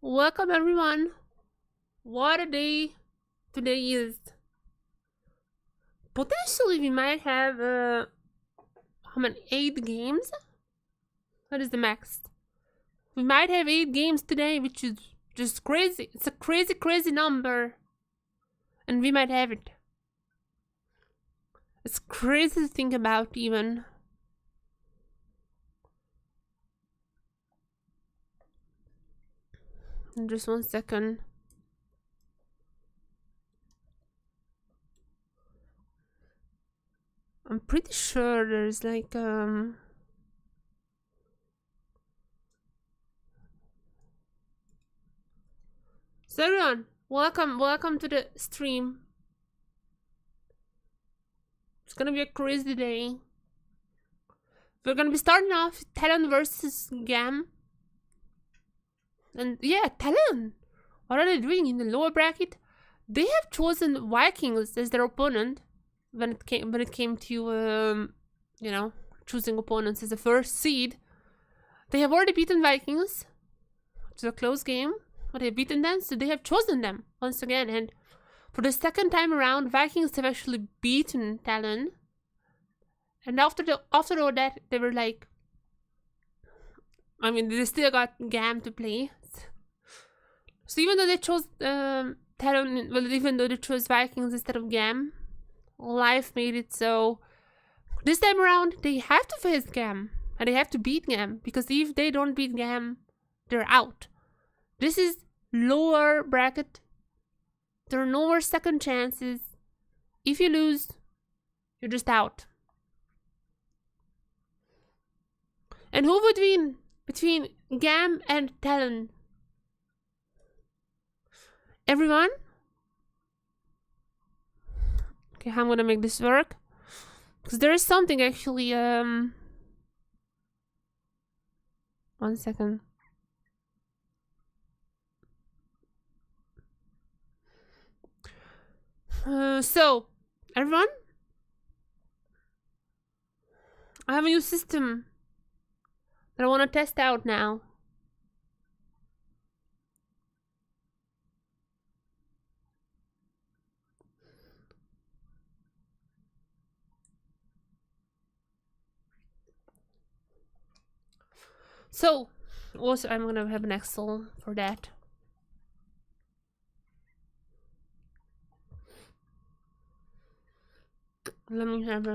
Welcome everyone. What a day today is. Potentially we might have how many 8 games? What is the max? We might have 8 games today, which is just crazy. It's a crazy number. And we might have it. It's crazy to think about even. Just 1 second. I'm pretty sure there's like So everyone, welcome to the stream. It's gonna be a crazy day. We're gonna be starting off with TLN versus GAM. And yeah, TLN, what are they doing in the lower bracket? They have chosen Vikings as their opponent when it came to you know, choosing opponents as the first seed. They have already beaten Vikings. It's a close game, but they've beaten them, so they have chosen them once again. And for the second time around, Vikings have actually beaten TLN. And after all that, they were like, I mean, they still got GAM to play. So even though they chose TLN, well, even though they chose Vikings instead of GAM, life made it so this time around they have to face GAM and they have to beat GAM, because if they don't beat GAM, they're out. This is lower bracket. There are no more second chances. If you lose, you're just out. And who would win between GAM and TLN? Everyone? Okay, how I'm gonna make this work, because there is something actually 1 second. So everyone, I have a new system that I want to test out now. So, also I'm gonna have an Excel for that. Let me have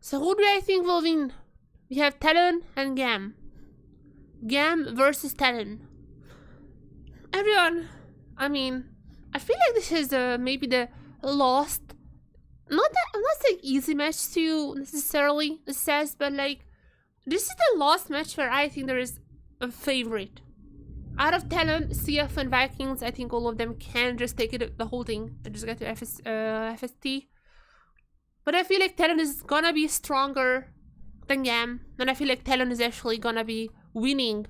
So who do I think will win? We have TLN and GAM. GAM versus TLN. Everyone, I mean, I feel like this is maybe the last, I'm not saying easy match to necessarily assess, but like, this is the last match where I think there is a favorite. Out of TLN, CF and Vikings, I think all of them can just take it, the whole thing, and just get to FST. But I feel like TLN is gonna be stronger than GAM, and I feel like TLN is actually gonna be winning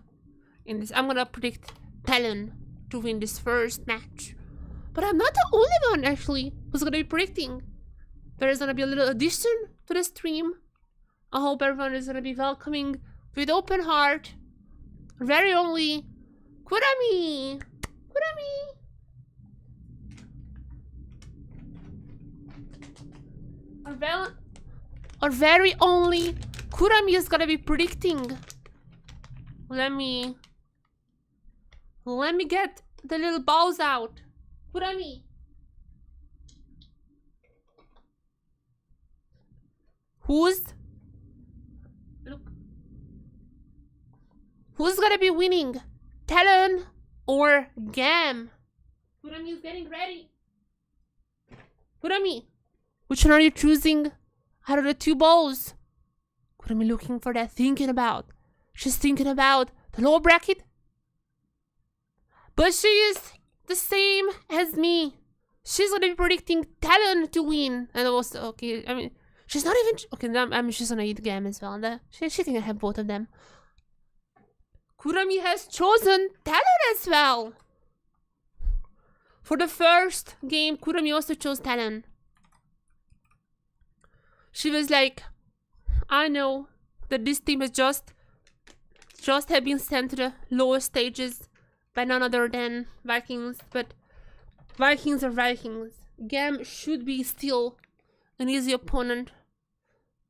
in this. I'm gonna predict TLN to win this first match. But I'm not the only one actually who's gonna be predicting. There is gonna be a little addition to the stream. I hope everyone is gonna be welcoming with open heart. Very only Kurami! Our very only Kurami is gonna be predicting. Let me get the little balls out. Kurami. Who's gonna be winning? TLN or GAM? Kurami is getting ready. Kurami, which one are you choosing out of the 2 balls? Kurami looking for that, thinking about. She's thinking about the lower bracket. But she is the same as me. She's gonna be predicting TLN to win. And also, okay, I mean, She's not even... Okay, I mean, she's gonna eat GAM as well. She can have both of them. Kurami has chosen Talon as well. For the first game, Kurami also chose Talon. She was like, I know that this team has just have been sent to the lowest stages by none other than Vikings, but Vikings are Vikings. GAM should be still an easy opponent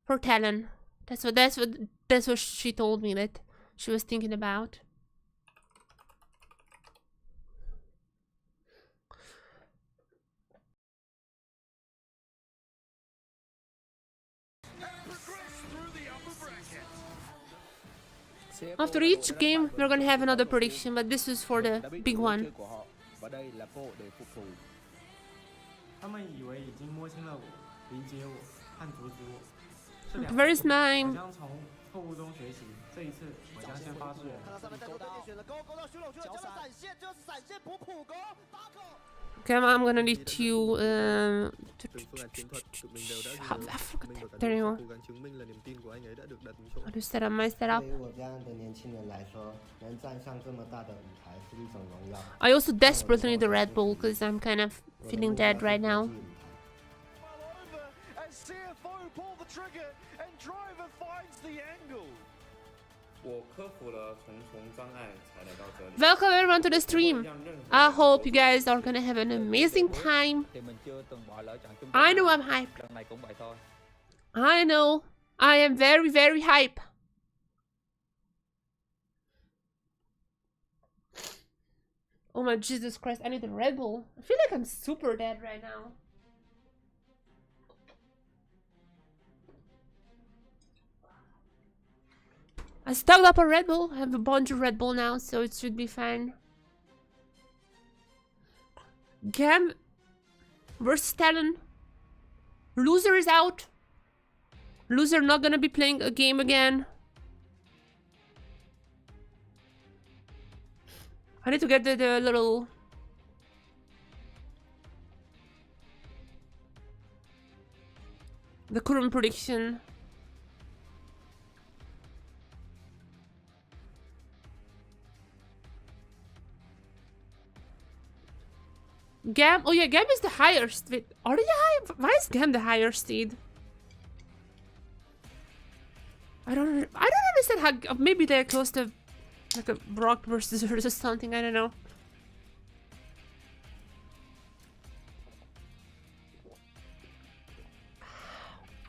for Talon. That's what she told me that she was thinking about. After each game, we're gonna have another prediction, but this is for the big one. Where is mine? Okay, I'm gonna need to I forgot that. There you go. How to set up my setup. I also desperately need a Red Bull because I'm kind of feeling dead right now. CFO pull the trigger and driver finds the angle. Welcome everyone to the stream. I hope you guys are gonna have an amazing time. I know I'm hyped. I know I am very, very hype. Oh my Jesus Christ, I need a Red Bull. I feel like I'm super dead right now. I stocked up a Red Bull. I have a bunch of Red Bull now, so it should be fine. GAM versus Talon. Loser is out. Loser not gonna be playing a game again. I need to get the little... the current prediction. GAM, oh yeah, GAM is the highest. Wait, are they high? Why is GAM the higher seed? I don't understand how. Maybe they're close to like a Brock versus or something. I don't know.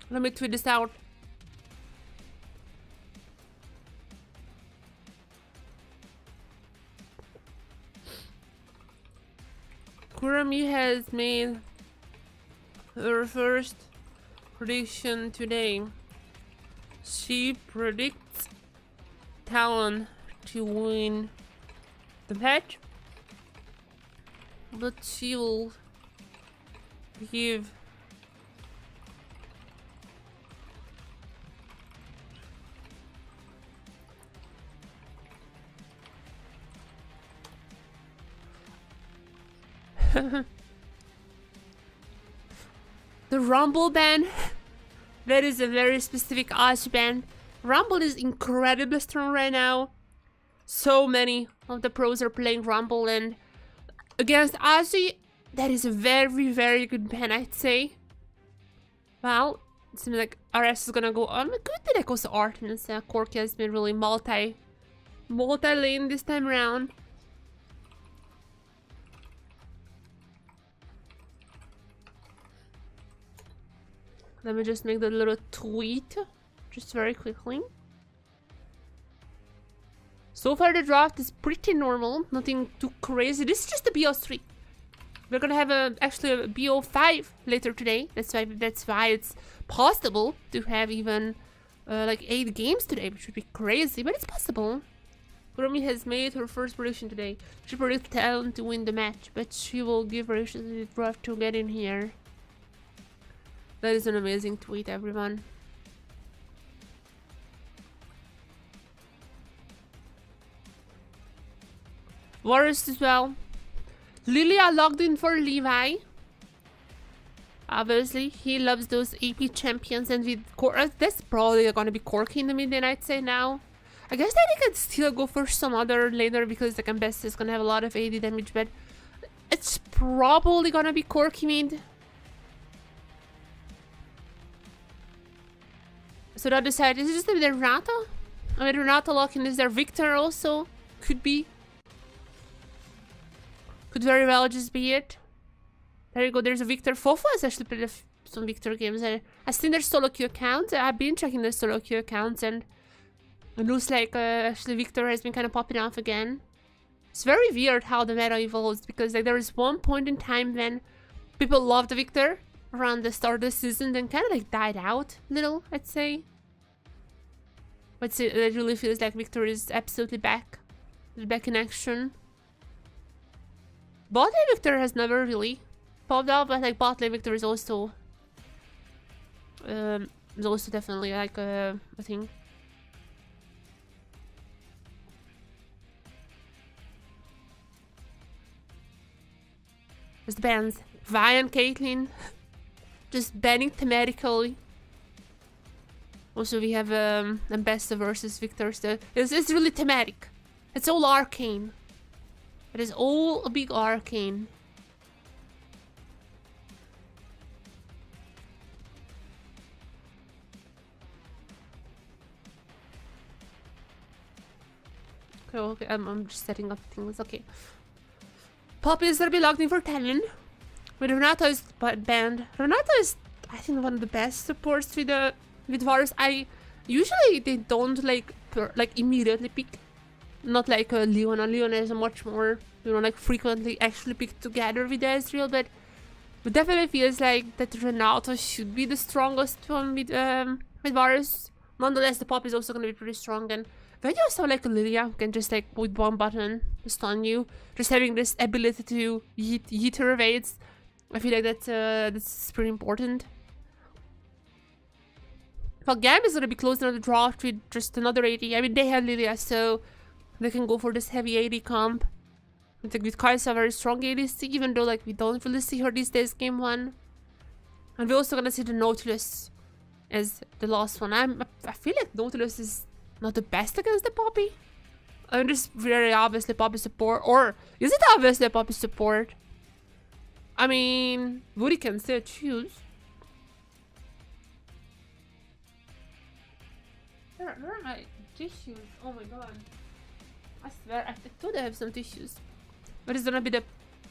Let me tweet this out. Kurami has made her first prediction today. She predicts Talon to win the match, but she will give the Rumble ban. That is a very specific Oz ban. Rumble is incredibly strong right now. So many of the pros are playing Rumble, and against Ozzy, that is a very, very good ban, I'd say. Well, it seems like RS is gonna go on. Good that it goes to Artemis. Corki has been really multi-lane this time around. Let me just make the little tweet, just very quickly. So far the draft is pretty normal, nothing too crazy. This is just the BO3. We're gonna have actually a BO5 later today. That's why it's possible to have even like 8 games today, which would be crazy, but it's possible. Kurami has made her first prediction today. She predicts Talon to win the match, but she will give her the draft to get in here. That is an amazing tweet, everyone. Warriors as well. Lilia logged in for Levi. Obviously, he loves those AP champions, and with that's probably gonna be Corky in the mid lane, I'd say now. I guess that he could still go for some other laner because the Gambest is gonna have a lot of AD damage, but it's probably gonna be Corky mid. So the other side, is it just their Renata? I mean, Renata locking is their Victor also. Could be. Could very well just be it. There you go, there's a Victor. Fofo has actually played some Victor games. I've seen their solo queue accounts. I've been checking their solo queue accounts, and it looks like actually Victor has been kind of popping off again. It's very weird how the meta evolves, because like there was one point in time when people loved Victor around the start of the season, then kind of like died out a little, I'd say. But it really feels like Victor is absolutely back. He's back in action. Bot lane Victor has never really popped out, but like bot lane Victor is also definitely like a thing. Just bans Vi and Caitlyn. Just banning thematically. Also, we have Ambassador versus Victor. So it's really thematic. It's all arcane. It is all a big arcane. Okay, I'm just setting up things. Okay. Poppy is gonna be logged in for TLN. But Renata is banned. Renata is, I think, one of the best supports with Varus. Usually they don't like immediately pick. Not like Leona. Leona is a much more, like frequently actually picked together with Ezreal, but it definitely feels like that Renata should be the strongest one with Varus. Nonetheless, the Pop is also gonna be pretty strong, and when you also like Lilia, who can just like with one button stun you, just having this ability to yeet her evades, I feel like that's pretty important. Well, GAM is gonna be closing on the draft with just another AD. I mean, they have Lilia, so they can go for this heavy AD comp. I think with Kai'Sa, very strong ADC, even though like we don't really see her these days game 1. And we're also gonna see the Nautilus as the last one. I feel like Nautilus is not the best against the Poppy. I mean, this very obviously Poppy support, or is it obviously a Poppy support? I mean, Woody can still choose. Where are my tissues? Oh my god. I swear, I thought I have some tissues. But it's gonna be the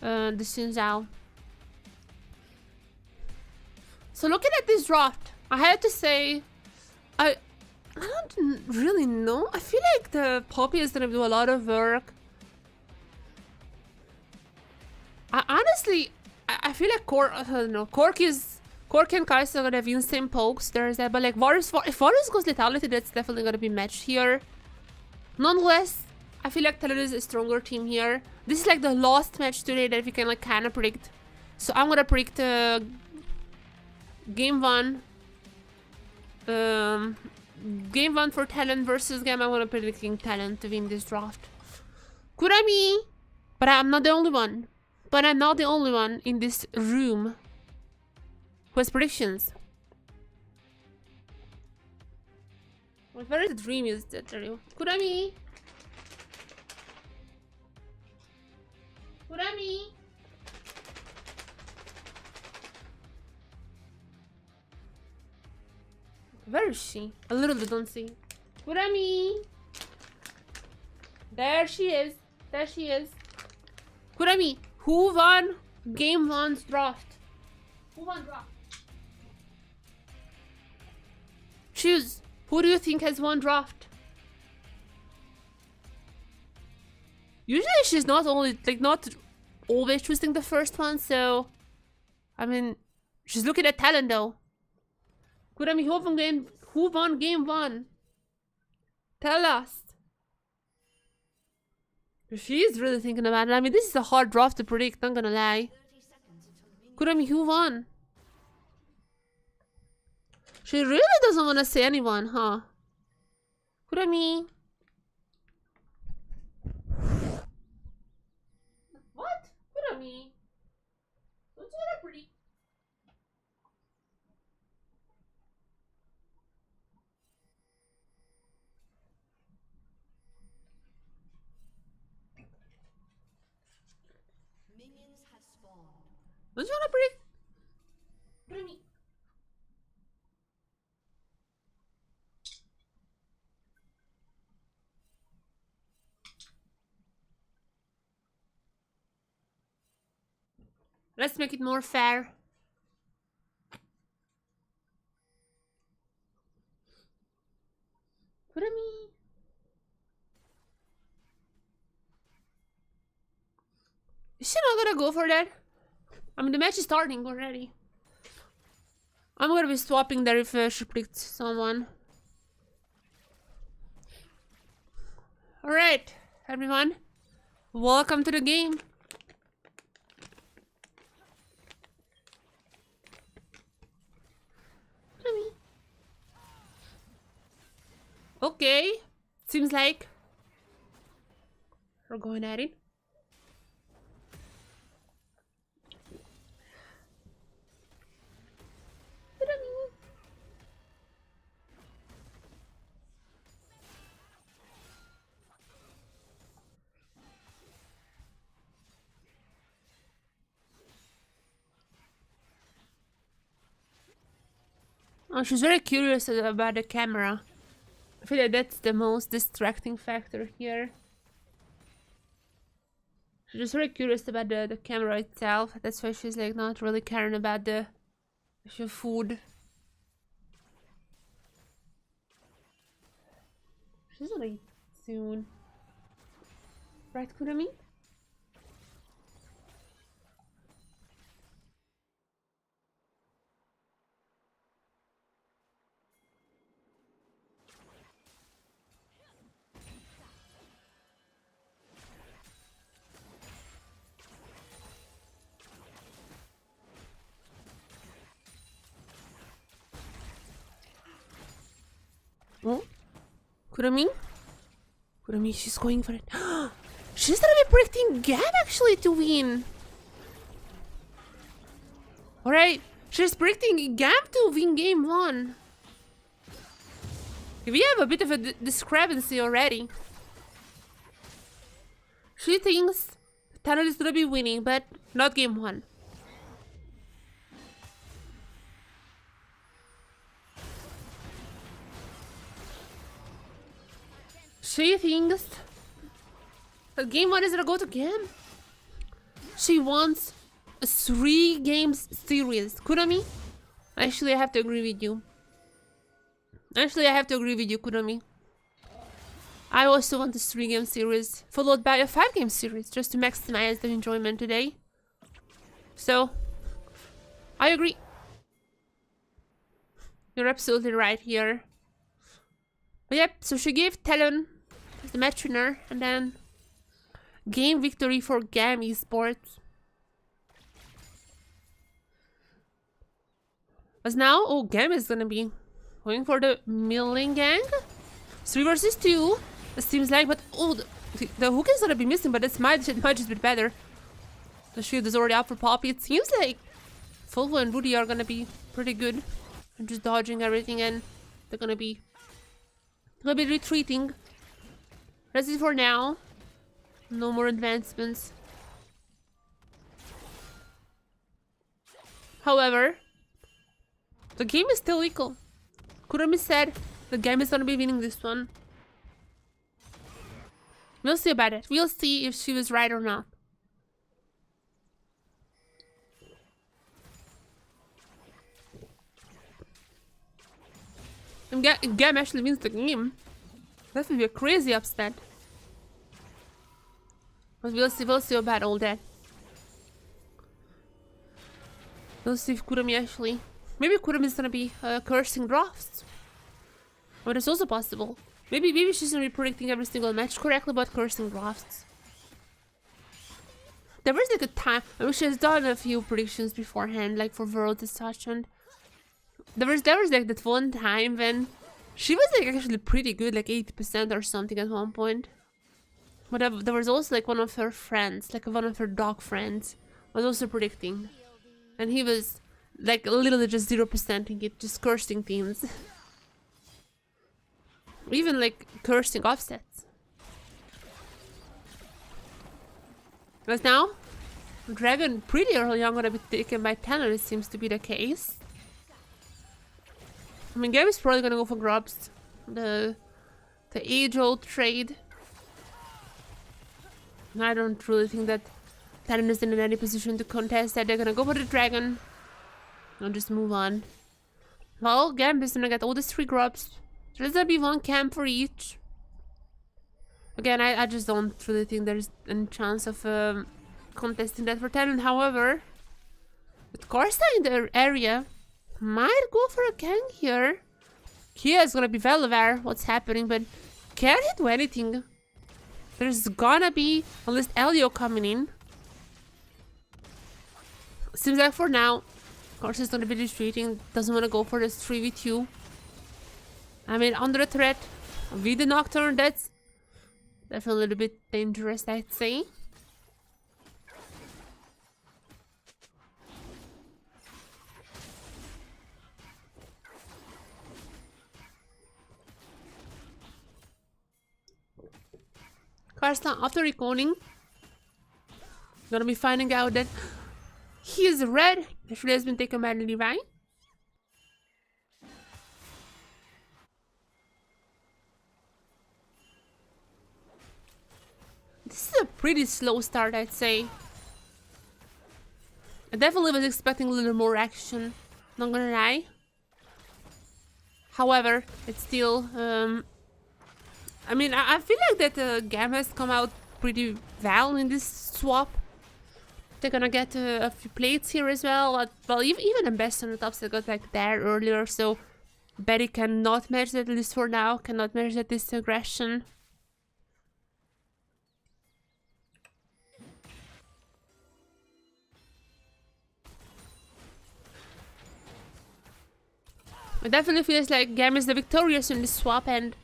Xin Zhao. So looking at this draft, I have to say, I don't really know. I feel like the Poppy is gonna do a lot of work. Honestly, I feel like Corky and Kai'Sa are gonna have insane pokes. There's that, but like if Varus goes lethality, that's definitely gonna be matched here. Nonetheless, I feel like TLN is a stronger team here. This is like the last match today that we can like kind of predict. So I'm gonna predict game 1. Game 1 for TLN versus GAM. I'm gonna predicting TLN to win this draft. Could I be? But I'm not the only one. But I'm not the only one in this room who has predictions. What very the dream is that? Could I be? Could I be? Where is she? A little bit don't see. Kurami! There she is. There she is. Kurami, who won game 1's draft? Who won draft? Choose. Who do you think has won draft? Usually she's not always choosing the first one, so I mean she's looking at talent though. Kurami, who won game 1? Tell us. She's really thinking about it. I mean, this is a hard draft to predict, not gonna lie. Kurami, who won? She really doesn't want to say anyone, huh? Kurami. What? Kurami. Don't you want to predict? Don't you wanna predict? What do you mean? Let's make it more fair. What do you mean? Is she not gonna go for that? I mean, the match is starting already. I'm gonna be swapping there if she predicts someone. Alright, everyone. Welcome to the game. Okay. Seems like we're going at it. Oh, she's very curious about the camera. I feel like that's the most distracting factor here. She's just very curious about the camera itself. That's why she's like not really caring about the food. She's gonna eat soon. Right, Kurami? Oh, Kurami? Kurami, she's going for it. She's gonna be predicting GAM actually to win. Alright, she's predicting GAM to win game 1. We have a bit of a discrepancy already. She thinks TLN is gonna be winning, but not game 1. She thinks that game 1 is gonna go to GAM. She wants a 3 games series. Kurami? Actually, I have to agree with you. Kurami. I also want a 3 game series, followed by a 5 game series, just to maximize the enjoyment today. So, I agree. You're absolutely right here. But yep, so she gave TLN the match winner, and then game victory for GAM Esports. As now, oh, GAM is gonna be going for the milling gang. 3 versus 2, it seems like, but oh, the hook is gonna be missing, but it might just be better. The shield is already up for Poppy. It seems like Fulvo and Rudy are gonna be pretty good and just dodging everything, and they're gonna be retreating. That's it for now. No more advancements. However, the game is still equal. Kurami said the game is gonna be winning this one. We'll see about it. We'll see if she was right or not. If GAM actually wins the game, that would be a crazy upset. But we'll see about all that. We'll see if Kurami actually... Maybe Kurami is gonna be cursing drafts. But it's also possible. Maybe she's gonna be predicting every single match correctly, but cursing drafts. There was like a time... I mean, she has done a few predictions beforehand, like for Worlds and such, and... There was like that one time when she was like actually pretty good, like 80% or something at one point. But there was also like one of her friends, like one of her dog friends, was also predicting. And he was like literally just 0%ing it, just cursing teams. Even like cursing offsets. But now, Dragon pretty early on gonna be taken by TLN, it seems to be the case. I mean, GAM is probably gonna go for grubs. The age-old trade. I don't really think that TLN is in any position to contest that. They're gonna go for the dragon. I'll just move on. Well, GAM is gonna get all these 3 grubs. So there's gonna be 1 camp for each. Again, I just don't really think there's any chance of contesting that for TLN. However, with Karsta in the area, might go for a gang here. Kia is gonna be well aware what's happening, but can't do anything. There's gonna be at least Elio coming in. Seems like for now, Karsta is gonna be retreating. Doesn't want to go for this 3v2. I mean, under threat with the Nocturne, that's definitely a little bit dangerous, I'd say. Karsta, after reconing, gonna be finding out that he is red. Actually has been taken by Levi. This is a pretty slow start, I'd say. I definitely was expecting a little more action, not gonna lie. However, it's still I mean, I feel like that GAM has come out pretty well in this swap. They're gonna get a few plates here as well. Well, even the best on the tops that got like there earlier, so Betty cannot match that, at least for now, cannot match that this aggression. It definitely feels like GAM is the victorious in this swap, and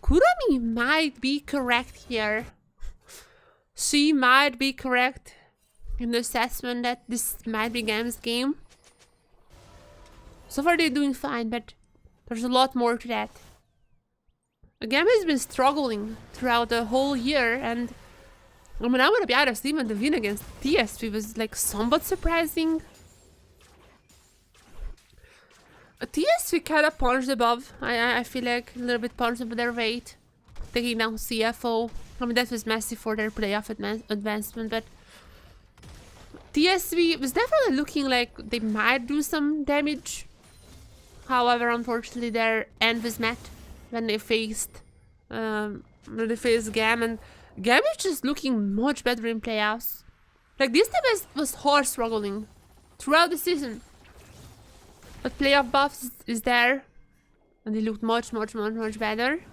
Kurami might be correct here. She might be correct in the assessment that this might be GAM's game. So far they're doing fine, but there's a lot more to that. GAM has been struggling throughout the whole year, and I mean, I would be honest, even the win against TSP was like somewhat surprising. TSP kind of punched above. I feel like a little bit punched above their weight. Taking down CFO. I mean, that was massive for their playoff advancement, but TSP was definitely looking like they might do some damage. However, unfortunately, their end was met when they faced GAM, and GAM is just looking much better in playoffs. Like, this team was hard struggling throughout the season. But playoff buffs is there, and they looked much better.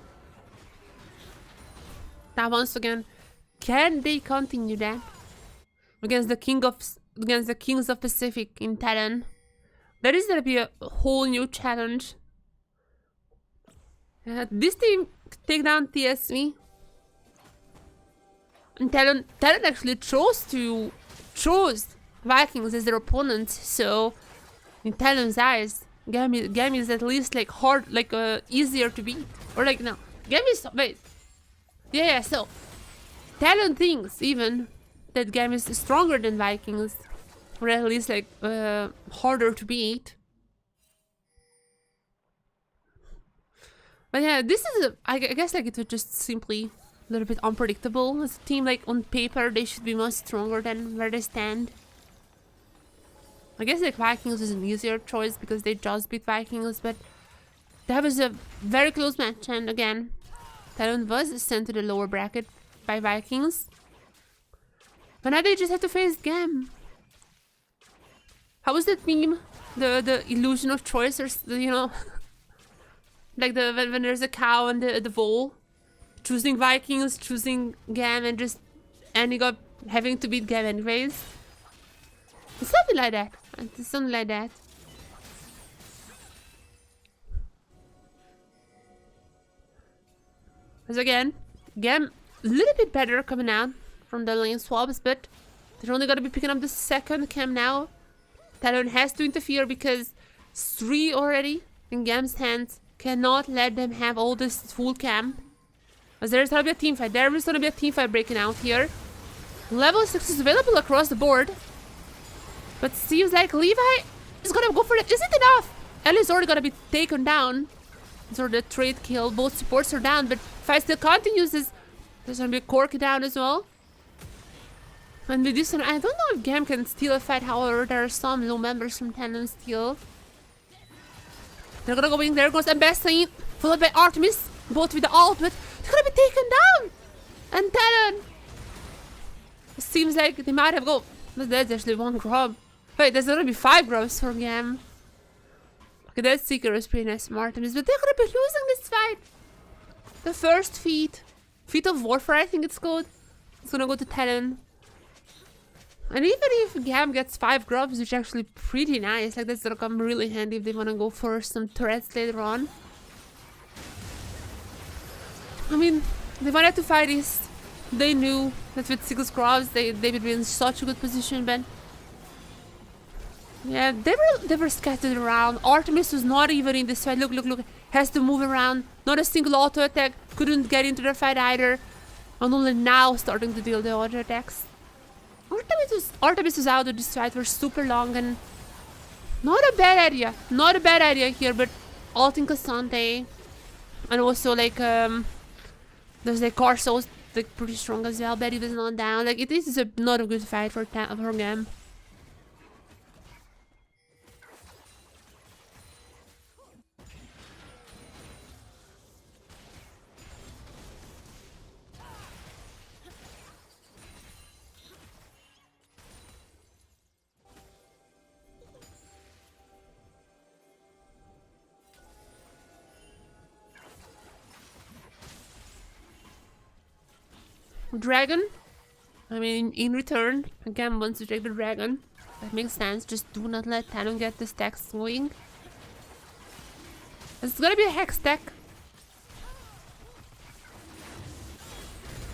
Now once again, can they continue that against the Kings of Pacific in TLN? There is gonna be a whole new challenge. This team take down TSV, and TLN actually chose Vikings as their opponent. So in TLN's eyes, GAM is at least like hard, like easier to beat, or like no, GAM is yeah. So TLN thinks even that GAM is stronger than Vikings, or at least like harder to beat. But yeah, this is I guess like it was just simply a little bit unpredictable. As a team, like on paper, they should be much stronger than where they stand. I guess like Vikings is an easier choice because they just beat Vikings, but that was a very close match, and again, TLN was sent to the lower bracket by Vikings. But now they just have to face GAM. How was that meme? The illusion of choice, or you know, like when there's a cow and the bull, choosing Vikings, choosing GAM, and just ending up having to beat GAM anyways. It's something like that. It's something like that. Because again, GAM a little bit better coming out from the lane swaps, but they're only gonna be picking up the second cam now. TLN has to interfere because 3 already in GAM's hands. Cannot let them have all this full cam. Because there's gonna be a team fight. There is gonna be a team fight breaking out here. Level 6 is available across the board. But seems like Levi is gonna go for it. Is it enough? Ellie's already gonna be taken down. So the trade kill. Both supports are down, but fight still continues. There's gonna be Corky down as well. And with this one, I don't know if GAM can steal a fight. However, there are some low members from TLN still. They're gonna go in. There goes Ambassador, followed by Artemis. Both with the ult, but they're gonna be taken down. And TLN. It seems like they might have go. But that's actually one grub. Wait, there's gonna be 5 grubs for GAM. Okay, that Seeker is pretty nice from Artemis, but they're gonna be losing this fight. The first feat. Feat of Warfare, I think it's called. It's gonna go to TLN. And even if GAM gets 5 grubs, which is actually pretty nice, like that's gonna come really handy if they wanna go for some threats later on. I mean, they wanted to fight this. They knew that with 6 grubs they would be in such a good position, but yeah, they were scattered around. Artemis was not even in this fight. Look, has to move around. Not a single auto attack. Couldn't get into the fight either. And only now starting to deal the auto attacks. Artemis was out of this fight for super long, and not a bad idea. Not a bad idea here, but ulting Cassante. And also like there's like Carsos like pretty strong as well. Betty was not down. Like it is not a good fight for GAM. Dragon. I mean, in return, GAM wants to take the dragon. That makes sense. Just do not let Tannen get the stacks going. It's gonna be a hex stack.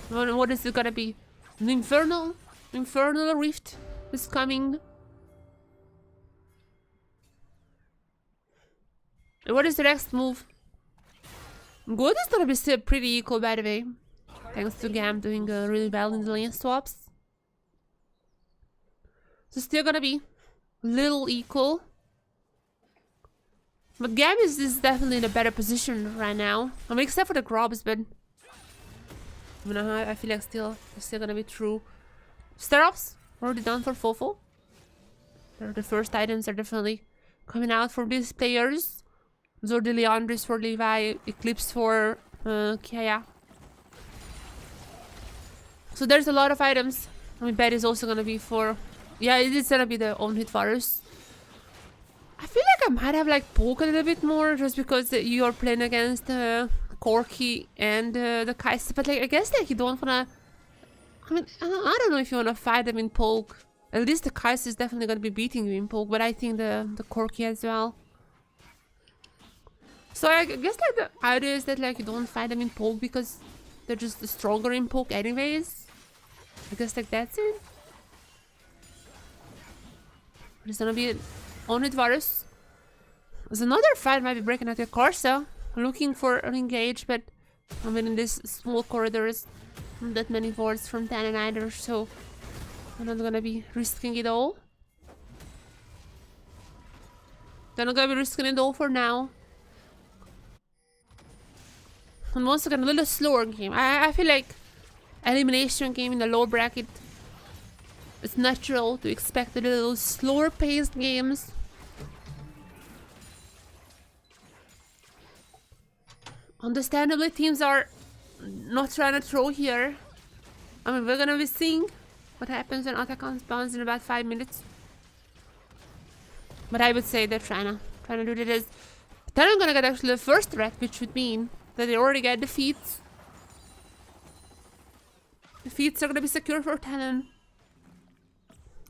What is it gonna be? An Infernal Rift is coming. And what is the next move? Good is gonna be still pretty equal, by the way. Thanks to GAM doing really well in the lane swaps. So still gonna be little equal. But GAM is definitely in a better position right now. I mean, except for the grubs, but I feel like it's still gonna be true. Startups already done for Fofo. The first items are definitely coming out for these players. Zordi Leandris for Levi, Eclipse for Kaya. So there's a lot of items. I mean, Bet is also gonna be for... Yeah, it is gonna be the own hit virus. I feel like I might have like poke a little bit more just because you're playing against Corky and the Kaiser. But like, I guess like you don't wanna... I mean, I don't know if you wanna fight them in poke. At least the Kaiser is definitely gonna be beating you in poke, but I think the Corky as well. So I guess like the idea is that like you don't fight them in poke because they're just stronger in poke anyways. I guess like that's it. There's gonna be an on-hit virus. There's another fight might be breaking out your Corsa. Looking for an engage, but I mean in this small corridors, not that many wards from Tannen either, so I'm not gonna be risking it all. They're not gonna be risking it all for now. And once again, a little slower game. I feel like elimination game in the lower bracket, it's natural to expect a little slower paced games. Understandably, teams are not trying to throw here. I mean, we're gonna be seeing what happens when attack spawns in about 5 minutes. But I would say they're trying to do this. Then I'm gonna get actually the first threat, which would mean that they already get defeats. Defeats are gonna be secure for Tannen.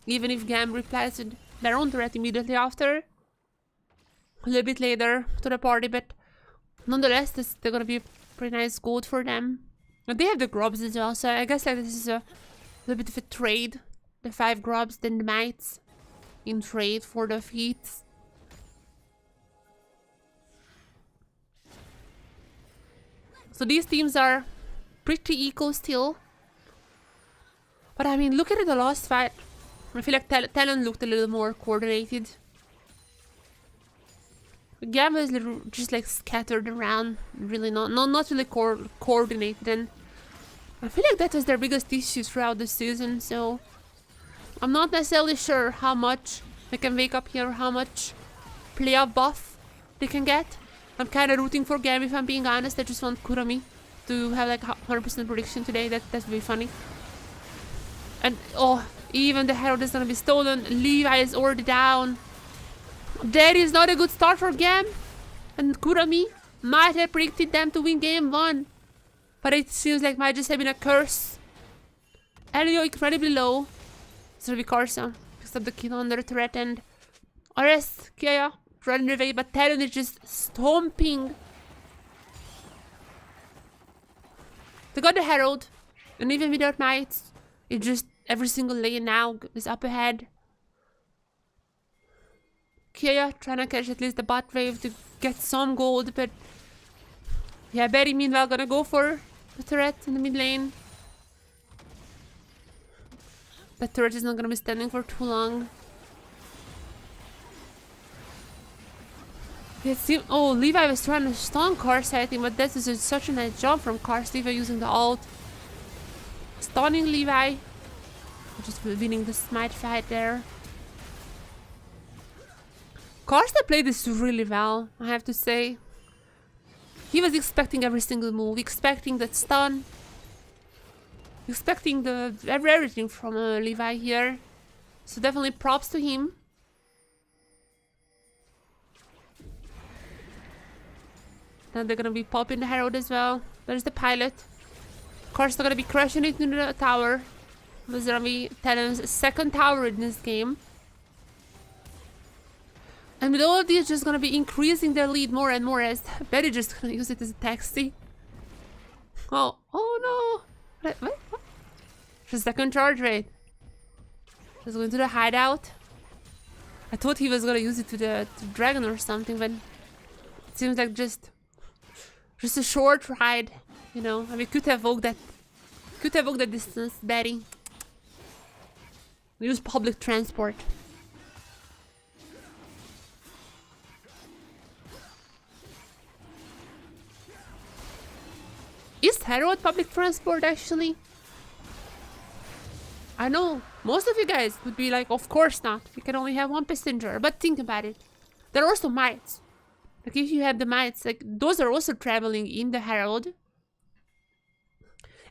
Even if GAM replies with their own threat immediately after. A little bit later to the party, but nonetheless, they're gonna be a pretty nice gold for them. And they have the grubs as well, so I guess like this is a little bit of a trade. The 5 grubs, then the mites in trade for the feats. So these teams are pretty equal still. But I mean, look at the last fight. I feel like TLN looked a little more coordinated. GAM was just like scattered around, really not really coordinated, and I feel like that was their biggest issue throughout the season. So I'm not necessarily sure how much they can wake up here, how much playoff buff they can get. I'm kind of rooting for GAM, if I'm being honest. I just want Kurami to have like 100% prediction today. That would be funny. And oh, even the Herald is gonna be stolen. Levi is already down. That is not a good start for GAM. And Kurami might have predicted them to win game 1. But it seems like might just have been a curse. Elio incredibly low. It's gonna be Carson. Picks up the kill under threat, and RS Kaya running away, but TLN is just stomping. They got the Herald, and even without Knights, it's just every single lane now is up ahead. Kaya trying to catch at least the bot wave to get some gold, but yeah, Berry meanwhile gonna go for the turret in the mid lane. The turret is not gonna be standing for too long. Oh, Levi was trying to stun Karst, I think, but that is such a nice job from Karst. Levi using the ult. Stunning Levi. Just winning the smite fight there. Karst played this really well, I have to say. He was expecting every single move, expecting that stun. Expecting everything from Levi here. So definitely props to him. Now they're gonna be popping the Herald as well. There's the pilot. Of course, they're gonna be crashing it into the tower. There's gonna be TLN's second tower in this game. And with all of these, just gonna be increasing their lead more and more, as Betty just gonna use it as a taxi. Oh no! What? Just second charge rate. Just going to the hideout. I thought he was gonna use it to dragon or something, but it seems like just a short ride, you know. I mean, could have walked that distance, Betty. Use public transport. Is Herald public transport actually? I know most of you guys would be like, of course not. We can only have one passenger. But think about it. There are also mites. Like if you have the mites, like those are also traveling in the Herald.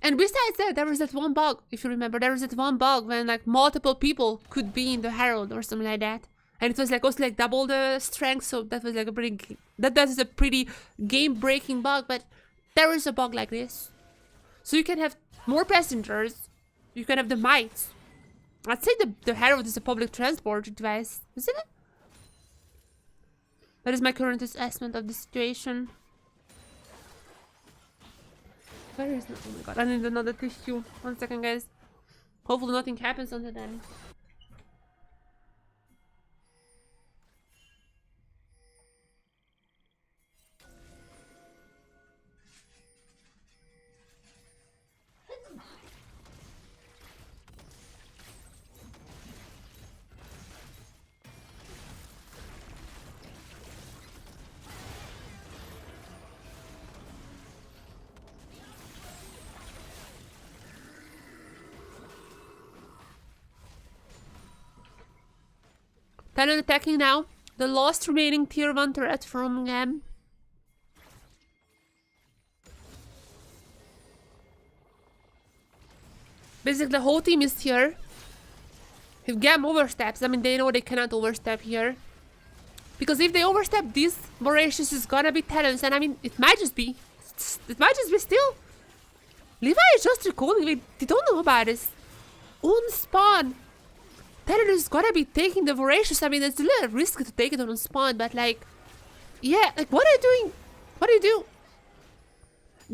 And besides that, there was that one bug, if you remember, there was that one bug when like multiple people could be in the Herald or something like that. And it was like also like double the strength, so that was like a pretty game-breaking bug, but there is a bug like this. So you can have more passengers, you can have the mites. I'd say the Herald is a public transport device, isn't it? That is my current assessment of the situation. Where is it? Oh my god, I need another tissue. 1 second, guys. Hopefully nothing happens until then. TLN attacking now. The last remaining tier 1 turret from GAM. Basically the whole team is here. If GAM oversteps, I mean they know they cannot overstep here. Because if they overstep this, Voracious is gonna be TLN's, and I mean it might just be. It might just be still. Levi is just recalling, they don't know about this. On spawn. TLN is gonna be taking the Voracious. I mean, it's a little risky to take it on spawn, but like, yeah, like, what are you doing? What do you do?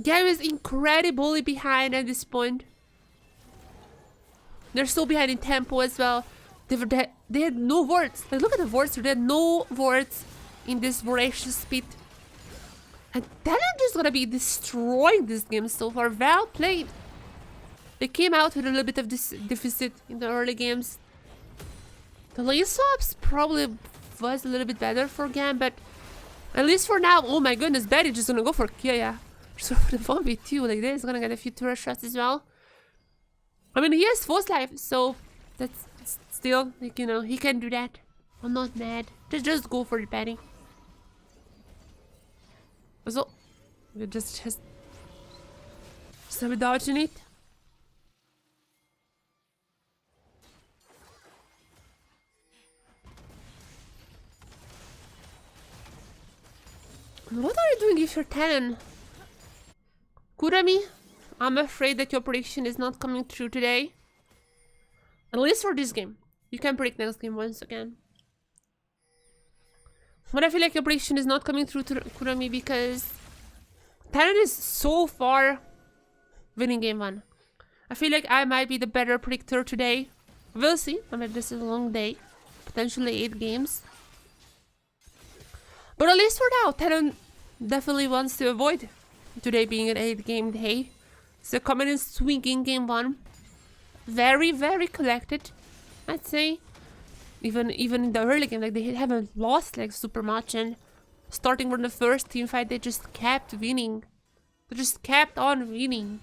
GAM is incredibly behind at this point. They're so behind in tempo as well. They had no wards. Like, look at the wards. They had no wards in this Voracious pit. And TLN is gonna be destroying this game so far. Well played. They came out with a little bit of this deficit in the early games. The lane swaps probably was a little bit better for GAM, but at least for now, oh my goodness, Betty just gonna go for Kia. So for the 1v2, like this, gonna get a few turret shots as well. I mean, he has force life, so that's still, like, you know, he can do that. I'm not mad. Just go for it, Betty. So, just have a dodge in it. What are you doing if you're TLN? Kurami, I'm afraid that your prediction is not coming true today. At least for this game. You can predict next game once again. But I feel like your prediction is not coming through to Kurami because TLN is so far winning game 1. I feel like I might be the better predictor today. We'll see. I mean, this is a long day. Potentially 8 games. But at least for now, TLN definitely wants to avoid today being an 8-game day. So coming in swinging game 1. Very, very collected, I'd say. Even in the early game, like they haven't lost like super much, and starting from the first team fight, they just kept winning. They just kept on winning.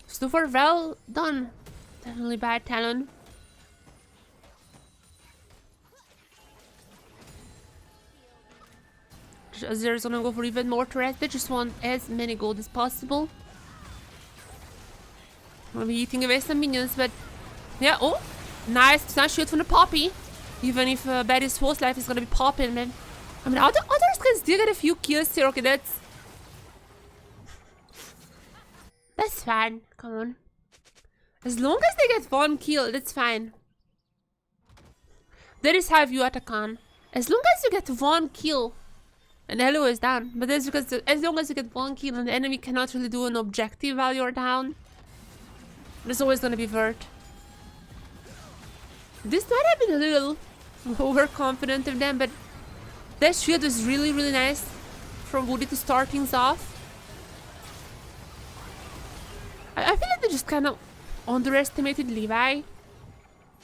So far, well done. Definitely by TLN. Azir's gonna go for even more turrets. They just want as many gold as possible. Gonna be eating away some minions, but yeah, oh, nice shield from the Poppy. Even if Betty's force life is gonna be popping, man. I mean, others can still get a few kills here. Okay, that's fine. Come on, as long as they get 1 kill, that's fine. That is how I view Atakan. As long as you get 1 kill. And Elo is down, but that's because as long as you get 1 kill and the enemy cannot really do an objective while you're down, there's always gonna be Vert. This might have been a little overconfident of them, but that shield was really, really nice from Woody to start things off. I feel like they just kind of underestimated Levi.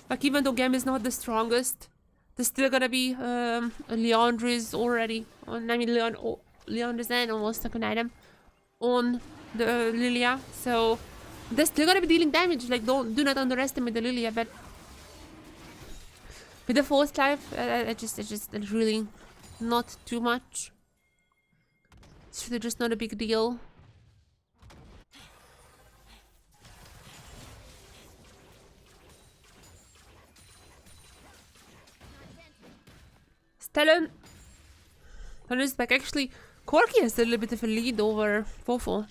Like, even though GAM is not the strongest, there's still gonna be Leandri's already on. I mean, Leandri's and almost like an item on the Lilia, so they're still gonna be dealing damage. Like, do not underestimate the Lilia. But with the force life, it's really not too much. It's really just not a big deal. TLN is back. Actually, Corki has a little bit of a lead over Fofo.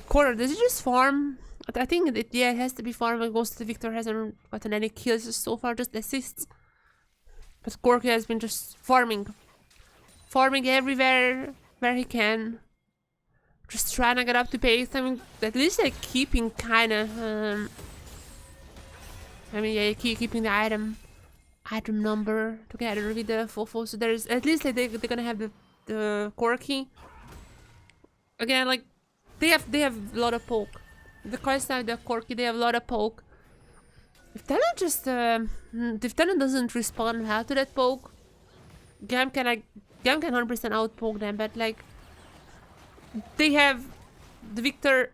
Cora, does it just farm? I think it has to be farm. Ghost of Victor hasn't gotten any kills so far, just assists. But Corki has been just farming everywhere where he can. Just trying to get up to pace. I mean, at least like keeping kind of. I mean, yeah, keeping the item number together with the Fofo, so there's at least like they're gonna have the Corki again. Like they have a lot of poke. The Koisa, the Corki, they have a lot of poke. If TLN just if TLN doesn't respond well to that poke, GAM can 100% out poke them. But like they have the Victor,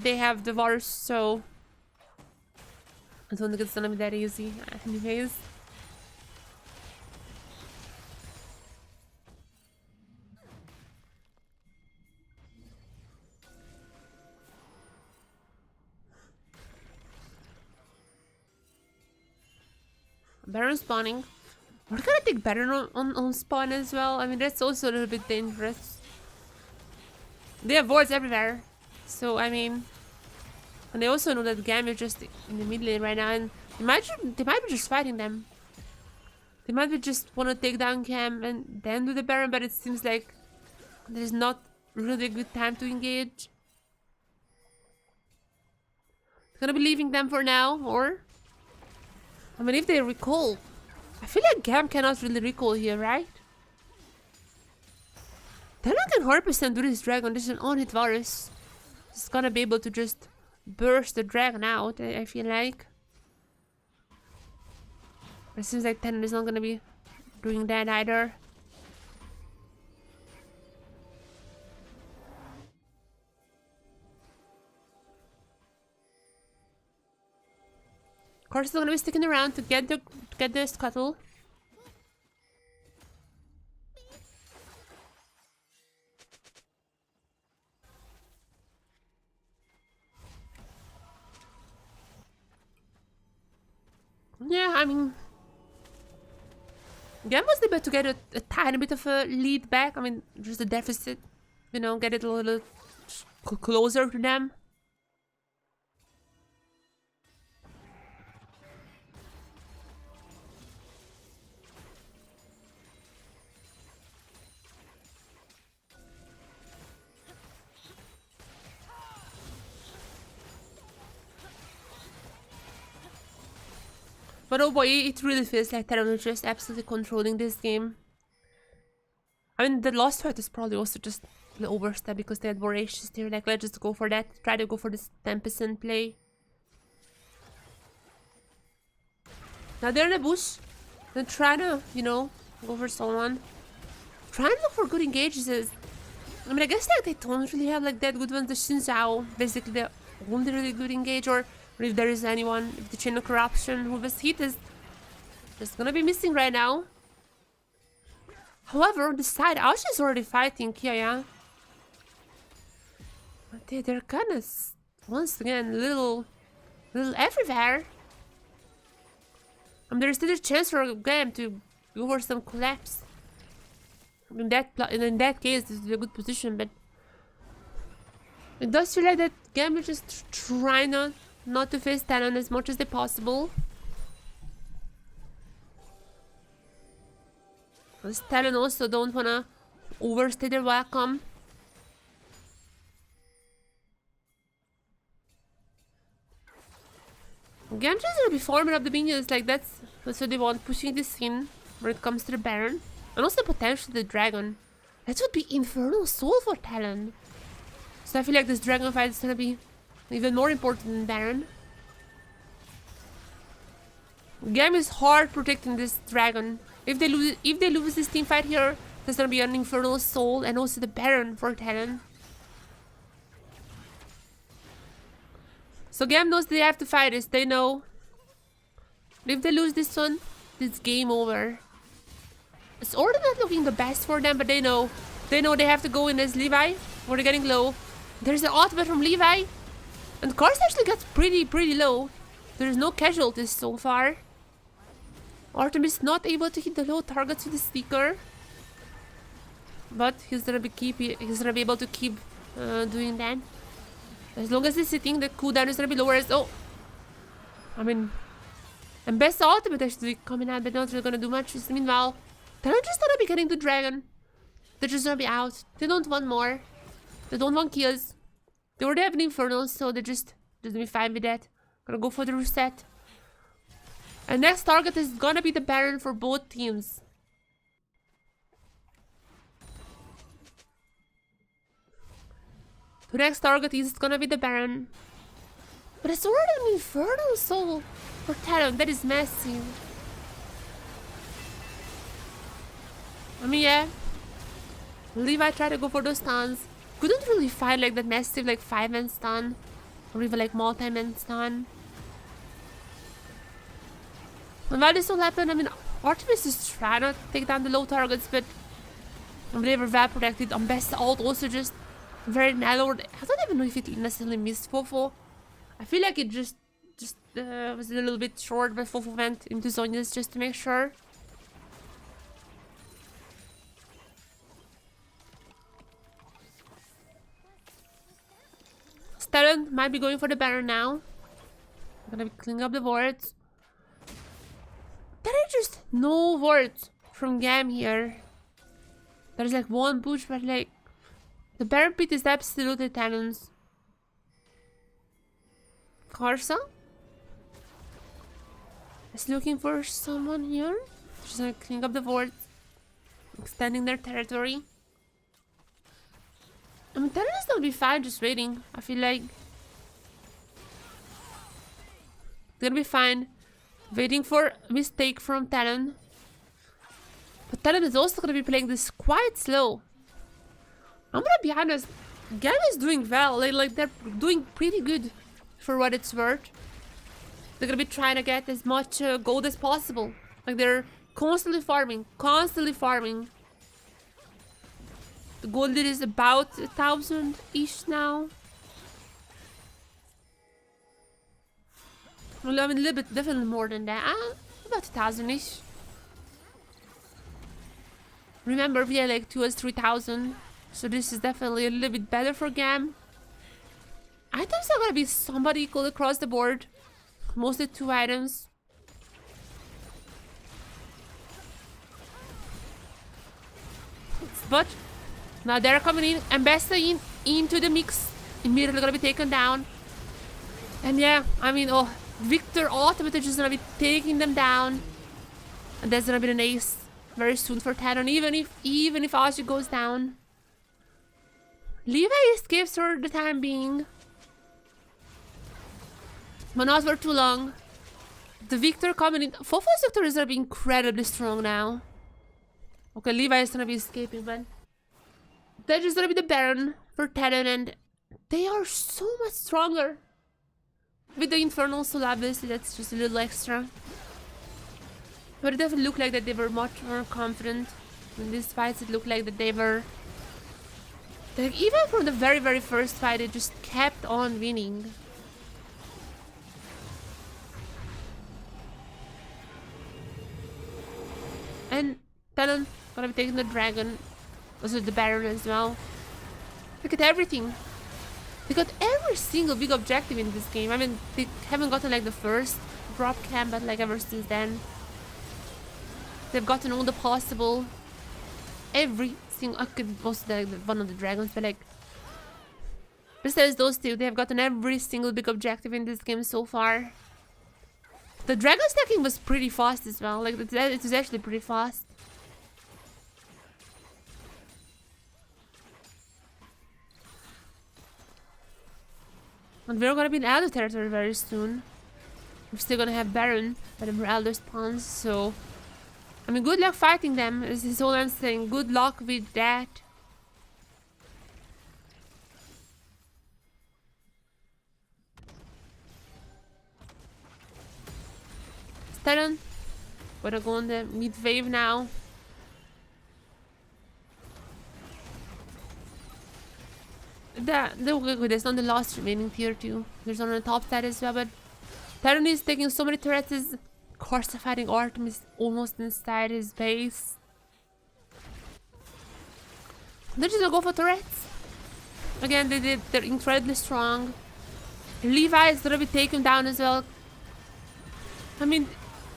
they have the Varus, so I don't think it's gonna be that easy. Anyways. Baron spawning. We're gonna take Baron on spawn as well. I mean, that's also a little bit dangerous. They have wards everywhere. So, I mean... And they also know that GAM is just in the mid lane right now. And they might be just fighting them. They might be just want to take down GAM and then do the Baron. But it seems like there's not really a good time to engage. Gonna be leaving them for now, or... I mean, if they recall, I feel like GAM cannot really recall here, right? Then I can 100% do this dragon. This is an on-hit Varus. It's gonna be able to just burst the dragon out, I feel like. But it seems like Talon is not gonna be doing that either. Of course, they're gonna be sticking around to get the scuttle. Yeah, I mean, GAM was able to get a tiny bit of a lead back. I mean, just a deficit, you know, get it a little closer to them. But oh boy, it really feels like Talon is just absolutely controlling this game. I mean, the last fight is probably also just the overstep because they had Voracious there. Like, let's just go for that. Try to go for this 10% play. Now they're in a bush. They're trying to, you know, go for someone. Trying to look for good engages. I mean, I guess like they don't really have like that good ones. The Xin Zhao, basically the only really good engage, or if there is anyone, if the Chain of Corruption who was hit is just gonna be missing right now. However, on the side, Ash is already fighting Kiaya. But they're kind of, once again, little everywhere. I mean, there's still a chance for GAM to go for some collapse. In that case, this is a good position, but it does feel like that GAM is just trying not to face Talon as much as they possible. Because Talon also don't wanna overstay their welcome. GAM just gonna be forming up the minions, like that's what they want, pushing this in when it comes to the Baron. And also potentially the Dragon. That would be Infernal Soul for Talon. So I feel like this Dragon fight is gonna be even more important than Baron. GAM is hard protecting this Dragon. If they lose this team fight here, there's gonna be an Infernal Soul and also the Baron for Talon. So GAM knows they have to fight this. They know if they lose this one, it's game over. It's already not looking the best for them, but they know they have to go in as Levi, or they're getting low. There's an ultimate from Levi, and Cars actually gets pretty low. There's no casualties so far. Artemis not able to hit the low targets with the Seeker, but he's gonna be able to keep doing that. As long as he's sitting, the cooldown is gonna be lower. I mean, and best ultimate actually coming out, but not really gonna do much. Meanwhile, they're just gonna be getting the Dragon. They're just gonna be out. They don't want more. They don't want kills. They already have an Infernal, so they're just gonna be fine with that. Gonna go for the reset. And next target is gonna be the Baron for both teams. The next target is gonna be the Baron. But it's already an Infernal Soul for Talon. That is massive. I mean, yeah. Levi tried to go for those stuns. Couldn't really find like that massive like 5-man stun. Or even like multi-man stun. And while this will happen, I mean, Artemis is trying to take down the low targets, but they were Vaporected on best ult, also just very narrow. I don't even know if it necessarily missed Fofo. I feel like it just was a little bit short, but Fofo went into Zonia's just to make sure. Talon might be going for the Baron now. I'm gonna be cleaning up the wards. There are just no wards from GAM here. There's like one push, but like the Baron pit is absolutely Talon's. Karsa is looking for someone here. She's gonna clean up the wards, extending their territory. I mean, Talon is gonna be fine just waiting. I feel like they're gonna be fine. Waiting for a mistake from Talon. But Talon is also gonna be playing this quite slow. I'm gonna be honest, GAM is doing well. Like they're doing pretty good for what it's worth. They're gonna be trying to get as much gold as possible. Like they're constantly farming, The gold lead is about 1,000-ish now. Well, I mean, a little bit, definitely more than that. About 1,000-ish. Remember, we had like 2,000 or 3,000. So this is definitely a little bit better for GAM. Items are gonna be somewhat equal across the board. Mostly 2 items. But now they're coming in. Ambassador into the mix. Immediately gonna be taken down. And yeah, I mean, oh, Victor Ultimate is just gonna be taking them down. And that's gonna be an ace very soon for Talon, even if Ozzy goes down. Levi escapes for the time being. But not for too long. The Victor coming in. Fofo's Victor is gonna be incredibly strong now. Okay, Levi is gonna be escaping, but that is gonna be the Baron for Talon, and they are so much stronger. With the Infernal Soul, obviously, that's just a little extra. But it definitely looked like that they were much more confident. In these fights, it looked like that they were... Like, even from the very, very first fight, it just kept on winning. And Talon gonna be taking the dragon. Also the Baron as well. Look at everything. They got every single big objective in this game. I mean, they haven't gotten like the first drop camp, but like ever since then. They've gotten all the possible... Every single... I could also like one of the dragons, but like... Besides those two, they have gotten every single big objective in this game so far. The dragon stacking was pretty fast as well. Like, it was actually pretty fast. And we're gonna be in Elder territory very soon. We're still gonna have Baron, but we're Elder spawns, so... I mean, good luck fighting them, is all I'm saying. Good luck with that. Talon, gonna go on the mid wave now. There's not the last remaining tier 2. There's one on the top side as well, but Talon is taking so many turrets. His course of fighting Artemis almost inside his base. They're just gonna go for turrets. Again, they're incredibly strong. Levi is gonna be taken down as well. I mean,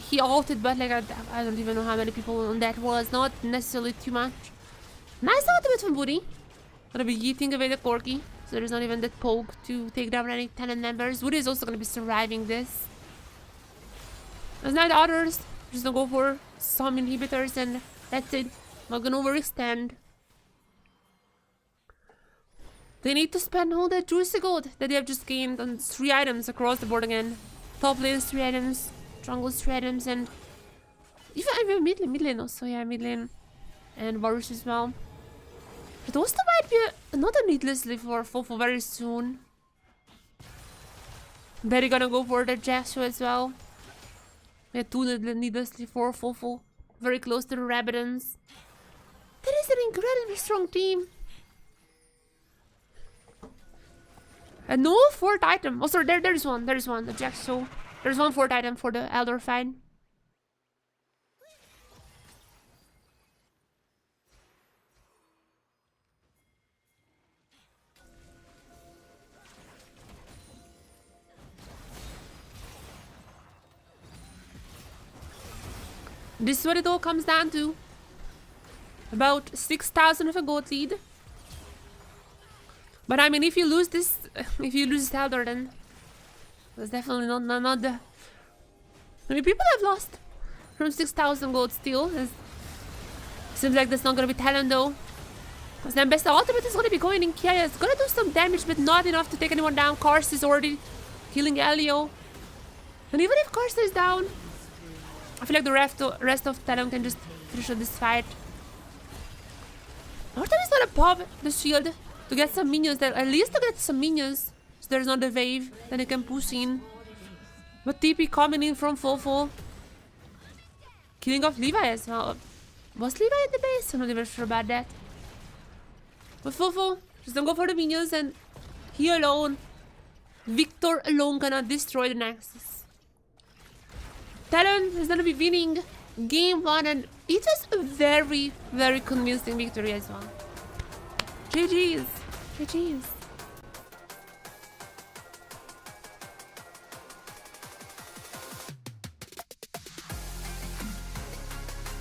he ulted, but like I don't even know how many people on that was. Not necessarily too much. Nice ultimate from Booty. Gonna be yeeting away the Corki, so there's not even that poke to take down any Talon members. Woody is also gonna be surviving this. There's not others. Just gonna go for some inhibitors and that's it. Not gonna overextend. They need to spend all that juicy gold that they have just gained on 3 items across the board again. Top lane 3 items, jungle's 3 items, and even mid lane also, yeah, mid lane. And Varus as well. But also might be another needlessly for Fofo very soon. Very gonna go for the Jesport as well. Yeah, 2 needlessly for Fofo. Very close to the Rabidons. That is an incredibly strong team. And no 4th item. Oh, sorry, there's one. There's one. The Jesport. There's one 4th item for the Elder fight. This is what it all comes down to. About 6,000 of a gold lead. But I mean, if you lose this Elder, then that's definitely not the... I mean, people have lost from 6,000 gold still. Seems like that's not gonna be Talon though. Zambesta ultimate is gonna be going in Kia. It's gonna do some damage, but not enough to take anyone down. Karst is already killing Elio. And even if Karst is down, I feel like the rest of Talon can just finish this fight. Norton is gonna pop the shield to get some minions there, at least to get some minions. So there's not a wave, then he can push in. But TP coming in from Fofo. Killing off Levi as well. Was Levi in the base? I'm not even sure about that. But Fofo just don't go for the minions, and he alone, Victor alone, cannot destroy the Nexus. Talon is gonna be winning game 1, and it was a very, very convincing victory as well. GG's. GG's.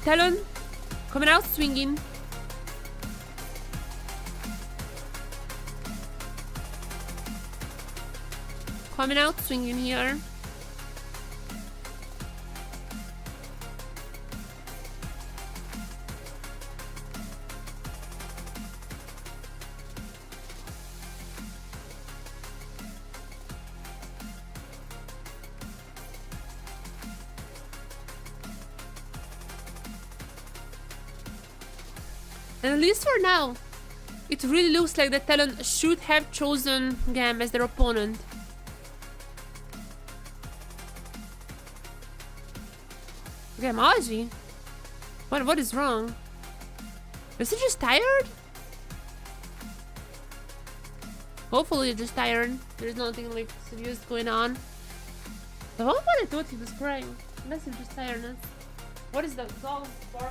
Talon coming out swinging. Coming out swinging here. And at least for now, it really looks like the Talon should have chosen GAM as their opponent. Okay, Maji? What is wrong? Is he just tired? Hopefully he's just tired. There's nothing like serious going on. But what I thought he was crying? Unless it's just tiredness. What is the dog barking for?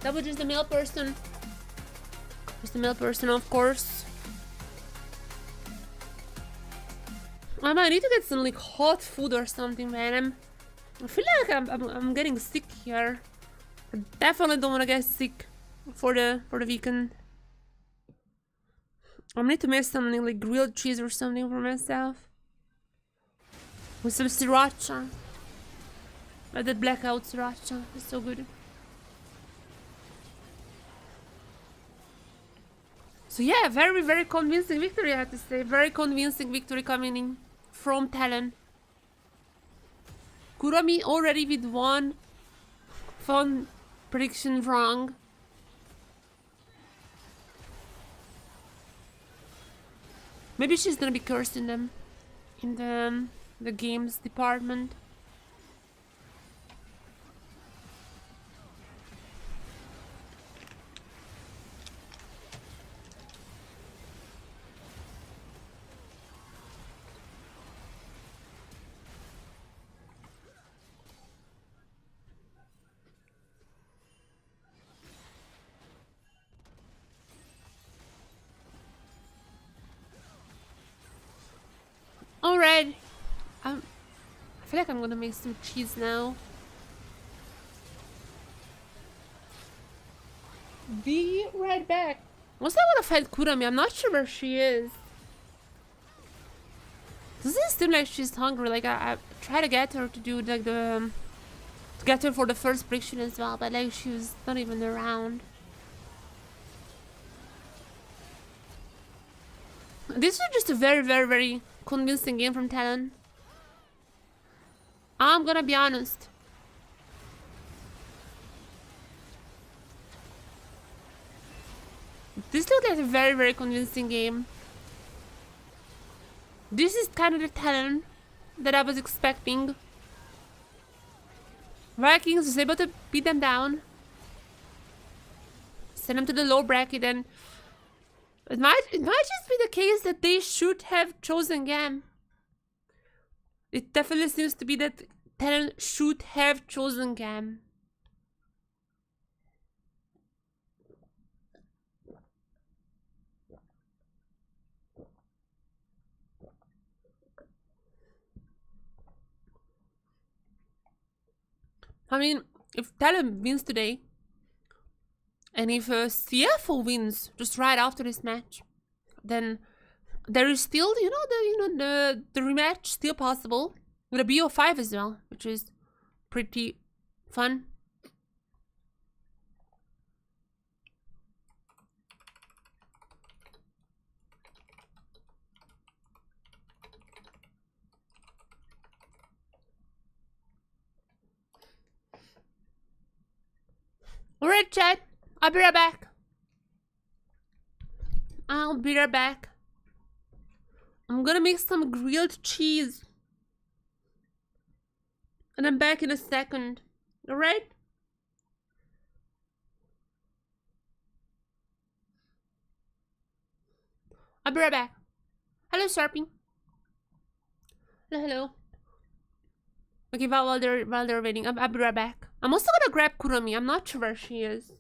That was just the male person. Just the male person, of course. I might need to get some like hot food or something, man. I feel like I'm getting sick here. I definitely don't want to get sick for the weekend. I need to make something like grilled cheese or something for myself. With some sriracha. Like that blackout sriracha. It's so good. So yeah, very, very convincing victory, I have to say. Very convincing victory coming in from Talon. Kurami already with one fun prediction wrong. Maybe she's gonna be cursing them in the games department. Alright, I feel like I'm gonna make some cheese now. Be right back. Also, I wanna find Kurami. I'm not sure where she is. Doesn't seem like she's hungry. Like I try to get her to do like to get her for the first prediction as well, but like she was not even around. This was just a very, very, very convincing game from Talon. I'm gonna be honest. This looked like a very, very convincing game. This is kind of the Talon that I was expecting. Vikings was able to beat them down. Send them to the low bracket, and it might just be the case that they should have chosen GAM. It definitely seems to be that TLN should have chosen GAM. I mean, if TLN wins today, and if CFO wins just right after this match, then there is still, the rematch still possible with a BO5 as well, which is pretty fun. Alright, chat. I'll be right back. I'm gonna make some grilled cheese. And I'm back in a second. Alright? I'll be right back. Hello, Sharpie. Hello. Okay, while they're waiting, I'll be right back. I'm also gonna grab Kurumi. I'm not sure where she is.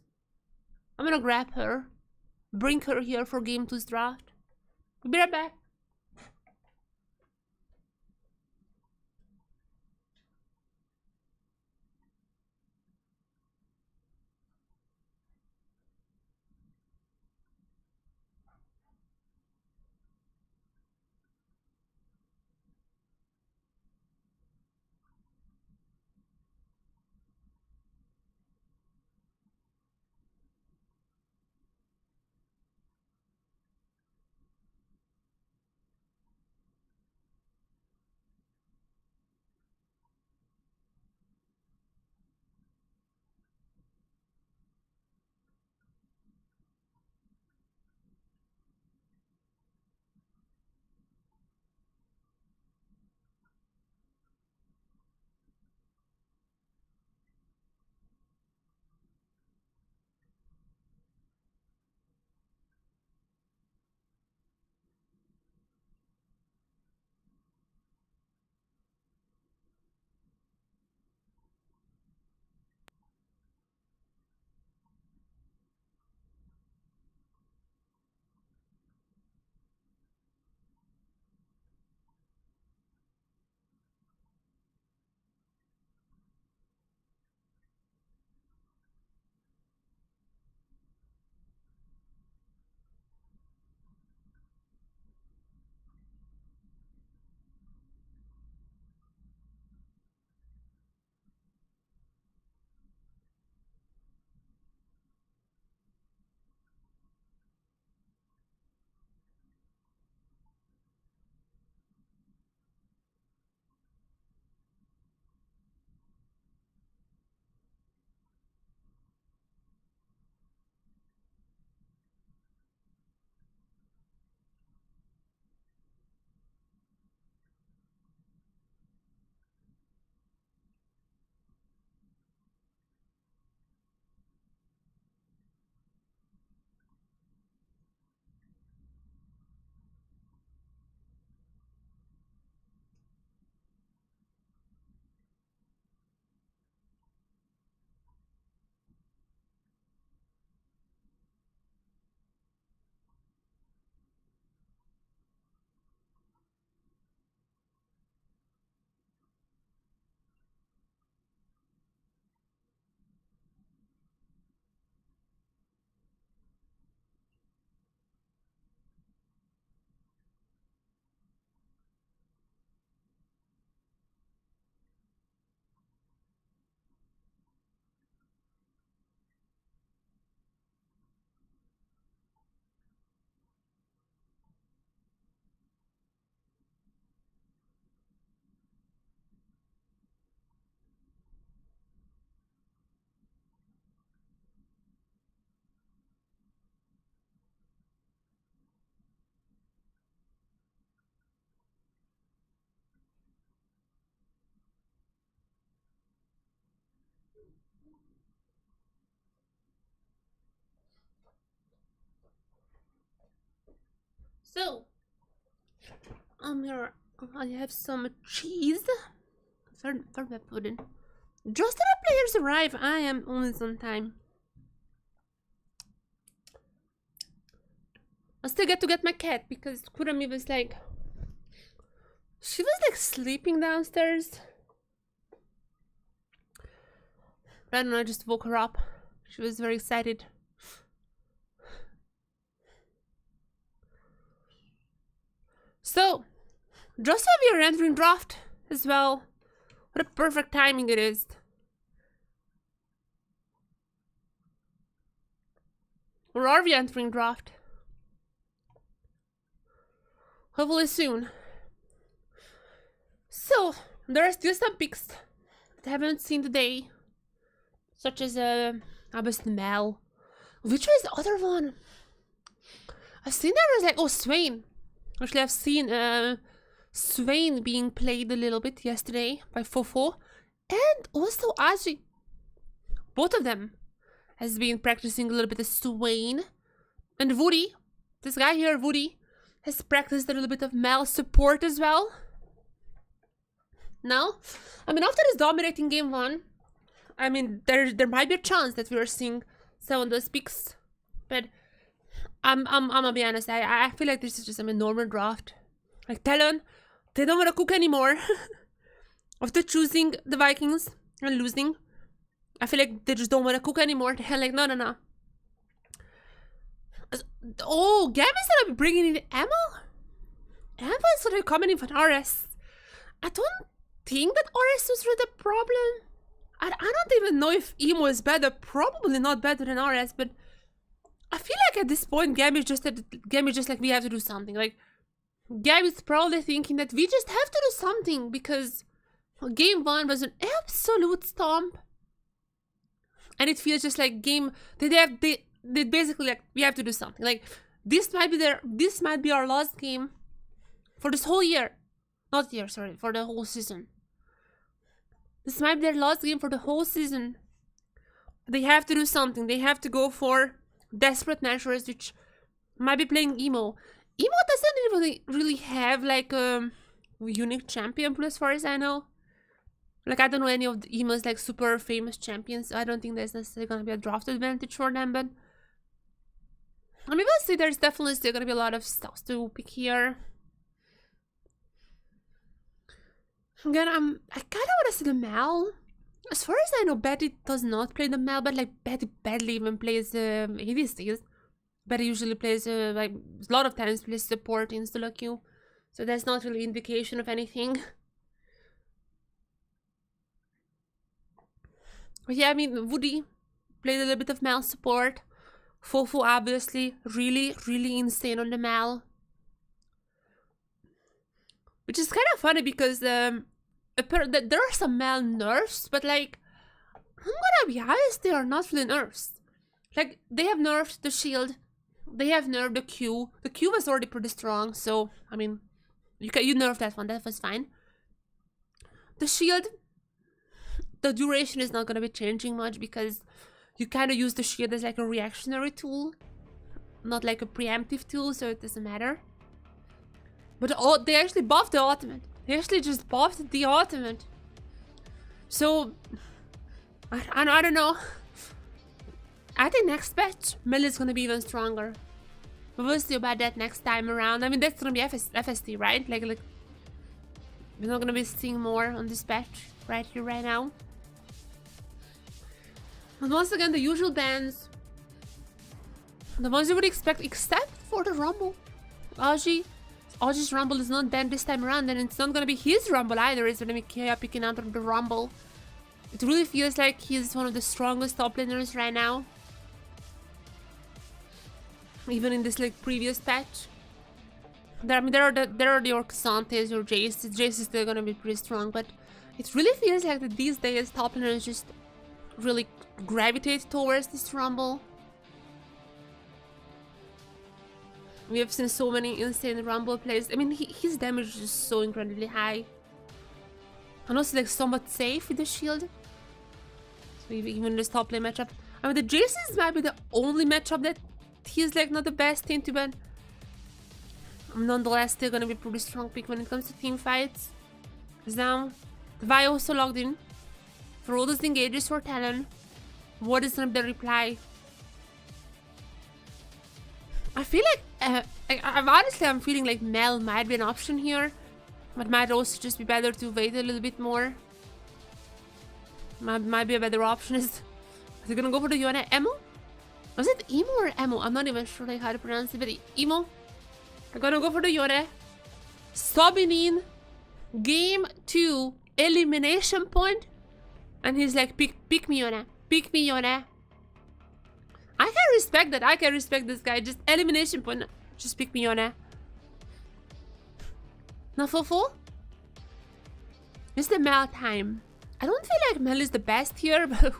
I'm gonna grab her. Bring her here for Game 2's draft. I'll be right back. So, here I have some cheese. Third map put in. Just that the players arrive, I am almost on time. I still get to get my cat because Kurami was like... She was like sleeping downstairs. I don't know, I just woke her up. She was very excited. So, just as we are entering draft as well. What a perfect timing it is. Or are we entering draft? Hopefully soon. So, there are still some picks that I haven't seen today. Such as Abbas Mel. Which was the other one? I've seen there was like, oh, Swain. Actually, I've seen Swain being played a little bit yesterday by Fofo. And also Aji. Both of them has been practicing a little bit of Swain. And Woody, this guy here, Woody, has practiced a little bit of Mel support as well. Now, I mean, after this dominating game 1, I mean, there might be a chance that we are seeing some of those picks. But I'm gonna be honest, I feel like this is just a normal draft. Like TLN, they don't want to cook anymore. After choosing the Vikings and losing, I feel like they just don't want to cook anymore. They're like, no. Oh, GAM is gonna be bringing in ammo? Ammo is gonna be coming in from RS. I don't think that RS was really the problem. I don't even know if Emo is better. Probably not better than RS, but I feel like at this point GAM is just like, we have to do something. Like, GAM is probably thinking that we just have to do something because game 1 was an absolute stomp. And it feels just like they basically like, we have to do something. Like, this might be our last game for this whole year. Not year, sorry, for the whole season. This might be their last game for the whole season. They have to do something. They have to go for desperate measures, which might be playing Emo. Emo doesn't really have like a unique champion pool as far as I know. Like, I don't know any of the Emo's like super famous champions. So I don't think there's necessarily gonna be a draft advantage for them, but I mean, we'll see. There's definitely still gonna be a lot of stuff to pick here. Again, I kind of want to see the Mal. As far as I know, Betty does not play the Mal, but like Betty badly even plays ADCs. Betty usually plays like a lot of times plays support in solo queue, so that's not really indication of anything. But yeah, I mean, Woody played a little bit of Mal support. Fofo obviously really insane on the Mal. Which is kind of funny because there are some Mal nerfs, but like, I'm gonna be honest, they are not really nerfs. Like, they have nerfed the shield, they have nerfed the Q. The Q was already pretty strong, so I mean, you nerfed that one, that was fine. The shield, the duration is not gonna be changing much because you kind of use the shield as like a reactionary tool, not like a preemptive tool, so it doesn't matter. But they actually buffed the ultimate. They actually just buffed the ultimate. So, I don't know. I think next patch, Mel is gonna be even stronger. But we'll see about that next time around. I mean, that's gonna be FST, right? Like, we're not gonna be seeing more on this patch right here, right now. And once again, the usual bans. The ones you would expect, except for the Rumble. Aji's Rumble is not banned this time around, and it's not gonna be his Rumble either. It's gonna be Kea picking out of the Rumble. It really feels like he's one of the strongest top laners right now. Even in this like previous patch. There are the Orcasantes or Jace. Jace is still gonna be pretty strong, but it really feels like that these days top laners just really gravitate towards this Rumble. We have seen so many insane Rumble plays. I mean, his damage is just so incredibly high. And also like somewhat safe with the shield. So even in this top lane matchup. I mean, the Jaces might be the only matchup that he's like not the best team to ban. Nonetheless, still gonna be pretty strong pick when it comes to team fights. Because now, Vi also logged in. For all those engages for TLN. What is the reply? I feel like I'm feeling like Mel might be an option here, but might also just be better to wait a little bit more. Might be a better option. Is he gonna go for the Yone Emo? Was it Emo or Emo? I'm not even sure like how to pronounce it, but Emo. I'm gonna go for the Yone. Subbing in game 2 elimination point, and he's like, pick me Yone, pick me Yone. I can respect that. I can respect this guy. Just elimination point. Just pick me Yone. Now Fofo. It's the Mel time. I don't feel like Mel is the best here, but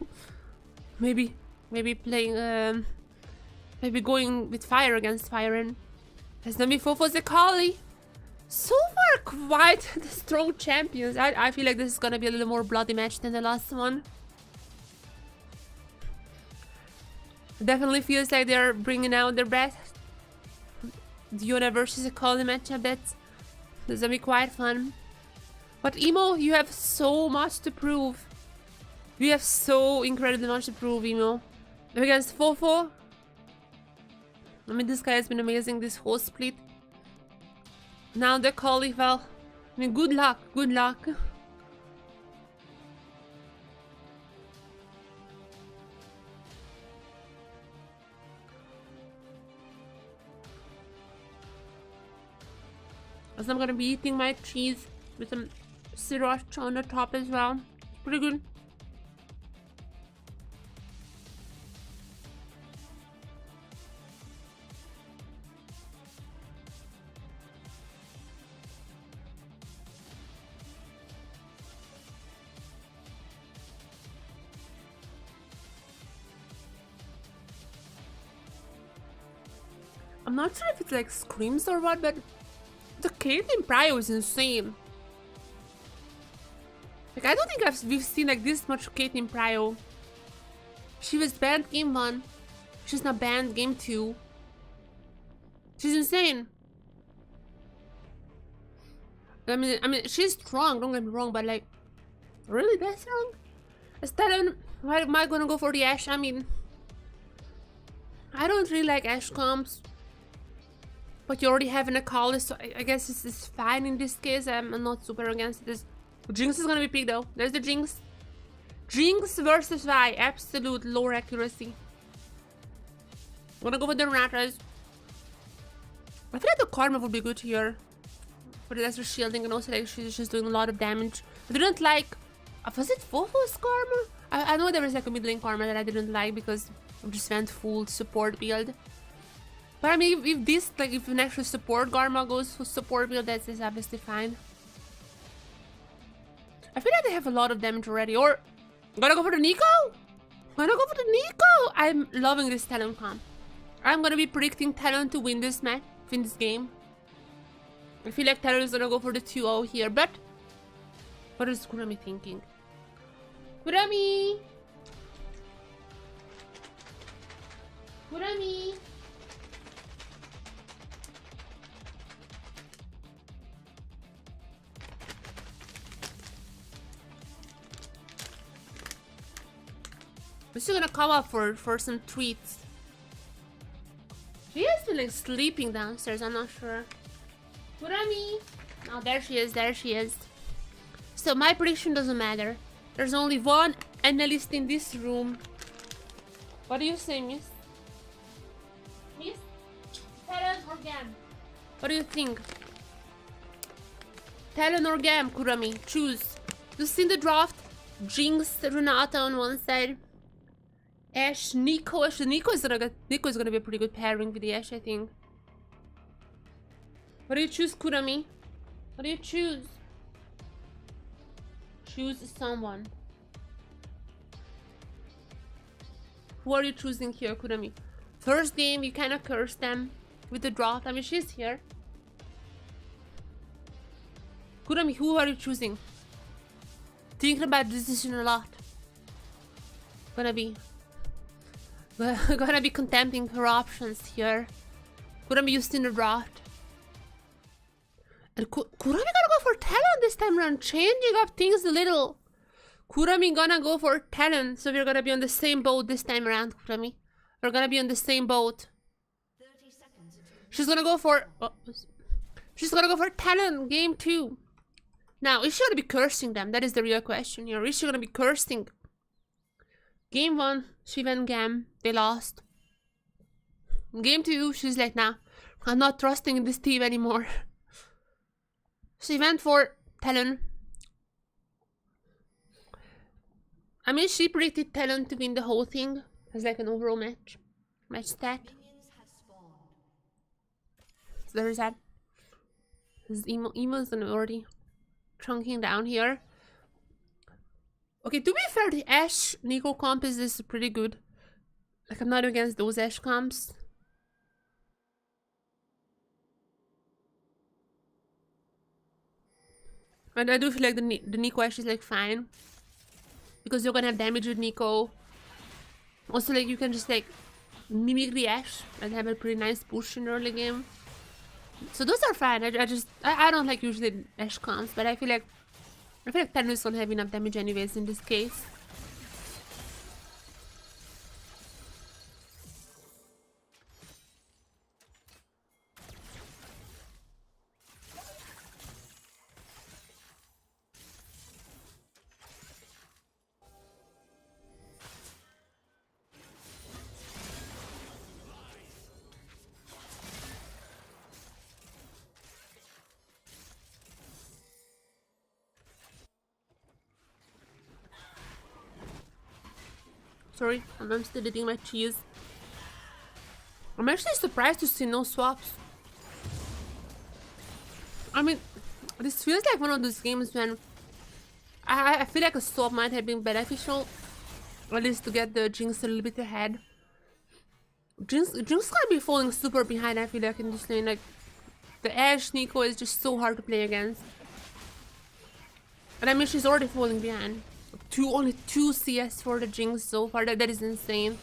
maybe playing maybe going with fire against fire, and there's gonna be Fofo's a Kali. So far quite the strong champions. I feel like this is gonna be a little more bloody match than the last one. Definitely feels like they're bringing out their best. Diona versus a Kali matchup, that's gonna be quite fun. But Emo, you have so much to prove. You have so incredibly much to prove, Emo. Against Fofo. I mean, this guy has been amazing this whole split. Now the Kali, well, I mean, good luck, good luck. As I'm gonna be eating my cheese with some sriracha on the top as well. Pretty good. I'm not sure if it's like screams or what, but the Caitlyn Prio is insane. Like, I don't think we've seen like this much Caitlyn Prio. She was banned game 1. She's not banned game 2. She's insane. I mean, she's strong. Don't get me wrong, but like, really that strong? Estelle, why am I gonna go for the Ashe? I mean, I don't really like Ashe comps. But you already have an Akali, so I guess this is fine in this case. I'm not super against this. Jinx is gonna be picked though. There's the Jinx. Jinx versus Vi. Absolute lower accuracy. I'm gonna go with the Ratas. I feel like the Karma would be good here. For the lesser shielding, and also like she's just doing a lot of damage. I didn't like... was it Fofo's Karma? I know there was like a mid lane Karma that I didn't like because I just went full support build. But I mean, if this, like, if an actual support Karma goes for support build, that's obviously fine. I feel like they have a lot of damage already. Or, gonna go for the Nico? Gonna go for the Nico? I'm loving this Talon comp. I'm gonna be predicting Talon to win this match, win this game. I feel like Talon is gonna go for the 2-0 here, but what is Kurami thinking? Kurami! Kurami! We're still gonna come up for some treats. She has been like sleeping downstairs, I'm not sure. Kurami! Oh, there she is, there she is. So my prediction doesn't matter. There's only one analyst in this room. What do you say, miss? Miss? Talon or GAM? What do you think? Talon or GAM, Kurami? Choose. You see the draft? Jinx, Renata on one side. Ashe, Nico. Actually, Nico is gonna be a pretty good pairing with the Ashe, I think. What do you choose, Kurami? What do you choose? Choose someone. Who are you choosing here, Kurami? First game, you kind of curse them with the draft. I mean, she's here. Kurami, who are you choosing? Thinking about this decision a lot. Gonna be contempting her options here. Kurami used in the draft. And Kurami gonna go for Talon this time around, changing up things a little. Kurami gonna go for Talon, so we're gonna be on the same boat this time around, Kurami. We're gonna be on the same boat. She's gonna go for... she's gonna go for Talon, game 2. Now, is she gonna be cursing them? That is the real question here. Is she gonna be cursing? Game 1, she went GAM. They lost. Game 2, she's like, nah, I'm not trusting in this team anymore. She went for Talon. I mean, she predicted Talon to win the whole thing as like an overall match stat. So there's that. His emo's already chunking down here. Okay, to be fair, the Ashe Nico comp is pretty good. Like, I'm not against those Ashe comps. And I do feel like the Nico Ashe is like fine. Because you're gonna have damage with Nico. Also, like, you can just like mimic the Ashe and have a pretty nice push in the early game. So those are fine. I don't like usually Ashe comps, but I feel like Thanos don't have enough damage anyways in this case. Sorry, I'm still eating my cheese. I'm actually surprised to see no swaps. I mean, this feels like one of those games when I feel like a swap might have been beneficial. At least to get the Jinx a little bit ahead. Jinx gonna be falling super behind, I feel like, in this lane. Like, the Ashe Nico is just so hard to play against. And I mean, she's already falling behind. Only 2 CS for the Jinx so far. That is insane.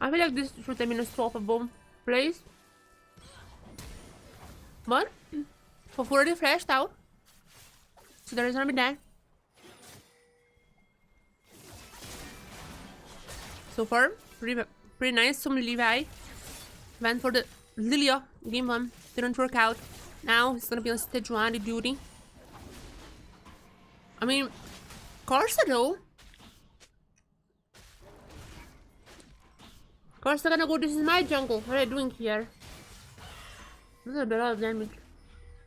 I feel like this should have been a swappable place. But for 40 flashed out. So there is gonna be that. So far, pretty nice. Some Levi went for the Lilia game 1. Didn't work out. Now he's gonna be on stage 1 duty. I mean, Karsa though. Karsa gonna go, this is my jungle. What are you doing here? This is a lot of damage.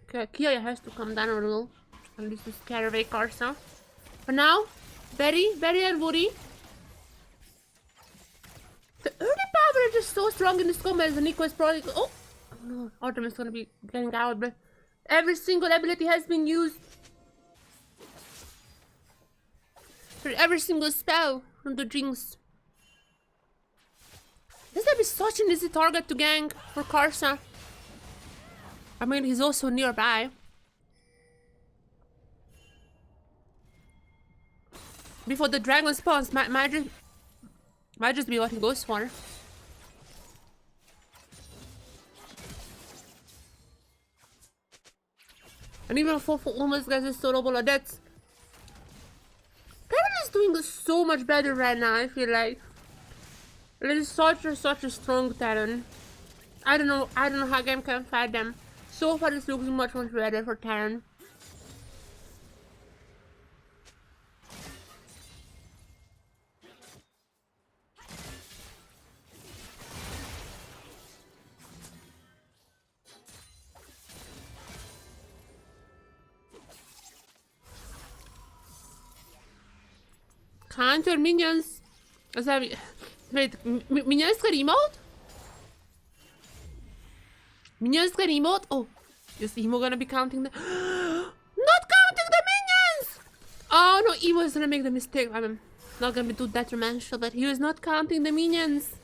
Okay, Kia has to come down a little. At least to scare away Karsa. But now, Berry and Woody. The early power is just so strong in this combat. The Nico is probably... Oh! No, Artem is gonna be getting out, but every single ability has been used. For every single spell from the Jinx. This would be such an easy target to gank for Karsa. I mean, he's also nearby. Before the dragon spawns, might just be what he goes for. And even for almost guys is solo bowler, that's... Talon is doing so much better right now, I feel like. It is such a strong Talon. I don't know how GAM can fight them. So far it's looking much better for Talon. Counter minions. Wait, minions can emote? Minions can emote? Oh, is Emo gonna be counting the... Not counting the minions! Oh no, Emo is gonna make the mistake. I'm not gonna be too detrimental, but he was not counting the minions.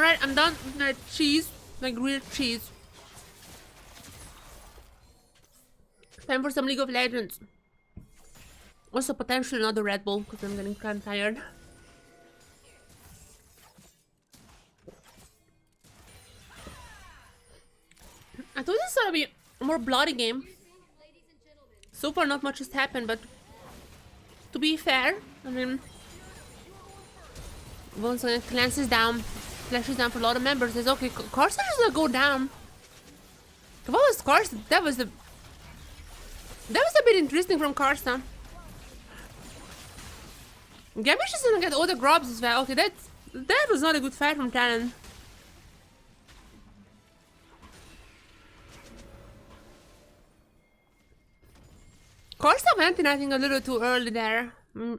Alright, I'm done with that cheese. Like grilled cheese. Time for some League of Legends. Also potentially another Red Bull because I'm getting kind of tired. I thought this was gonna be a more bloody game. So far not much has happened, but to be fair, I mean, once again flashes down for a lot of members. It's okay. Carson is gonna go down. What was Carson? That was a bit interesting from Carson. Gamish is gonna get all the grubs as well. Okay, that was not a good fight from TLN. Carson went in, I think, a little too early there. I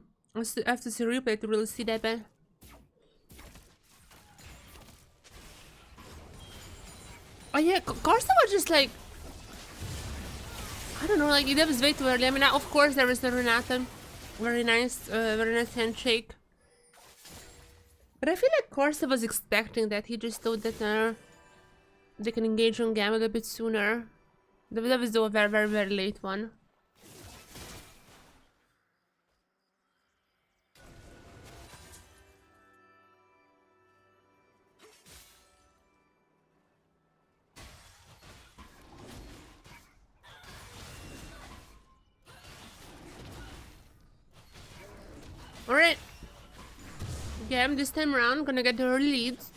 have to see a replay to really see that, but oh yeah, Carson was just like, I don't know, like that was way too early. I mean, of course there was the Renata, very nice handshake. But I feel like Carson was expecting that. He just thought that they can engage on GAM a little bit sooner. That was though a very, very, very late one. Alright. GAM this time around gonna get their leads.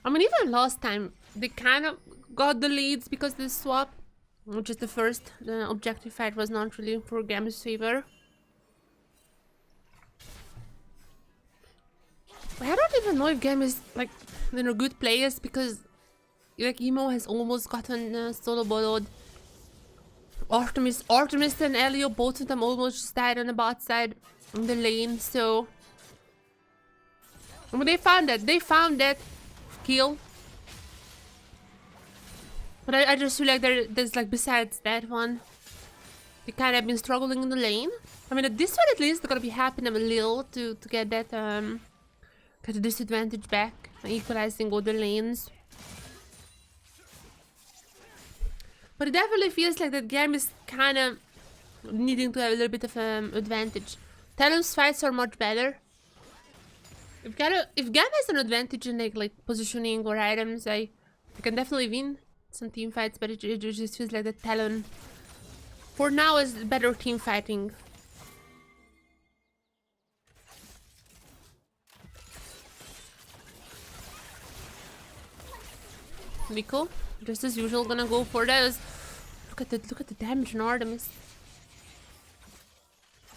I mean, even last time they kind of got the leads because of the swap, which is the first. The objective fight was not really for GAM's favor. But I don't even know if GAM is like, you know, good players, because like Emo has almost gotten solo boloed. Artemis and Elio, both of them almost just died on the bot side in the lane, so I mean, they found that kill. But I just feel like there's like, besides that one, they kind of been struggling in the lane. I mean, at this one at least they're gonna be helping them a little to get that get the disadvantage back, equalizing all the lanes. But it definitely feels like that GAM is kind of needing to have a little bit of advantage. TLN's fights are much better. If GAM has an advantage in like positioning or items, I can definitely win some team fights. But it just feels like that TLN for now is better team fighting. Nico, just as usual, gonna go for those. Look at the damage on Artemis.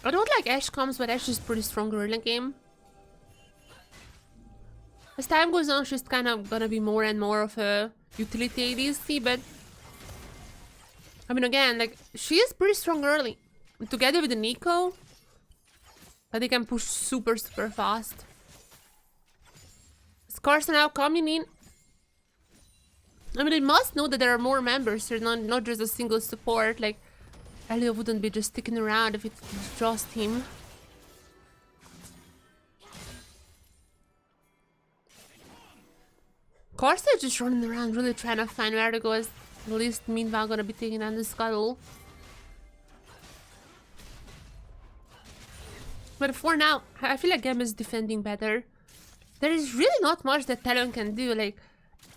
I don't like Ashe comms, but Ashe is pretty strong early game. As time goes on, she's kind of gonna be more and more of a utility ADC, but I mean, again, like, she is pretty strong early. Together with the Nico, but they can push super fast. Is Carson now coming in? I mean, they must know that there are more members. They're not just a single support. Like, Elio wouldn't be just sticking around if it's just him. Carson is just running around, really trying to find where to go. At least, meanwhile, gonna be taking down the scuttle. But for now, I feel like GAM is defending better. There is really not much that TLN can do. Like,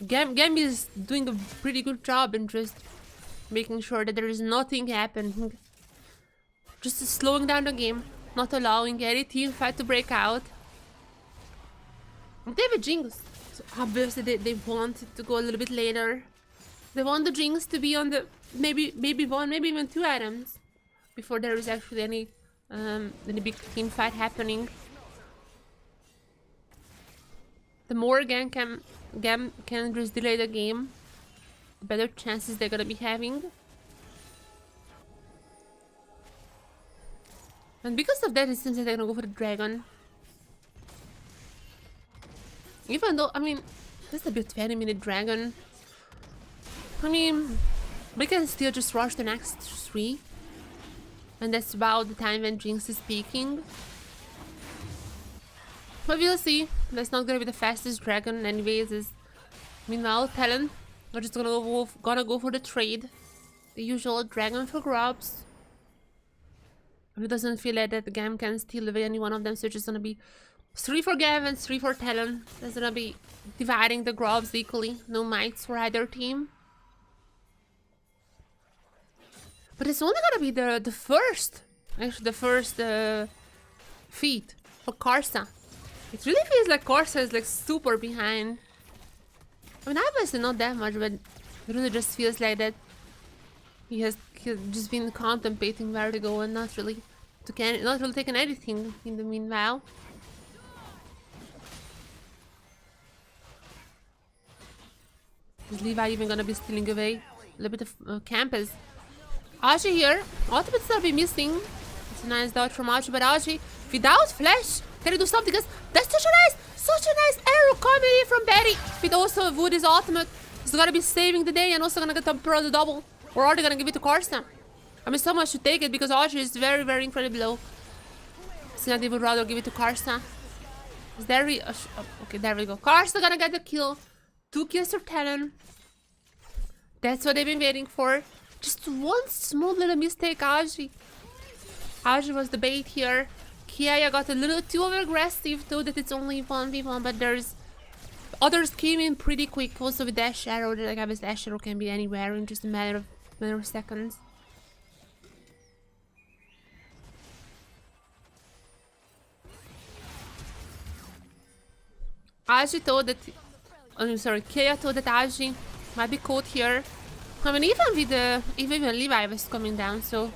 GAM is doing a pretty good job in just making sure that there is nothing happening. Just slowing down the game, not allowing any team fight to break out. They have a Jinx, so obviously they want it to go a little bit later. They want the Jinx to be on the maybe one, maybe even two items before there is actually any big team fight happening. The more GAM can just delay the game, the better chances they're gonna be having. And because of that, it seems like they're gonna go for the dragon. Even though, I mean, this is a bit 20-minute dragon. I mean, we can still just rush the next 3. And that's about the time when Jinx is peaking. But we'll see. That's not gonna be the fastest dragon anyways, as Meanwhile, Talon are just gonna go for the trade. The usual dragon for grubs. It doesn't feel like that the GAM can steal away any one of them, so it's just gonna be 3 for GAM and 3 for Talon. There's gonna be dividing the grubs equally. No mites for either team. But it's only gonna be the first, actually the first feat for Karsa. It really feels like Karsa is like super behind. I mean, obviously not that much, but it really just feels like that he's just been contemplating where to go and not really taking anything in the meanwhile. Is Levi even gonna be stealing away a little bit of campus? Aji here, ultimate still be missing. It's a nice dodge from Aji, but Aji without flash, can he do something? Because that's such a nice arrow coming in from Betty. With also Woody's ultimate, he's gonna be saving the day and also gonna get the pro the double. Or are they gonna give it to Karsa? I mean, someone should take it because Aji is very, very incredibly low. So they would rather give it to Karsa. Is there okay, there we go. Karsa gonna get the kill. 2 kills for Talon. That's what they've been waiting for. Just one small little mistake, Aji. Aji was the bait here. Kiaya got a little too aggressive, though that it's only 1v1, but there's others came in pretty quick. Also with Dash Arrow, like I was Dash Arrow can be anywhere in just a matter of seconds. Aji thought that Kiaya thought that Aji might be caught here. I mean, even Levi was coming down, so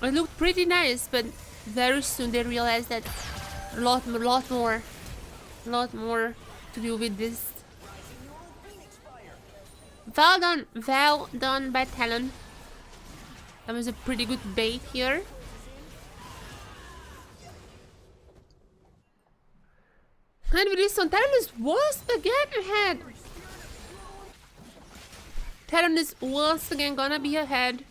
it looked pretty nice, but very soon they realized that a lot more to do with this. Well done by Talon. That was a pretty good bait here. And with this one, Talon is once again ahead. Talon is once again gonna be ahead.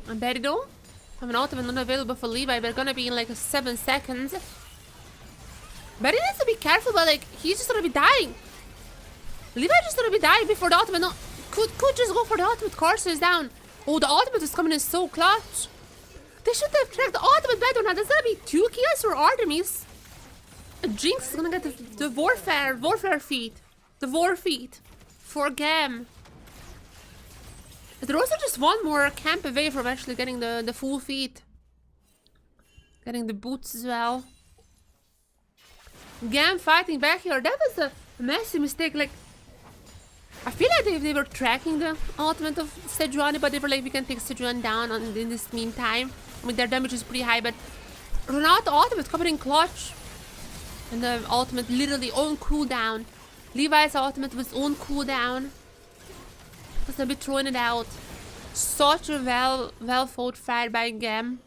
And Betty though, I have an ultimate not available for Levi, but gonna be in like 7 seconds. Betty needs to be careful, but like he's just gonna be dying. Levi just gonna be dying before the ultimate. No, could just go for the ultimate. Karsa is down. Oh, the ultimate is coming in so clutch. They should have tracked the ultimate better now. There's gonna be 2 kills for Artemis. Jinx is gonna get the warfare feat. The war feat for GAM. They're also just one more camp away from actually getting the full feat. Getting the boots as well. GAM fighting back here. That was a massive mistake. Like, I feel like they were tracking the ultimate of Sejuani, but they were like, we can take Sejuani down in this meantime. I mean, their damage is pretty high, but Renato ultimate coming in clutch. And the ultimate literally on cooldown. Levi's ultimate was on cooldown. Because they'll be throwing it out. Such a well fought fight by GAM.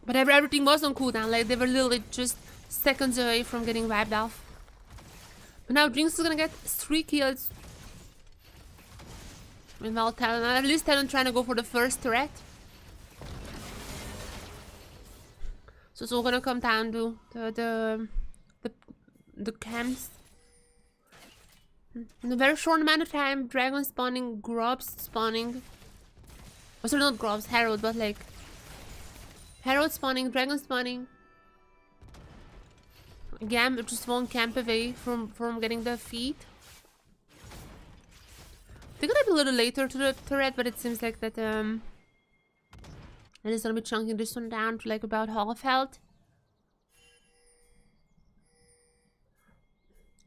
But everything was on cooldown. Like, they were literally just seconds away from getting wiped off. But now Jinx is gonna get 3 kills. Meanwhile, Talon, at least Talon trying to go for the first turret. So it's all gonna come down to the camps. In a very short amount of time, dragon spawning, grubs spawning. Oh, sorry, not grubs, herald, but like herald spawning, dragon spawning. GAM just one camp away from getting the feat. They're gonna be a little later to the turret, but it seems like that and it's gonna be chunking this one down to like about half health.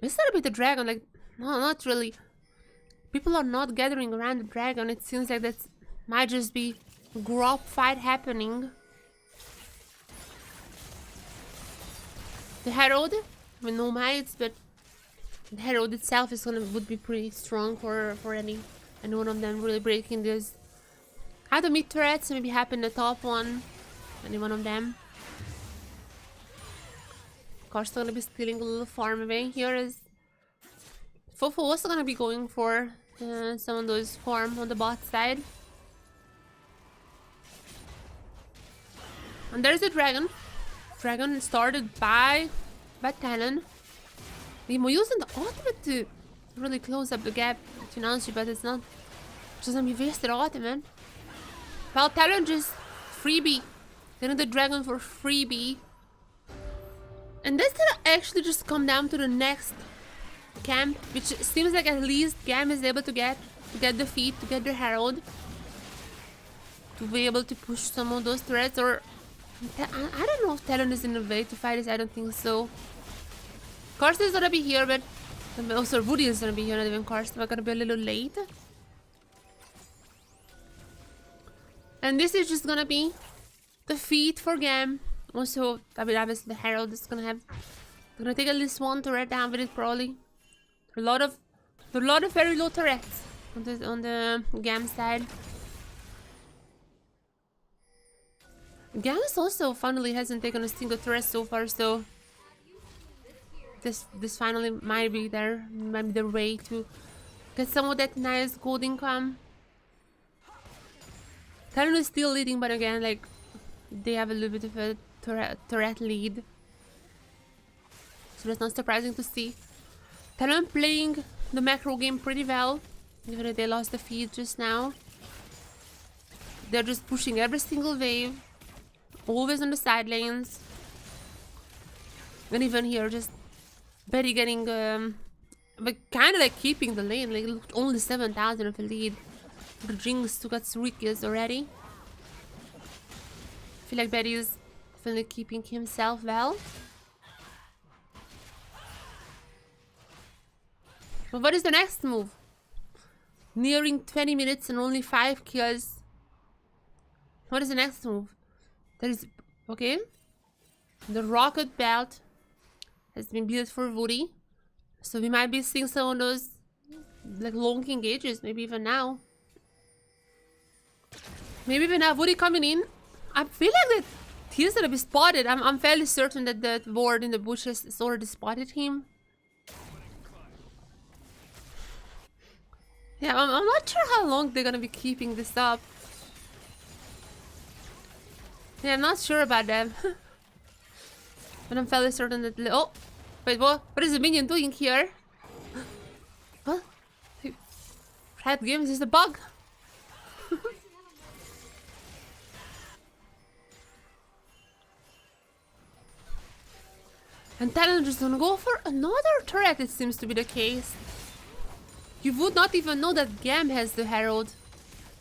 Is that a bit the dragon? Like, no, not really. People are not gathering around the dragon. It seems like that might just be a grub fight happening. The Herald, I mean, no mites, but the Herald itself would be pretty strong for any one of them really breaking this. Either mid turrets, maybe happen the top one, any one of them. Of course, gonna be stealing a little farm away here. Is Fofo also gonna be going for some of those farm on the bot side. And there's the dragon. Dragon started by TLN. We're using the ultimate to really close up the gap between Anji, but it's not just gonna be wasted ultimate. Well, TLN just freebie. Then the dragon for freebie. And this gonna actually just come down to the next camp, which seems like at least GAM is able to get the feet, to get the herald, to be able to push some of those threats. Or I don't know if TLN is in a way to fight this. I don't think so. Karsten is gonna be here, but also Woody is gonna be here, not even Karsten. We're gonna be a little late. And this is just gonna be the feat for GAM. Also, I mean, obviously the herald is gonna have. They're gonna take at least one turret down with it, probably. A lot of very low turrets on the GAM side. GAM also finally hasn't taken a single turret so far, so this finally might be their way to get some of that nice gold income. TLN is still leading, but again, like, they have a little bit of a turret lead, so that's not surprising to see. TLN playing the macro game pretty well, even if they lost the feed just now. They're just pushing every single wave, always on the side lanes, and even here just Betty getting but kind of like keeping the lane, like only 7,000 of a lead. The Jinx got 3 kills already. I feel like Betty is definitely keeping himself well. But what is the next move? Nearing 20 minutes and only 5 kills. What is the next move? There is... okay. The rocket belt has been built for Woody. So we might be seeing some of those like long engages, maybe even now. Maybe even now Woody coming in. I feel like that he's gonna be spotted. I'm fairly certain that the ward in the bushes has already spotted him. Yeah, I'm not sure how long they're gonna be keeping this up. Yeah, I'm not sure about them. But I'm fairly certain that... oh! Wait, what is the minion doing here? What? Riot Games is a bug. And TLN just gonna go for another turret, it seems to be the case. You would not even know that GAM has the herald.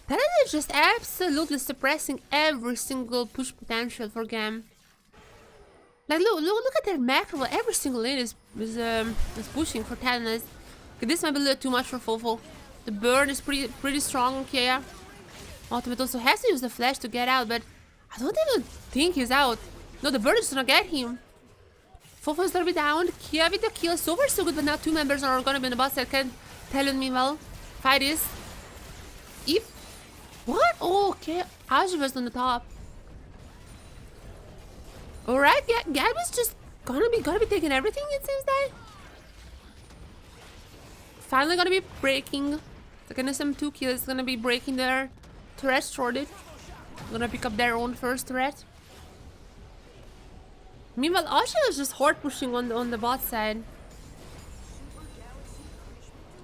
TLN is just absolutely suppressing every single push potential for GAM. Like look at their macro. Every single lane is pushing for TLN. Okay, this might be a little too much for Fofo. The burn is pretty strong. Okay, yeah. Ultimate also has to use the flash to get out, but I don't even think he's out. No, the burn is gonna get him. Fofo is gonna be down. Kia with the kill. So far so good, but now 2 members are gonna be in the bus that can TLN me well. Fight is. If what? Oh, okay. Aji was on the top. Alright, yeah, GAM is just gonna be taking everything, it seems like. Finally gonna be breaking. They're gonna some 2 kills, gonna be breaking their turret shortage. Gonna pick up their own first turret. Meanwhile, Asha is just hard pushing on the bot side.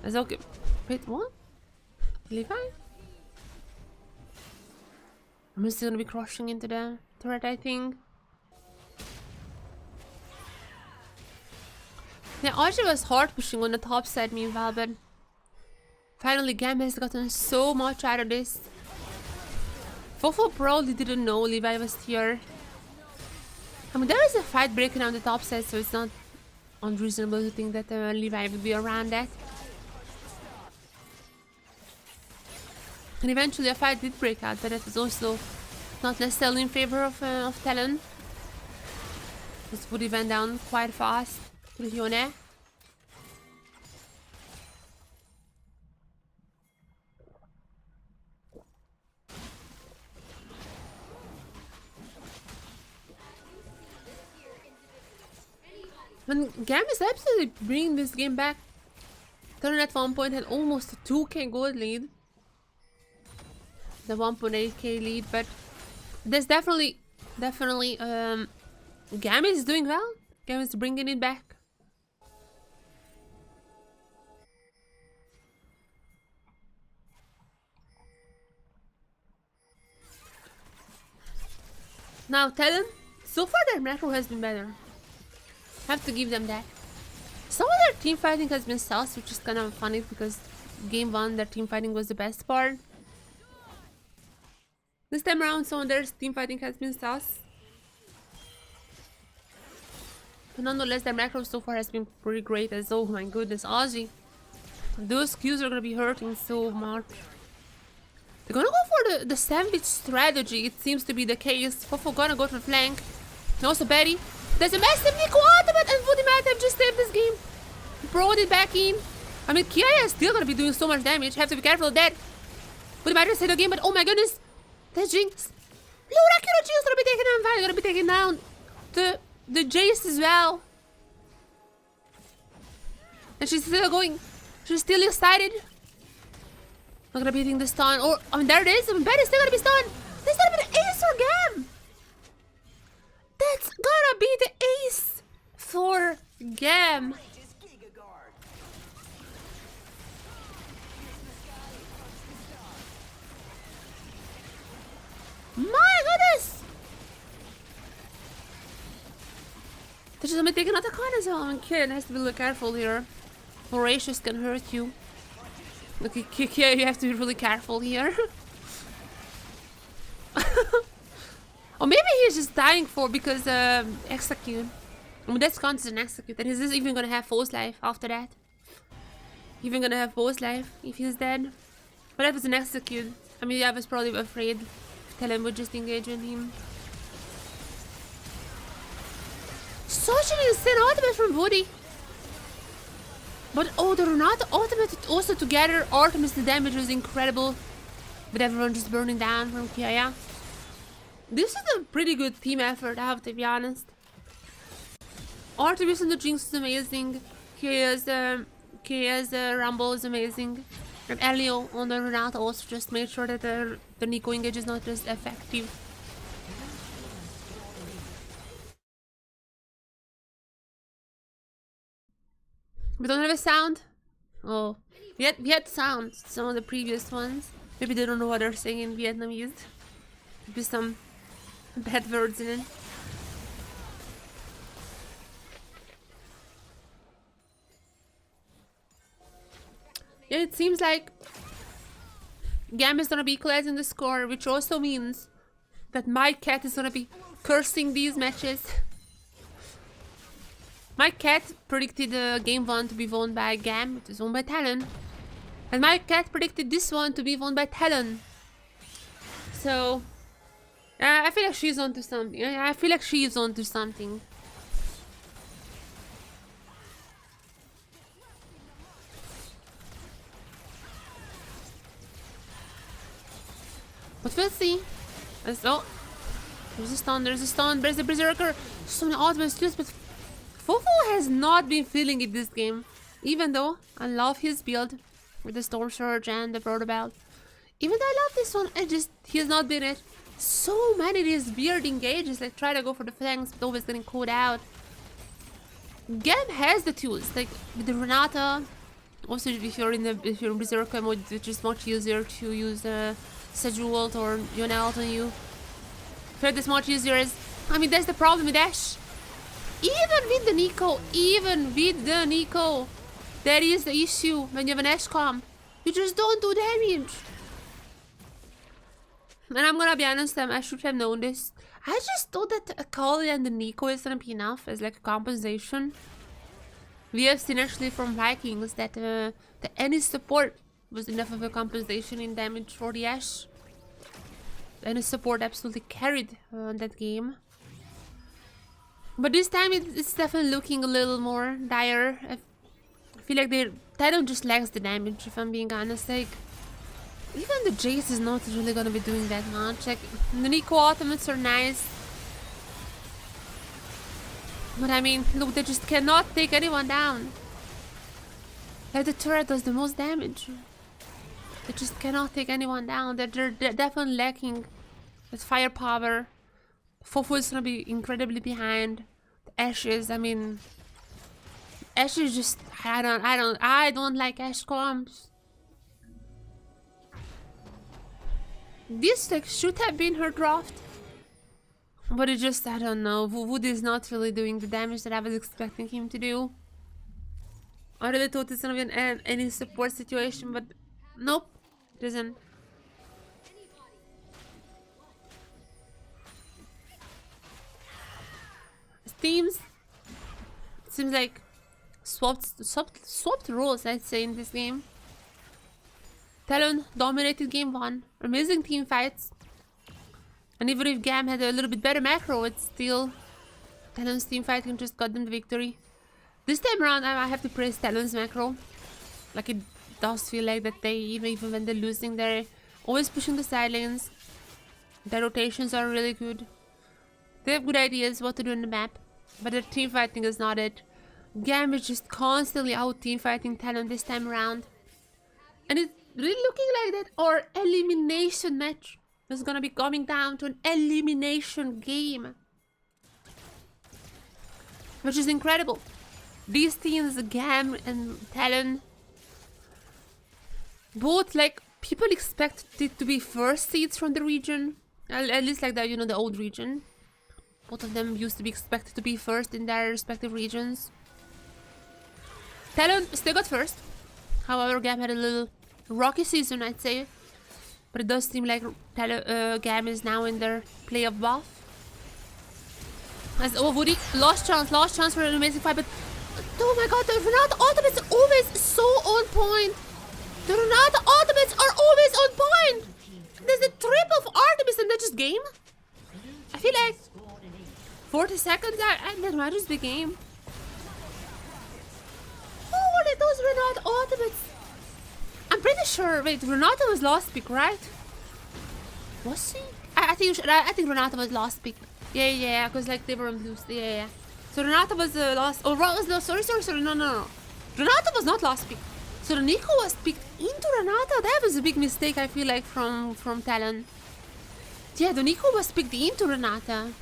That's okay. Wait, what? Levi? I'm still gonna be crushing into the turret, I think. Yeah, Asha was hard pushing on the top side meanwhile, but finally GAM has gotten so much out of this. Fofo probably didn't know Levi was here. I mean, there is a fight breaking on the top side, so it's not unreasonable to think that Levi would be around that. And eventually a fight did break out, but it was also not necessarily in favor of TLN. This Woody went down quite fast to Hyone. And GAM is absolutely bringing this game back. TLN at one point had almost a 2k gold lead. The 1.8k lead, but there's definitely GAM is doing well. GAM is bringing it back. Now TLN, so far their macro has been better. Have to give them that. Some of their team fighting has been sus, which is kind of funny because game 1 their team fighting was the best part. This time around some of their team fighting has been sus. But nonetheless their macro so far has been pretty great as oh my goodness, Ozzy. Those Qs are gonna be hurting so much. They're gonna go for the sandwich strategy, it seems to be the case. Fofo gonna go to the flank. And also Betty. There's a massive Nico ultimate and Woody might have just saved this game. Brought it back in. I mean, Kia is still gonna be doing so much damage. Have to be careful of that. Woody might have saved the game, but oh my goodness. That Jinx. Laura Kiro Jinx gonna be taken down. Valley gonna be taken down. The Jace as well. And she's still going. She's still excited. Not gonna be hitting the stun. Or, I mean, there it is. I mean, Betty's still gonna be stunned. This is gonna be the ace for GAM. That's gonna be the ace for GAM. My goodness! They're just gonna take another card as well. I mean, kid has to be really careful here. Voracious can hurt you. Okay, Kid, you have to be really careful here. Or maybe he's just dying for because execute. I mean, that's constant execute. And is this even gonna have false life after that? Even gonna have false life if he's dead? But that was an execute. I mean, I was probably afraid TLN would just engage with him. Such an insane ultimate from Woody. But oh, the Renata ultimate also together. Artemis, the damage was incredible. With everyone just burning down from Kia. This is a pretty good team effort, I have to be honest. Artemis and the Jinx is amazing. Kia's Rumble is amazing. And Elio on the Renata also just made sure that the Nico engage is not just effective. We don't have a sound? Oh, we had sound, some of the previous ones. Maybe they don't know what they're saying in Vietnamese. Maybe some bad words in it. Yeah, it seems like GAM is gonna be equalizing the score, which also means that my cat is gonna be cursing these matches. My cat predicted game 1 to be won by GAM, it was won by TLN. And my cat predicted this one to be won by TLN. So, I feel like she's onto something. I feel like she is onto something. But we'll see. Oh, there's a stun, there's a Berserker. So many ultimate skills, but Fofo has not been feeling it this game. Even though I love his build with the Storm Surge and the Proto Belt. Even though I love this one, he has not been it. So many of these weird engages, like try to go for the flanks, but always getting caught out. GAM has the tools, like with the Renata. Also, if you're in Berserker mode, it's just much easier to use Sejuult or Yone ult on you. Thread is much easier as, I mean, that's the problem with Ashe. Even with the Nico, that is the issue when you have an Ashe comp. You just don't do damage. And I'm gonna be honest, I should have known this. I just thought that Akali and the Nico is gonna be enough as like a compensation. We have seen actually from Vikings that any support was enough of a compensation in damage for the Ashe. Any support absolutely carried that game. But this time it's definitely looking a little more dire. I feel like they don't just lacks the damage, if I'm being honest. Like, even the Jace is not really gonna be doing that much. Like, the Nico ultimates are nice. But I mean, look, they just cannot take anyone down. Like, the turret does the most damage. They just cannot take anyone down. They're definitely lacking that firepower. Fofo is gonna be incredibly behind. The Ashes, I mean, Ashes just I don't like Ash comps. This like should have been her draft, but it just I don't know. Wood is not really doing the damage that I was expecting him to do. I really thought it's gonna be any support situation, but nope, it isn't. Teams seems like swapped roles, I'd say, in this game. Talon dominated game 1, amazing team fights, and even if GAM had a little bit better macro, it's still Talon's team fighting just got them the victory. This time around, I have to praise Talon's macro. Like, it does feel like that they, even when they're losing, they're always pushing the side lanes. Their rotations are really good. They have good ideas what to do in the map, but their team fighting is not it. GAM is just constantly out team fighting Talon this time around. And it's really looking like that our elimination match is gonna be coming down to an elimination game, which is incredible. These teams, GAM and Talon, both like people expected to be first seeds from the region, at least like the the old region. Both of them used to be expected to be first in their respective regions. Talon still got first. However, GAM had a little rocky season, I'd say. But it does seem like GAM is now in their play of buff. As Woody, lost chance for an amazing fight, but oh my god, the Renata ultimates are always so on point. The Renata ultimates are always on point. There's a trip of Artemis and that's just game. I feel like 40 seconds and that might just be game. Holy, those Renata ultimates. I'm pretty sure, wait, Renata was last pick, right? Was she? I think Renata was last pick. Yeah, because like they were on blue. Yeah. So Renata was last. Oh, was no, sorry. No. Renata was not last pick. So Nico was picked into Renata. That was a big mistake, I feel like, from Talon. Yeah, the Nico was picked into Renata.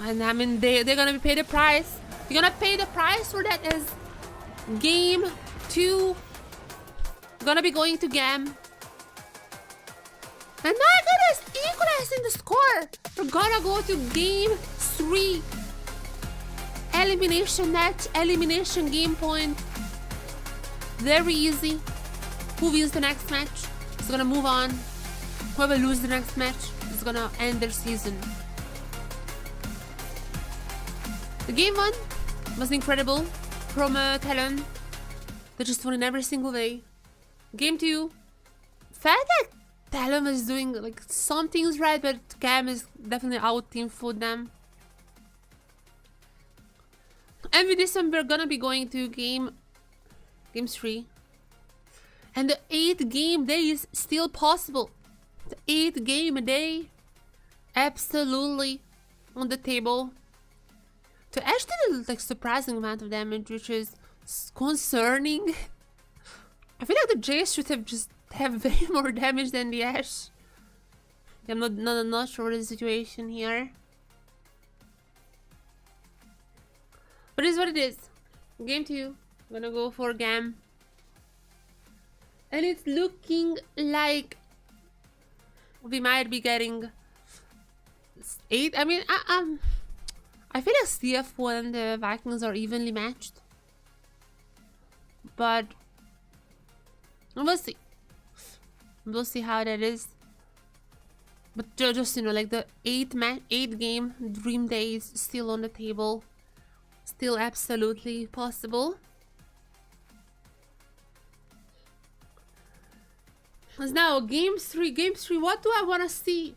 And I mean, they're gonna pay the price. You're gonna pay the price for that as game 2 gonna be going to GAM. And my goodness, equalizing the score. We're gonna go to game 3. Elimination match, elimination game point. Very easy. Who wins the next match is gonna move on. Whoever loses the next match is gonna end their season. The game 1 was incredible from Talon. They just won in every single way. Game 2 felt like Talon was doing like some things right, but GAM is definitely out team food them. And with this one, we're gonna be going to game 3. And the 8th game day is still possible. The 8th game a day, absolutely on the table. To Ash did a like surprising amount of damage, which is concerning. I feel like the Jace should have just have way more damage than the Ash. I'm not sure the situation here. But it is what it is. Game 2. I'm gonna go for GAM. And it's looking like we might be getting 8. I mean, I feel like CFO and the Vikings are evenly matched. But we'll see. We'll see how that is. But just, like the 8 game dream day is still on the table. Still absolutely possible. As now, game 3, what do I want to see?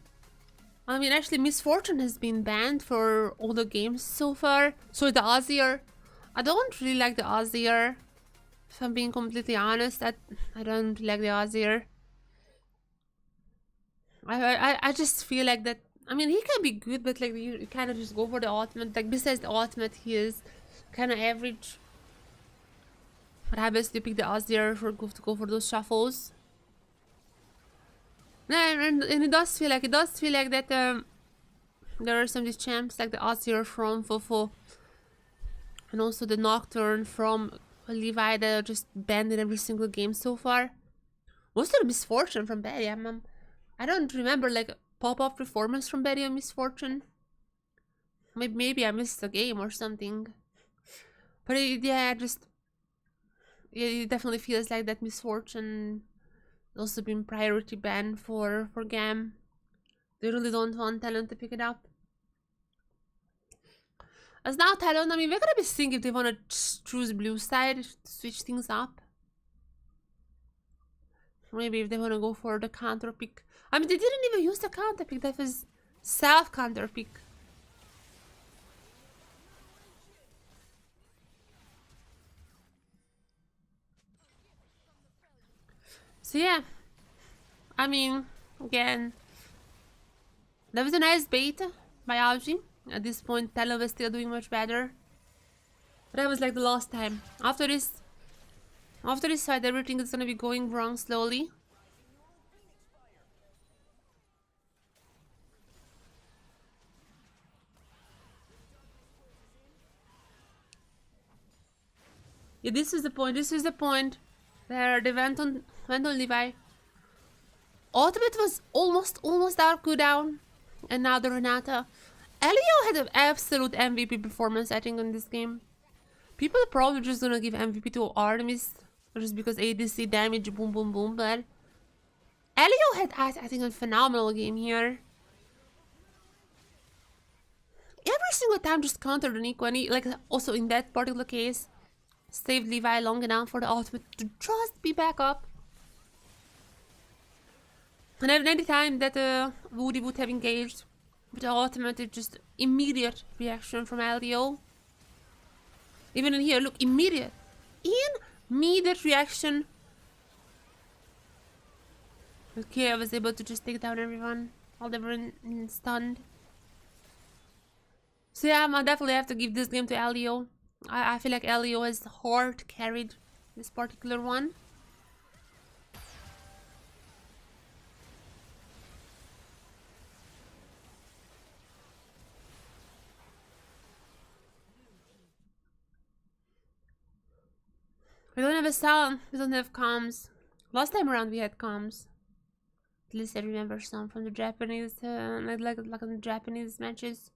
I mean, actually, Miss Fortune has been banned for all the games so far. So the Azir. I don't really like the Azir. If I'm being completely honest, I don't really like the Azir. I just feel like that. I mean, he can be good, but like you kind of just go for the ultimate. Like besides the ultimate, he is kind of average. But I basically pick the Azir to go for those shuffles. And it does feel like that There are some of these champs like the Azir from Fofo and also the Nocturne from Levi that are just banned in every single game so far. Also the Misfortune from Betty. I don't remember like a pop-up performance from Betty on Misfortune. Maybe I missed a game or something. But yeah, it definitely feels like that Misfortune also been priority ban for GAM. They really don't want Talon to pick it up. As now Talon, I mean, we're gonna be seeing if they want to choose blue side to switch things up. Maybe if they want to go for the counter pick. I mean, they didn't even use the counter pick. That was self counter pick. So yeah, I mean, again, that was a nice bait by Algi. At this point, Talon was still doing much better. But that was like the last time. After this fight, everything is gonna be going wrong slowly. Yeah, this is the point. This is the point where they went on Levi. Ultimate was almost out cooldown, and now the Renata. Elio had an absolute MVP performance, I think, in this game. People are probably just gonna give MVP to Artemis just because ADC damage, boom, boom, boom. But Elio had, I think, a phenomenal game here. Every single time, just countered Nico, and he, like, also in that particular case, saved Levi long enough for the ultimate to just be back up. And any time that Woody would have engaged with the ultimate, it's just immediate reaction from Elio. Even in here, look, immediate reaction. Okay, I was able to just take down everyone while they were stunned. So yeah, I definitely have to give this game to Elio. I feel like Elio has hard carried this particular one. We don't have a sound, we don't have comms. Last time around we had comms. At least I remember some from the Japanese, like on the Japanese matches.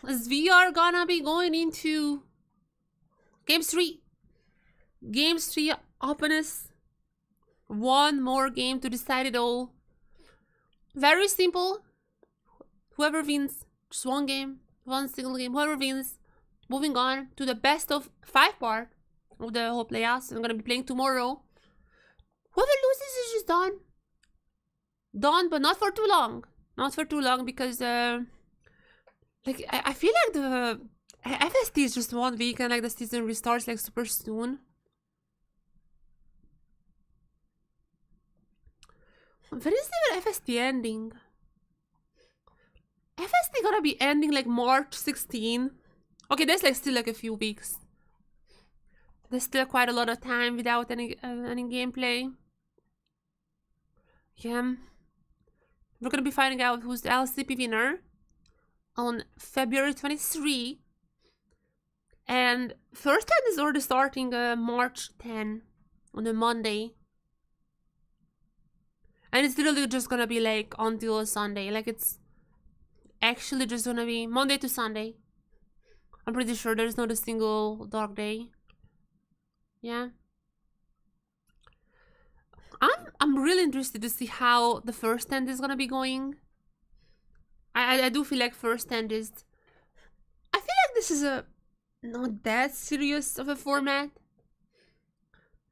As we are gonna be going into Game 3. Game 3 openness. One more game to decide it all. Very simple. Whoever wins, just one game, one single game, whoever wins. Moving on to the best of 5 part of the whole playoffs. I'm gonna be playing tomorrow. Whoever loses is just done. Done, but not for too long. Not for too long because like I feel like the FST is just 1 week and like the season restarts like super soon. When is the FST ending? FST gonna be ending like March 16. Okay, that's like still like a few weeks. There's still quite a lot of time without any gameplay. Yeah. We're gonna be finding out who's the LCP winner on February 23. And first time is already starting March 10 on a Monday. And it's literally just gonna be like until Sunday. Like it's actually just gonna be Monday to Sunday. I'm pretty sure there's not a single dark day. Yeah. I'm really interested to see how the first end is gonna be going. I do feel like first end is... I feel like this is a not that serious of a format.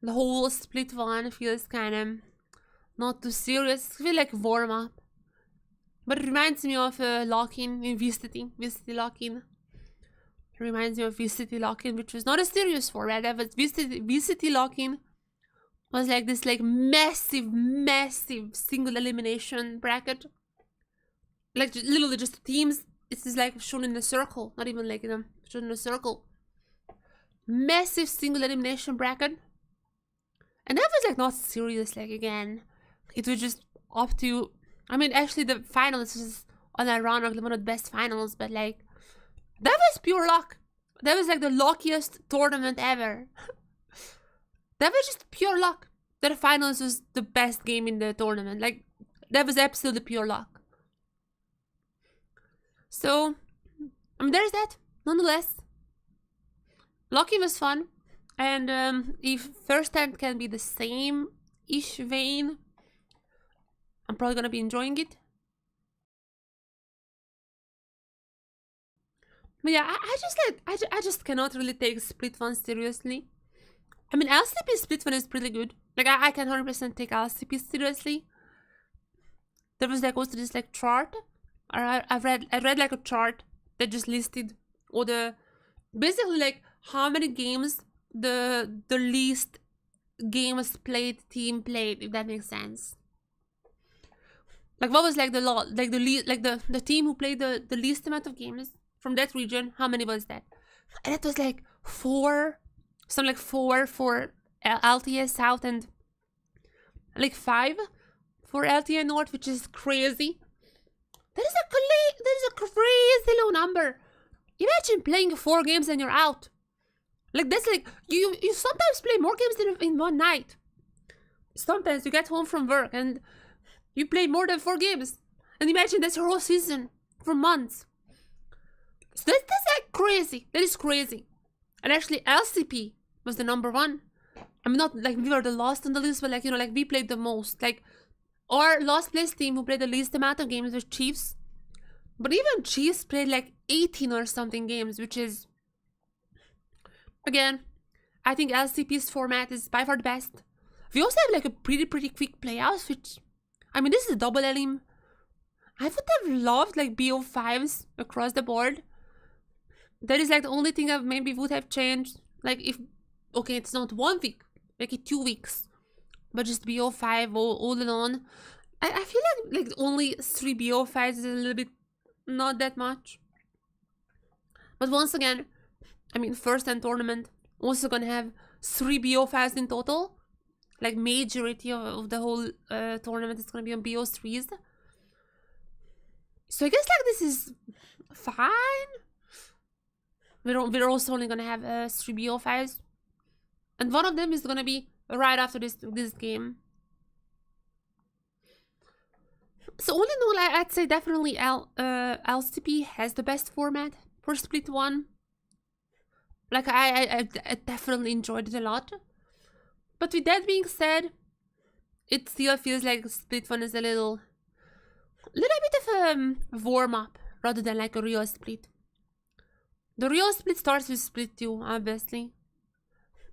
The whole split one feels kind of not too serious. I feel like warm up. But it reminds me of lock-in in V-City lock-in. Reminds me of V-City lock-in, which was not a serious format. That was V-City lock-in was like this like massive single elimination bracket. Like literally just teams. It's just like shown in a circle, not even like shown in a circle. Massive single elimination bracket, and that was like not serious. Like again, it was just up to I mean, actually, the finals is unironically one of the best finals, but like, that was pure luck. That was like the luckiest tournament ever. That was just pure luck. That the finals was the best game in the tournament. Like, that was absolutely pure luck. So, I mean, there's that. Nonetheless, lucky was fun. And if first hand can be the same-ish vein, I'm probably gonna be enjoying it. But yeah, I just cannot really take Split 1 seriously. I mean, LCP Split 1 is pretty good. Like, I can 100% take LCP seriously. There was like also this like chart. I read like a chart that just listed all the, basically like how many games the least games played team played, if that makes sense. Like, what was like the team who played the least amount of games from that region? How many was that? And it was like 4, something like 4 for LTA South and like 5 for LTA North, which is crazy. That is a crazy low number. Imagine playing 4 games and you're out. Like, that's like, you sometimes play more games in one night. Sometimes you get home from work and you play more than 4 games. And imagine that's your whole season for months. So that's like crazy. That is crazy. And actually LCP was the number 1. I mean, not like we were the last on the list, but like, you know, like we played the most. Like, our last place team who played the least amount of games was Chiefs. But even Chiefs played like 18 or something games, which is, again, I think LCP's format is by far the best. We also have like a pretty quick playoffs, which, I mean, this is a double elim. I would have loved like BO5s across the board. That is like the only thing I maybe would have changed. Like, if, okay, it's not 1 week, make it 2 weeks, but just BO5 all alone. I feel like only 3 BO5s is a little bit, not that much. But once again, I mean, first hand tournament, also gonna have 3 BO5s in total. Like, majority of the whole tournament is gonna be on BO3s. So I guess like this is fine. We're also only gonna have 3 BO5s. And one of them is gonna be right after this game. So all in all, I'd say definitely LCP has the best format for Split 1. Like, I definitely enjoyed it a lot. But with that being said, it still feels like Split 1 is a little bit of a warm-up rather than like a real split. The real split starts with Split 2, obviously.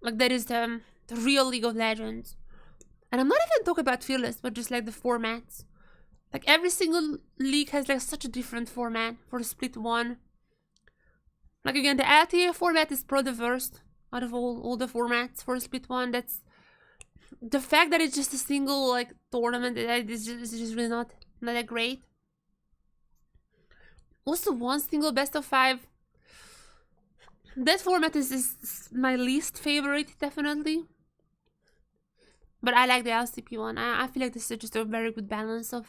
Like, that is the real League of Legends. And I'm not even talking about Fearless, but just like the formats. Like, every single league has like such a different format for Split 1. Like, again, the LTA format is probably the worst out of all the formats for Split 1. That's the fact that it's just a single like tournament is just really not that great. Also, one single best of 5. That format is my least favorite, definitely. But I like the LCP one. I feel like this is just a very good balance of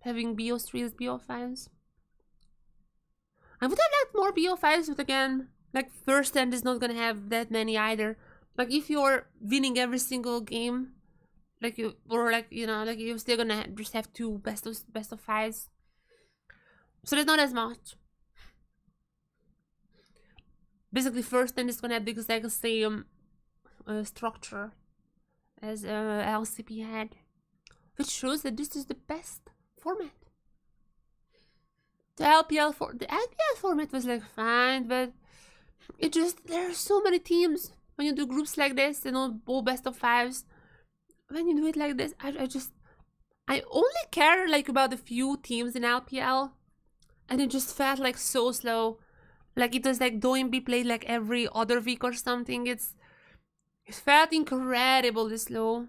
having BO3s, BO5s. I would have liked more BO5s, but again, like, first hand is not gonna have that many either. Like, if you're winning every single game, like you, or like, you know, like, you're still gonna just have 2 best of 5s. So there's not as much. Basically, first hand is gonna have the exact same structure as LCP had, which shows that this is the best format. The LPL format was like fine, but it just, there are so many teams when you do groups like this and all best of 5s. When you do it like this, I only care like about a few teams in LPL, and it just felt like so slow. Like, it was like DoMB played like every other week or something. It felt incredibly slow.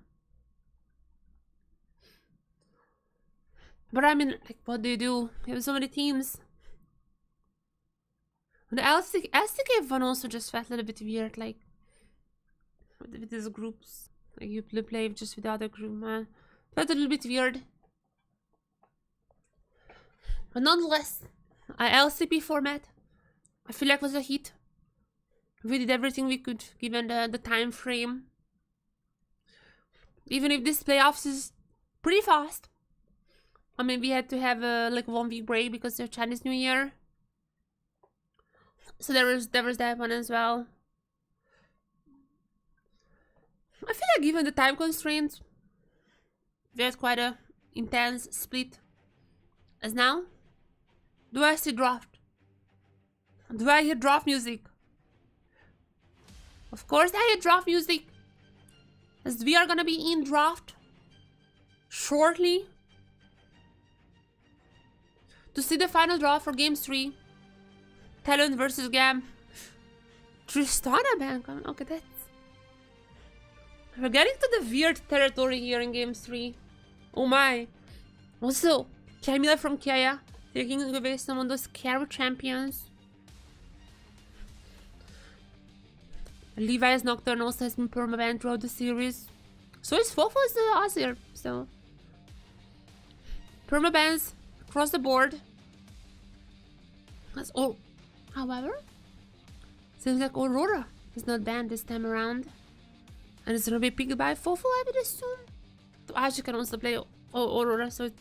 But I mean, like, what do? You have so many teams. The LCK one also just felt a little bit weird, like, with these groups. Like, you play just with the other group, man. Felt a little bit weird. But nonetheless, our LCP format, I feel like was a hit. We did everything we could given the time frame. Even if this playoffs is pretty fast. I mean, we had to have like 1 week break because of Chinese New Year. So there was that one as well. I feel like given the time constraints, we had quite a intense split. As now, do I see draft? Do I hear draft music? Of course I hear draft music. As we are gonna be in draft shortly to see the final draw for Game 3. TLN versus GAM. Tristana Bank. Okay, that's... We're getting to the weird territory here in Game 3. Oh my. Also, Camila from Kaya taking away some of those carry champions. Levi's Nocturne also has been permabanned throughout the series. So is Fofo's Azir. So permabans across the board. That's all. However, seems like Aurora is not banned this time around. And it's gonna be picked by Fofo, I would assume. So Ash can also play Aurora, so it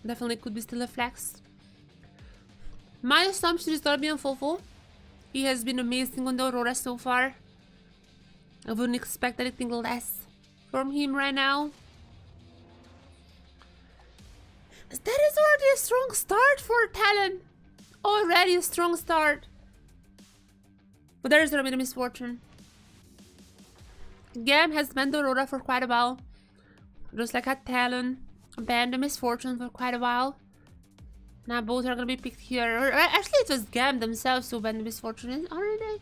definitely could be still a flex. My assumption is gonna be on Fofo. He has been amazing on the Aurora so far. I wouldn't expect anything less from him right now. That is already a strong start for Talon. Already a strong start. But there is gonna be the misfortune. GAM has banned Aurora for quite a while. Just like at Talon banned the misfortune for quite a while. Now both are gonna be picked here. Or actually it was GAM themselves who banned the misfortune, aren't they?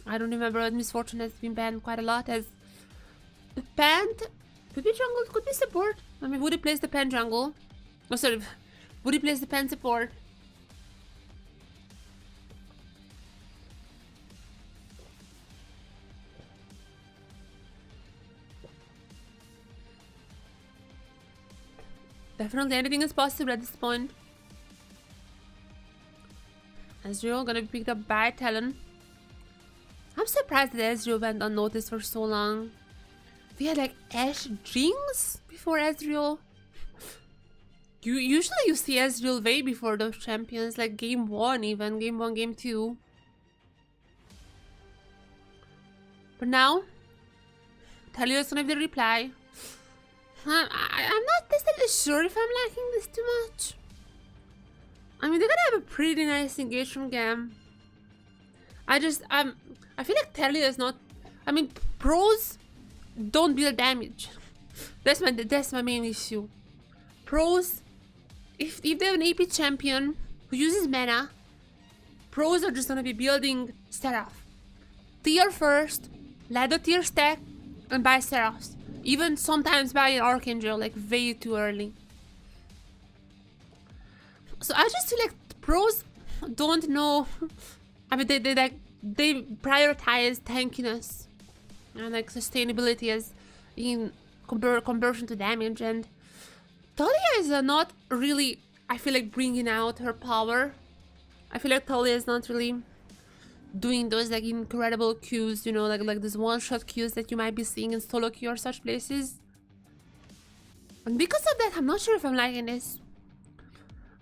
I don't remember, but misfortune has been banned quite a lot as banned. Could be jungle, could be support. I mean, would he place the pen jungle? Oh, sorry, would he place the pen support? Definitely anything is possible at this point. Ezreal gonna be picked up by Talon. I'm surprised that Ezreal went unnoticed for so long. We had like Ashe Jinx before Ezreal. Usually you see Ezreal way before those champions, like game 1 even, game 1, game 2. But now, Talia is gonna be the reply. I'm not necessarily sure if I'm liking this too much. I mean, they're gonna have a pretty nice engage from GAM. I feel like Talia is not... I mean, pros don't deal damage. That's my main issue. Pros, if they have an AP champion who uses mana, pros are just gonna be building Seraph. Tier first, ladder tier stack, and buy Seraphs. Even sometimes buy an Archangel, like way too early. So I just feel like pros don't know. I mean, they prioritize tankiness and like sustainability as in conversion to damage, and Talia is not really, I feel like, bringing out her power. I feel like Talia is not really doing those like incredible Qs, you know, like those one-shot Qs that you might be seeing in solo queue or such places. And because of that, I'm not sure if I'm liking this.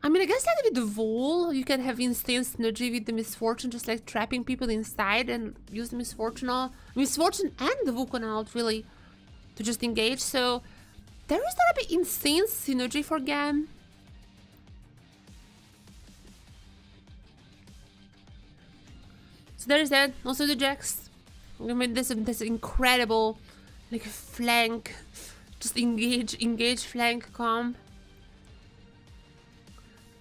I mean, I guess like with the Vol, you can have insane synergy with the Misfortune, just like trapping people inside and use the Misfortune and the Wukong out really to just engage. So there is gonna be insane synergy for GAM. So there is that. Also the Jax. I mean, this incredible like flank, just engage flank comp.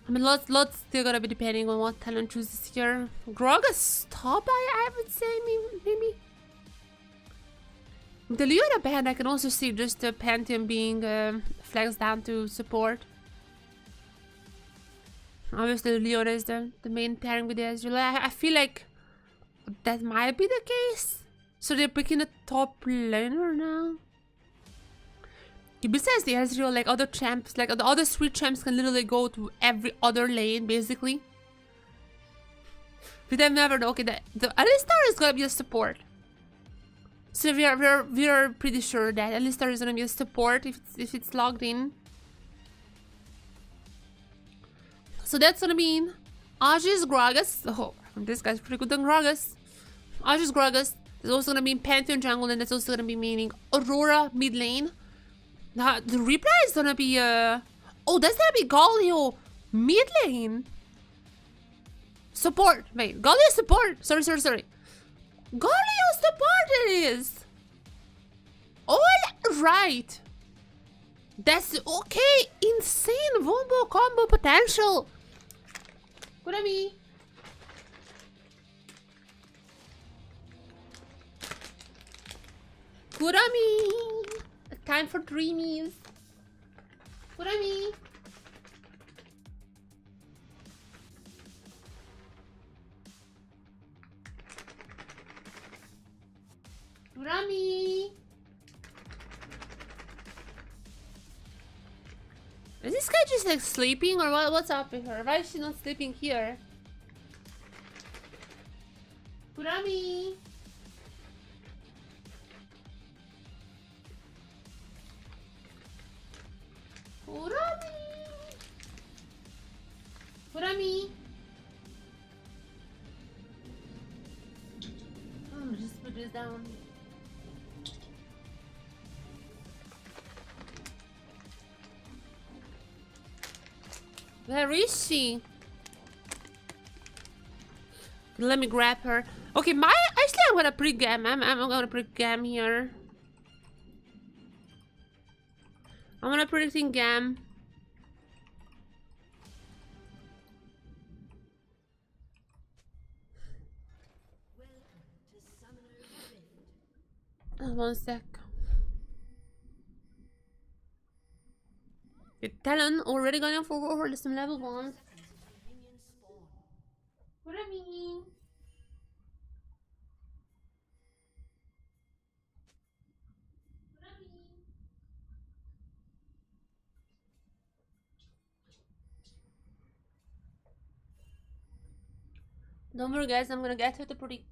I mean, lots still gonna be depending on what Talon chooses here. Gragas top, I would say, maybe. The Leona band, I can also see just the Pantheon being flexed down to support. Obviously, Leona is the main pairing with the Ezreal. I feel like that might be the case. So they're picking a top laner now. Besides the Ezreal, like other champs, like the other 3 champs can literally go to every other lane, basically. We have never know. Okay, the Alistar is gonna be a support. So we are pretty sure that Alistar is gonna be a support if it's logged in. So that's gonna mean Aegis Gragas. Oh, this guy's pretty good on Gragas. Aegis Gragas is also gonna be Pantheon jungle, and that's also gonna be meaning Aurora mid lane. Now the reply is gonna be oh, that's gonna be Galio mid lane. Support. Wait, Galio support. Sorry. Galio support it is. All right. That's okay. Insane wombo combo potential. Kurami. Time for dreamies. Kurami. Is this guy just like sleeping or what's up with her? Why is she not sleeping here? Kurami! Just put this down. Where is she? Let me grab her. Okay, actually I'm gonna pre-gam. I'm gonna pre-gam here. I'm gonna predicting gam. One sec. Talon already going for some level 1. What I mean? Don't worry guys, I'm gonna get her to predict.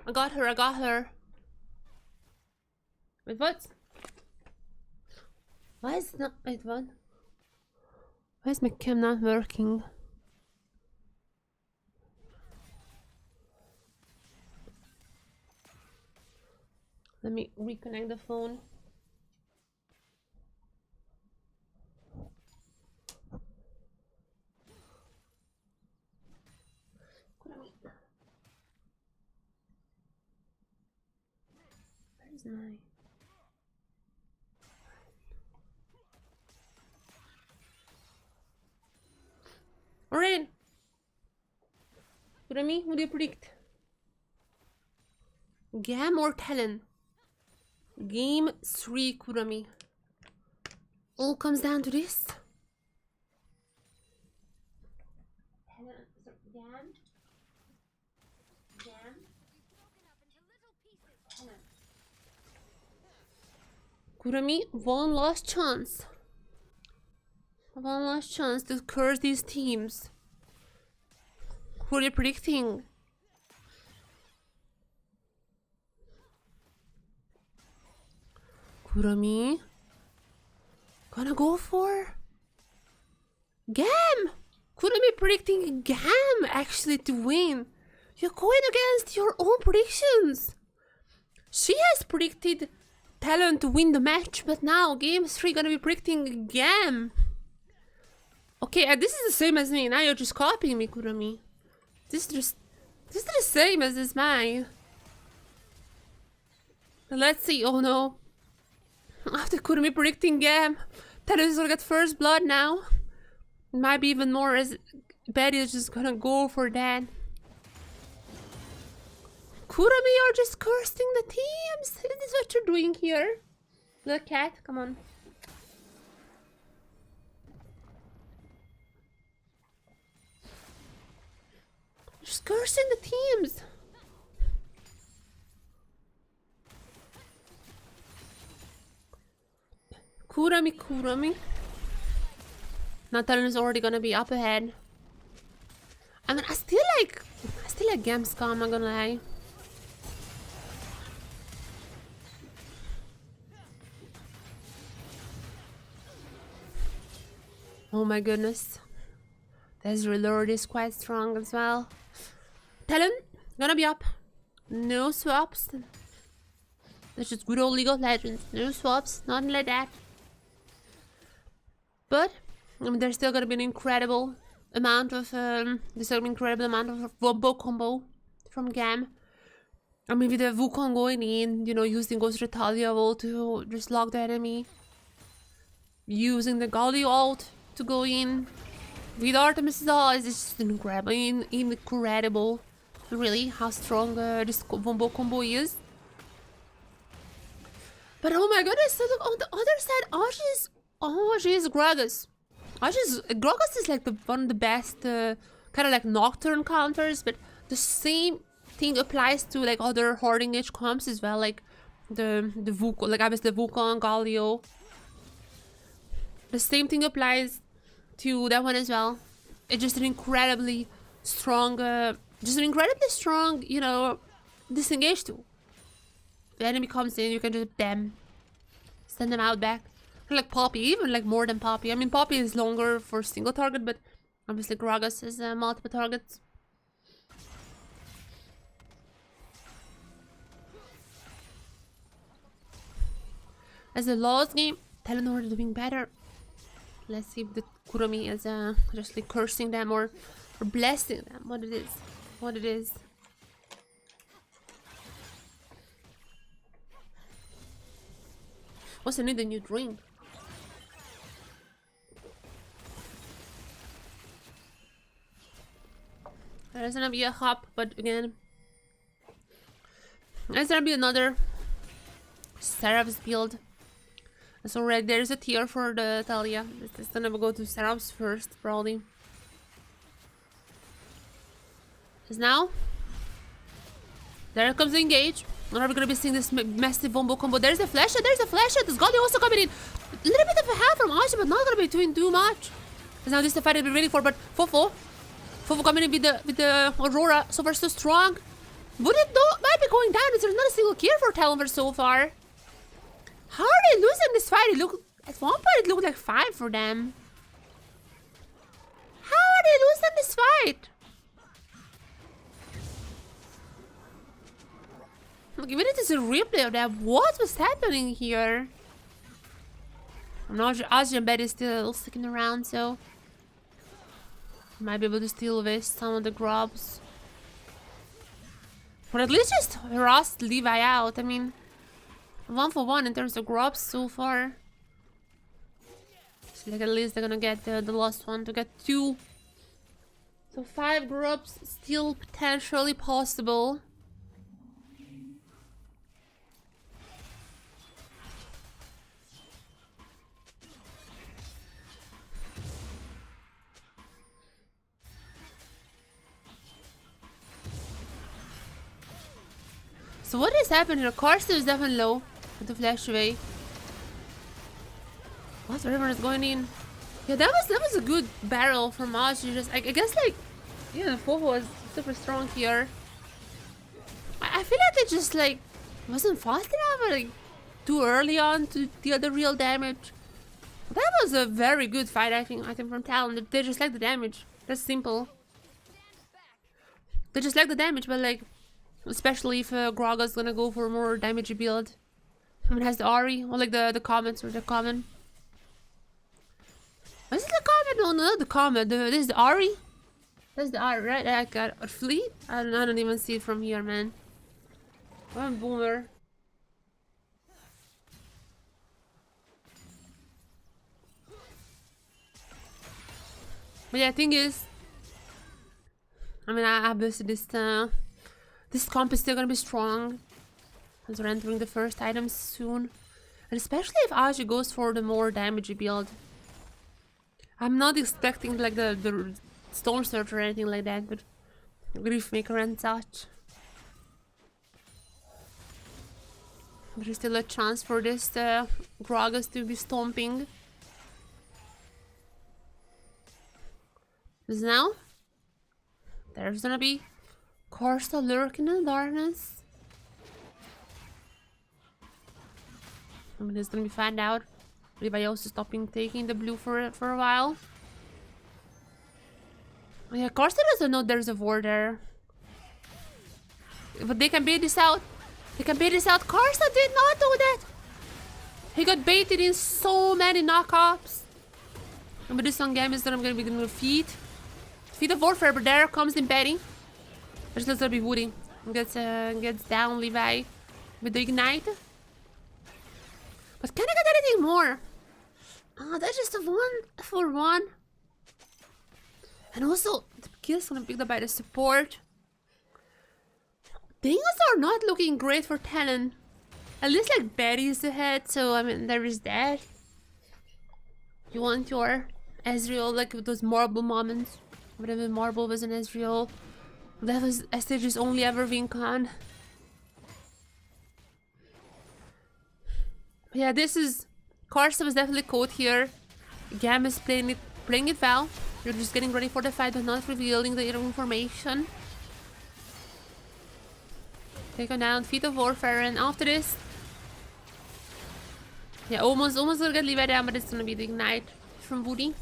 I got her. Wait, what? Why is not wait what? Why is my cam not working? Let me reconnect the phone. Where's my... Alright. Kurami, what do you predict? GAM or Talon? Game 3, Kurami. All comes down to this. GAM. Kurami, one last chance. One last chance to curse these teams. Who are you predicting? Kurami? Gonna go for GAM! Kurami predicting GAM actually to win. You're going against your own predictions. She has predicted Talon to win the match, but now game 3 gonna be predicting GAM. Okay, this is the same as me. Now you're just copying me, Kurami. This is the same as this mine. Let's see. Oh no. After Kurumi predicting GAM, Talon's gonna get first blood now. It might be even more as Betty is just gonna go for that. Kurumi, you're just cursing the teams. This is what you're doing here. Little cat, come on. Just cursing the teams. Kurumi. Now Talon is already gonna be up ahead. I mean, I still like Gamescom, I'm not gonna lie. Oh my goodness. This reload is quite strong as well. Talon, gonna be up. No swaps. That's just good old League of Legends. No swaps, nothing like that. But I mean, there's still gonna be an incredible amount of wombo combo from GAM. I mean, with the Wukong going in, you know, using Ghost Retalia ult to just lock the enemy, using the Galio ult to go in with Artemis' ult is just incredible. Really, how strong this wombo combo is. But oh my goodness, so look on the other side, Ashi's Gragas. Gragas is like one of the best kind of like nocturne counters, but the same thing applies to like other hoarding edge comps as well, like the Wukong, like obviously the Wukong, Galio. The same thing applies to that one as well. It's just an incredibly strong, you know, disengage tool. The enemy comes in, you can just send them out back. Like Poppy, even like more than Poppy. I mean, Poppy is longer for single target, but obviously Gragas is multiple targets. As a last game, Talon are doing better. Let's see if the Kurumi is just like cursing them or blessing them. What it is. What's the new drink? There's gonna be a hop, but again, there's gonna be another Seraph's build. So right there's a tier for the Talia. It's gonna go to Seraph's first, probably. Because now, there comes the engage. Now we're gonna be seeing this massive wombo combo. There's a flash shot, This Gotti also coming in. A little bit of a half from Ashi, but not gonna be doing too much. Because now this is the fight I've been waiting for, but Fofo coming in with the Aurora, so far so strong. Would it though? Might be going down. There's not a single kill for Talon so far. How are they losing this fight? At one point it looked like 5 for them. How are they losing this fight? Look, even if it's a replay of that, what was happening here? I'm not sure. Asian Bet is still sticking around, so might be able to steal away some of the grubs. Or at least just harass Levi out. I mean, 1 for 1 in terms of grubs so far. So like at least they're gonna get the last one to get 2. So 5 grubs still potentially possible. So what is happening? The Carson is definitely low with the flash away. What river is going in? Yeah, that was a good barrel from Ashi. Just I guess like yeah, the Fofo was super strong here. I feel like it just like wasn't fast enough, or like too early on to deal the real damage. That was a very good fight, I think from Talon. They just like the damage. That's simple. They just like the damage, but like. Especially if Graga's gonna go for more damage build. I mean, it has the Ari, or like the comments or the common. Is it the comment? No, not the comment. This is the Ari. That's the Ari, right? I got a fleet. I don't even see it from here, man. I'm a boomer. But yeah, thing is, I mean, obviously this comp is still gonna be strong as we're entering the first items soon, and especially if Aji goes for the more damagey build. I'm not expecting like the Stone Search or anything like that, but Grief Maker and such. There's still a chance for this Gragas to be stomping. Because now there's gonna be Corsa lurking in the darkness. I mean, it's gonna be found out. Everybody else is stopping taking the blue for a while. Oh yeah, Corsa doesn't know there's a ward there. But they can bait this out. They can bait this out. Corsa did not do that. He got baited in so many knockups. And with this on GAM is that I'm gonna be doing feed of Warfare, but there comes in Betty. There's gonna be Woody. Gets down Levi with the ignite. But can I get anything more? Oh, that's just a 1-for-1. And also, the kill's gonna be picked up by the support. Things are not looking great for Talon. At least like Betty is ahead, so I mean there is that. You want your Ezreal like with those marble moments. Whatever marble was an Ezreal. That was SJ's only ever win con. Yeah, this is Corsa was definitely caught here. GAM is playing it well. You're just getting ready for the fight but not revealing the information. Take on down Feet of Warfare, and after this, yeah, almost gonna get Levi down, but it's gonna be the ignite from Woody.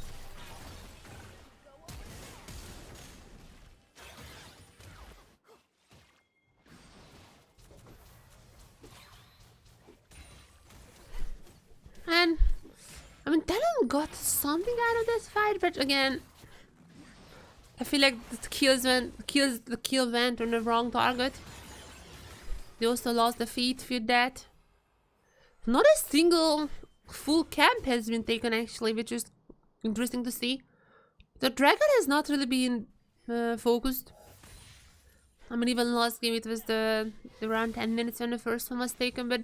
And I mean, Talon got something out of this fight, but again, I feel like the kill went on the wrong target. They also lost the feed with that. Not a single full camp has been taken actually, which is interesting to see. The dragon has not really been focused. I mean, even last game it was the around 10 minutes when the first one was taken, but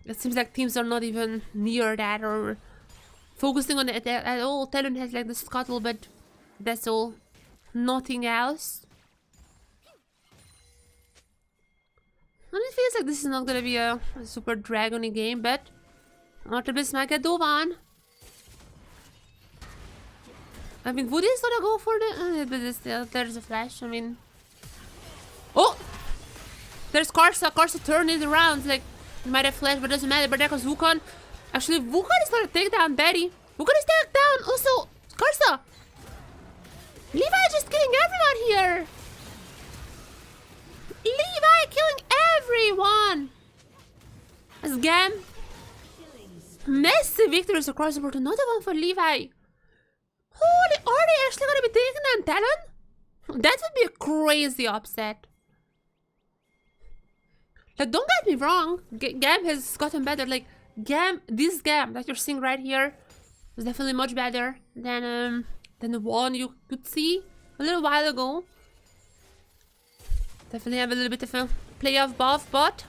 it seems like teams are not even near that or focusing on it at all. Talon has like the scuttle, but that's all. Nothing else. And it feels like this is not gonna be a super dragony game, but after this might get Dovan. I mean, Woody is gonna go for the but still, there's a flash. I mean, oh, there's Corsa. Corsa turned it around. Like, he might have flashed, but doesn't matter. But there goes Wukong. Actually, Wukong is gonna take down Betty. Wukong is taken down. Also, Corsa. Levi is just killing everyone here. Levi killing everyone. As GAM. Massive victories across the board. Another one for Levi. Holy, are they actually gonna be taking down Talon? That would be a crazy upset. Like, don't get me wrong, GAM has gotten better. Like, this GAM that you're seeing right here is definitely much better than the one you could see a little while ago. Definitely have a little bit of a playoff buff, but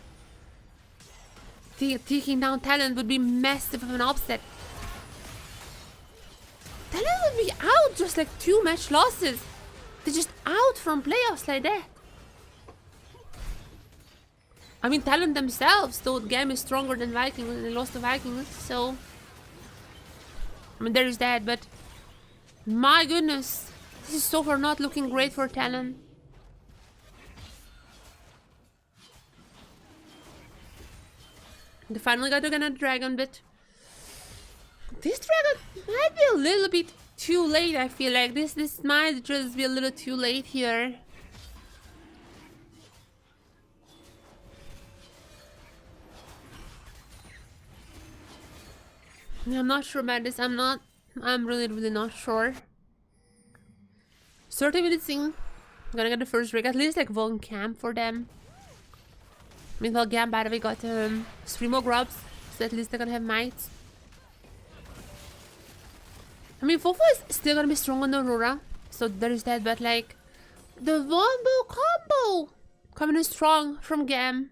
taking down Talon would be massive of an upset. Talon would be out just like 2 match losses. They're just out from playoffs like that. I mean, Talon themselves thought GAM is stronger than Vikings and they lost to Vikings, so I mean, there is that, but my goodness, this is so far not looking great for Talon. They finally got to get a dragon, but this dragon might be a little bit too late. I feel like this might just be a little too late here. I'm not sure about this. I'm really not sure. 30 minutes in. I'm gonna get the first break. At least like one camp for them. Meanwhile, GAM, by the way, got 3 more grubs. So at least they're gonna have mites. I mean, Fofo is still gonna be strong on the Aurora, so there is that, but like, the Wombo combo coming in strong from GAM.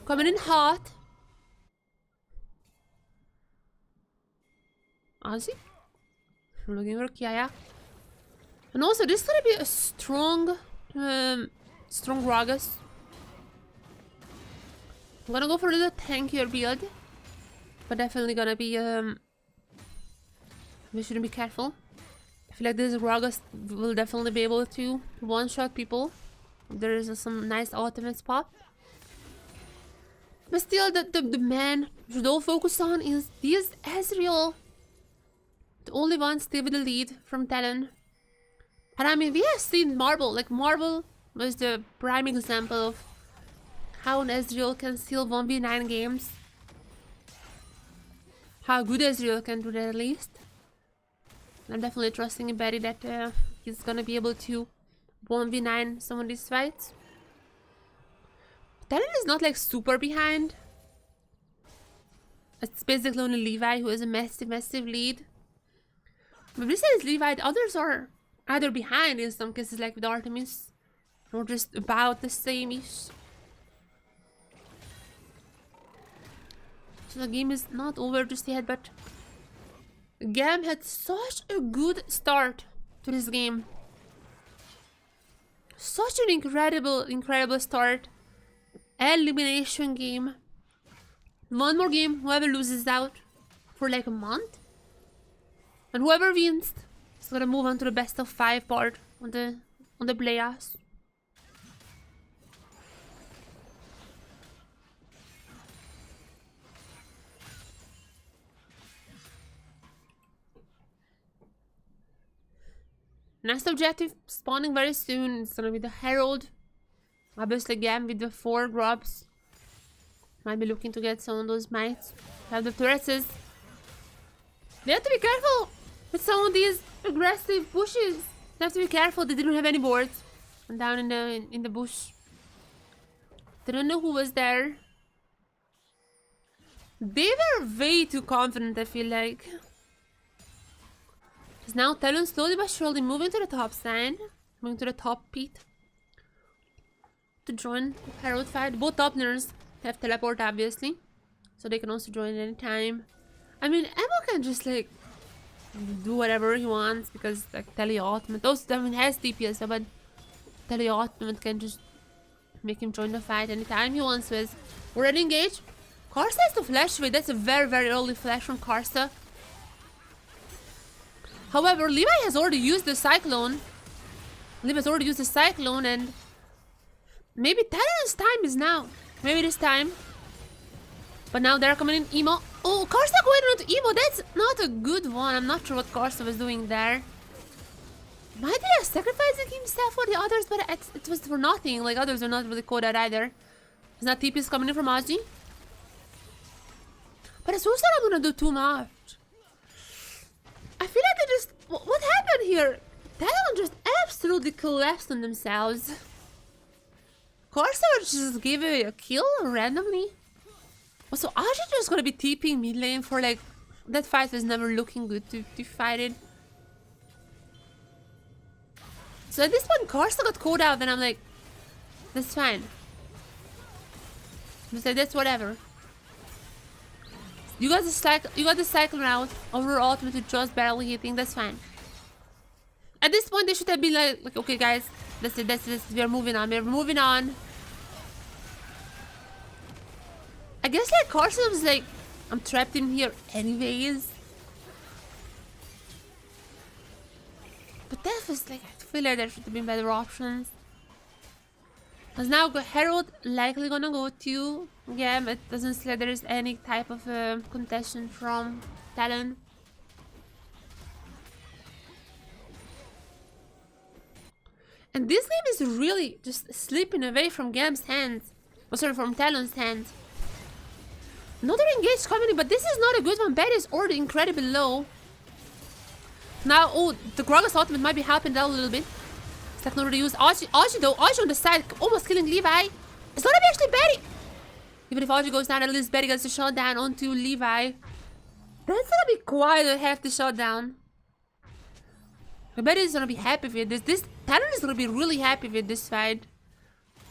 Coming in hot. Ozzy? I'm looking for Kiaya. And also, this is gonna be a strong, strong Gragas. I'm gonna go for a little tankier build, but definitely gonna be, we shouldn't be careful. I feel like this Gragas will definitely be able to one-shot people. There is some nice ultimates pop. But still, the man should all focus on is this Ezreal. The only one still with the lead from TLN. And I mean, we have seen Marble. Like, Marble was the prime example of how an Ezreal can still 1v9 games. How good Ezreal can do that at least. I'm definitely trusting in Betty that he's gonna be able to 1v9 some of these fights. TLN is not like super behind. It's basically only Levi who has a massive, massive lead. But besides Levi, the others are either behind in some cases, like with Artemis, or just about the same-ish. So the game is not over just yet, but GAM had such a good start to this game. Such an incredible start. Elimination game. One more game, whoever loses out for like a month. And whoever wins is gonna move on to the best of 5 part on the playoffs. Next objective spawning very soon. It's gonna be the Herald. Obviously GAM with the 4 grubs. Might be looking to get some of those mites. Have the turrets. They have to be careful with some of these aggressive bushes. They have to be careful. They didn't have any boards. And down in the bush. Didn't know who was there. They were way too confident, I feel like. Because now TLN slowly but surely moving to the top side. Moving to the top pit. To join the Herald fight. Both topners have teleport, obviously. So they can also join at any time. I mean, Emma can just like do whatever he wants because like Tele Ultimate. Also, I mean, has DPS, but Tele Ultimate can just make him join the fight anytime he wants to. Already engaged. Karsta has the flash away. That's a very, very early flash from Karsta. However, Levi has already used the Cyclone. Levi has already used the Cyclone, and maybe TLN's time is now. Maybe this time. But now they're coming in Emo. Oh, Karsta going on to Emo. That's not a good one. I'm not sure what Karsta was doing there. Might be sacrificing himself for the others, but it was for nothing. Like, others are not really caught out either. There's not TPs coming in from Ozzy. But it's also not gonna do too much. I feel like they just... What happened here? TLN just absolutely collapsed on themselves. Karsta just gave a kill randomly. Also, Ozzy just gonna be TPing mid lane for like... That fight was never looking good to fight it. So at this point, Karsta got caught out, and I'm like, that's fine. Just like, that's whatever. You got the cycle round over ultimate with just barely hitting. That's fine. At this point, they should have been like, okay, guys, that's it. We're moving on. We're moving on. I guess like Karsta was like, I'm trapped in here anyways. But that was like, I feel like there should have been better options. Because now Herald likely gonna go to GAM. It doesn't seem like there is any type of contestant from TLN. And this game is really just slipping away from GAM's hands. Oh, sorry, from TLN's hands. Another engaged coming in, but this is not a good one. Bet is already incredibly low. Now, oh, the Gragas ultimate might be helping out a little bit. It's like not really used. Ozzy though, Ozzy on the side, almost killing Levi. It's gonna be actually Betty. Even if Ozzy goes down, at least Betty gets a shot down onto Levi. That's gonna be quite a hefty shutdown. I bet he's gonna be happy with this. This Talon is gonna be really happy with this fight.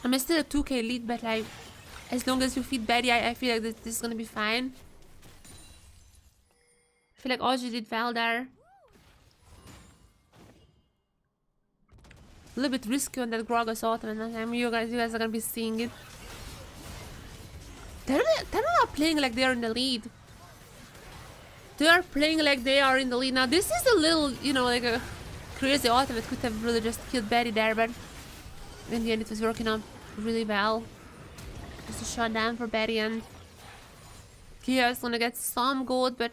I mean, still a 2k lead, but like, as long as you feed Betty, I feel like this is gonna be fine. I feel like Ozzy did well there. A little bit risky on that Gragas ultimate. I mean, you guys are gonna be seeing it. They're not playing like they're in the lead. They are playing like they are in the lead. Now, this is a little, you know, like a crazy ultimate. Could have really just killed Betty there, but in the end, it was working out really well. Just a shutdown for Betty, and Kia's gonna get some gold, but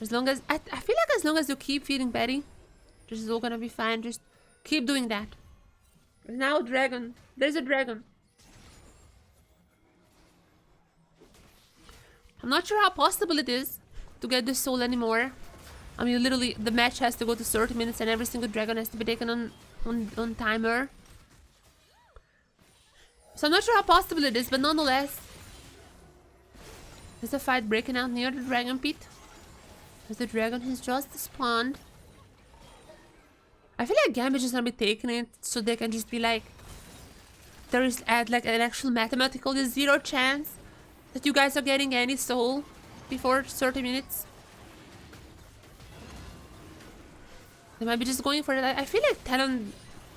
as long as I feel like as long as you keep feeding Betty, this is all gonna be fine. Just keep doing that. Now, dragon. There's a dragon. I'm not sure how possible it is to get this soul anymore. I mean, literally, the match has to go to 30 minutes and every single dragon has to be taken on timer. So I'm not sure how possible it is, but nonetheless. There's a fight breaking out near the dragon pit. As the dragon has just spawned. I feel like GAM is just gonna be taking it so they can just be like, there is like an actual mathematical 0 chance that you guys are getting any soul before 30 minutes. They might be just going for it. I feel like Talon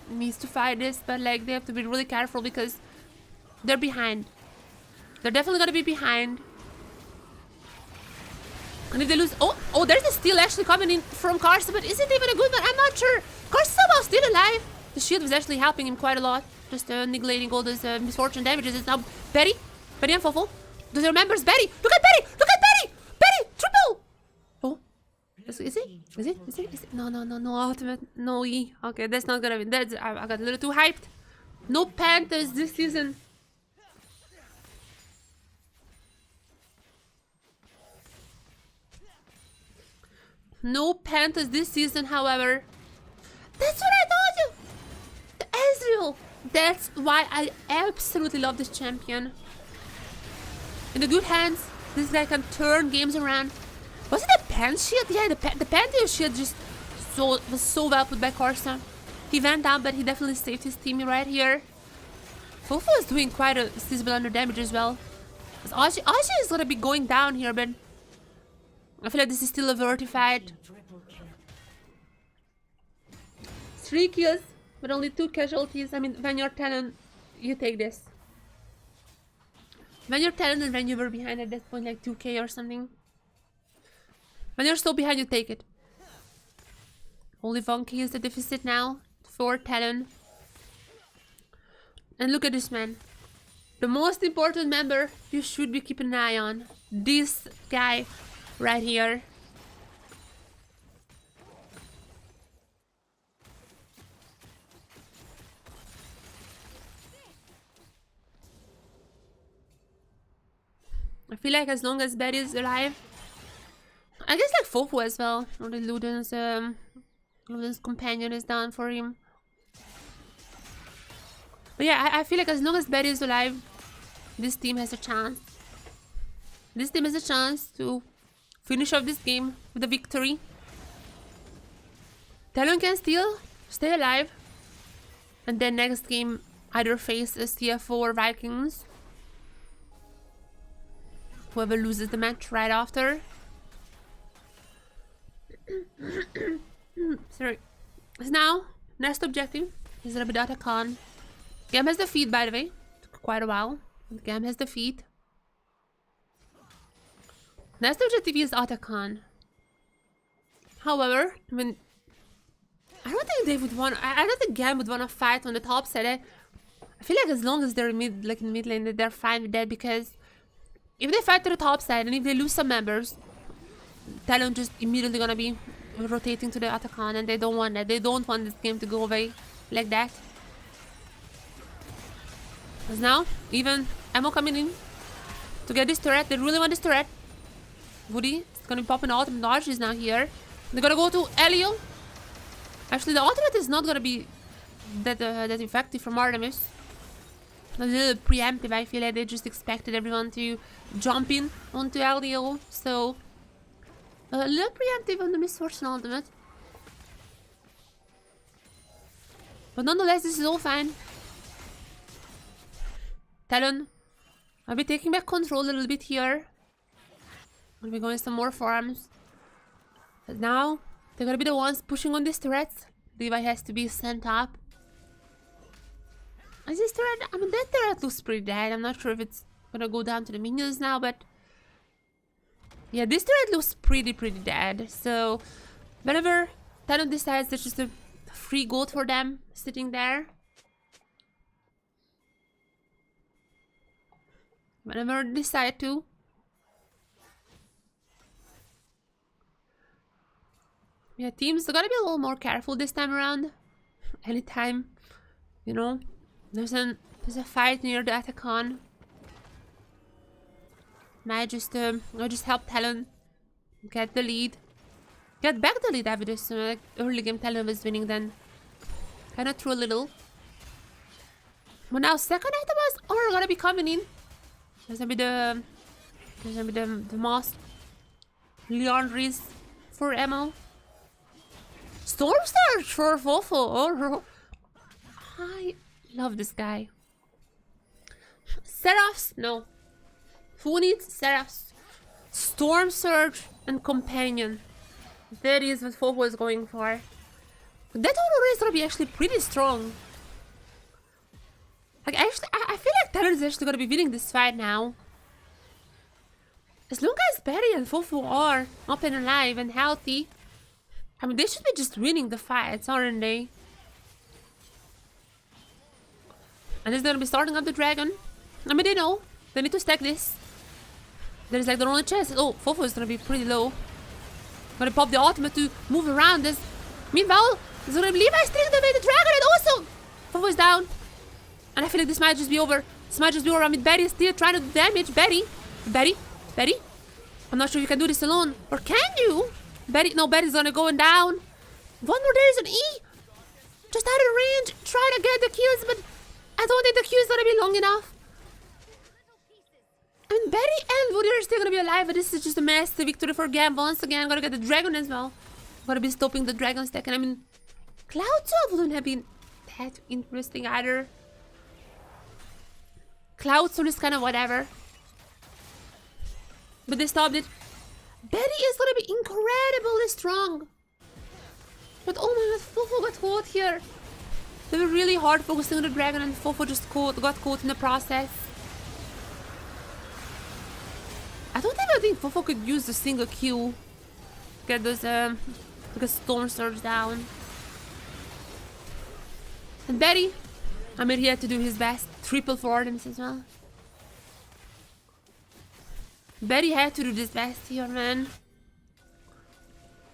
needs to fight this, but like they have to be really careful because they're behind. They're definitely gonna be behind. And if they lose, oh, there's a steal actually coming in from Karsa, but is it even a good one? I'm not sure. Karsa somehow still alive. The shield was actually helping him quite a lot, just neglecting all those misfortune damages. It's now Betty and Fofo. Those are members. Betty, look at Betty, look at Betty, Betty, triple. Oh, is it? No, ultimate, no E. Okay, that's not gonna be. That's I got a little too hyped. No Panthers this season. No Panthers this season, however. That's what I told you! The Ezreal! That's why I absolutely love this champion. In the good hands, this guy can turn games around. Was it a Pan shield? Yeah, the Pantheon shield just was so well put by Karsa. He went down, but he definitely saved his team right here. Fofo is doing quite a sizable under damage as well. Ozzy is gonna be going down here, but I feel like this is still a worthy fight. 3 kills, but only 2 casualties. I mean, when you're Talon, you take this. When you're Talon and when you were behind at that point, like 2k or something. When you're so behind, you take it. Only 1k is the deficit now for Talon. And look at this man. The most important member you should be keeping an eye on. This guy. Right here. I feel like as long as Betty is alive, I guess like Fofo as well, or the Luden's companion is down for him. But yeah, I feel like as long as Betty is alive, this team has a chance. This team has a chance to finish off this game with a victory. Talon can still stay alive. And then next game either face a CFO or Vikings. Whoever loses the match right after. Sorry. So now, next objective is Rabidata Khan. GAM has the feed, by the way. Took quite a while. GAM has the feed. Next objective is Atakan. However, I mean, I don't think they would want. I don't think GAM would want to fight on the top side. I feel like as long as they're in mid lane, they're fine with that, because if they fight to the top side and if they lose some members, Talon just immediately gonna be rotating to the Atakan, and they don't want that. They don't want this game to go away like that. Because now, even ammo coming in to get this turret. They really want this turret. Woody is gonna be popping out. Naj is now here. They're gonna go to Elio. Actually, the ultimate is not gonna be that effective from Artemis. A little preemptive. I feel like they just expected everyone to jump in onto Elio. So A little preemptive on the Misfortune ultimate. But nonetheless, this is all fine. Talon. I'll be taking back control a little bit here. I'll be going some more farms. But now, they're gonna be the ones pushing on these turrets. Levi has to be sent up. Is this turret? I mean, that turret looks pretty dead. I'm not sure if it's gonna go down to the minions now, but... yeah, this turret looks pretty dead. So, whenever Talon decides there's just a free gold for them sitting there. Whenever they decide to. Yeah, teams are gonna be a little more careful this time around. Anytime, you know, there's a fight near the Atacon. And I just help Talon get the lead. Get back the lead after this. Like early game Talon was winning, then kind of threw a little. But now second items are gonna be coming in. There's gonna be the most Leandries for ammo. Storm Surge for Fofo. Oh, I love this guy. Seraphs? No. Who needs Seraphs? Storm Surge and Companion. That is what Fofo is going for. That order is gonna be actually pretty strong. Like, actually, I feel like Talon is actually gonna be winning this fight now. As long as Barry and Fofo are up and alive and healthy, I mean, they should be just winning the fights, aren't they? And it's gonna be starting up the dragon. I mean, they know. They need to stack this. There's like their only chance. Oh, Fofo is gonna be pretty low. Gonna pop the ultimate to move around this. Meanwhile, there's gonna be Levi stealing away the dragon, and also Fofo is down. And I feel like this might just be over. This might just be over. I mean, Betty is still trying to damage Betty. Betty? I'm not sure you can do this alone. Or can you? Betty, no, Betty's gonna go down. One more, there's an E. Just out of range. Try to get the kills, but I don't think the queue is gonna be long enough. I mean, Betty and Woody are still gonna be alive, but this is just a massive victory for GAM. Once again, gotta get the dragon as well. Gotta be stopping the dragon stack. And I mean, Cloud 12 wouldn't have been that interesting either. Cloud Soul is kind of whatever. But they stopped it. Betty is gonna be incredibly strong. But oh my god, Fofo got caught here. They were really hard focusing on the dragon, and Fofo just got caught in the process. I don't even think Fofo could use the single Q. Get those Storm Surge down. And Betty, I mean, he had to do his best. Triple forwards as well. Betty had to do his best here, man.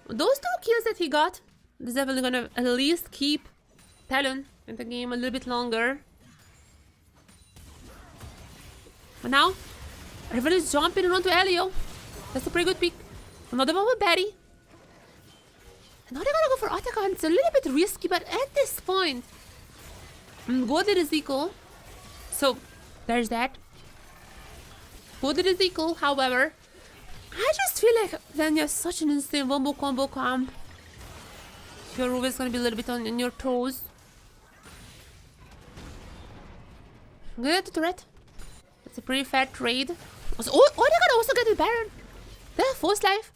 Those 2 kills that he got, he's definitely gonna at least keep Talon in the game a little bit longer. But now, Riven is jumping onto Elio. That's a pretty good pick. Another one with Betty. And now they're gonna go for Atacon. It's a little bit risky, but at this point, Godid is equal. So, there's that. Godid is equal, however, I just feel like Vanya is such an insane wombo combo comp. You're always gonna be a little bit on your toes. Good turret. It's a pretty fair trade. Also, oh, they're gonna also get the Baron. They have Force Life.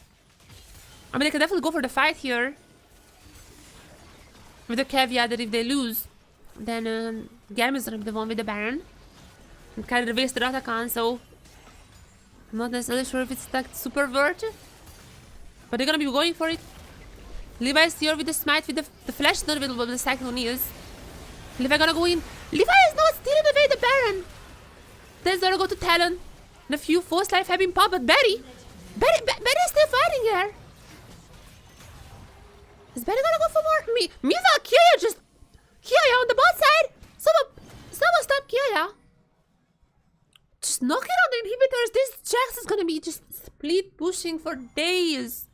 I mean, they can definitely go for the fight here. With the caveat that if they lose, then GAM is gonna be the one with the Baron. And kind of waste the Atacon, so I'm not necessarily sure if it's like super worth it. But they're gonna be going for it. Levi is here with the smite, with the flash is not available, but the cyclone is. Levi gonna go in. Levi is not stealing away the Baron. There's gonna go to Talon. And a few Force Life have been popped, but Betty is still fighting here. Is Betty gonna go for more? Meanwhile, Kiaya on the bot side. Someone stop Kiaya. Just knocking on the inhibitors. This Jax is gonna be just split pushing for days.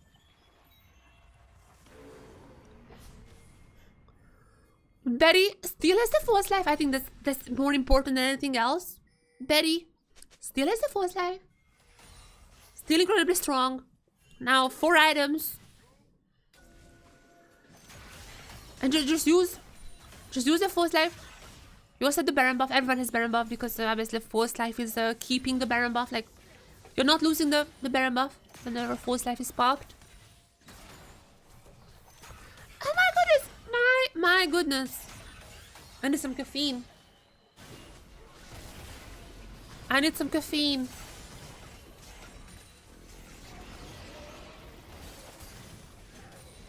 Betty still has the Force Life. I think that's more important than anything else. Betty still has the Force Life. Still incredibly strong. Now 4 items. And just use the force life. You also have the Baron buff. Everyone has Baron buff because obviously force life is keeping the Baron buff. Like, you're not losing the Baron buff when the force life is popped. Oh my goodness! My goodness! I need some caffeine. I need some caffeine.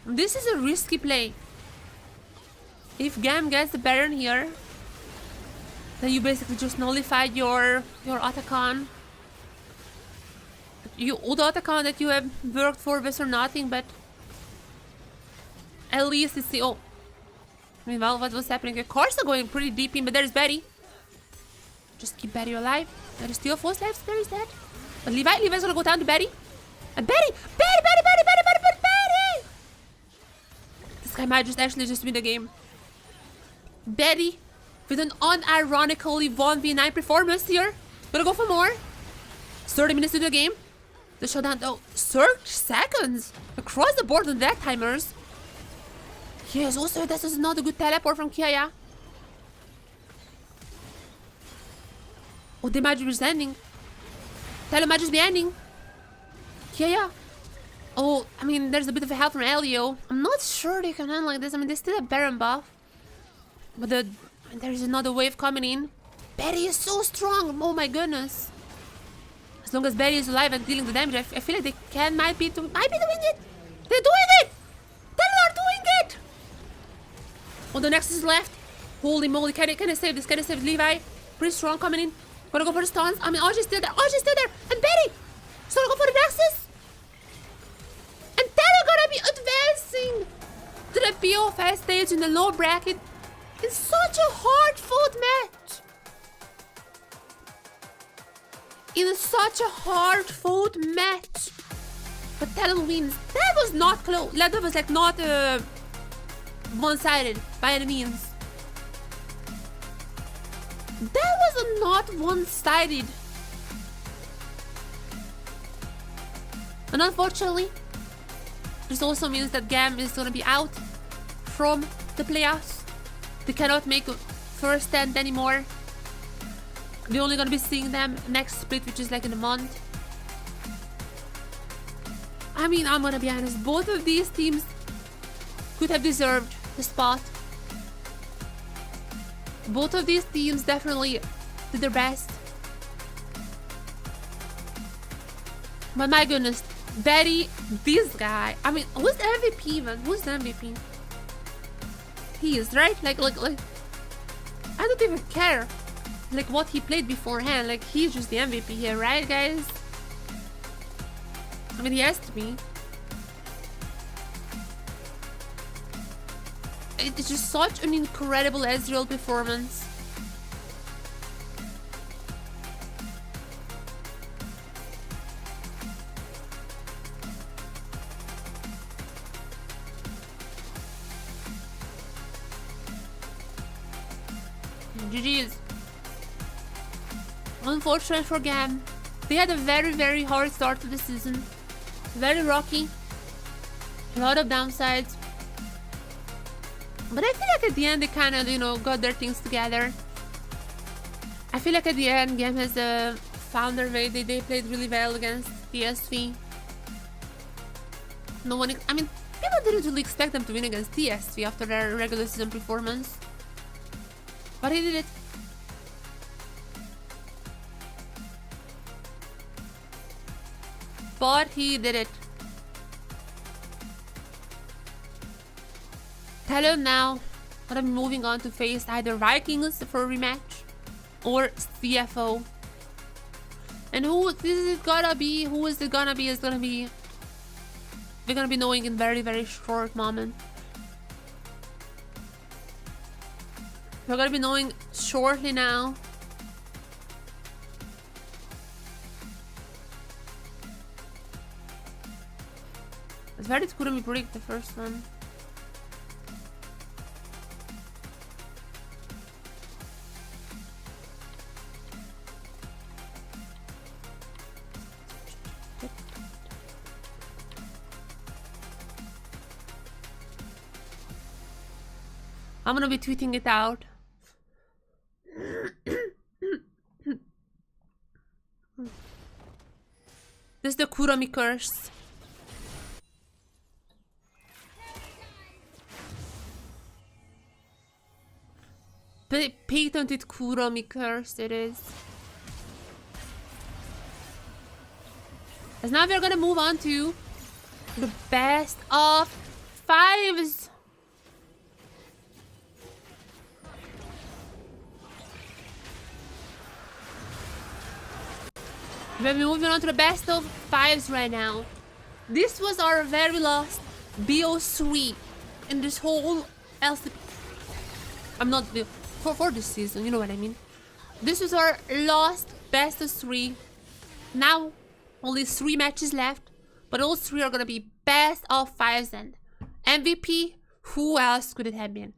This is a risky play. If GAM gets the Baron here, then you basically just nullified your Otacon. All the Otacon that you have worked for this or nothing, but at least it's the... Oh. Meanwhile, what was happening? The cars are going pretty deep in, but there's Betty. Just keep Betty alive. There is still 4 lives. There is that. But Levi's gonna go down to Betty. And Betty! This guy might actually win the game. Betty, with an unironically 1v9 performance here. Gonna go for more. 30 minutes into the game. The showdown, though, 30 seconds across the board on death timers. Yes, also this is not a good teleport from Kiaya. Oh, they might just be ending. Tele might just be ending. Kiaya. Oh, I mean, there's a bit of a help from Elio. I'm not sure they can end like this. I mean, they still have Baron buff. But there's another wave coming in. Betty is so strong. Oh my goodness. As long as Betty is alive and dealing the damage, I feel like they might be doing it. They're doing it. They're doing it. Oh, the Nexus is left. Holy moly. Can I save this? Can I save Levi? Pretty strong coming in. Gonna go for the stuns. I mean, Audrey's still there. And Betty. So gonna go for the Nexus. And then we're gonna be advancing to the POF stage in the low bracket. It's such a hard-fought match. In such a hard-fought match. But Talon wins. That was not close. That was like not one-sided by any means. That was not one-sided. And unfortunately, this also means that GAM is gonna be out from the playoffs. They cannot make a first stand anymore. We're only gonna be seeing them next split, which is like in a month. I mean, I'm gonna be honest, both of these teams could have deserved the spot. Both of these teams definitely did their best. But my goodness, Betty, this guy. I mean, who's the MVP even? Who's the MVP? He is, right? Like, I don't even care. Like, what he played beforehand. Like, he's just the MVP here, right, guys? I mean, he has to be. It's just such an incredible Ezreal performance. GG's. Unfortunate for GAM. They had a very, very hard start to the season. Very rocky. A lot of downsides. But I feel like at the end they kind of, you know, got their things together. I feel like at the end GAM has found their way. They played really well against TSV. No one, I mean, people didn't really expect them to win against TSV after their regular season performance. But he did it. But he did it. TLN now gonna be moving on to face either Vikings for a rematch or CFO. And who is it gonna be? Who is it gonna be? It's gonna be... We're gonna be knowing in very, very short moment. We're gonna be knowing shortly now. It's very couldn't be predict the first one. I'm gonna be tweeting it out. This is the Kurami curse. Patented Kurami curse it is. As now we're gonna move on to the best of fives. We're moving on to the best of fives right now. This was our very last BO3 in this whole LCP. I'm not for this season, you know what I mean. This was our last best of 3. Now only 3 matches left, but all 3 are gonna be best of 5s and MVP. Who else could it have been?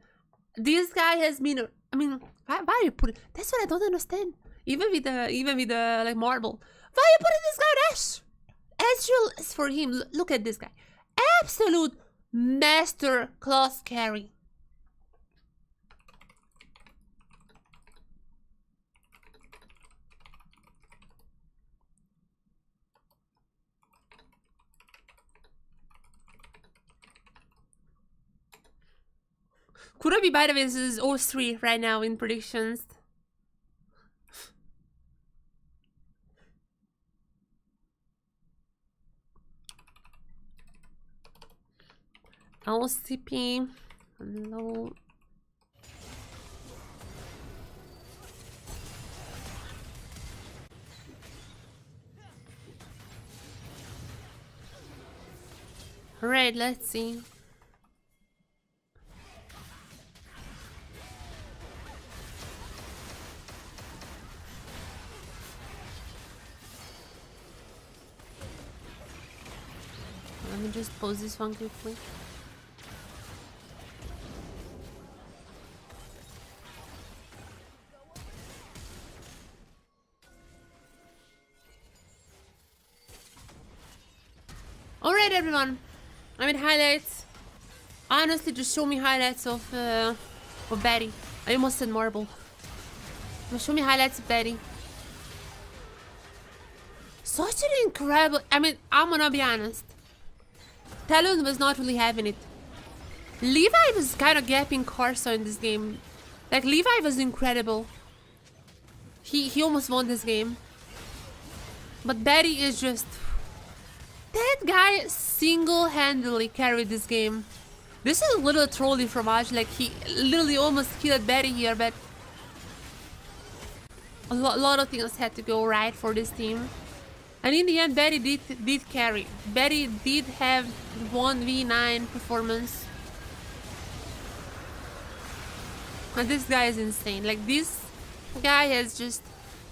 This guy has been. I mean, why you put it? That's what I don't understand. Even with the like marble. Why you putting this guy on Ash? Ezreal is for him. Look at this guy. Absolute master class carry. Kurami, by the way, is 0-3 right now in predictions. LCP. Hello. Alright, let's see. Let me just pause this one quickly. Alright everyone, I mean highlights. Honestly, just show me highlights of Betty. I almost said marble. Just show me highlights of Betty. Such an incredible. I mean, I'm gonna be honest. TLN was not really having it. Levi was kind of gapping Carso in this game. Like Levi was incredible. He almost won this game. But Betty is just. That guy single-handedly carried this game. This is a little trolly from Aj, like he literally almost killed Betty here, but a lot of things had to go right for this team. And in the end, Betty did carry. Betty did have 1v9 performance. And this guy is insane. Like this guy is just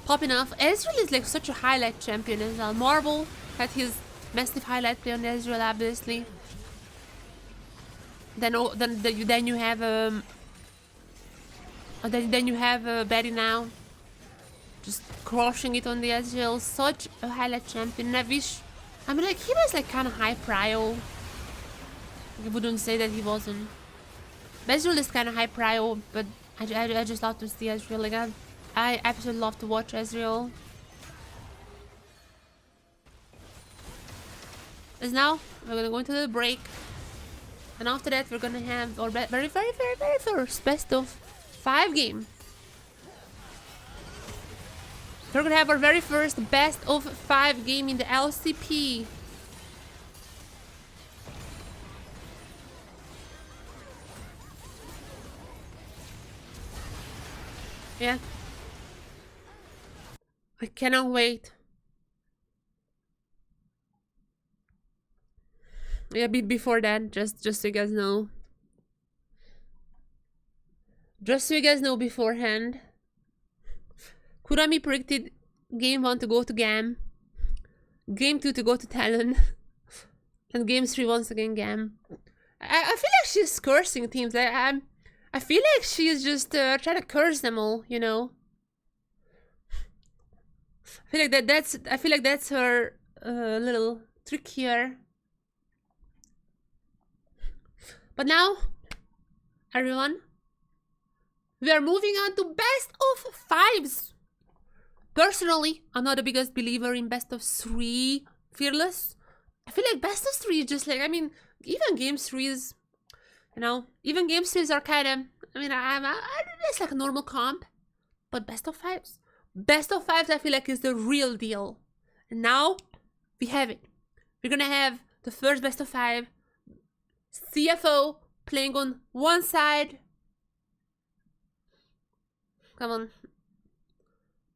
popping off. Ezreal is like such a highlight champion as well. Marble had his massive highlight play on Ezreal, obviously. Then you have Betty now, just crushing it on the Ezreal. Such a highlight champion. I mean, like he was like kind of high prio. I wouldn't say that he wasn't. Ezreal is kind of high prio, but I just love to see Ezreal. Like I absolutely love to watch Ezreal. As now we're gonna go into the break, and after that we're gonna have our very first best of 5 game. We're gonna have our very first best of 5 game in the LCP. Yeah, I cannot wait. Yeah, before that, just so you guys know. Just so you guys know beforehand. Kurami predicted game 1 to go to GAM. Game 2 to go to TLN. And game 3 once again GAM. I feel like she's cursing teams. I feel like she's just trying to curse them all, you know. I feel like that's her little trick here. But now, everyone, we are moving on to best of fives. Personally, I'm not the biggest believer in best of three fearless. I feel like best of three is just like, I mean, even game threes, you know, even game threes are kind of, I mean, it's like a normal comp, but best of fives. Best of fives, I feel like, is the real deal. And now we have it. We're gonna have the first best of five. CFO playing on one side. Come on.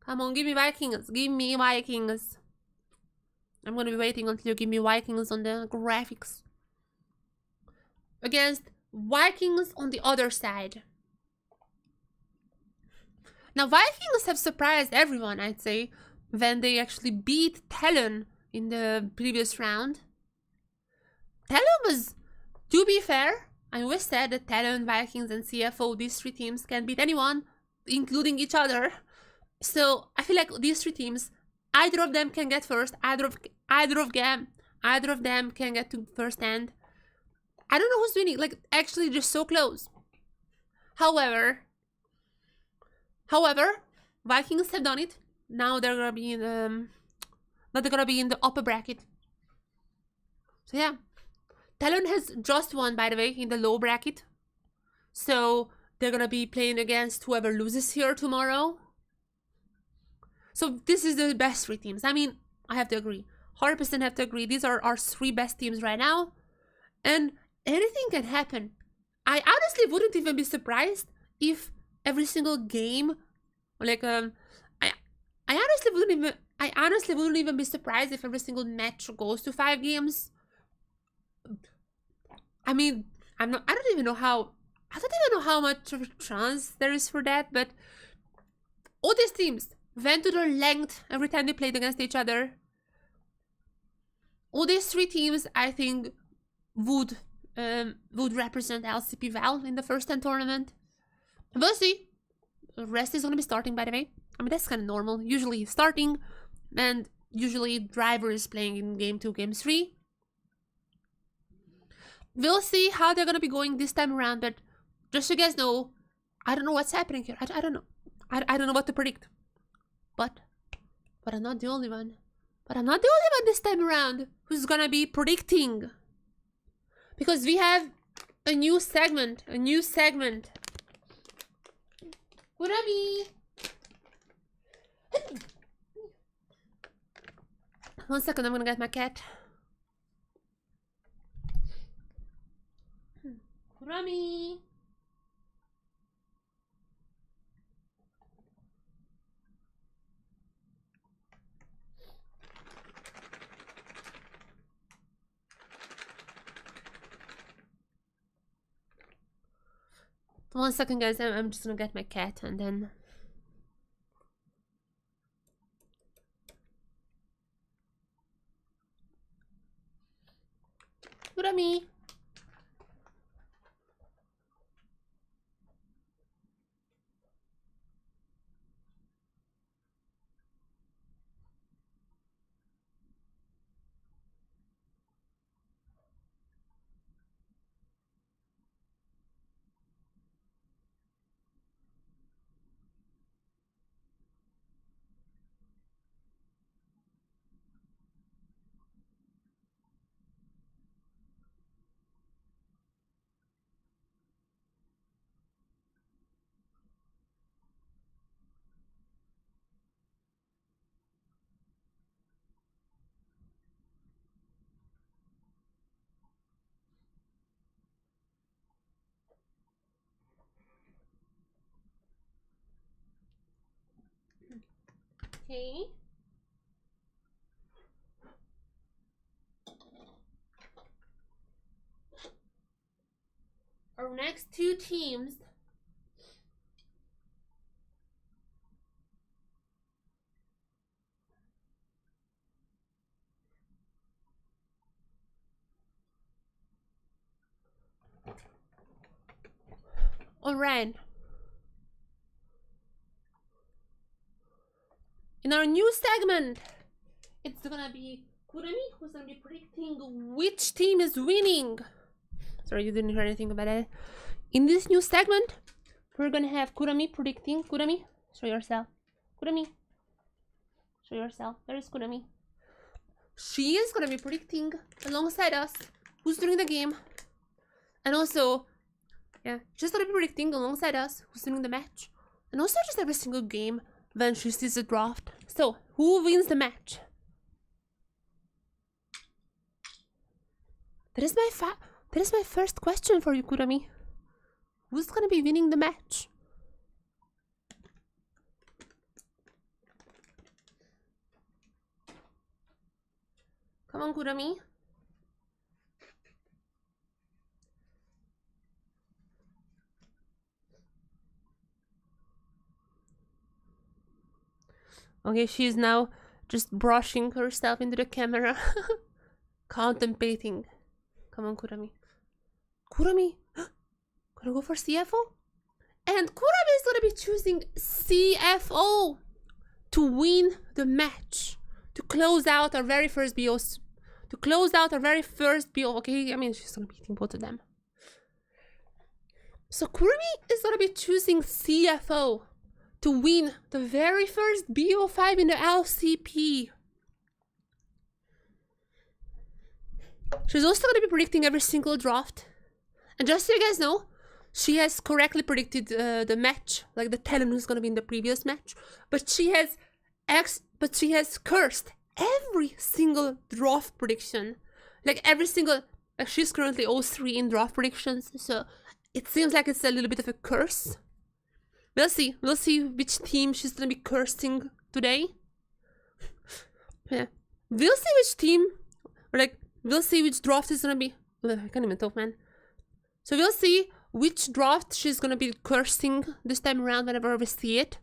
Come on, give me Vikings. Give me Vikings. I'm gonna be waiting until you give me Vikings on the graphics. Against Vikings on the other side. Now, Vikings have surprised everyone, I'd say, when they actually beat TLN in the previous round. TLN was, to be fair, I always said that TLN, Vikings, and CFO, these three teams can beat anyone, including each other. So I feel like these three teams, either of them can get first, either of GAM, either of them can get to first end. I don't know who's winning, like actually just so close. However, Vikings have done it. Now they're gonna be in the upper bracket. So yeah, TLN has just won, by the way, in the low bracket. So they're gonna be playing against whoever loses here tomorrow. So this is the best three teams. I mean, I have to agree. 100% have to agree. These are our three best teams right now. And anything can happen. I honestly wouldn't even be surprised if every single game, like, I honestly wouldn't even be surprised if every single match goes to 5 games. I mean, I don't even know how much of a chance there is for that, but all these teams went to their length every time they played against each other. All these three teams, I think, would represent LCP well in the first 10 tournament. We'll see. The rest is going to be starting, by the way. I mean, that's kind of normal. Usually starting, and usually driver is playing in game 2, game 3. We'll see how they're going to be going this time around, but just so you guys know, I don't know what's happening here. I don't know. I don't know what to predict. But I'm not the only one. But I'm not the only one this time around who's going to be predicting. Because we have a new segment. Kurami! 1 second, I'm gonna get my cat. Kurami! One second, guys. I'm just gonna get my cat and then. Kurami. Okay. Our next two teams. Alright. In our new segment, it's gonna be Kurami who's gonna be predicting which team is winning. Sorry, you didn't hear anything about it. In this new segment, we're gonna have Kurami predicting. Kurami, show yourself. Kurami, show yourself. There is Kurami. She is gonna be predicting alongside us who's doing the game. And also, yeah, she's gonna be predicting alongside us who's doing the match. And also just every single game when she sees the draft. So, who wins the match? That is my first question for you, Kurami. Who's gonna be winning the match? Come on, Kurami. Okay, she's now just brushing herself into the camera. Contemplating. Come on, Kurami. Kurami! Gonna go for CFO? And Kurami is gonna be choosing CFO to win the match. To close out our very first BOs. To close out our very first BO. Okay, I mean, she's gonna be beating both of them. So Kurami is gonna be choosing CFO to win the very first BO5 in the LCP. She's also going to be predicting every single draft. And just so you guys know, she has correctly predicted the match, like the TLN who's going to be in the previous match. But she has cursed every single draft prediction. Like every single, like she's currently 0-3 in draft predictions. So it seems like it's a little bit of a curse. We'll see which team she's gonna be cursing today. Yeah. We'll see which team, or like, we'll see which draft is gonna be. I can't even talk, man. So we'll see which draft she's gonna be cursing this time around whenever we see it.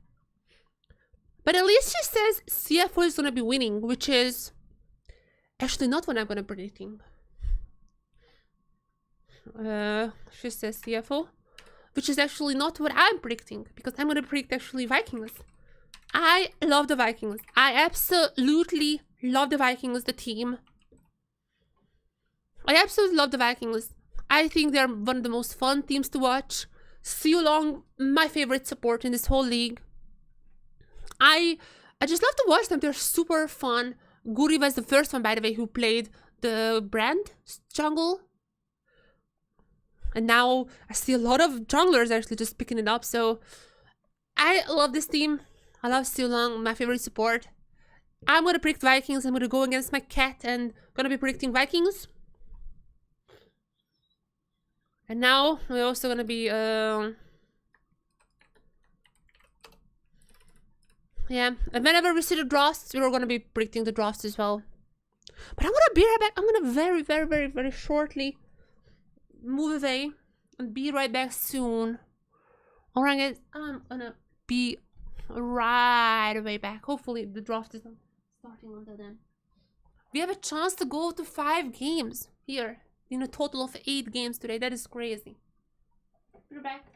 But at least she says CFO is gonna be winning, which is actually not what I'm gonna be predicting. She says CFO. Which is actually not what I'm predicting, because I'm going to predict actually Vikings. I love the Vikings. I absolutely love the Vikings, the team. I absolutely love the Vikings. I think they're one of the most fun teams to watch. Siu Long, my favorite support in this whole league. I just love to watch them. They're super fun. Guri was the first one, by the way, who played the brand jungle. And now I see a lot of junglers actually just picking it up. So I love this team. I love Siu Long, my favorite support. I'm going to predict Vikings. I'm going to go against my cat and going to be predicting Vikings. And now we're also going to be... yeah, and whenever we see the drafts, we're going to be predicting the drafts as well. But I'm going to be right back. I'm going to very shortly move away and be right back soon. Alright guys, I'm gonna be right away back. Hopefully the draft is not starting until then. We have a chance to go to 5 games here in a total of 8 games today. That is crazy. We're back.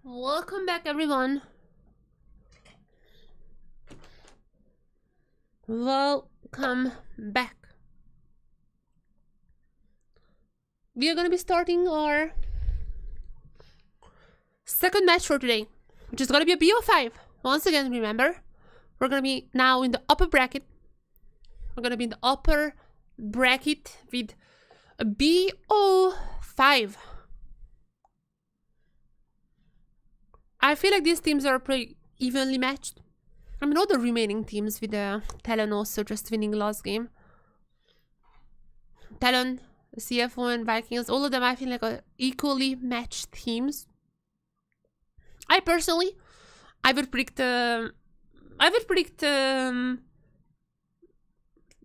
Welcome back, everyone. Welcome back. We are gonna be starting our second match for today, which is gonna be a BO5. Once again, remember, we're gonna be now in the upper bracket. We're gonna be in the upper bracket with a BO5. I feel like these teams are pretty evenly matched. I mean, all the remaining teams with TLN also just winning last game. TLN, CFO, and Vikings, all of them I feel like are equally matched teams. I personally, I would predict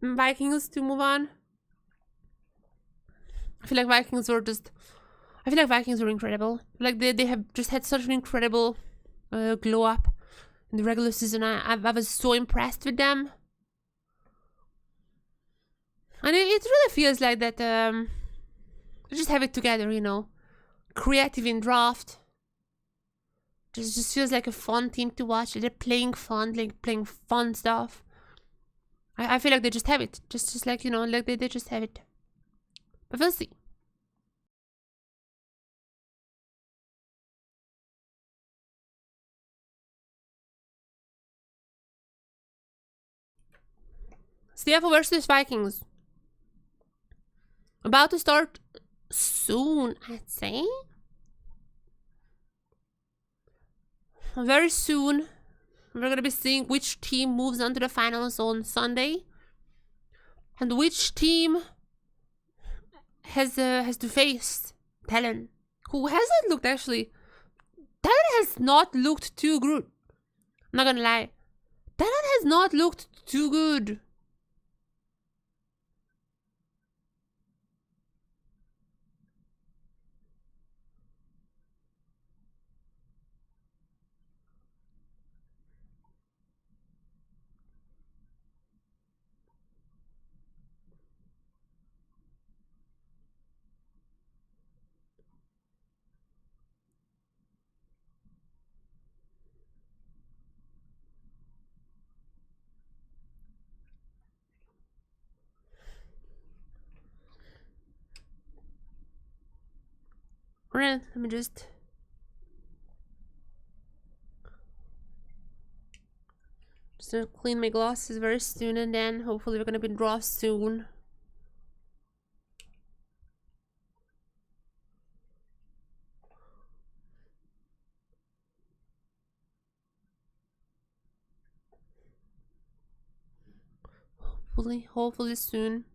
Vikings to move on. I feel like Vikings were incredible. Like they have just had such an incredible glow up in the regular season. I was so impressed with them, and it really feels like that. They just have it together, you know. Creative in draft. Just feels like a fun team to watch. They're playing fun, like playing fun stuff. I feel like they just have it. Just like, you know, like they just have it. But we'll see. CFO versus Vikings. About to start soon, I'd say. Very soon. We're going to be seeing which team moves on to the finals on Sunday. And which team has to face TLN. Who hasn't looked, actually. TLN has not looked too good. I'm not gonna lie. TLN has not looked too good. Alright, let me just clean my glasses very soon, and then hopefully we're gonna be draw soon. Hopefully soon.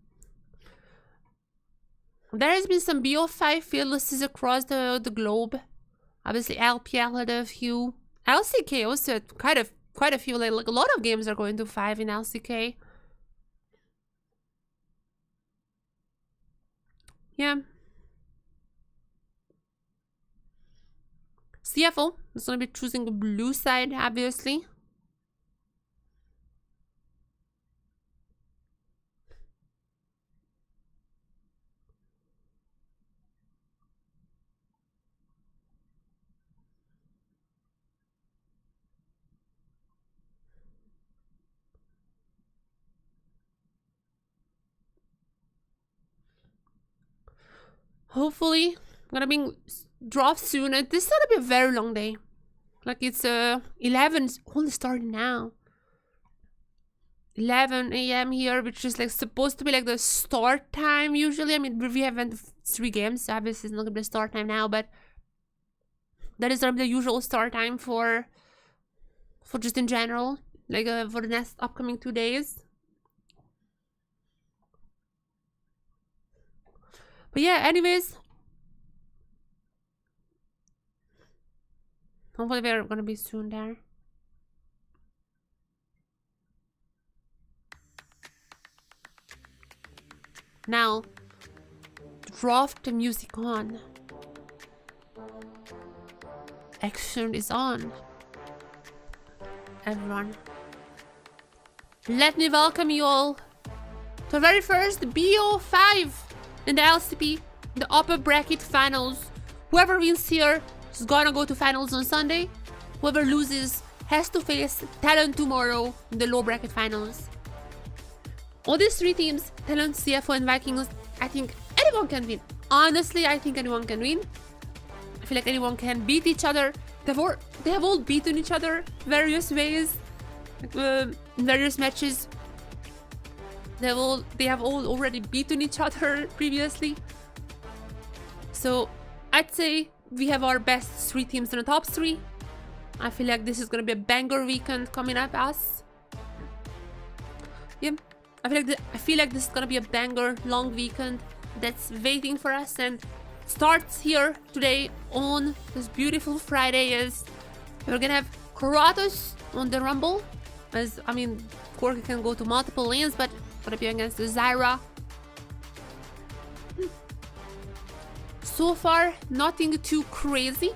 There has been some BO5 field lists across the globe. Obviously, LPL had a few. LCK also had quite a few. Like a lot of games are going to 5 in LCK. Yeah. CFO is gonna be choosing the blue side, obviously. Hopefully, I'm gonna be dropped soon. This is gonna be a very long day. Like it's 11 only starting now. 11 a.m. here, which is like supposed to be like the start time usually. I mean, we have 3 games, so obviously it's not gonna be the start time now, but that is gonna be the usual start time for just in general, like for the next upcoming 2 days. But yeah, anyways, hopefully we're gonna be soon there. Now, draft the music on. Action is on. Everyone, let me welcome you all to the very first BO5 in the LCP, the upper bracket finals. Whoever wins here is gonna go to finals on Sunday. Whoever loses has to face TLN tomorrow in the low bracket finals. All these three teams, TLN, CFO, and Vikings, I think anyone can win. Honestly, I think anyone can win. I feel like anyone can beat each other. They have all beaten each other various ways, in various matches. They have all already beaten each other previously. So I'd say we have our best three teams in the top three. I feel like this is gonna be a banger weekend coming up us. Yeah, I feel like this is gonna be a banger long weekend that's waiting for us and starts here today on this beautiful Friday. As we're gonna have Kratos on the Rumble. As I mean, Corky can go to multiple lanes, but gonna be against the Zyra. So far, nothing too crazy,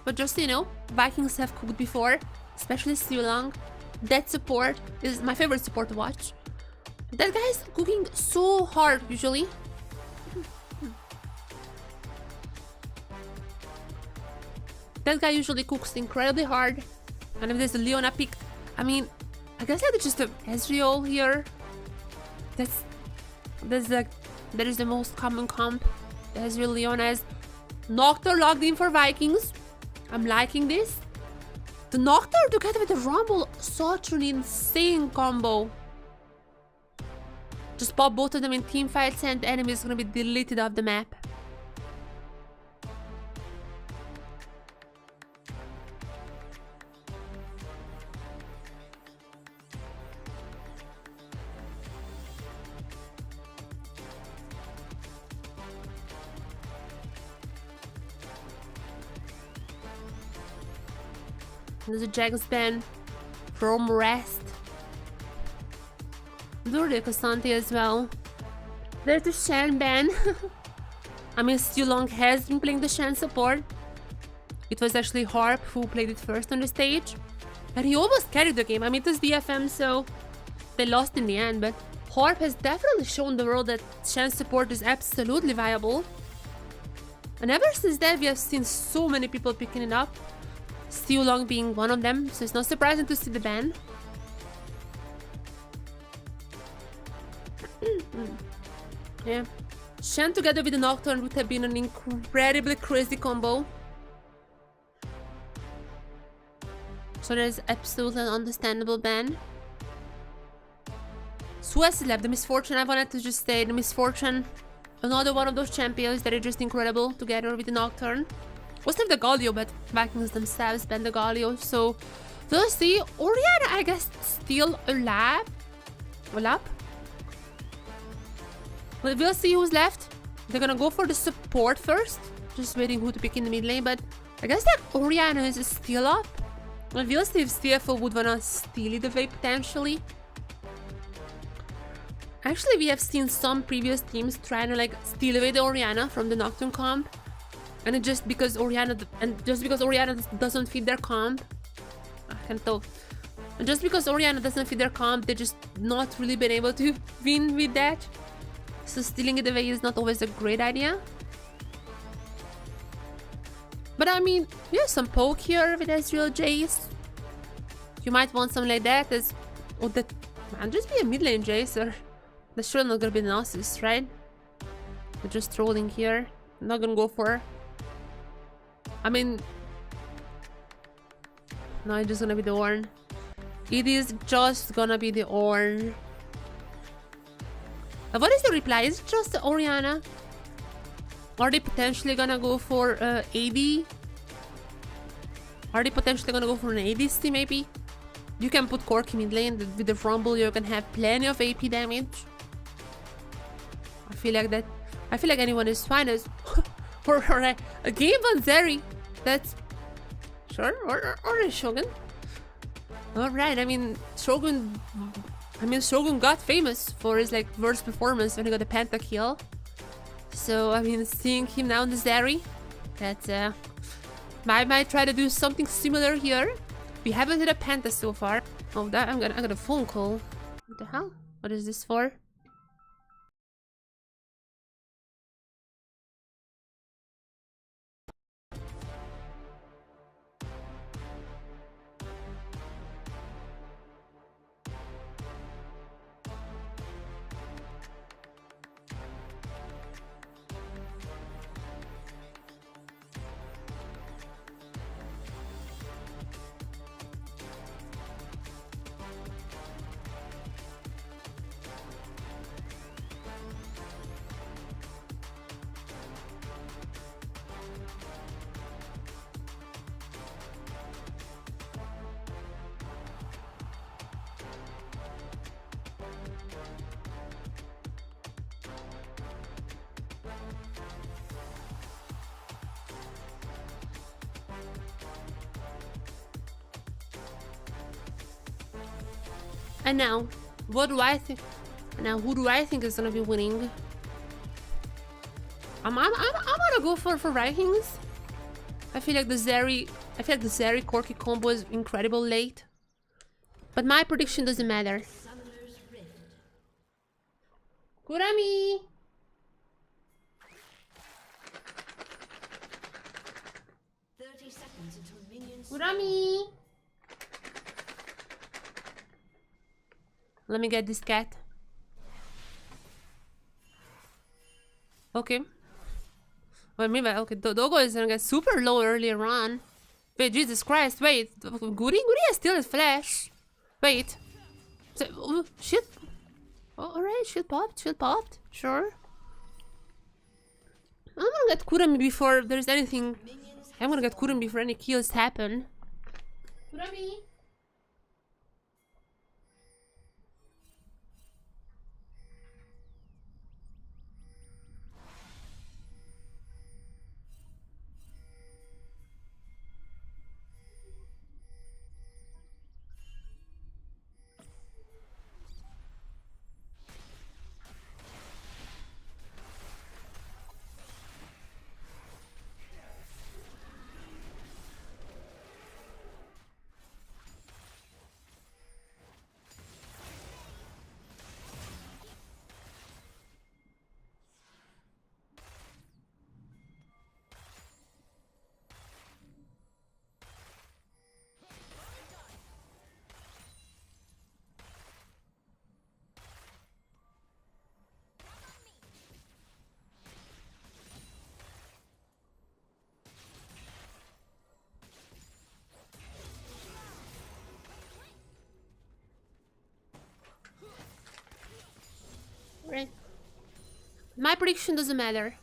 but just so you know, Vikings have cooked before, especially Long. That support is my favorite support to watch. That guy's cooking so hard usually. That guy usually cooks incredibly hard. And if there's a Leona pick, I mean, I guess like just a Ezreal here. That is the most common comp. Ezreal Leona is Nocturne logged in for Vikings. I'm liking this. The Nocturne together with the Rumble, such an insane combo. Just pop both of them in team fights and the enemy is gonna be deleted off the map. There's a Jax ban from Rest. There's a Cassante as well. There's the Shen ban. I mean, Long has been playing the Shen support. It was actually Harp who played it first on the stage. And he almost carried the game. I mean, it was DFM, so they lost in the end. But Harp has definitely shown the world that Shen support is absolutely viable. And ever since that, we have seen so many people picking it up. Long being one of them, so it's not surprising to see the ban. Yeah, Shen together with the Nocturne would have been an incredibly crazy combo. So there's absolutely an understandable ban. Suicide, the Misfortune, I wanted to just say the Misfortune, another one of those champions that are just incredible together with the Nocturne. Also have the Galio, but Vikings themselves ban the Galio, so we'll see. Orianna, I guess, still alive. We'll see who's left. They're gonna go for the support first. Just waiting who to pick in the mid lane, but I guess that Orianna is still up. And we'll see if CFO would wanna steal it away potentially. Actually, we have seen some previous teams trying to like steal away the Orianna from the Nocturne comp. And just because Orianna doesn't fit their comp, I can't talk. And just because Orianna doesn't fit their comp, they just not really been able to win with that. So stealing it away is not always a great idea. But I mean, we have some poke here with Ezreal Jace. You might want something like that as, oh, that man, just be a mid lane Jace, or that's sure not gonna be Gnosis, right? They're just trolling here. I'm not gonna go for. I mean, no, it's just gonna be the Ornn. It is just gonna be the Ornn. What is the reply? Is it just the Orianna? Are they potentially gonna go for AD? Are they potentially gonna go for an ADC maybe? You can put Corky mid lane with the Rumble, you can have plenty of AP damage. I feel like anyone is fine as or a game on Zeri. That's sure, or a Shogun. Alright, I mean Shogun got famous for his like worst performance when he got a pentakill. So I mean, seeing him now in the Zeri, that I might try to do something similar here. We haven't hit a penta so far. Oh, that I got a phone call. What the hell? What is this for? And now, what do I think? Now, who do I think is gonna be winning? I'm gonna go for Vikings. I feel like the Zeri Corky combo is incredible late. But my prediction doesn't matter. Kurami! Kurami! Let me get this cat. Okay. Well, maybe, okay, Dogo is gonna get super low earlier on. Wait, Jesus Christ, wait. Goody has still his flash. Wait. So, oh, shit. Oh, alright, shield popped. Sure. I'm gonna get Kurami before there's anything. I'm gonna get Kurami before any kills happen. Kurami! Right. My prediction doesn't matter.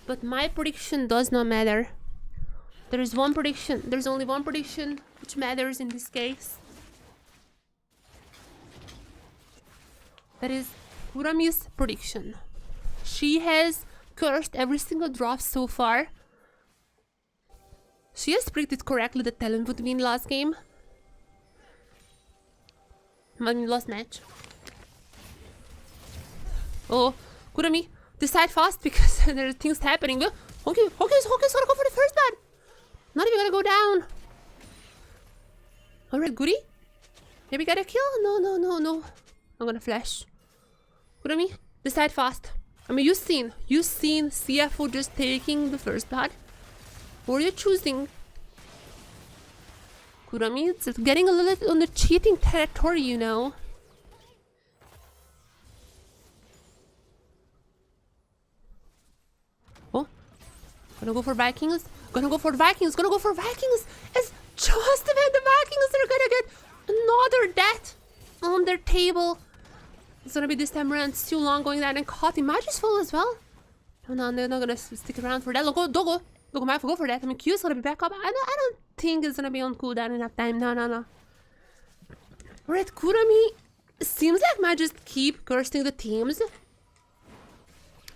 But my prediction does not matter. There's only one prediction which matters in this case. That is Kurami's prediction. She has cursed every single drop so far. She has predicted correctly that TLN would win last game. I mean, last match. Oh, Kurami, decide fast because there are things happening. Hoki's gonna go for the first blood. Not even gonna go down. Alright, Goody. Maybe get a kill? No. I'm gonna flash. Kurami, decide fast. I mean, you've seen CFO just taking the first blood. Or you're choosing. Kurami, it's getting a little bit on the cheating territory, you know. Oh, gonna go for Vikings. Gonna go for Vikings. It's just about the Vikings are gonna get another death on their table. It's gonna be this time around. It's too long going down and caught in Magi's fall as well. Oh no, they're not gonna stick around for that. Dogo might go for that. I mean, Q's gonna be back up. I don't think it's gonna be on cooldown enough time. No. Alright, Kurami seems like might just keep cursing the teams.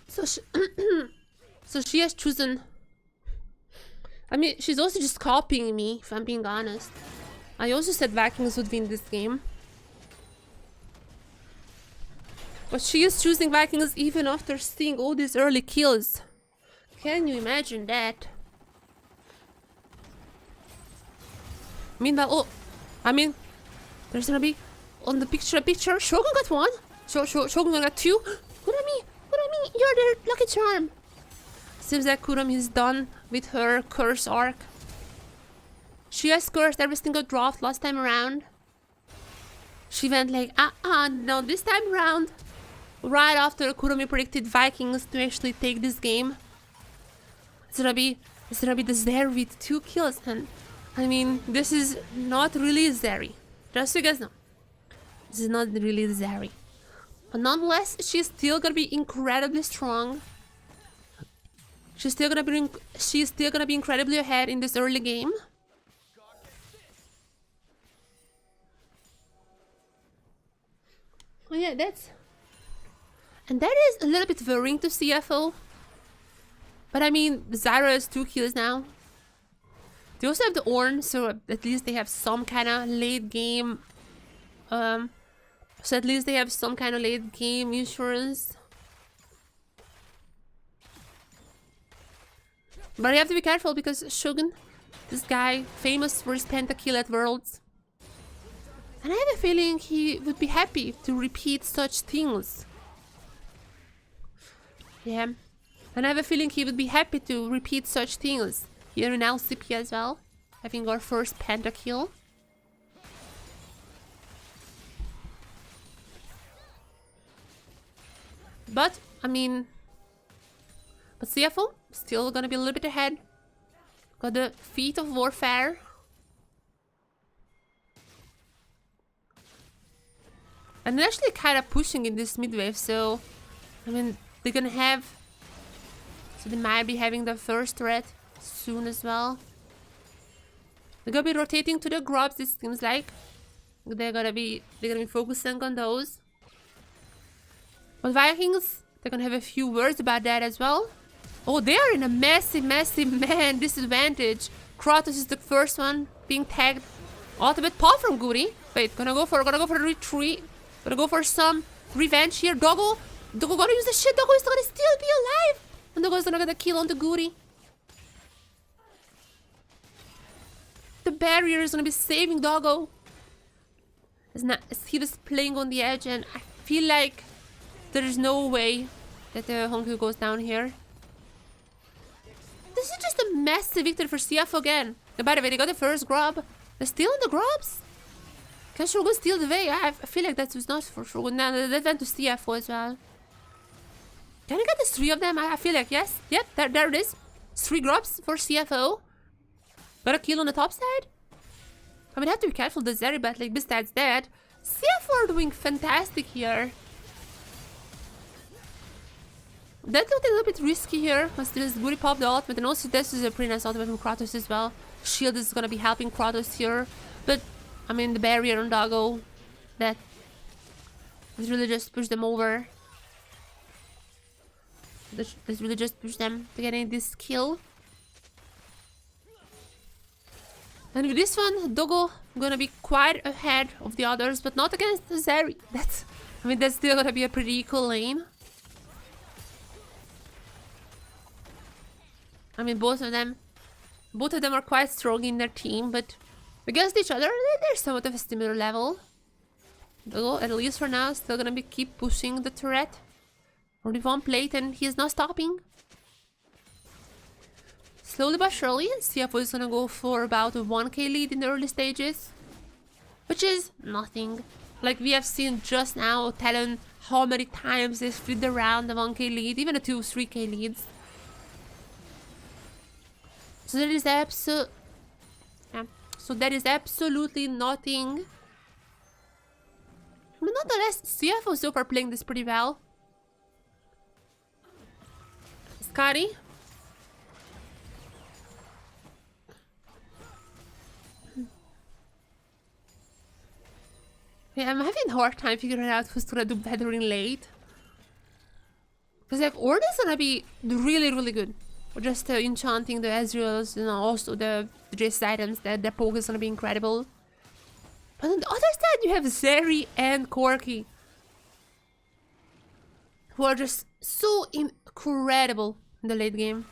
So she has chosen. I mean, she's also just copying me, if I'm being honest. I also said Vikings would win this game. But she is choosing Vikings even after seeing all these early kills. Can you imagine that? Meanwhile, there's gonna be on the picture. Shogun got one. Shogun got two. Kurami, you're their lucky charm. Seems like Kurami is done with her curse arc. She has cursed every single draft last time around. She went like, no, this time around. Right after Kurami predicted Vikings to actually take this game. It's gonna be the Zeri with 2 kills, and I mean, this is not really Zeri. Just so you guys know, this is not really Zeri. But nonetheless, she's still gonna be incredibly strong. She's still gonna be incredibly ahead in this early game. Oh yeah, that is a little bit worrying to CFO. But I mean, Zyra has 2 kills now. They also have the Ornn, so at least they have some kind of late game. So at least they have some kind of late game insurance. But you have to be careful because Shogun, this guy, famous for his pentakill at Worlds. And I have a feeling he would be happy to repeat such things. Yeah. And I have a feeling he would be happy to repeat such things here in LCP as well. Having our first pentakill. But, I mean... But CFO, still gonna be a little bit ahead. Got the feat of warfare. And they're actually kind of pushing in this mid-wave, so... I mean, they're gonna have... So they might be having the first threat soon as well. They're gonna be rotating to the grubs, it seems like. They're gonna be focusing on those. But Vikings, they're gonna have a few words about that as well. Oh, they are in a massive, massive man disadvantage. Kratos is the first one being tagged. Ultimate pop from Guri. Wait, gonna go for the retreat. Gonna go for some revenge here. Doggo gonna use the shit. Doggo is gonna still be alive. And Doggo is gonna get a kill on the Guri. The barrier is gonna be saving Doggo. As he was playing on the edge, and I feel like there is no way that the Honku goes down here. This is just a massive victory for CFO again. And by the way, they got the first grub. They're still on the grubs. Can Shogun steal the way? I feel like that was not for Shogun. Now that went to CFO as well. Can I get the 3 of them? I feel like yes. Yep, there it is. 3 grubs for CFO. Got a kill on the top side. I mean, I have to be careful the Zeri, but like besides that, CFO are doing fantastic here. That looked a little bit risky here, but still Guri popped the ultimate, and also this is a pretty nice ultimate from Kratos as well. Shield is gonna be helping Kratos here, but I mean the barrier on Doggo, that really just pushed them over. This really just pushed them to getting this kill. And with this one, Doggo gonna be quite ahead of the others, but not against Zeri. That's still gonna be a pretty equal lane. I mean, both of them are quite strong in their team, but against each other, they're somewhat of a similar level. Though, at least for now, still gonna be keep pushing the turret. Only one plate, and he's not stopping. Slowly but surely, CFO is gonna go for about a 1k lead in the early stages, which is nothing. Like we have seen just now, TLN, how many times they split around the 1k lead, even the 2-3k leads. So that is absolutely nothing. But nonetheless, CFO so far playing this pretty well. Scotty. Yeah, I'm having a hard time figuring out who's gonna do better in late. Because like Ornn is gonna be really, really good. Just enchanting the Ezreals, you know, also the Jace items, that their poke is gonna be incredible. But on the other side, you have Zeri and Corki, who are just so incredible in the late game.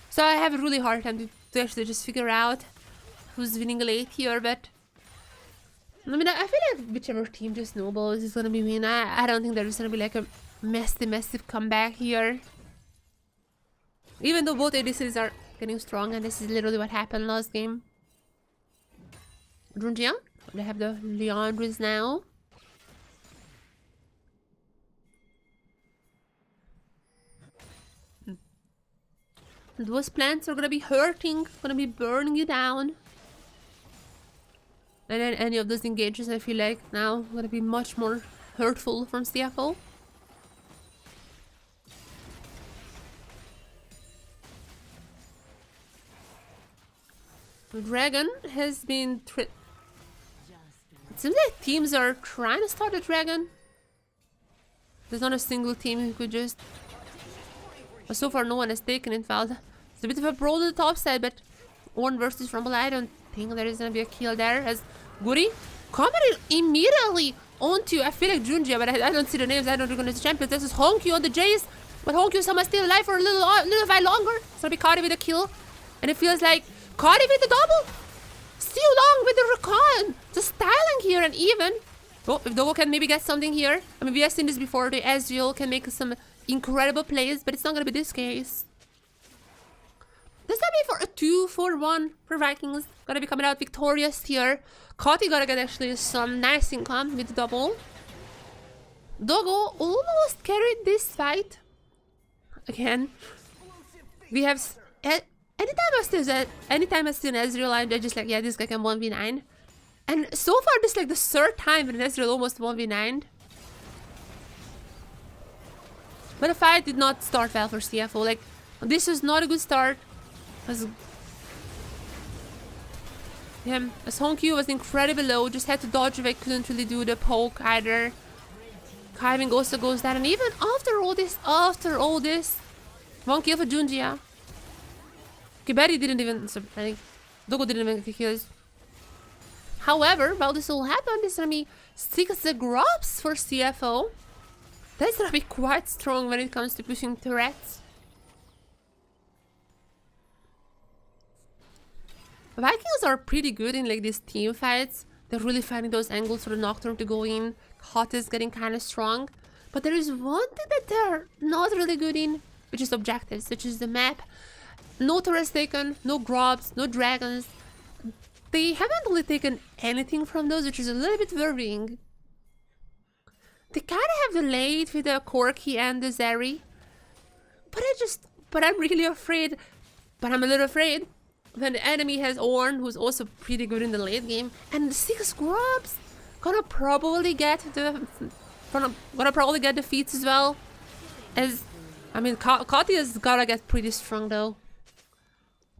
So I have a really hard time to actually just figure out who's winning late here, but I mean, I feel like whichever team just snowballs is gonna be win. I don't think there's gonna be like a massive comeback here. Even though both ADCs are getting strong, and this is literally what happened last game. Runjian, they have the Leandris now. Those plants are gonna be hurting, gonna be burning you down. And then any of those engages, I feel like now gonna be much more hurtful from CFO. Dragon has been... It seems like teams are trying to start a dragon. There's not a single team who could just... But so far no one has taken it, Val. It's a bit of a brawl on the top side, but Ornn versus Rumble. I don't think there is gonna be a kill there, as Goody coming immediately onto, I feel like Junjia, but I don't see the names. I don't recognize the champions. This is Honkyu on the Jace, but Honkyu somehow still alive for a little while longer. It's gonna be Kari with a kill, and it feels like Kari with the double. Still long with the recon, just styling here, and even if Dogo can maybe get something here. I mean, we have seen this before. The Ezreal can make some incredible plays, but it's not gonna be this case. This gonna be for a 2-4-1 for Vikings. Gonna be coming out victorious here. Kati gotta get actually some nice income with the double. Dogo almost carried this fight. Again, we have anytime I see an Ezreal, I'm just like, yeah, this guy can 1v9. And so far, this is like the third time that an Ezreal almost 1v9'd. But the fight did not start well for CFO. Like, this was not a good start. As Honkyu was incredibly low, just had to dodge away, couldn't really do the poke either. Kaiving also goes down, and even after all this, 1 kill for Junjia. Kiberi didn't even, I think, Dogo didn't even get kills. However, while this all happened, this is gonna be 6 grubs for CFO. That's gonna be quite strong when it comes to pushing turrets. Vikings are pretty good in like these team fights. They're really finding those angles for the Nocturne to go in. Hot is getting kind of strong. But there is one thing that they're not really good in, which is objectives, which is the map. No turrets taken, no grubs, no dragons. They haven't really taken anything from those, which is a little bit worrying. They kind of have the late with the Corki and the Zeri. But I'm really afraid. But I'm a little afraid when the enemy has Ornn, who's also pretty good in the late game, and the 6 grubs gonna probably get the feats as well. As I mean, Kati is gotta get pretty strong though.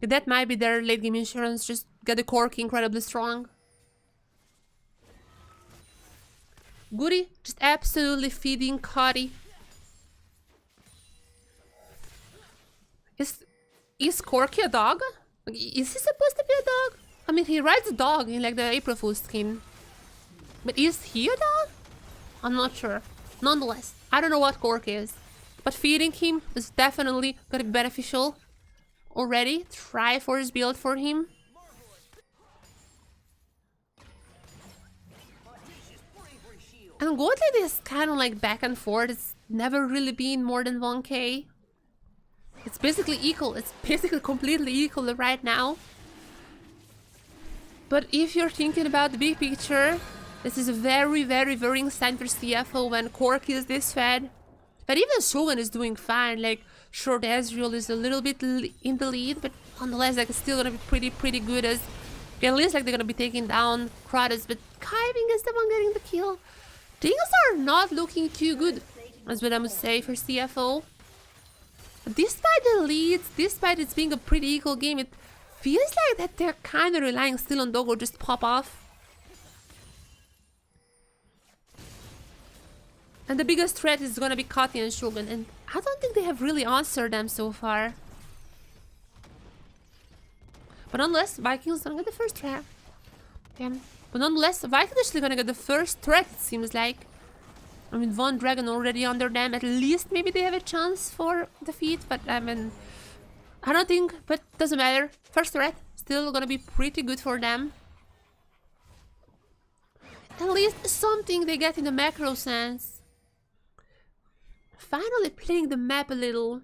That might be their late game insurance. Just get the Corki incredibly strong. Goody just absolutely feeding Kati. Is Corki a dog? Like, is he supposed to be a dog? I mean, he rides a dog in like the April Fool's skin. But is he a dog? I'm not sure. Nonetheless, I don't know what Corki is. But feeding him is definitely gonna be beneficial. Already, Triforce build for him. And Godly is kind of like back and forth. It's never really been more than 1k. It's basically equal. It's basically completely equal right now. But if you're thinking about the big picture, this is a very, very worrying sign for CFO when Corki is this fed. But even Shogun is doing fine. Like, sure, the Ezreal is a little bit in the lead, but nonetheless, like, it's still gonna be pretty good. As at least like they're gonna be taking down Kratos, but Kaiving is the one getting the kill. Things are not looking too good, that's what I must say for CFO. Despite the leads, despite it being a pretty equal game, it feels like that they're kind of relying still on Dogo just pop off. And the biggest threat is gonna be Kati and Shogun, and I don't think they have really answered them so far. But nonetheless, Vikings gonna get the first threat. Yeah. But nonetheless, Vikings actually gonna get the first threat, it seems like. I mean, 1 dragon already under them. At least maybe they have a chance for defeat, but I mean, I don't think, but doesn't matter. First threat, still gonna be pretty good for them. At least something they get in the macro sense. Finally playing the map a little.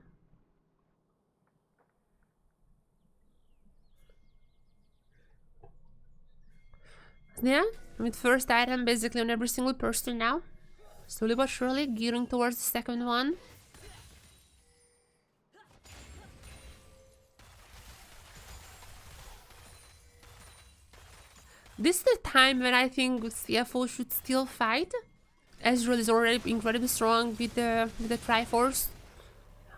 Yeah, I mean, first item basically on every single person now. Slowly but surely gearing towards the second one. This is the time when I think CFO should still fight. Ezreal is already incredibly strong with the Triforce.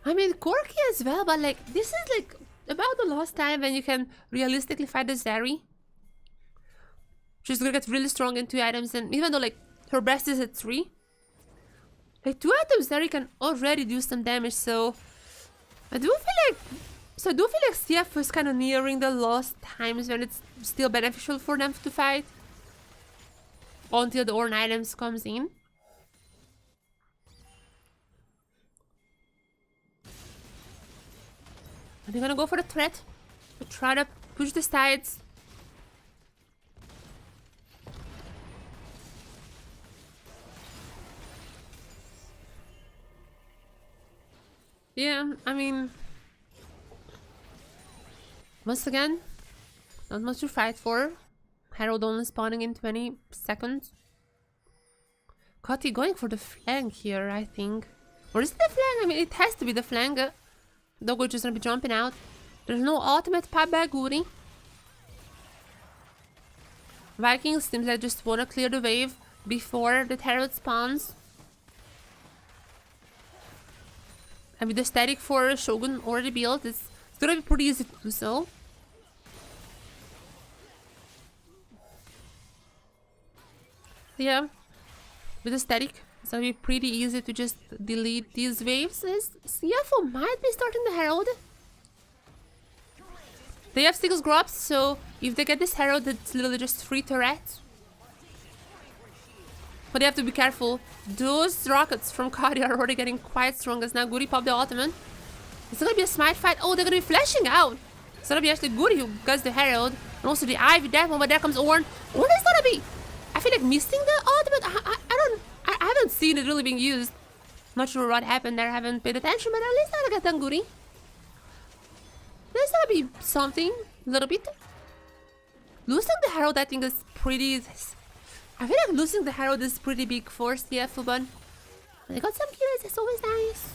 I mean, Corki as well, but like, this is like about the last time when you can realistically fight the Zeri. She's gonna get really strong in 2 items, and even though like her best is at 3, like 2 items Zeri can already do some damage, so I do feel like So I do feel like CFO is kind of nearing the lost times when it's still beneficial for them to fight. Until the Orn items comes in. Are they gonna go for the threat? To try to push the sides. Yeah, I mean... Once again, not much to fight for. Herald only spawning in 20 seconds. Cutty going for the flank here, I think. Or is it the flank? I mean, it has to be the flank. Doggo just gonna be jumping out. There's no ultimate pop back Goody. Vikings seems like just wanna clear the wave before the Herald spawns. And with the static for Shogun already built, it's gonna be pretty easy to do so. Yeah, with the static, it's gonna be pretty easy to just delete these waves. As CFO might be starting the Herald. They have 6 grubs, so if they get this Herald, it's literally just 3 turrets. But they have to be careful. Those rockets from Kari are already getting quite strong as now Goody popped the ultimate. It's gonna be a smite fight. Oh, they're gonna be flashing out. It's gonna be actually Goody who gets the Herald. And also the Ivy, that one, but there comes Orn. Orn is gonna be... I feel like missing the ultimate. I haven't seen it really being used. Not sure what happened there. I haven't paid attention, but at least I got done Goody. There's gonna be something, a little bit. Losing the Herald, I think, is pretty... I feel like losing the Herald is pretty big for CFO, but they got some kills, it's always nice.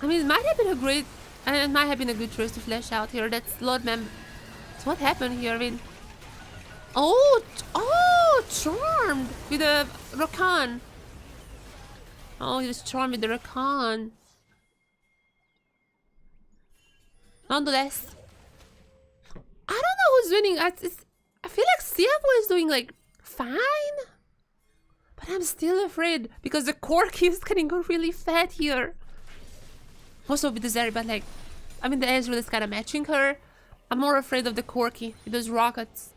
I mean, it might have been a great... And it might have been a good choice to flash out here. That's Lord Mem... So what happened here? I mean... Oh! Charmed! With the Rakan. Oh, he was charmed with the Rakan. Nonetheless... I don't know who's winning. I feel like CFO is doing like fine, but I'm still afraid because the core keeps getting really fat here. Also with the Zeri, but like, I mean the Ezreal is kind of matching her. I'm more afraid of the Corki with those rockets.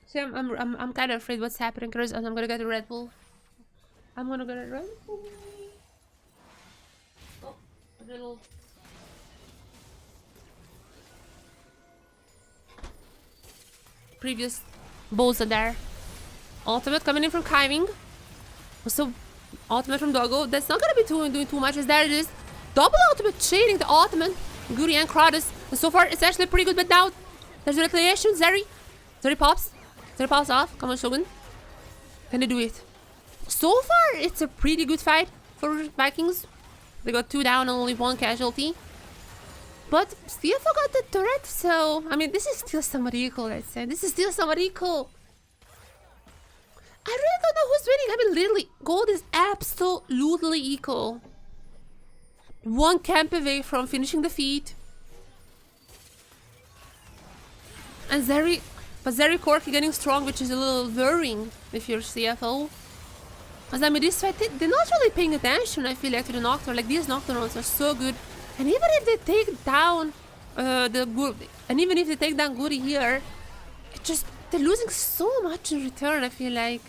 So I'm kind of afraid what's happening because I'm gonna get a Red Bull. I'm gonna get a Red Bull. Little previous balls are there. Ultimate coming in from Kiving. Also ultimate from Doggo. That's not gonna be doing too much as there it is. Double ultimate chaining the ultimate. Goody and Kratos. And so far it's actually pretty good, but now there's a retaliation. Zeri pops. Zeri pops off. Come on, Shogun. Can they do it? So far it's a pretty good fight for Vikings. They got 2 down and only 1 casualty. But CFO got the turret, so... I mean, this is still somewhat equal, I'd say. This is still somewhat equal. I really don't know who's winning. I mean, literally, gold is absolutely equal. 1 camp away from finishing the feat. And Zeri... But Zeri Corki getting strong, which is a little worrying if you're CFO. As I mean, this fight, they're not really paying attention, I feel like, to the Nocturne. Like, these Nocturnes are so good. And even if they take down Goody here, it just, they're losing so much in return, I feel like.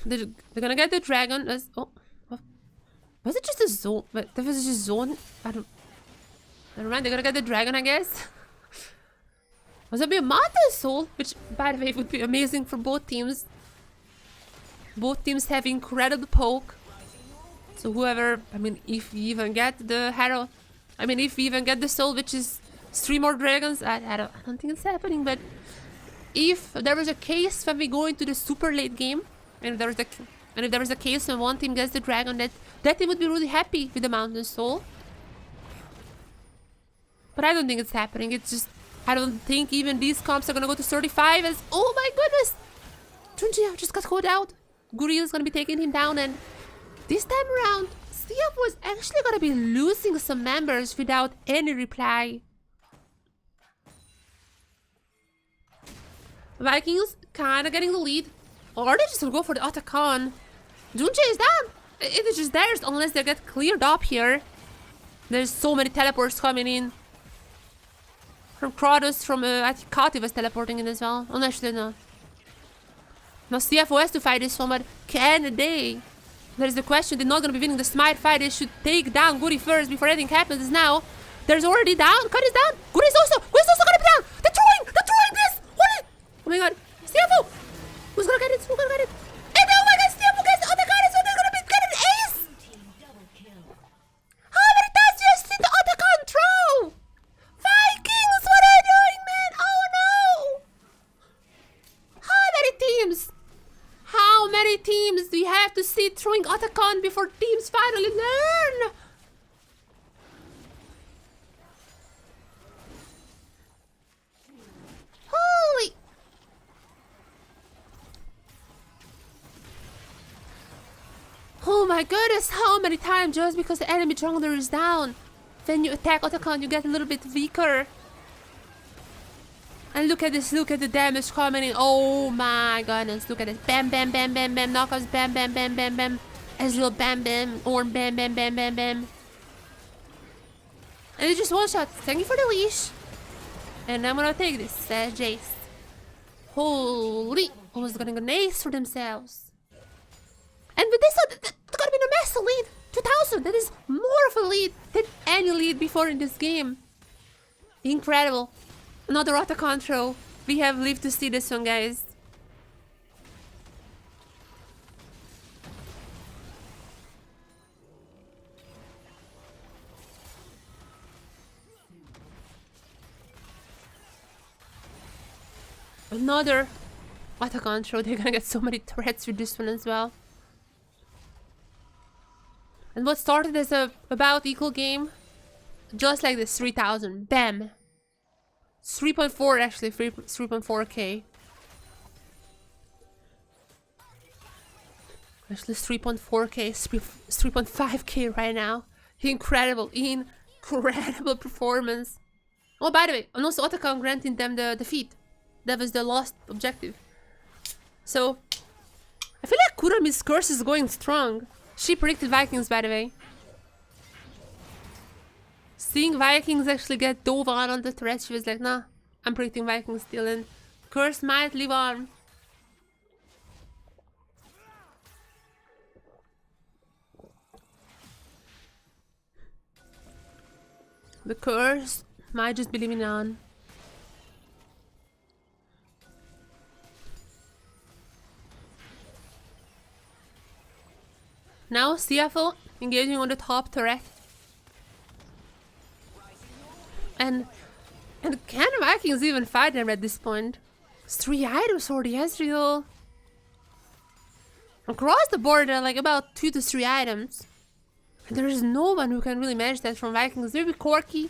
They're gonna get the dragon as... Oh, was it just a zone? But that was just zone? I don't... Never mind, they're gonna get the dragon, I guess. Was it be a Mata Soul, which, by the way, would be amazing for both teams. Both teams have incredible poke. So whoever, I mean, if we even get the Herald, I mean, if we even get the Soul, which is 3 more dragons, I don't think it's happening. But if there was a case when we go into the super late game, and if there was a case when one team gets the dragon, that team would be really happy with the Mountain Soul. But I don't think it's happening. It's just, I don't think even these comps are gonna go to 35 as... Oh my goodness! Junji just got caught out. Guriel is gonna be taking him down, and this time around, CFO is actually gonna be losing some members without any reply. Vikings kinda getting the lead. Or they just gonna go for the Otacon. Junche is down. It is just theirs unless they get cleared up here. There's so many teleports coming in. From Kratos, from I think Kati was teleporting in as well. Oh, actually no. Now CFO has to fight this one, but can they? There's the question. They're not gonna be winning the Smite fight. They should take down Goody first before anything happens. Now there's already down. Cut is down. Goody's also gonna be down. They're throwing this. Holy! Oh my god. CFO! Who's gonna get it? Who's gonna get it? And oh my god, CFO gets the Otacon is when they're gonna get an ace! How many times do you see the Otacon throw? Vikings, what are you doing, man? Oh no! How many teams? How many teams do you have to see throwing Otacon before teams finally learn? Holy! Oh my goodness, how many times just because the enemy jungler is down? When you attack Otacon, you get a little bit weaker. And look at this, look at the damage coming in. Oh my goodness, look at this. Bam, bam, bam, bam, bam. Knockouts, bam, bam, bam, bam, bam. Ezreal, bam, bam. Orn, bam, bam, bam, bam, bam. And it's just one shot. Thank you for the leash. And I'm gonna take this, Jace. Holy. Almost getting an ace for themselves. And with this, they're gonna be in a massive lead. 2000. That is more of a lead than any lead before in this game. Incredible. Another Otacon throw. We have lived to see this one, guys. Another Otacon throw. They're gonna get so many threats with this one as well. And what started as a about equal game, just like this, 3000. Bam. 3.4 actually, 3.4k. Actually 3.4k, 3.5k right now. Incredible performance. Oh, by the way, and also Otacon granting them the defeat. That was the last objective. So, I feel like Kurami's curse is going strong. She predicted Vikings, by the way. Seeing Vikings actually get dove on the threat, she was like, nah, I'm predicting Vikings still, and curse might live on. The curse might just be living on. Now CFO engaging on the top turret. And can Vikings even fight them at this point? It's 3 items for the Ezreal. Across the board there are like about 2 to 3 items. And there is no one who can really manage that from Vikings. Maybe Corki.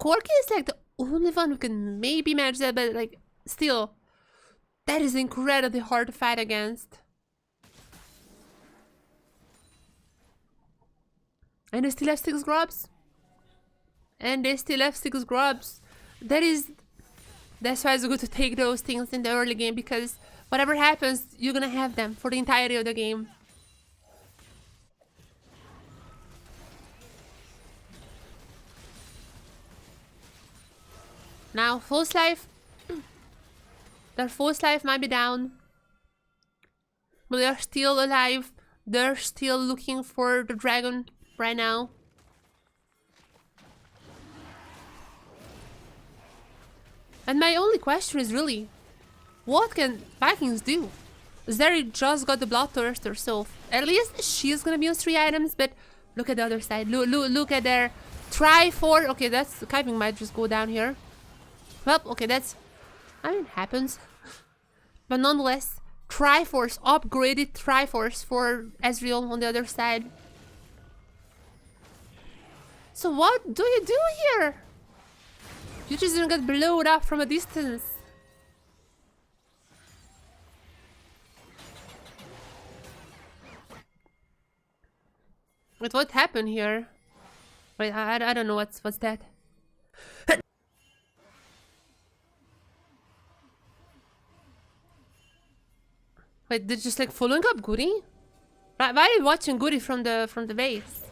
Corki is like the only one who can maybe manage that, but like still, that is incredibly hard to fight against. And they still have 6 grubs. And they still have 6 grubs. That's why it's good to take those things in the early game, because whatever happens, you're gonna have them for the entirety of the game. Now, False Life. Their False Life might be down. But they're still alive. They're still looking for the dragon right now. And my only question is really, what can Vikings do? Zeri just got the Bloodthirster, so at least she's gonna be on 3 items, but look at the other side. Look at their Triforce. Okay, that's Kaiping might just go down here. Well, okay, that's, I mean, happens. But nonetheless, Triforce, upgraded Triforce for Ezreal on the other side. So what do you do here? You just didn't get blown up from a distance. Wait, what happened here? Wait, I don't know what's that. Wait, they're just like following up Goody? Why are you watching Goody from the base?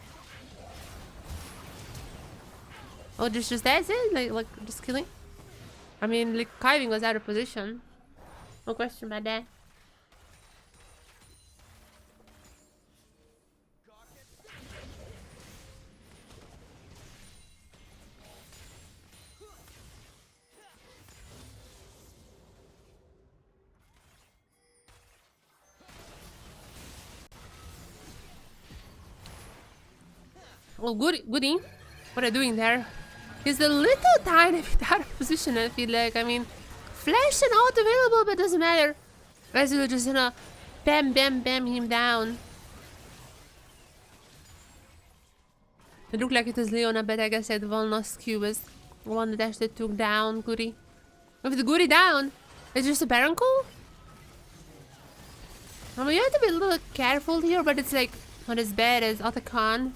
Oh, just that's it? Like just killing? I mean, like Kiving was out of position. No question about that. Oh, Goody, what are you doing there? He's a little tiny bit out of position, I feel like. I mean, flash and out available, but doesn't matter. Ezreal just gonna bam him down. It looked like it was Leona, but I guess that Walnut's Q was one that actually took down Goody. With the Goody down, it's just a Baron call? I mean, you have to be a little careful here, but it's like not as bad as Otacon.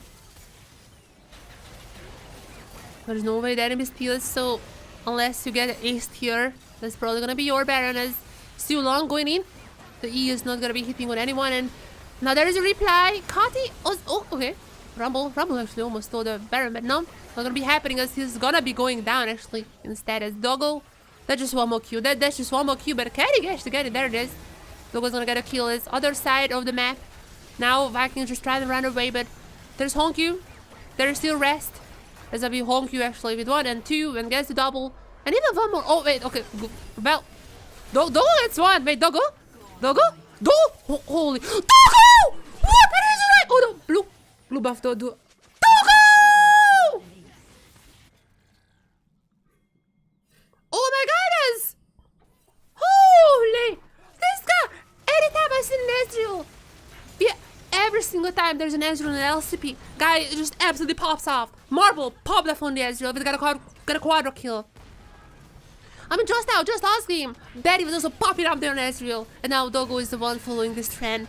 There's no way that enemy steals, so unless you get aced here, that's probably gonna be your Baron as Still Long going in. The E is not gonna be hitting on anyone, and now there is a reply. Kati, oh, okay. Rumble actually almost stole the Baron, but no, not gonna be happening as he's gonna be going down actually instead as Doggo. That's just one more Q. That's just one more Q, but Kati gets to get it. There it is. Doggo's gonna get a kill. It's other side of the map. Now Vikings just try to run away, but there's Honkyu. There's still Rest. There's a be Honkyu actually with 1 and 2 and gets the double. And even one more. Oh, wait, okay. Well, Doggo gets one. Wait, Doggo? Holy. Doggo! What? It is right. Oh, no. Blue buff, Doggo! Oh my goodness! Holy! This guy! Anytime I see an Ezreal, yeah, every single time there's an Ezreal in an LCP, guy just absolutely pops off. Marble, pop that on the Ezreal, but got a quadra kill. I mean, just last game, Betty was also popping up there on Ezreal, and now Doggo is the one following this trend.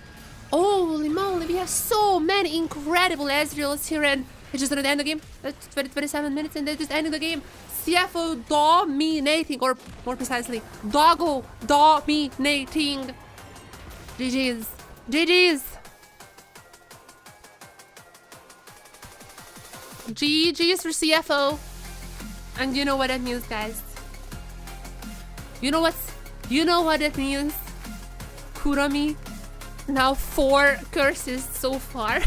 Holy moly, we have so many incredible Ezreals here, and it's just gonna end the game. That's 27 minutes, and they're just ending the game. CFO dominating, or more precisely, Doggo dominating. GG's. GG's for CFO. And you know what that means, guys. You know what that means? Kurami. Now 4 curses so far.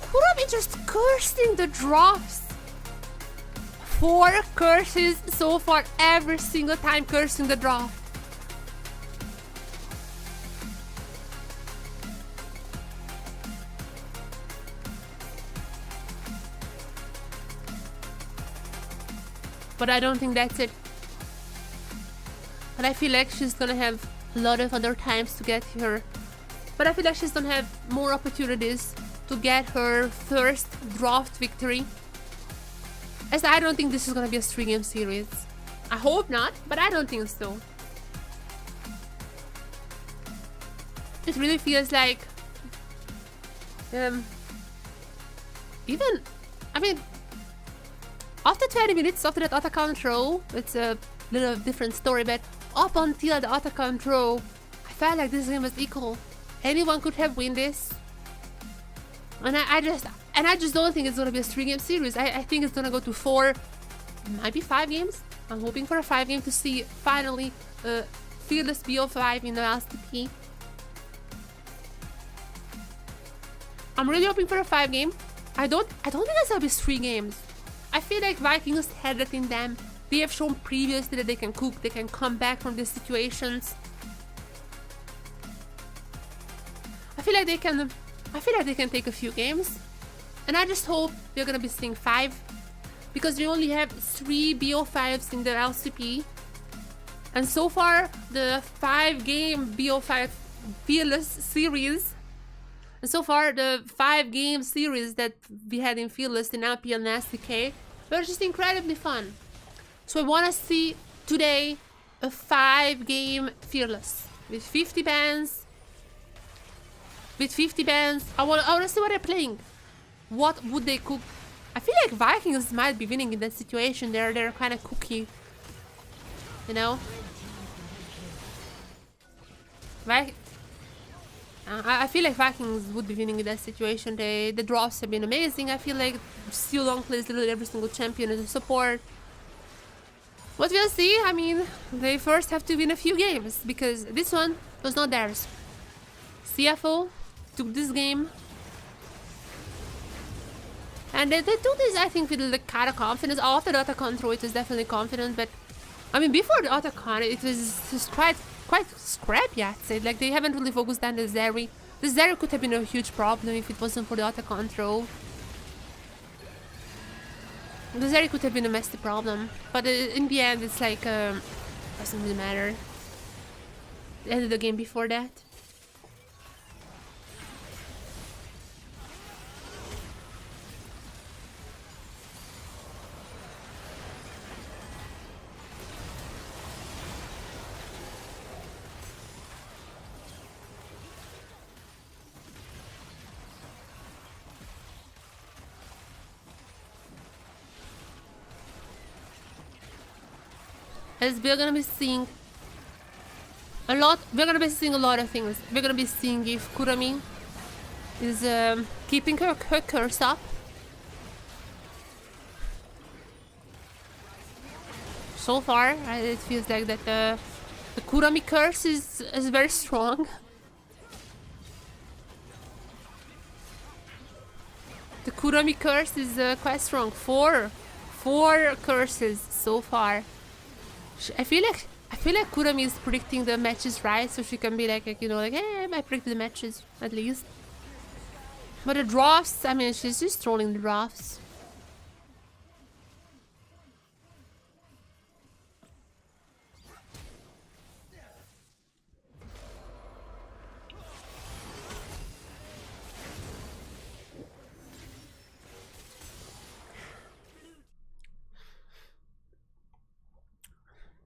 Kurami just cursing the drops. 4 curses so far, every single time cursing the drop. But I don't think that's it. But I feel like she's gonna have a lot of other times to get her. But I feel like she's gonna have more opportunities to get her first draft victory. As I don't think this is gonna be a 3-game series. I hope not, but I don't think so. It really feels like after 20 minutes after that Otacon throw, it's a little different story, but up until the Otacon throw, I felt like this game was equal. Anyone could have won this. And I just don't think it's gonna be a 3-game series. I think it's gonna go to 4, maybe 5 games. I'm hoping for a 5-game to see finally Fearless BO5 in the LCP. I'm really hoping for a 5-game. I don't think it's gonna be 3 games. I feel like Vikings had it in them. They have shown previously that they can cook, they can come back from these situations. I feel like they can take a few games. And I just hope we're gonna be seeing 5. Because we only have 3 BO5s in the LCP. And so far, the 5-game BO5 Fearless series. And so far, the 5-game series that we had in Fearless in LPL and SDK were just incredibly fun. So I want to see today a 5-game Fearless with 50 bans, with 50 bands. I want to see what they're playing. What would they cook? I feel like Vikings might be winning in that situation. They're kind of cookie, you know. I feel like Vikings would be winning in that situation. The drops have been amazing. I feel like Steel Long plays literally every single champion as a support. But we'll see. I mean, they first have to win a few games because this one was not theirs. CFO took this game. And they took this, I think, with the kind of confidence. After the auto throw, it was definitely confident. But, I mean, before the auto it was just quite scrappy, I'd say. Like, they haven't really focused on the Zeri. The Zeri could have been a huge problem if it wasn't for the auto throw. The Zeri could have been a messy problem. But in the end, it's like, doesn't really matter. They ended the game before that. As we're gonna be seeing a lot, a lot of things. We're gonna be seeing if Kurami is keeping her curse up. So far, it feels like that the Kurami curse is very strong. The Kurami curse is quite strong. Four curses so far. I feel like Kurami is predicting the matches right, so she can be like you know, like, hey, I predict the matches at least. But the drafts, I mean, she's just trolling the drafts.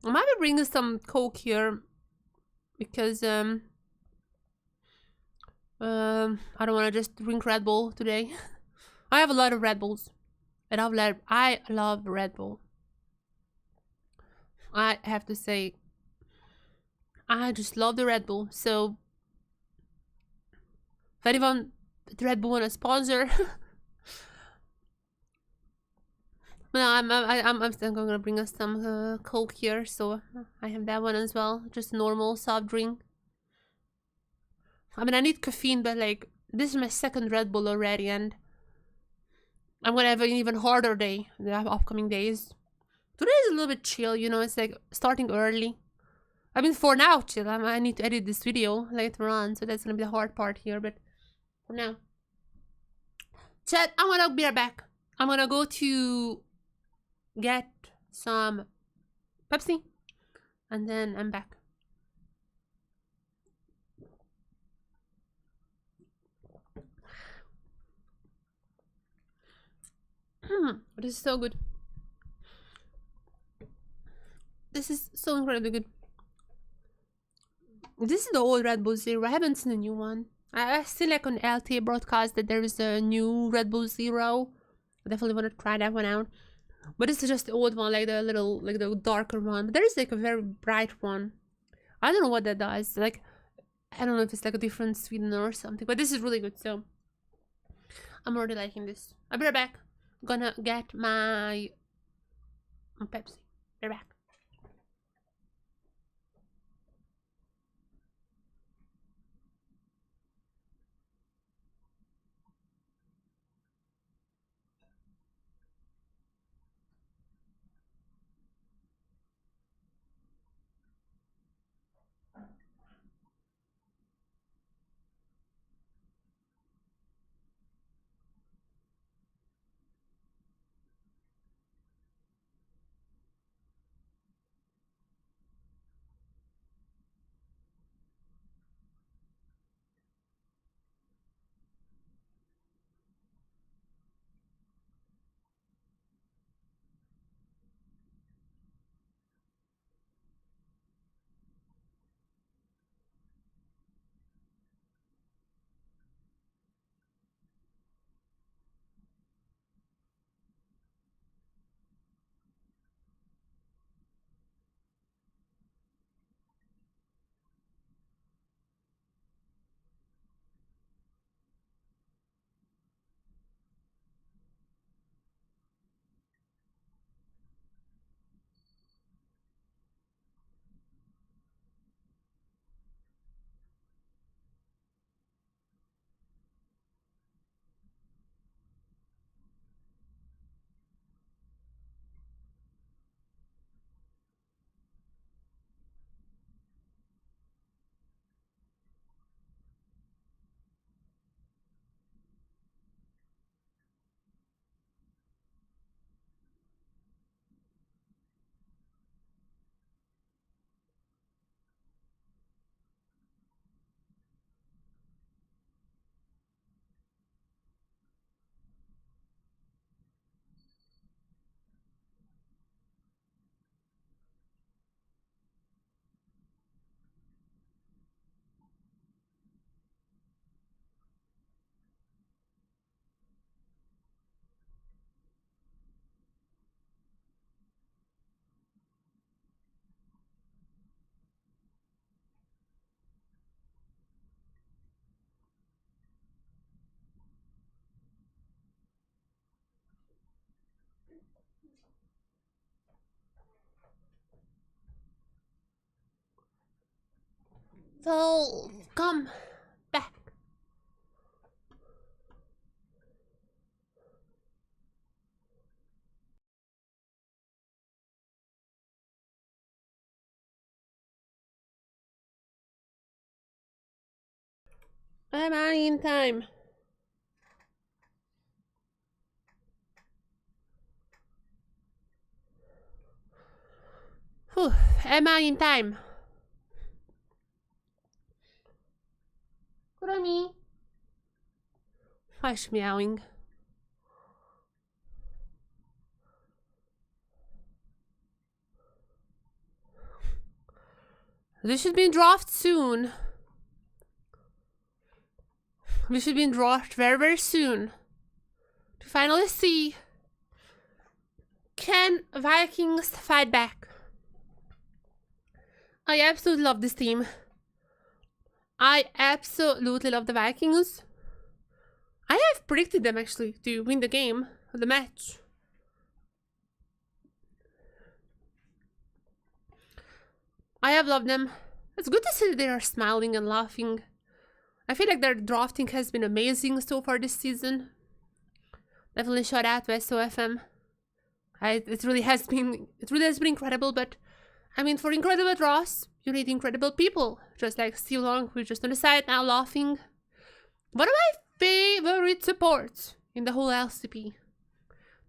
I might be bringing some Coke here because I don't want to just drink Red Bull today. I have a lot of Red Bulls, and I love Red Bull. I have to say, I just love the Red Bull. So, if anyone with Red Bull want a sponsor, no, I'm still gonna bring us some Coke here, so I have that one as well. Just normal soft drink. I mean, I need caffeine, but like, this is my second Red Bull already, and I'm gonna have an even harder day the upcoming days. Today is a little bit chill, you know, it's like starting early. I mean, for now, chill. I need to edit this video later on, so that's gonna be the hard part here, but for now. Chat, I'm gonna be right back. I'm gonna go to get some Pepsi, and then I'm back. This is so good. This is so incredibly good. This is the old Red Bull Zero. I haven't seen a new one. I see like on LTA broadcast that there is a new Red Bull Zero. I definitely want to try that one out. But this is just the old one, like the little, like the darker one. But there is like a very bright one. I don't know what that does. Like, I don't know if it's like a different sweetener or something. But this is really good, so I'm already liking this. I'll be right back. I'm gonna get my Pepsi. Be right back. So come back. Am I in time? Whew. Am I in time? Kurami. Why is she meowing? This should be in draft soon. We should be in draft very, very soon. To finally see, can Vikings fight back? I absolutely love this team. I absolutely love the Vikings. I have predicted them actually to win the game, the match. I have loved them. It's good to see that they are smiling and laughing. I feel like their drafting has been amazing so far this season. Definitely shout out to SOFM. It really has been incredible, but I mean, for incredible draws, you need incredible people. Just like Steve Long, who's just on the side now laughing. One of my favorite supports in the whole LCP.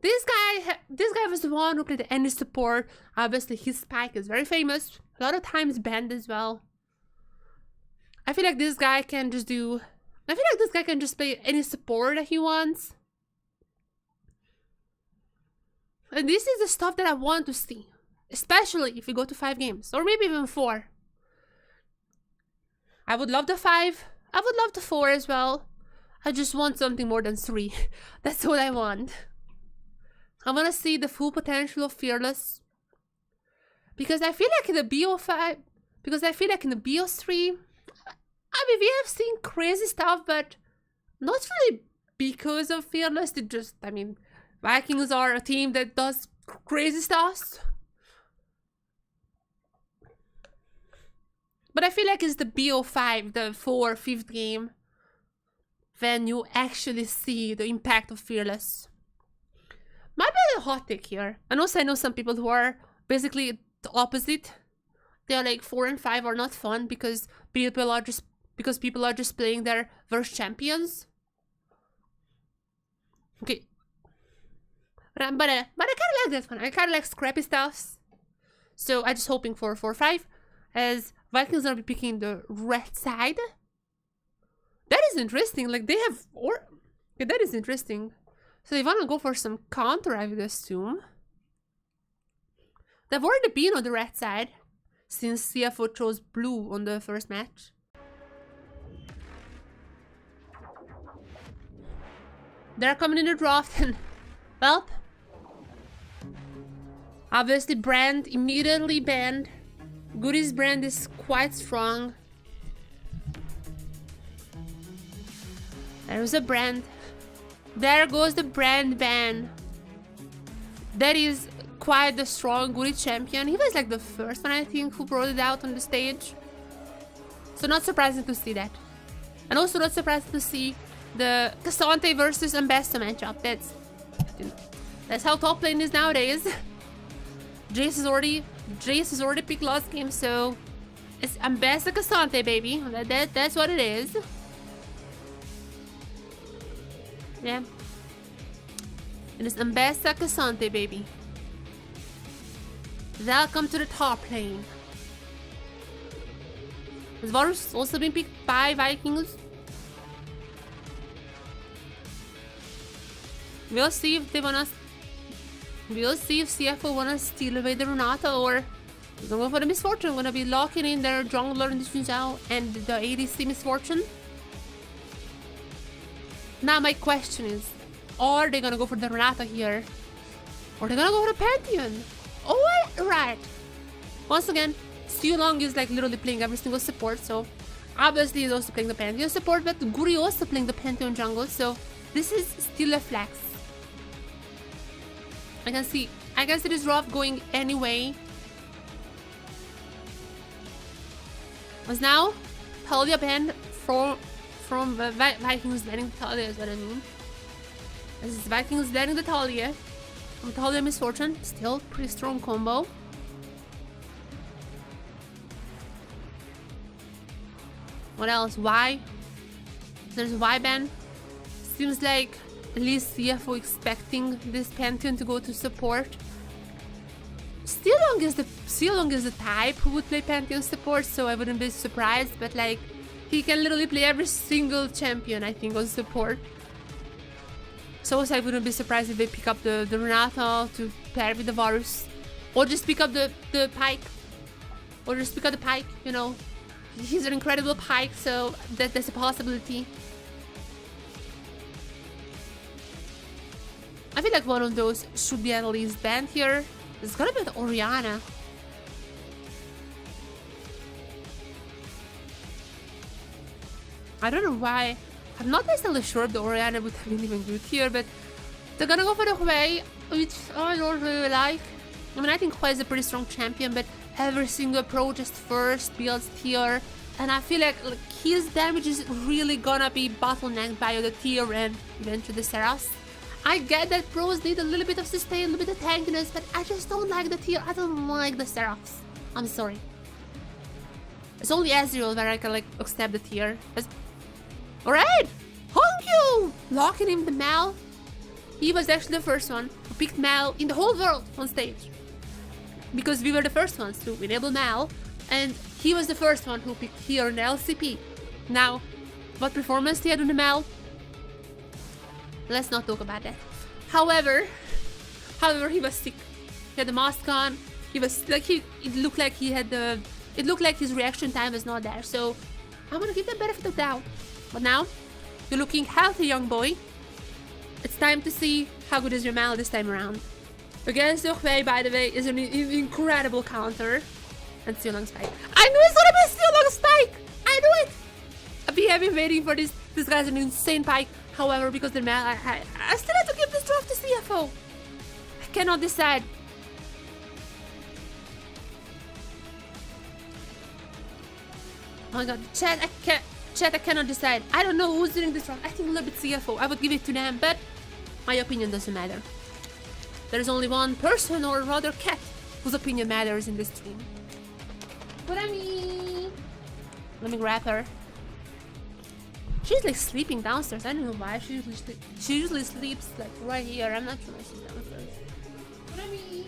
This guy was the one who played any support. Obviously, his spike is very famous. A lot of times banned as well. I feel like this guy can just play any support that he wants. And this is the stuff that I want to see. Especially if we go to 5 games. Or maybe even 4. I would love the 5. I would love the 4 as well. I just want something more than 3. That's what I want. I want to see the full potential of Fearless. Because I feel like in the BO5... Because I feel like in the BO3... I mean, we have seen crazy stuff, but... Not really because of Fearless. It just... I mean... Vikings are a team that does crazy stuff. But I feel like it's the BO5, the 4th game, when you actually see the impact of Fearless. Might be a hot take here. And also I know some people who are basically the opposite. They're like 4 and 5 are not fun because people are just playing their worst champions. Okay. But I kind of like that one. I kind of like scrappy stuffs. So I'm just hoping for 4-5 as Vikings are picking the red side. That is interesting. Like they have yeah, that is interesting. So they want to go for some counter, I would assume. They've already been on the red side since CFO chose blue on the first match. They're coming in the draft and well, obviously brand immediately banned. Goody's brand is quite strong. There's a brand. There goes the brand ban. That is quite the strong Goody champion. He was like the first one, I think, who brought it out on the stage. So not surprising to see that. And also not surprising to see the Cassante versus Ambessa matchup. That's how top lane is nowadays. Jace has already picked last game, so it's Ambessa Cassante, baby. That's what it is. Yeah. It is Ambessa Cassante, baby. Welcome to the top lane. Has Varus also been picked by Vikings? We'll see if they wanna. We'll see if CFO wanna steal away the Renata or they're gonna go for the Misfortune. Gonna be locking in their jungler in the Xinjiao and the ADC Misfortune. Now my question is, are they gonna go for the Renata here? Or they're gonna go for the Pantheon? Oh, right. Once again, Stu Long is like literally playing every single support, so obviously he's also playing the Pantheon support, but Guri also playing the Pantheon jungle, so this is still a flex. I can see this draft going anyway. As now, Talia ban from Vikings banning Talia is what I mean. This is Vikings banning the Talia. From Talia Misfortune, still pretty strong combo. What else? Y. There's Y ban. Seems like at least CFO expecting this Pantheon to go to support. Steelong is the type who would play Pantheon support, so I wouldn't be surprised, but like he can literally play every single champion I think on support. So also I wouldn't be surprised if they pick up the Renata to pair with the Varus. Or just pick up the Pike. Or just pick up the Pike, you know. He's an incredible Pike, so that's a possibility. I feel like one of those should be at least banned here. It's gonna be the Oriana. I don't know why. I'm not necessarily sure if the Oriana would have been even good here, but they're gonna go for the Hui, which I don't really like. I mean, I think Hui is a pretty strong champion, but every single pro just first builds tier, and I feel like his damage is really gonna be bottlenecked by the tier and eventually the Seraphs. I get that pros need a little bit of sustain, a little bit of tankiness, but I just don't like the tier. I don't like the Seraphs. I'm sorry. It's only Ezreal where I can like accept the tier. Alright! Hongyu! Locking in the Mal. He was actually the first one who picked Mal in the whole world on stage. Because we were the first ones to enable Mal, and he was the first one who picked here in the LCP. Now, what performance he had on the Mal? Let's not talk about that. However, he was sick. He had the mask on. He was like it looked like he had the. It looked like his reaction time was not there. So I'm gonna give that benefit of the doubt. But now you're looking healthy, young boy. It's time to see how good is your Mal this time around. Against the Hui, by the way, is an incredible counter. And Steelong Spike. I knew it's gonna be Steelong Spike. I knew it. I've been waiting for this. This guy's an insane Pike. However, because the Mal, I still have to give this draft to CFO. I cannot decide. Oh my god, chat, I cannot decide. I don't know who's doing this draft. I think a little bit CFO. I would give it to them, but my opinion doesn't matter. There's only one person, or rather cat, whose opinion matters in this stream. Kurami! Let me grab her. She's like sleeping downstairs. I don't know why. She usually sleeps like right here. I'm not sure why she's downstairs. Kurami!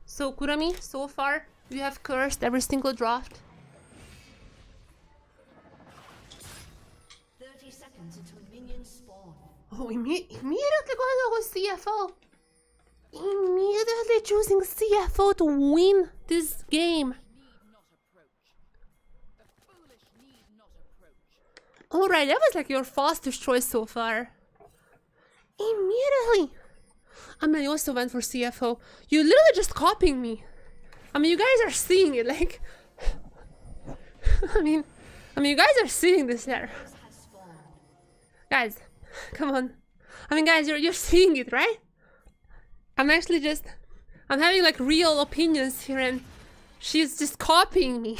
So Kurami, so far you have cursed every single draft. 30 seconds until minions spawn. Oh, immediately going with CFO. Immediately choosing CFO to win this game. Alright, that was like your fastest choice so far. Immediately. I mean, I also went for CFO. You literally just copying me. I mean, you guys are seeing it, like... I mean, you guys are seeing this there. Guys, come on. I mean, guys, you're seeing it, right? I'm actually just... I'm having, like, real opinions here, and she's just copying me.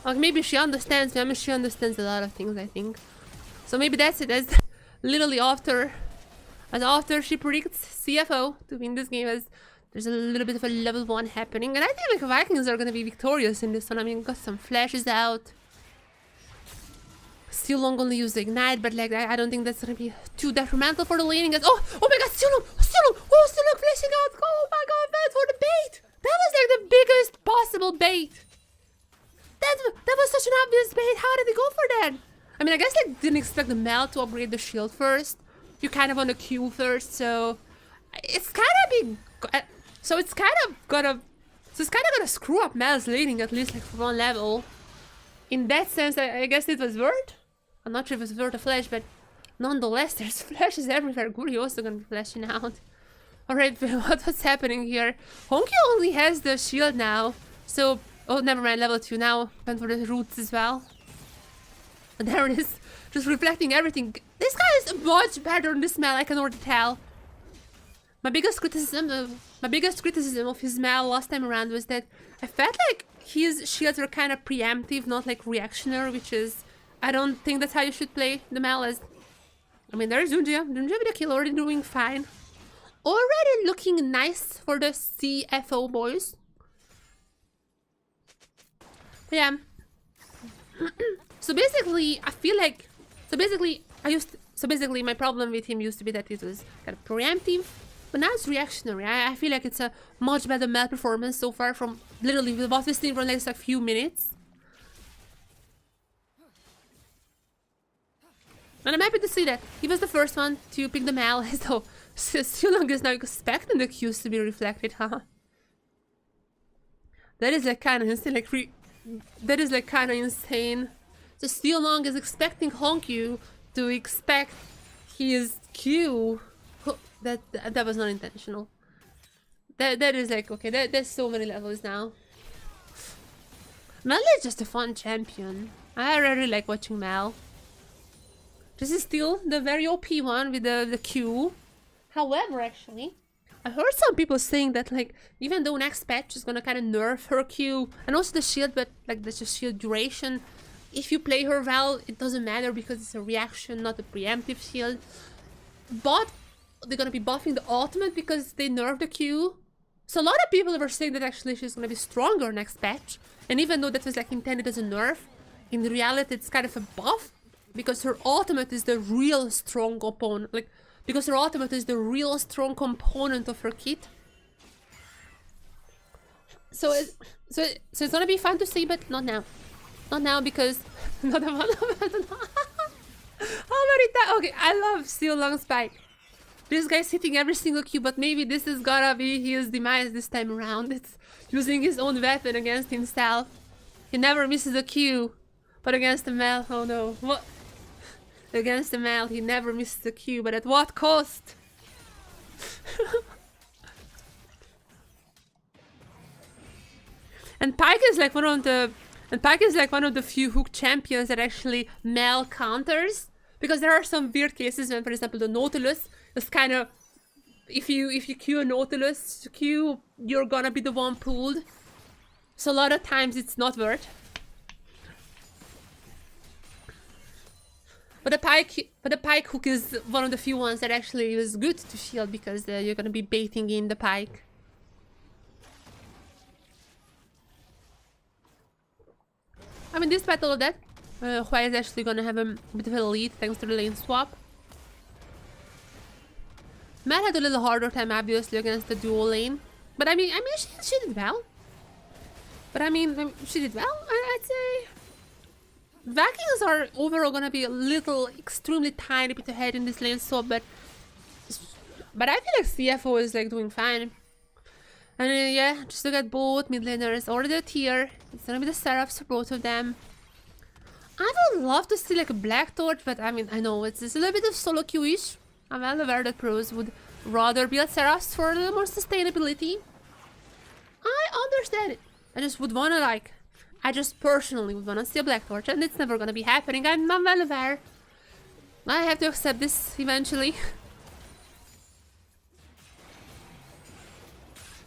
Like, maybe she understands me. I mean, she understands a lot of things, I think. So maybe that's it. That's literally after she predicts CFO to win this game, as there's a little bit of a level 1 happening. And I think like Vikings are gonna be victorious in this one. I mean, got some flashes out. Still long only use the ignite, but like I don't think that's gonna be too detrimental for the laning. Oh my god, still long, oh still long flashing out. Oh my god, man, for the bait. That was like the biggest possible bait. That was such an obvious bait. How did he go for that? I mean, I guess like didn't expect the Mel to upgrade the shield first. You kind of on the Q first, so it's kind of gonna screw up Mel's laning at least like for one level. In that sense, I guess it was worth. I'm not sure if it's worth a flash, but nonetheless, there's flashes everywhere. Guri also gonna be flashing out. Alright, what's happening here? Honky only has the shield now, so oh never mind, level 2 now. Went for the roots as well. And there it is, just reflecting everything. This guy is much better on this Mel, I can already tell. My biggest criticism of his Mel last time around was that I felt like his shields were kind of preemptive, not like reactionary, which is, I don't think that's how you should play the Mel as. I mean, there's Junja with the kill, already doing fine. Already looking nice for the CFO boys. But yeah. So basically, my problem with him used to be that it was kind of preemptive, but now it's reactionary. I feel like it's a much better Mel performance so far from literally what we've seen for like a few minutes. And I'm happy to see that he was the first one to pick the Mel, so Sulong is now expecting the Qs to be reflected, huh? That is like kind of insane, So Sulong is expecting Honkyu to expect his Q. That was not intentional. That is like, okay, there's so many levels now. Mel is just a fun champion. I really like watching Mel. This is still the very OP one with the Q. However, actually, I heard some people saying that like even though next patch is gonna kind of nerf her Q and also the shield, but like that's just shield duration. If you play her well, it doesn't matter because it's a reaction, not a preemptive shield. But they're gonna be buffing the ultimate because they nerfed the Q. So a lot of people were saying that actually she's gonna be stronger next patch. And even though that was like intended as a nerf, in reality it's kind of a buff because her ultimate is the real strong opponent. Like because her ultimate is the real strong component of her kit. So it's gonna be fun to see, but not now. Not now because not how many times? Okay, I love Sulong's spike. This guy's hitting every single Q, but maybe this is gonna be his demise this time around. It's using his own weapon against himself. He never misses a Q, but against the Mel, oh no, what? Against the Mel, he never misses a Q, but at what cost? And Pyke is like one of the few hook champions that actually Mel counters, because there are some weird cases when, for example, the Nautilus is kind of, if you Q a Nautilus Q, you're gonna be the one pulled. So a lot of times it's not worth. But the Pyke hook is one of the few ones that actually is good to shield because you're gonna be baiting in the Pyke. I mean, this battle of that, Hua is actually gonna have a bit of a lead thanks to the lane swap. Mel had a little harder time obviously against the dual lane, but I mean she did well. She did well. I'd say Vikings are overall gonna be a little, extremely tiny bit ahead in this lane swap, but I feel like CFO is like doing fine. And yeah, just look at both mid laners, already a tier. It's gonna be the Seraphs for both of them. I would love to see like a Black Torch, but I mean, I know it's just a little bit of solo queue-ish. I'm well aware that pros would rather build Seraphs for a little more sustainability. I understand it. I just personally would wanna see a Black Torch, and it's never gonna be happening. I'm well aware. I have to accept this eventually.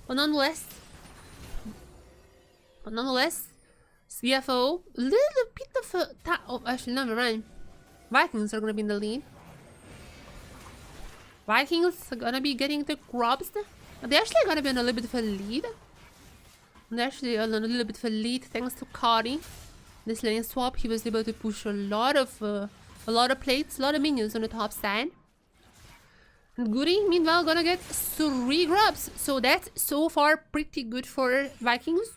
But nonetheless, CFO, little bit of a oh, actually never mind. Vikings are gonna be in the lead. Vikings are gonna be getting the grubs. They're actually gonna be on a little bit of a lead. They're actually on a little bit of a lead thanks to Cardi. this lane swap, he was able to push a lot of plates, a lot of minions on the top side. And Goody, meanwhile, gonna get 3 grubs. So that's so far pretty good for Vikings.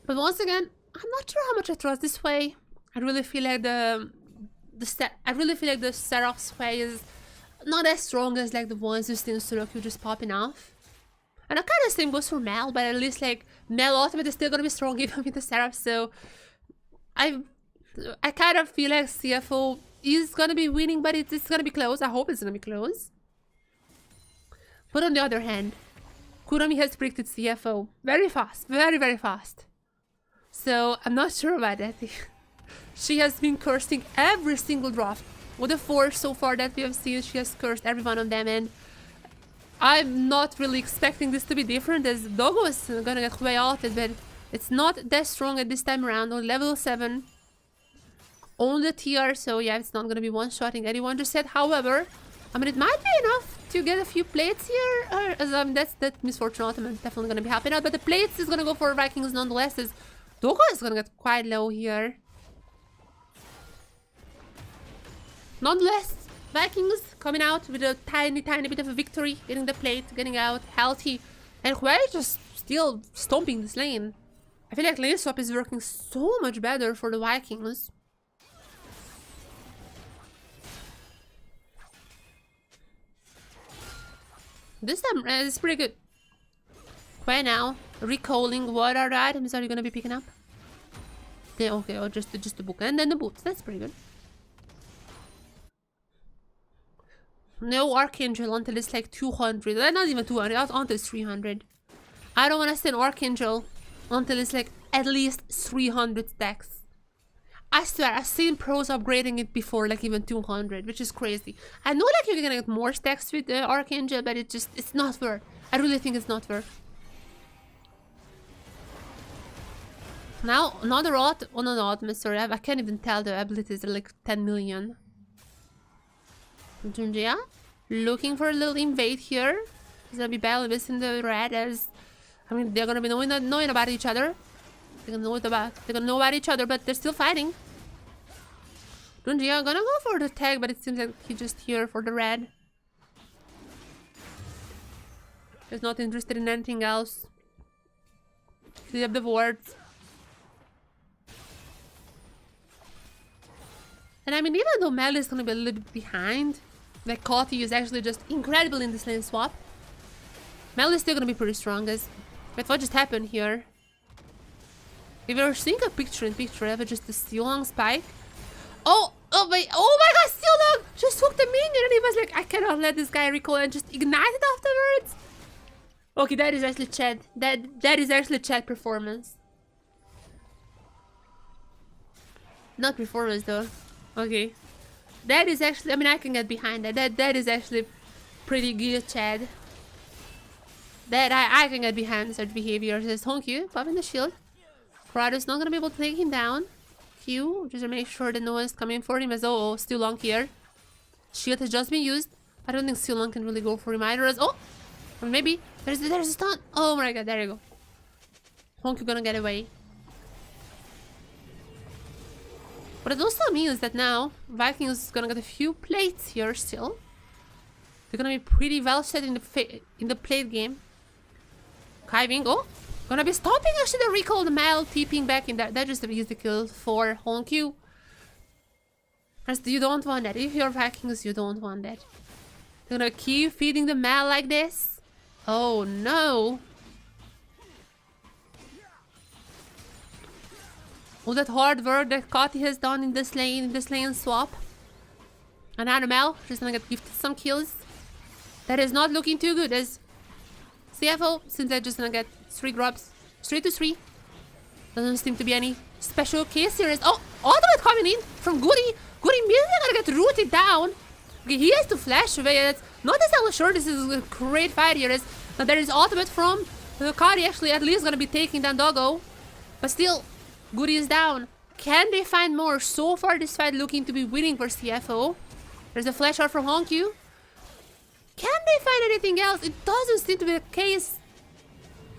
But once again, I'm not sure how much I trust this way. I really feel like the Seraph's way is not as strong as like the ones who still Sudoku just popping off. And the kind of same goes for Mel, but at least like Mel ultimate is still gonna be strong even with the Seraph. So I kind of feel like CFO is gonna be winning, but it's gonna be close. I hope it's gonna be close. But on the other hand, Kurami has predicted CFO very fast, very, very fast. So I'm not sure about that. She has been cursing every single draft. With the 4 so far that we have seen, she has cursed every one of them, and I'm not really expecting this to be different, as Doggo is gonna get way ulted, but it's not that strong at this time around. On level 7 on the TR, so yeah, it's not gonna be one-shotting anyone just yet. However, I mean, it might be enough to get a few plates here, as that Misfortune Ultimate is definitely gonna be helping out, but the plates is gonna go for Vikings nonetheless, as Doggo is gonna get quite low here. Nonetheless, Vikings coming out with a tiny bit of a victory, getting the plate, getting out healthy, and Huey just still stomping this lane. I feel like lane swap is working so much better for the Vikings. This time it's pretty good. Huey now recalling what are the items are you gonna be picking up? Okay, or just the book and then the boots. That's pretty good. No Archangel until it's like 200. Not even 200, until it's 300. I don't want to send Archangel until it's like at least 300 stacks. I swear, I've seen pros upgrading it before, like even 200, which is crazy. I know like you're gonna get more stacks with the Archangel, but it's not worth. I really think it's not worth. Now, another sorry, I can't even tell the abilities are like 10 million. Junjia, looking for a little invade here. He's gonna be badly missing the red, as I mean they're gonna be knowing about each other. They're gonna know about each other, but they're still fighting. Junjia gonna go for the tag, but it seems like he's just here for the red. He's not interested in anything else. They have the wards. And I mean, even though Mel is gonna be a little bit behind, like Coty is actually just incredible in this lane swap. Mel is still gonna be pretty strong, as but what just happened here? We were seeing a picture-in-picture of just the Steelong spike. Oh my god, Steelong just hooked the minion, and he was like, I cannot let this guy recall, and just ignite it afterwards. Okay, that is actually Chad. That is actually Chad performance. Not performance though. Okay. That is actually, I mean, I can get behind that. That is actually pretty good, Chad. That I can get behind such behavior. Says Honkyu, popping the shield. Kratos not gonna be able to take him down. Q, just to make sure that no one's coming for him, as still long here. Shield has just been used. I don't think Steelong can really go for him either, as or maybe there's a stun. Oh my god, there you go. Honkyu gonna get away. But it also means that now Vikings is gonna get a few plates here still. They're gonna be pretty well set in the plate game. Kaiving, gonna be stopping actually the recall, the Mal TPing back in there. That just is the kill for Honkyu. You don't want that. If you're Vikings, you don't want that. They're gonna keep feeding the Mal like this. Oh no. All that hard work that Coty has done in this lane swap. And Animal, she's gonna get gifted some kills. That is not looking too good, as CFO, since they're just gonna get 3 grubs. 3 to 3. Doesn't seem to be any special case here. Ultimate coming in from Goody. Goody immediately gonna get rooted down. Okay, he has to flash away. That's not exactly sure this is a great fight here. Now there is ultimate from Coty, actually at least gonna be taking down Doggo. But still, Goody is down. Can they find more? So far this fight looking to be winning for CFO. There's a flash out from Honkyu. Can they find anything else? It doesn't seem to be the case.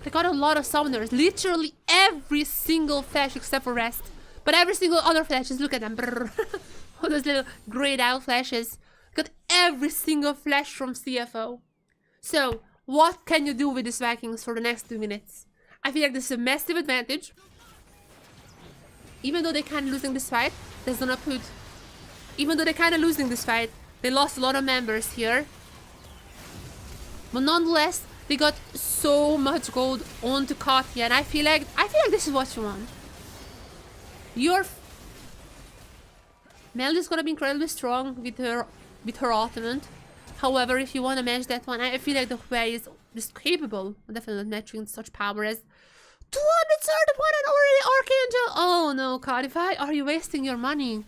They got a lot of summoners. Literally every single flash except for rest. But every single other flashes, look at them. All those little grayed out flashes. Got every single flash from CFO. So, what can you do with these Vikings for the next 2 minutes? I feel like this is a massive advantage. Even though they're kind of losing this fight, that's gonna put... Even though they're kind of losing this fight, they lost a lot of members here. But nonetheless, they got so much gold onto Katya, and I feel like this is what you want. Mel is gonna be incredibly strong with her ultimate. However, if you want to match that one, I feel like the Hui is just capable of definitely matching such power as 231 and already Archangel. Oh no, Codify, are you wasting your money?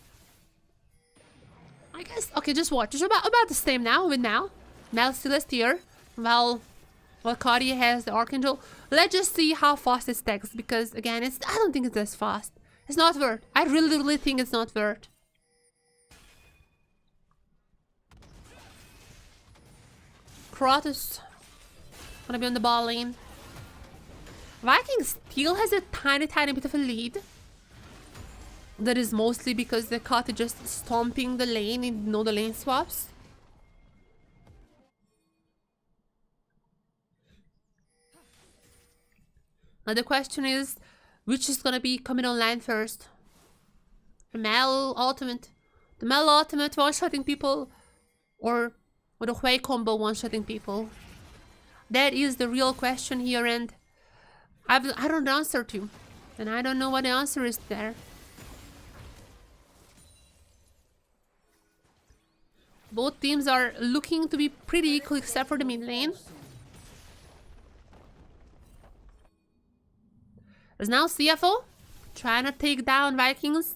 I guess, okay, just watch. It's about the same now with Mel. Mel still is here. Well, Cody has the Archangel. Let's just see how fast it stacks, because again, I don't think it's as fast. It's not worth. I really think it's not worth. Kratos gonna be on the ball lane. Viking still has a tiny bit of a lead. That is mostly because the cut is just stomping the lane and no the lane swaps. Now the question is, which is gonna be coming online first? The Mel ultimate. The Mel ultimate one-shotting people, or the Hui combo one-shotting people? That is the real question here, and I don't know the answer to. And I don't know what the answer is there. Both teams are looking to be pretty equal except for the mid lane. There's now CFO trying to take down Vikings.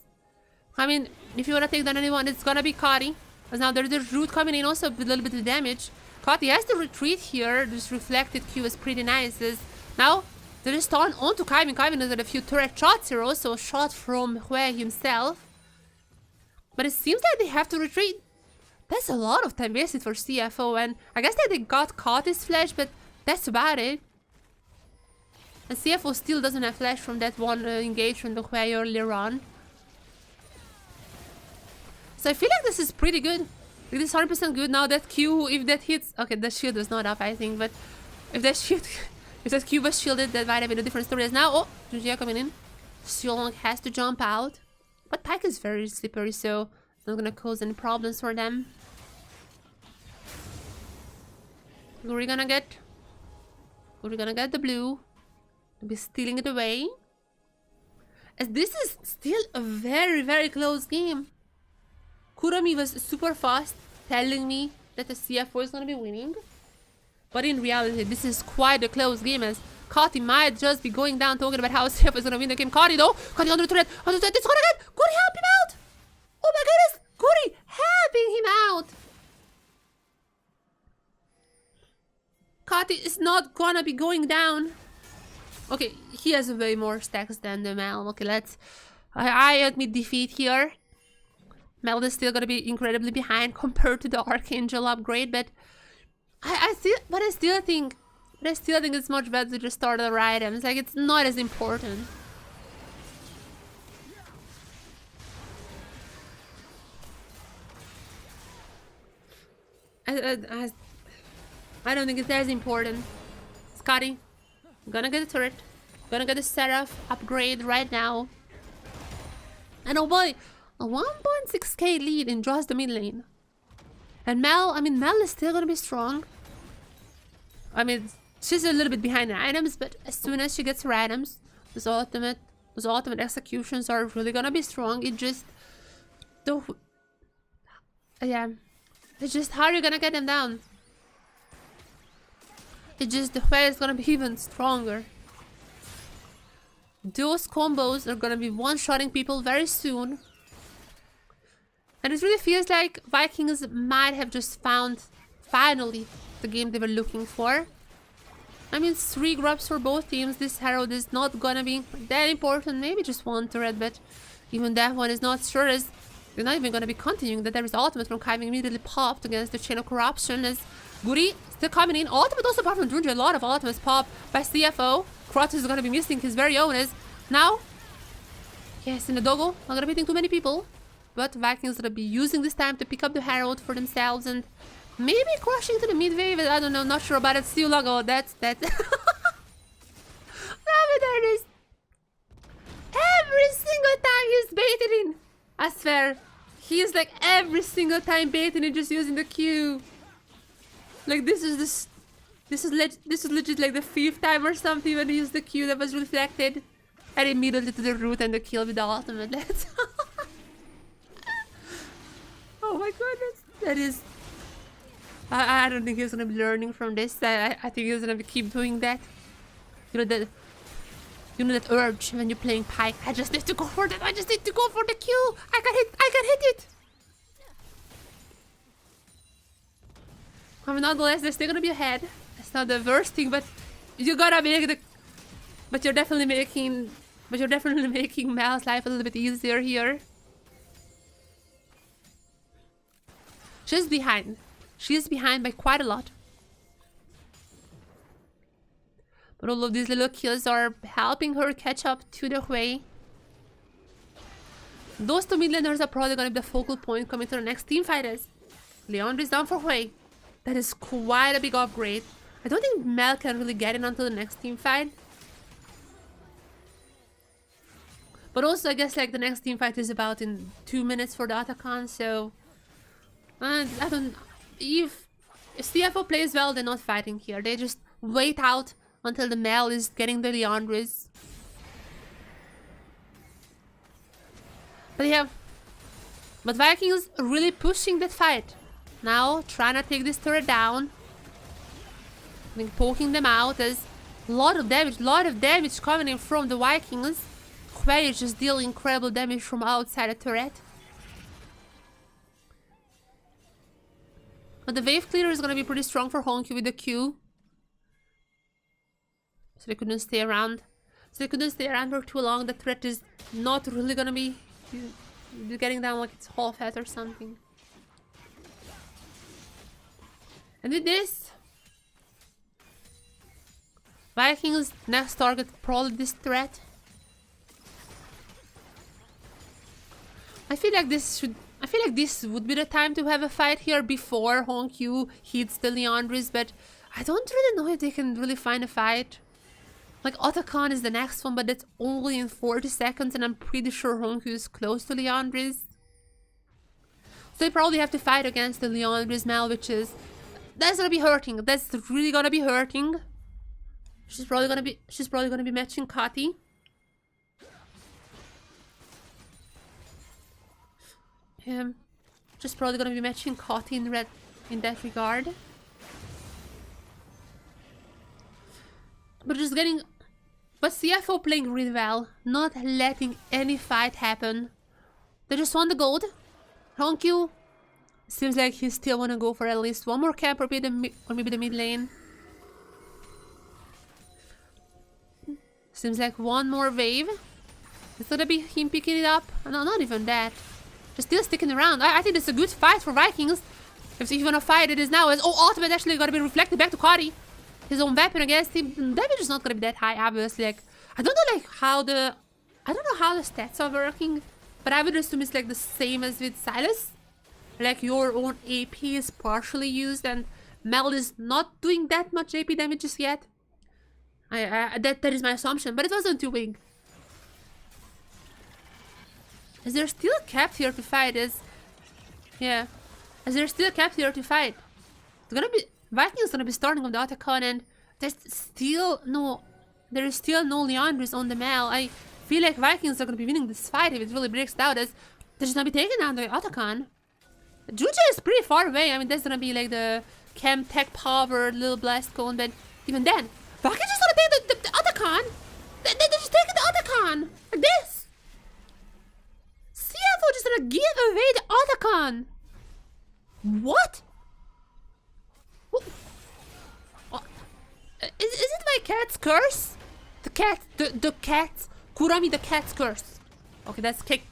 I mean, if you want to take down anyone, it's gonna be Cody. Because now there's the root coming in also with a little bit of damage. Cody has to retreat here. This reflected Q is pretty nice. Now, there is stun onto Kevin. Kevin has got a few turret shots here. Also a shot from Hui himself. But it seems like they have to retreat. That's a lot of time wasted for CFO. And I guess that they got Cody's flash, but that's about it. And CFO still doesn't have flash from that one engage from the Hui earlier on. So I feel like this is pretty good. It is 100% good now. That Q, if that hits... Okay, the shield was not up, I think. But if that shield... if that Q was shielded, that might have been a different story. As now... Oh, Jujia coming in. Xiong has to jump out. But Pyke is very slippery, so it's not gonna cause any problems for them. Who are we gonna get? We're gonna get the blue. Be stealing it away. As this is still a very close game. Kurami was super fast telling me that the CFO is gonna be winning. But in reality, this is quite a close game, as Kati might just be going down talking about how CFO is gonna win the game. Kati though, Kati under the turret, it's gonna get Kuri, help him out! Oh my goodness, Kuri helping him out! Kati is not gonna be going down. Okay, he has way more stacks than the Mel. Okay, let's... I admit defeat here. Mel is still gonna be incredibly behind compared to the Archangel upgrade, but I still think it's much better to just start other items. Like, it's not as important. I don't think it's as important. Scotty. Gonna get a turret. Gonna get a Seraph upgrade right now. And oh boy, a 1.6k lead in just the mid lane. And Mel, Mel is still gonna be strong. I mean, she's a little bit behind in items, but as soon as she gets her items, those ultimate executions are really gonna be strong. It just... Yeah. It's just how you're gonna get them down. It's just the Hui is gonna be even stronger. Those combos are gonna be one-shotting people very soon. And it really feels like Vikings might have just found, finally, the game they were looking for. I mean, 3 grubs for both teams. This Herald is not gonna be that important. Maybe just one turret, but even that one is not sure, as they're not even gonna be continuing that there is ultimate from Kaiwing immediately popped against the Chain of Corruption, as Guri They're coming in. Ultimate also apart from Drudge, a lot of ultimates pop by CFO. Kratos is gonna be missing his very own as now. Yes, in the doggo, not gonna be hitting too many people. But Vikings gonna be using this time to pick up the Herald for themselves and maybe crushing to the mid wave. I don't know, not sure about it. Still logo, that's that. There is. Every single time he's baited in. I swear. He's like every single time baiting and just using the Q. Like this is legit like the 5th time or something when he used the Q that was reflected. And immediately to the root and the kill with the ultimate. Oh my goodness. That is... I don't think he's gonna be learning from this. I think he's gonna keep doing that. You know that urge when you're playing Pike. I just need to go for that. I just need to go for the Q. I can hit it. I mean, nonetheless, they're still gonna be ahead. It's not the worst thing, but you gotta make the... But you're definitely making Mel's life a little bit easier here. She's behind. She's behind by quite a lot. But all of these little kills are helping her catch up to the Hui. Those two mid laners are probably gonna be the focal point coming to the next team fighters. Leandre is down for Hui. That is quite a big upgrade. I don't think Mel can really get in until the next team fight. But also, I guess like the next team fight is about in 2 minutes for the Otacon, so... I don't... If CFO plays well, they're not fighting here. They just wait out until the Mel is getting the Leandres. But yeah. But Vikings really pushing that fight. Now, trying to take this turret down. I think poking them out as a lot of damage coming in from the Vikings. Quay is just dealing incredible damage from outside the turret. But the wave clearer is gonna be pretty strong for Honky with the Q. So they couldn't stay around. For too long. The threat is not really gonna be getting down like it's half health or something. And with this, Vikings next target probably this threat. I feel like this would be the time to have a fight here before Honkyu hits the Leandres, but I don't really know if they can really find a fight. Like Otacon is the next one, but that's only in 40 seconds, and I'm pretty sure Honkyu is close to Leandres. So they probably have to fight against the Leandres Mel, which is... That's gonna be hurting. That's really gonna be hurting. She's probably gonna be matching Kati. Just probably gonna be matching Kati in that regard. But CFO playing really well, not letting any fight happen. They just won the gold. Honkyu seems like he still wanna go for at least one more camp or maybe the mid lane. Seems like one more wave. It's gonna be him picking it up. No, not even that. Just still sticking around. I think it's a good fight for Vikings. If you wanna fight, it is now. As ultimate actually gonna be reflected back to Kari. His own weapon against him. Damage is not gonna be that high, obviously. Like, I don't know how the stats are working, but I would assume it's like the same as with Silas. Like your own AP is partially used and Mel is not doing that much AP damages yet. That is my assumption, but it wasn't too big. Is there still a cap here to fight? Is there still a cap here to fight? It's gonna be Vikings gonna be starting on the Otacon, and there is still no Leandres on the Mel. I feel like Vikings are gonna be winning this fight if it really breaks out, as they're just gonna be taking down the Otacon. Juja is pretty far away. I mean, that's gonna be like the Chem Tech powered little blast cone, but even then, Vikings just gonna take the Otacon. They're just taking the Otacon like this. CFO just gonna give away the Otacon. What? Is it my cat's curse? The cat, Kurami the cat's curse. Okay, that's kick.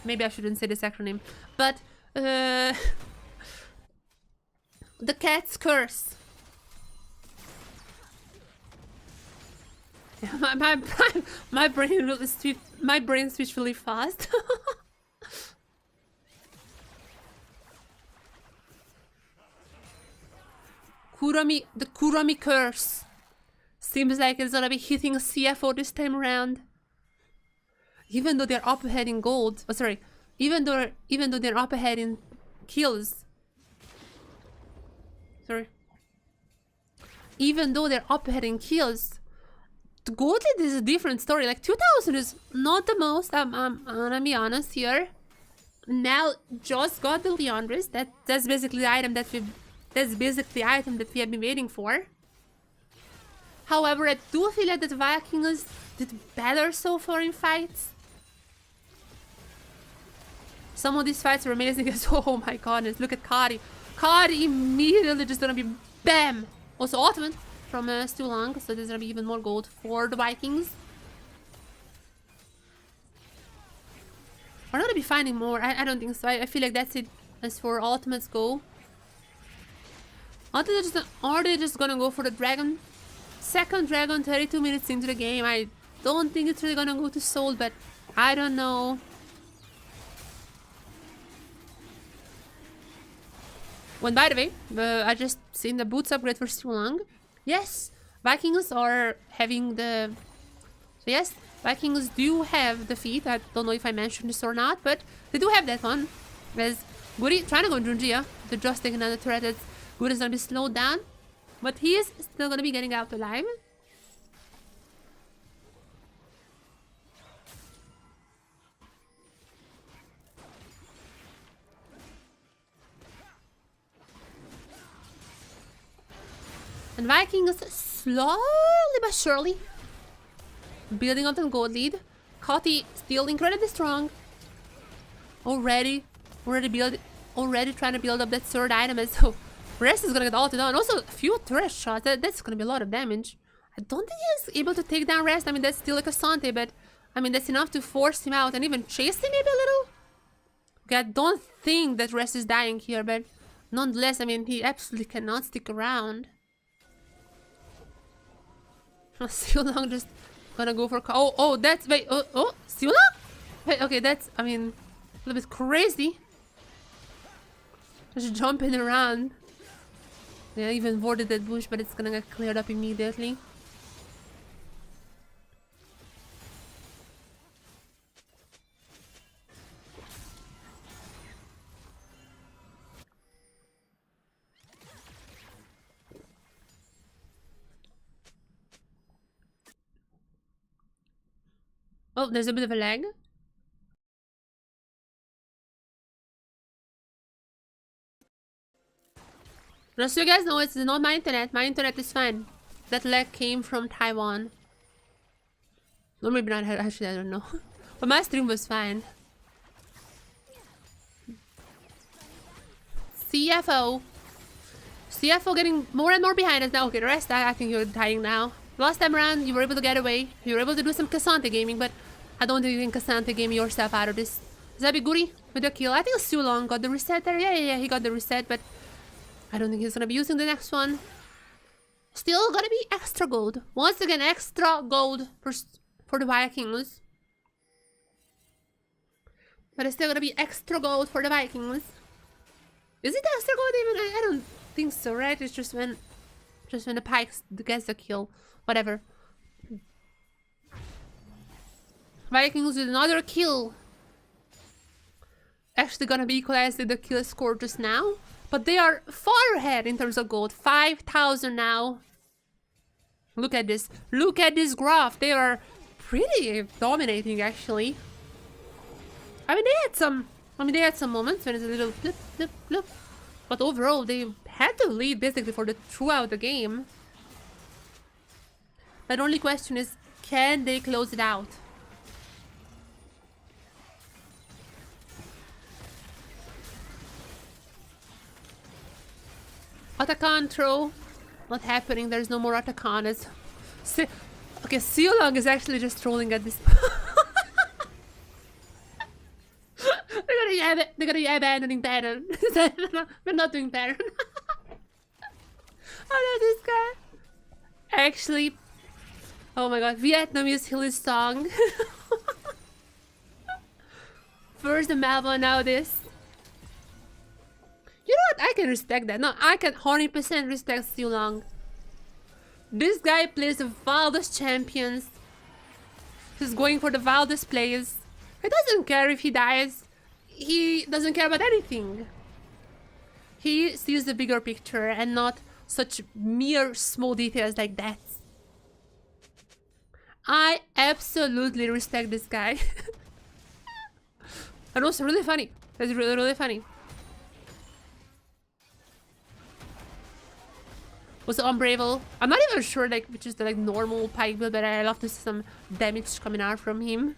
Maybe I shouldn't say this acronym, but the cat's curse. My brain really switched. My brain switched really fast. The Kurami curse seems like it's gonna be hitting a CFO this time around. Even though they're up ahead in gold. Oh, sorry. Even though they're up ahead in kills. Sorry. Even though they're up ahead in kills, the gold lead is a different story. Like 2000 is not the most. I'm gonna be honest here. Now just got the Leandris. That's basically the item that we have been waiting for. However, I do feel like the Vikings did better so far in fights. Some of these fights were amazing as well. Oh my goodness, look at Kari. Kari immediately just gonna be BAM! Also Ottoman from Stu Long, so there's gonna be even more gold for the Vikings. We're not gonna be finding more. I don't think so. I feel like that's it as for ultimates go. Are they just gonna go for the dragon? Second dragon, 32 minutes into the game. I don't think it's really gonna go to soul, but I don't know. When, by the way, I just seen the boots upgrade for Stu Long. Yes, Vikings are having the... So yes, Vikings do have the feat. I don't know if I mentioned this or not, but they do have that one. There's Goody trying to go Junjia. They're just taking down the turret. Goody's gonna be slowed down, but he is still gonna be getting out alive. And Vikings slowly but surely building on the gold lead. Koti still incredibly strong. Already trying to build up that third item, and so Rest is gonna get ulted down. Also, a few turret shots. That's gonna be a lot of damage. I don't think he's able to take down Rest. I mean, that's still like a Sante, but I mean, that's enough to force him out and even chase him maybe a little. Okay, I don't think that Rest is dying here, but nonetheless, I mean, he absolutely cannot stick around. Still long just gonna go for... Oh, that's... Wait, still long? Wait, okay, that's, I mean, a little bit crazy. Just jumping around. Yeah, even warded that bush, but it's gonna get cleared up immediately. Oh, there's a bit of a lag. Just so you guys know, it's not my internet. My internet is fine. That lag came from Taiwan. Or maybe not, actually, I don't know. But my stream was fine. CFO. CFO getting more and more behind us now. Okay, the rest, I think you're dying now. Last time around, you were able to get away. You were able to do some Cassante gaming, but I don't think you can Cassante game yourself out of this. Zabiguri with the kill. I think Su Long got the reset there. Yeah, he got the reset, but I don't think he's gonna be using the next one. Still gonna be extra gold. Once again, extra gold for the Vikings. But it's still gonna be extra gold for the Vikings. Is it extra gold even? I don't think so, right? It's just when the Pikes gets the kill. Whatever. Vikings with another kill. Actually gonna be equalized with the kill score just now. But they are far ahead in terms of gold. 5,000 now. Look at this. Look at this graph. They are pretty dominating, actually. I mean, they had some moments when it's a little flip, flip, flip. But overall, they had to lead basically throughout the game. The only question is, can they close it out? Atakan throw. Not happening. There's no more Atakan. Okay, Seolong is actually just trolling at this. They're gonna be abandoning pattern. We're not doing pattern. I love this guy. Actually, Oh my god, Vietnamese Hillsong. First the Malva, now this. You know what? I can respect that. No, I can 100% respect Siu Long. This guy plays the wildest champions. He's going for the wildest plays. He doesn't care if he dies. He doesn't care about anything. He sees the bigger picture and not such mere small details like that. I absolutely respect this guy. And also really funny. That's really, really funny. Was it Unbreakable? I'm not even sure like which is the like normal pike build, but I love to see some damage coming out from him.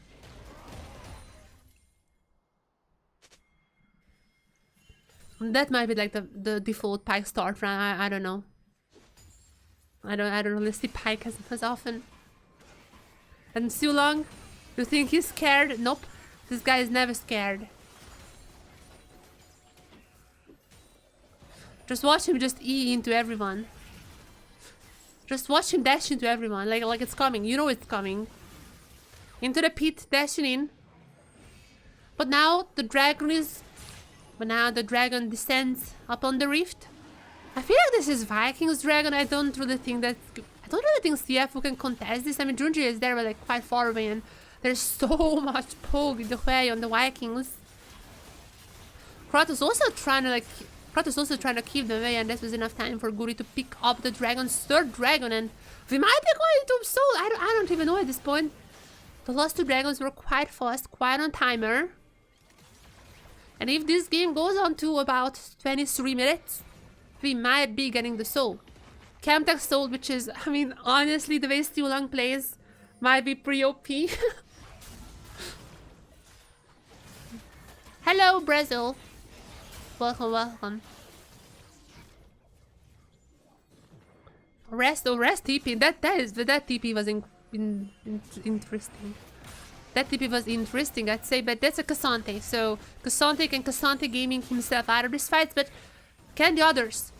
That might be like the default pike start run. I don't know. I don't really see pike as often. And Siu Long, you think he's scared? Nope. This guy is never scared. Just watch him just E into everyone. Just watch him dash into everyone, like it's coming. You know it's coming. Into the pit, dashing in. But now the dragon descends up on the rift. I feel like this is Vikings dragon. I don't really think CFO can contest this. I mean, Junji is there, but like quite far away, and there's so much poke in the way on the Vikings. Kratos also trying to keep them away, and that was enough time for Guri to pick up the dragon's third dragon, and we might be going to Soul. I don't even know at this point. The last two dragons were quite fast, quite on timer. And if this game goes on to about 23 minutes, we might be getting the Soul. Camtech Soul, which is, I mean, honestly, the way Siu Long plays might be pretty OP. Hello, Brazil. Welcome, welcome. Rest TP. That TP was interesting. That TP was interesting, I'd say, but that's a Cassante. So Cassante can Cassante gaming himself out of this fight, but can the others?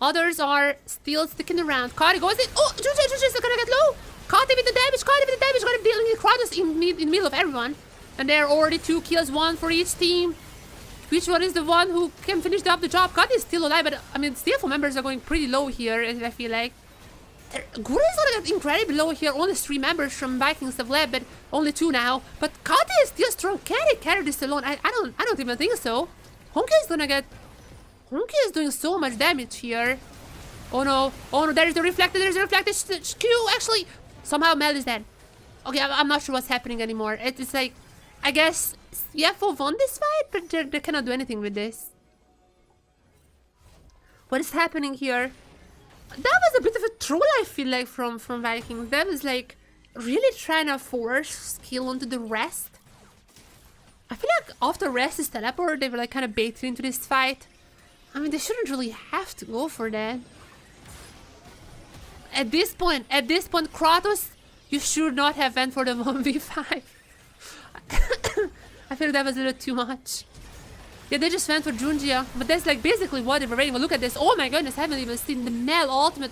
Others are still sticking around. Kari goes in. Oh, Juju's gonna get low. Kati with the damage. Gonna be dealing with Kratos in the middle of everyone. And there are already 2 kills, 1 for each team. Which one is the one who can finish up the job? Kati is still alive, but I mean, CFO members are going pretty low here, I feel like. Gura is gonna get incredibly low here. Only 3 members from Vikings have left, but only 2 now. But Kati is still strong. Can he carry this alone? I don't even think so. Honky is doing so much damage here. Oh no, there's the reflector, Q, actually, somehow Mel is dead. Okay, I'm not sure what's happening anymore. It's like, I guess CFO won this fight, but they cannot do anything with this. What is happening here? That was a bit of a troll, I feel like, from Vikings. That was like really trying to force skill onto the rest. I feel like after Rest's teleport, they were like kind of baited into this fight. I mean, they shouldn't really have to go for that. At this point, Kratos, you should not have went for the 1v5. I feel like that was a little too much. Yeah, they just went for Junjia, but that's like basically what they were waiting for. Look at this. Oh my goodness, I haven't even seen the Mel ultimate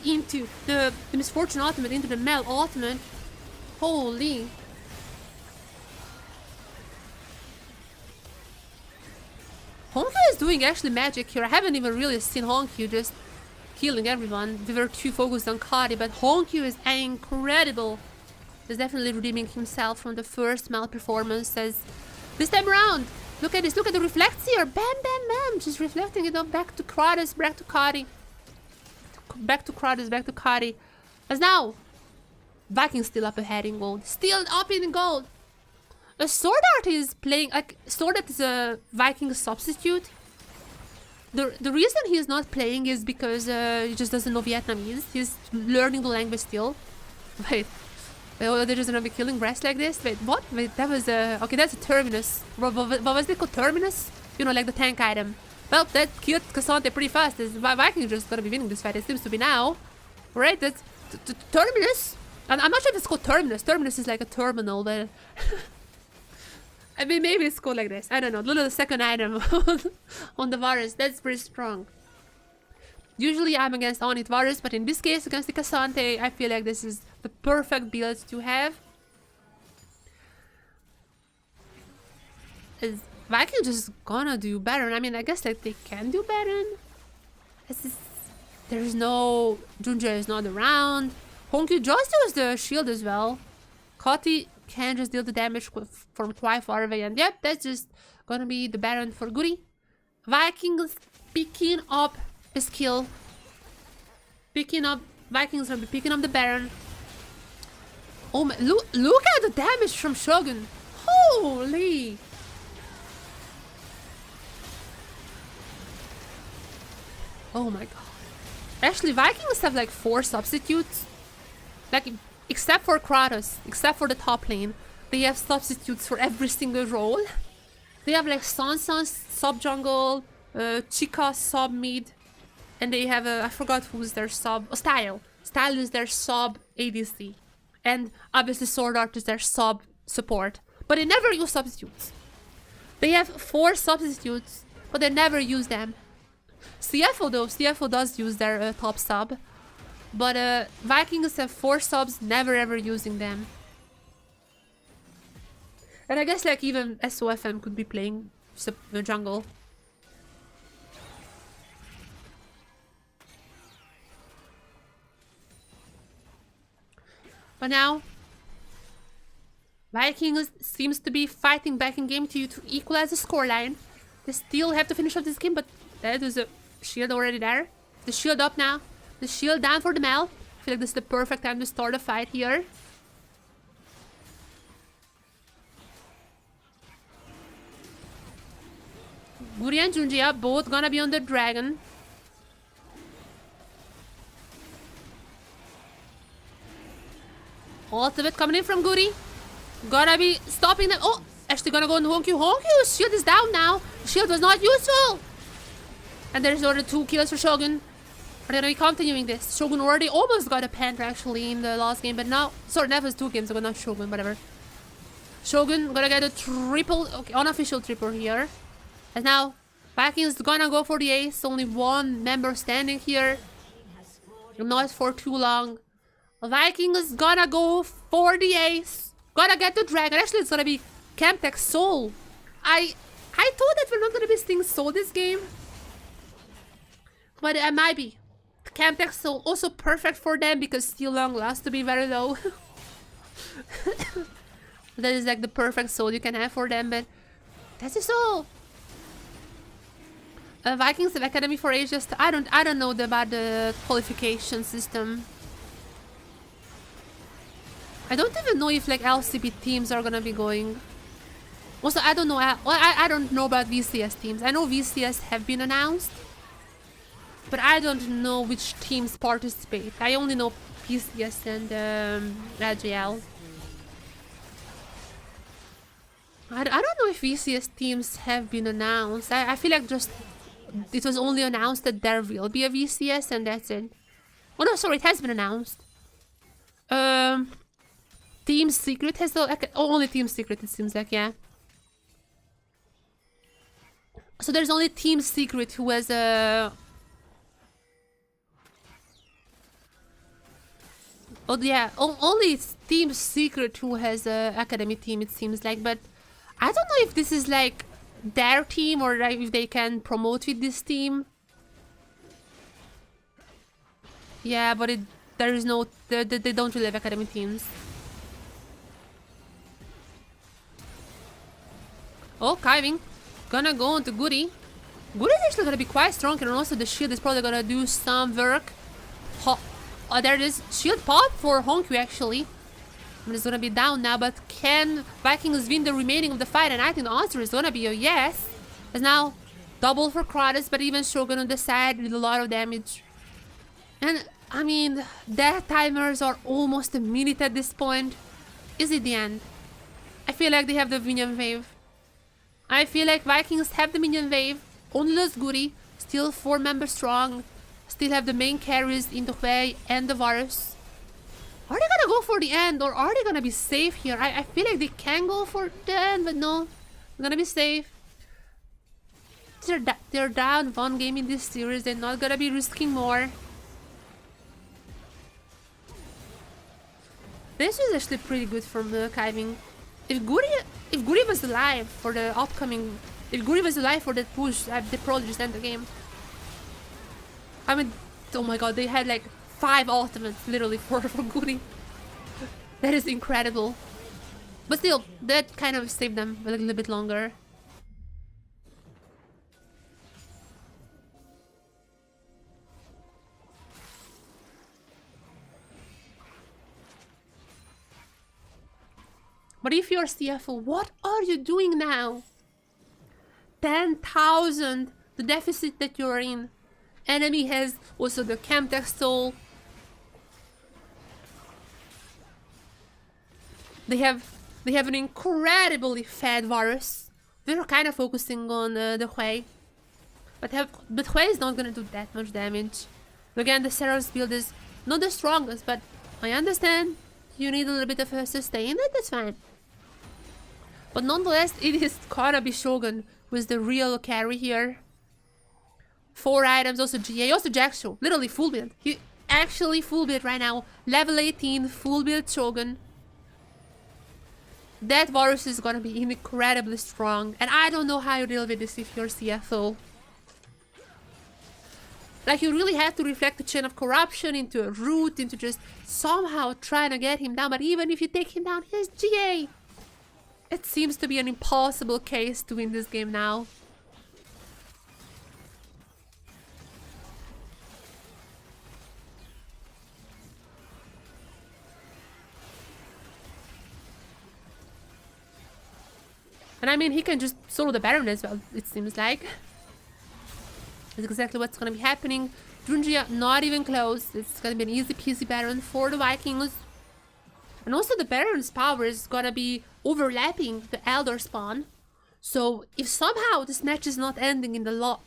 into the Misfortune ultimate into the Mel ultimate. Holy. Honky is doing actually magic here. I haven't even really seen Honky just killing everyone. We were too focused on Kari, but Honky is incredible. He's definitely redeeming himself from the first Mel performance. As this time around, look at this, look at the reflects here. Bam, bam, bam. Just reflecting it up back to Kratos, back to Kari. Back to Kratos, back to Kari. As now, Vikings still up ahead in gold. Still up in gold. Sword Art is playing, like, Sword Art is a Viking substitute. The reason he is not playing is because he just doesn't know Vietnamese. He's learning the language still. Wait, they're just gonna be killing breasts like this? Wait, what? Wait, that was okay, that's a Terminus. What was it called? Terminus? You know, like the tank item. Well, that killed Cassante pretty fast. Vikings just gonna be winning this fight, it seems to be now. Right, that's Terminus. And I'm not sure if it's called Terminus. Terminus is like a terminal, but I mean, maybe it's called like this. I don't know. Little second item on the virus. That's pretty strong. Usually I'm against Onit Varus, but in this case against the Cassante, I feel like this is the perfect build to have. Is Viking just gonna do Baron? I mean, I guess like they can do Baron. There's no... Junja is not around. Honkyu just used the shield as well. Kati can just deal the damage from quite far away. And yep, that's just gonna be the Baron for Goody. Vikings picking up a skill. Vikings will be picking up the Baron. Oh my, look at the damage from Shogun. Holy! Oh my god. Actually, Vikings have like 4 substitutes. Like, except for Kratos, except for the top lane, they have substitutes for every single role. They have like Sansan sub jungle, Chica sub mid, and they have I forgot who's their sub. Oh, Style. Style is their sub ADC, and obviously Sword Art is their sub support. But they never use substitutes. They have 4 substitutes, but they never use them. CFO though, CFO does use their top sub, but Vikings have 4 subs, never ever using them. And I guess like even SOFM could be playing jungle. But now, Vikings seems to be fighting back in game 2 to equalize the scoreline. They still have to finish off this game, but there is a shield already there. The shield up now. The shield down for the Mel. I feel like this is the perfect time to start a fight here. Guri and Junjia both gonna be on the dragon. Ultimate coming in from Guri. Gonna be stopping them. Oh, actually gonna go on Honkyu. Honkyu's shield is down now. Shield was not useful. And there's already 2 kills for Shogun. Are they gonna be continuing this? Shogun already almost got a panther actually in the last game, but now... Sorry, that was 2 games ago, not Shogun, whatever. Shogun gonna get a triple... Okay, unofficial triple here. And now, Vikings gonna go for the ace. Only 1 member standing here. Not for too long. Vikings gonna go for the ace. Gonna get the dragon. Actually, it's gonna be Camtech Soul. I thought that we're not gonna be seeing Soul this game. But it might be. Camtech Soul also perfect for them because Steel Long loves to be very low. That is like the perfect soul you can have for them, but that's a soul. Vikings have Academy for Ages. I don't know about the qualification system. I don't even know if like LCP teams are gonna be going. Also, I don't know. I don't know about VCS teams. I know VCS have been announced, but I don't know which teams participate. I only know PCS and AGL. I don't know if VCS teams have been announced. I feel like just it was only announced that there will be a VCS and that's it. Oh no, sorry, it has been announced. Team Secret has only Team Secret, it seems like, yeah. So there's only Team Secret who has a... Oh yeah, only Team Secret who has a Academy team, it seems like, but I don't know if this is like their team or like if they can promote with this team. Yeah, but there is no... They don't really have Academy teams. Oh, Kiving. Gonna go on to Goody. Goody is actually gonna be quite strong, and also the shield is probably gonna do some work. There it is. Shield pop for Honkyu actually. And it's gonna be down now, but can Vikings win the remaining of the fight? And I think the answer is gonna be a yes. As now, double for Kratos, but even Shogun on the side with a lot of damage. And I mean, death timers are almost a minute at this point. Is it the end? I feel like they have the minion wave. I feel like Vikings have the minion wave. Only lost Goody. Still 4 members strong. Still have the main carries in the way and the Varus. Are they gonna go for the end or are they gonna be safe here? I feel like they can go for the end, but no. They're gonna be safe. they're down one game in this series. They're not gonna be risking more. This is actually pretty good from Kiving. If Guri was alive for the upcoming, if Guri was alive for that push, they probably just end the game. I mean, oh my god, they had like 5 ultimates literally for Guri. That is incredible. But still, that kind of saved them a little bit longer. But if you're CFO, what are you doing now? 10,000, the deficit that you're in. Enemy has also the Chemtech Soul. They have an incredibly fed Varus. They're kind of focusing on the Hui. But Hui is not gonna do that much damage. Again, the Seros build is not the strongest, but I understand you need a little bit of a sustain, that's fine. But nonetheless, it is gonna be Shogun with the real carry here. 4 items, also GA, also Jackshaw. Literally full build. He actually full build right now. Level 18, full build Shogun. That Varus is gonna be incredibly strong. And I don't know how you deal with this if you're CFO. Like, you really have to reflect the chain of corruption into a root, into just somehow trying to get him down. But even if you take him down, he's GA. It seems to be an impossible case to win this game now. And I mean, he can just solo the Baron as well, it seems like. That's exactly what's gonna be happening. Junji not even close. It's gonna be an easy peasy Baron for the Vikings. And also the Baron's power is gonna be overlapping the Elder spawn. So if somehow this match is not ending in the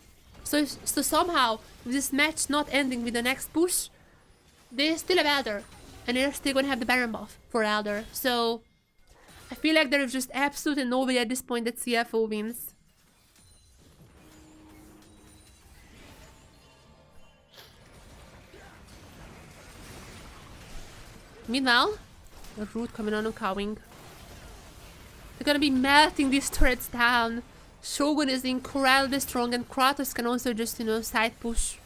so somehow if this match not ending with the next push, they still have Elder. And they're still gonna have the Baron buff for Elder. So I feel like there is just absolutely no way at this point that CFO wins. Meanwhile, the root coming on and cowing. They're gonna be melting these turrets down. Shogun is incredibly strong and Kratos can also just, side push.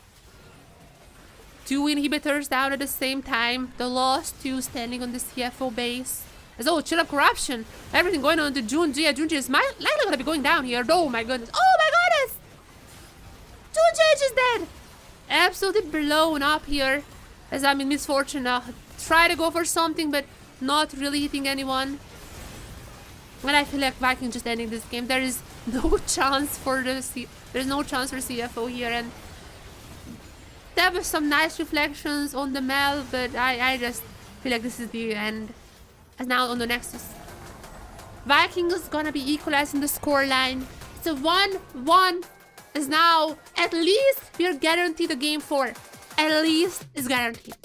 2 inhibitors down at the same time. The last 2 standing on the CFO base. As chill up corruption. Everything going on to Junji. Junji is likely gonna be going down here. Oh my goodness. Oh my goodness! Junji is dead! Absolutely blown up here. As I'm in misfortune now. Try to go for something, but not really hitting anyone. And I feel like Viking just ending this game. There is no chance for there's no chance for CFO here, and there were some nice reflections on the Mel, but I just feel like this is the end. As now on the Nexus, Vikings is gonna be equalizing the scoreline. It's a 1-1. As now at least we are guaranteed a game 4. At least is guaranteed.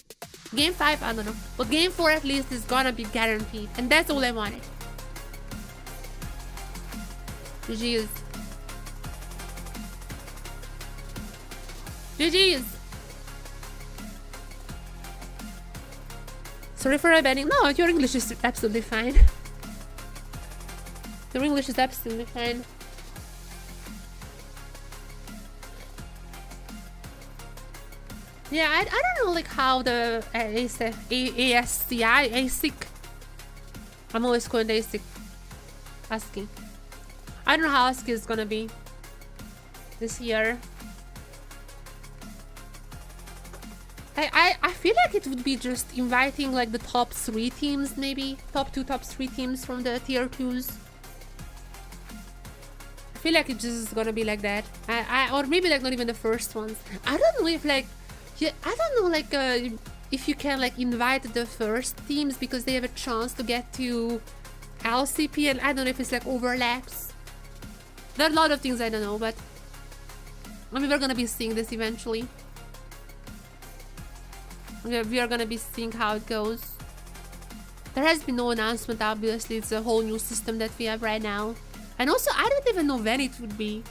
Game 5, I don't know. But game 4 at least is gonna be guaranteed. And that's all I wanted. GG's. GG's. Sorry for abandoning. No, your English is absolutely fine. Your English is absolutely fine. Yeah, I don't know like how the ASIC. I'm always calling ASIC. ASCII. I don't know how ASCII is gonna be this year. I feel like it would be just inviting like the top 3 teams, maybe top 2, top 3 teams from the tier 2s. I feel like it's just gonna be like that. Or maybe like not even the first ones. I don't know if like, yeah, I don't know like if you can like invite the first teams because they have a chance to get to LCP, and I don't know if it's like overlaps. There are a lot of things I don't know, but I mean we're gonna be seeing this eventually. We are gonna be seeing how it goes. There has been no announcement, obviously. It's a whole new system that we have right now. And also, I don't even know when it would be.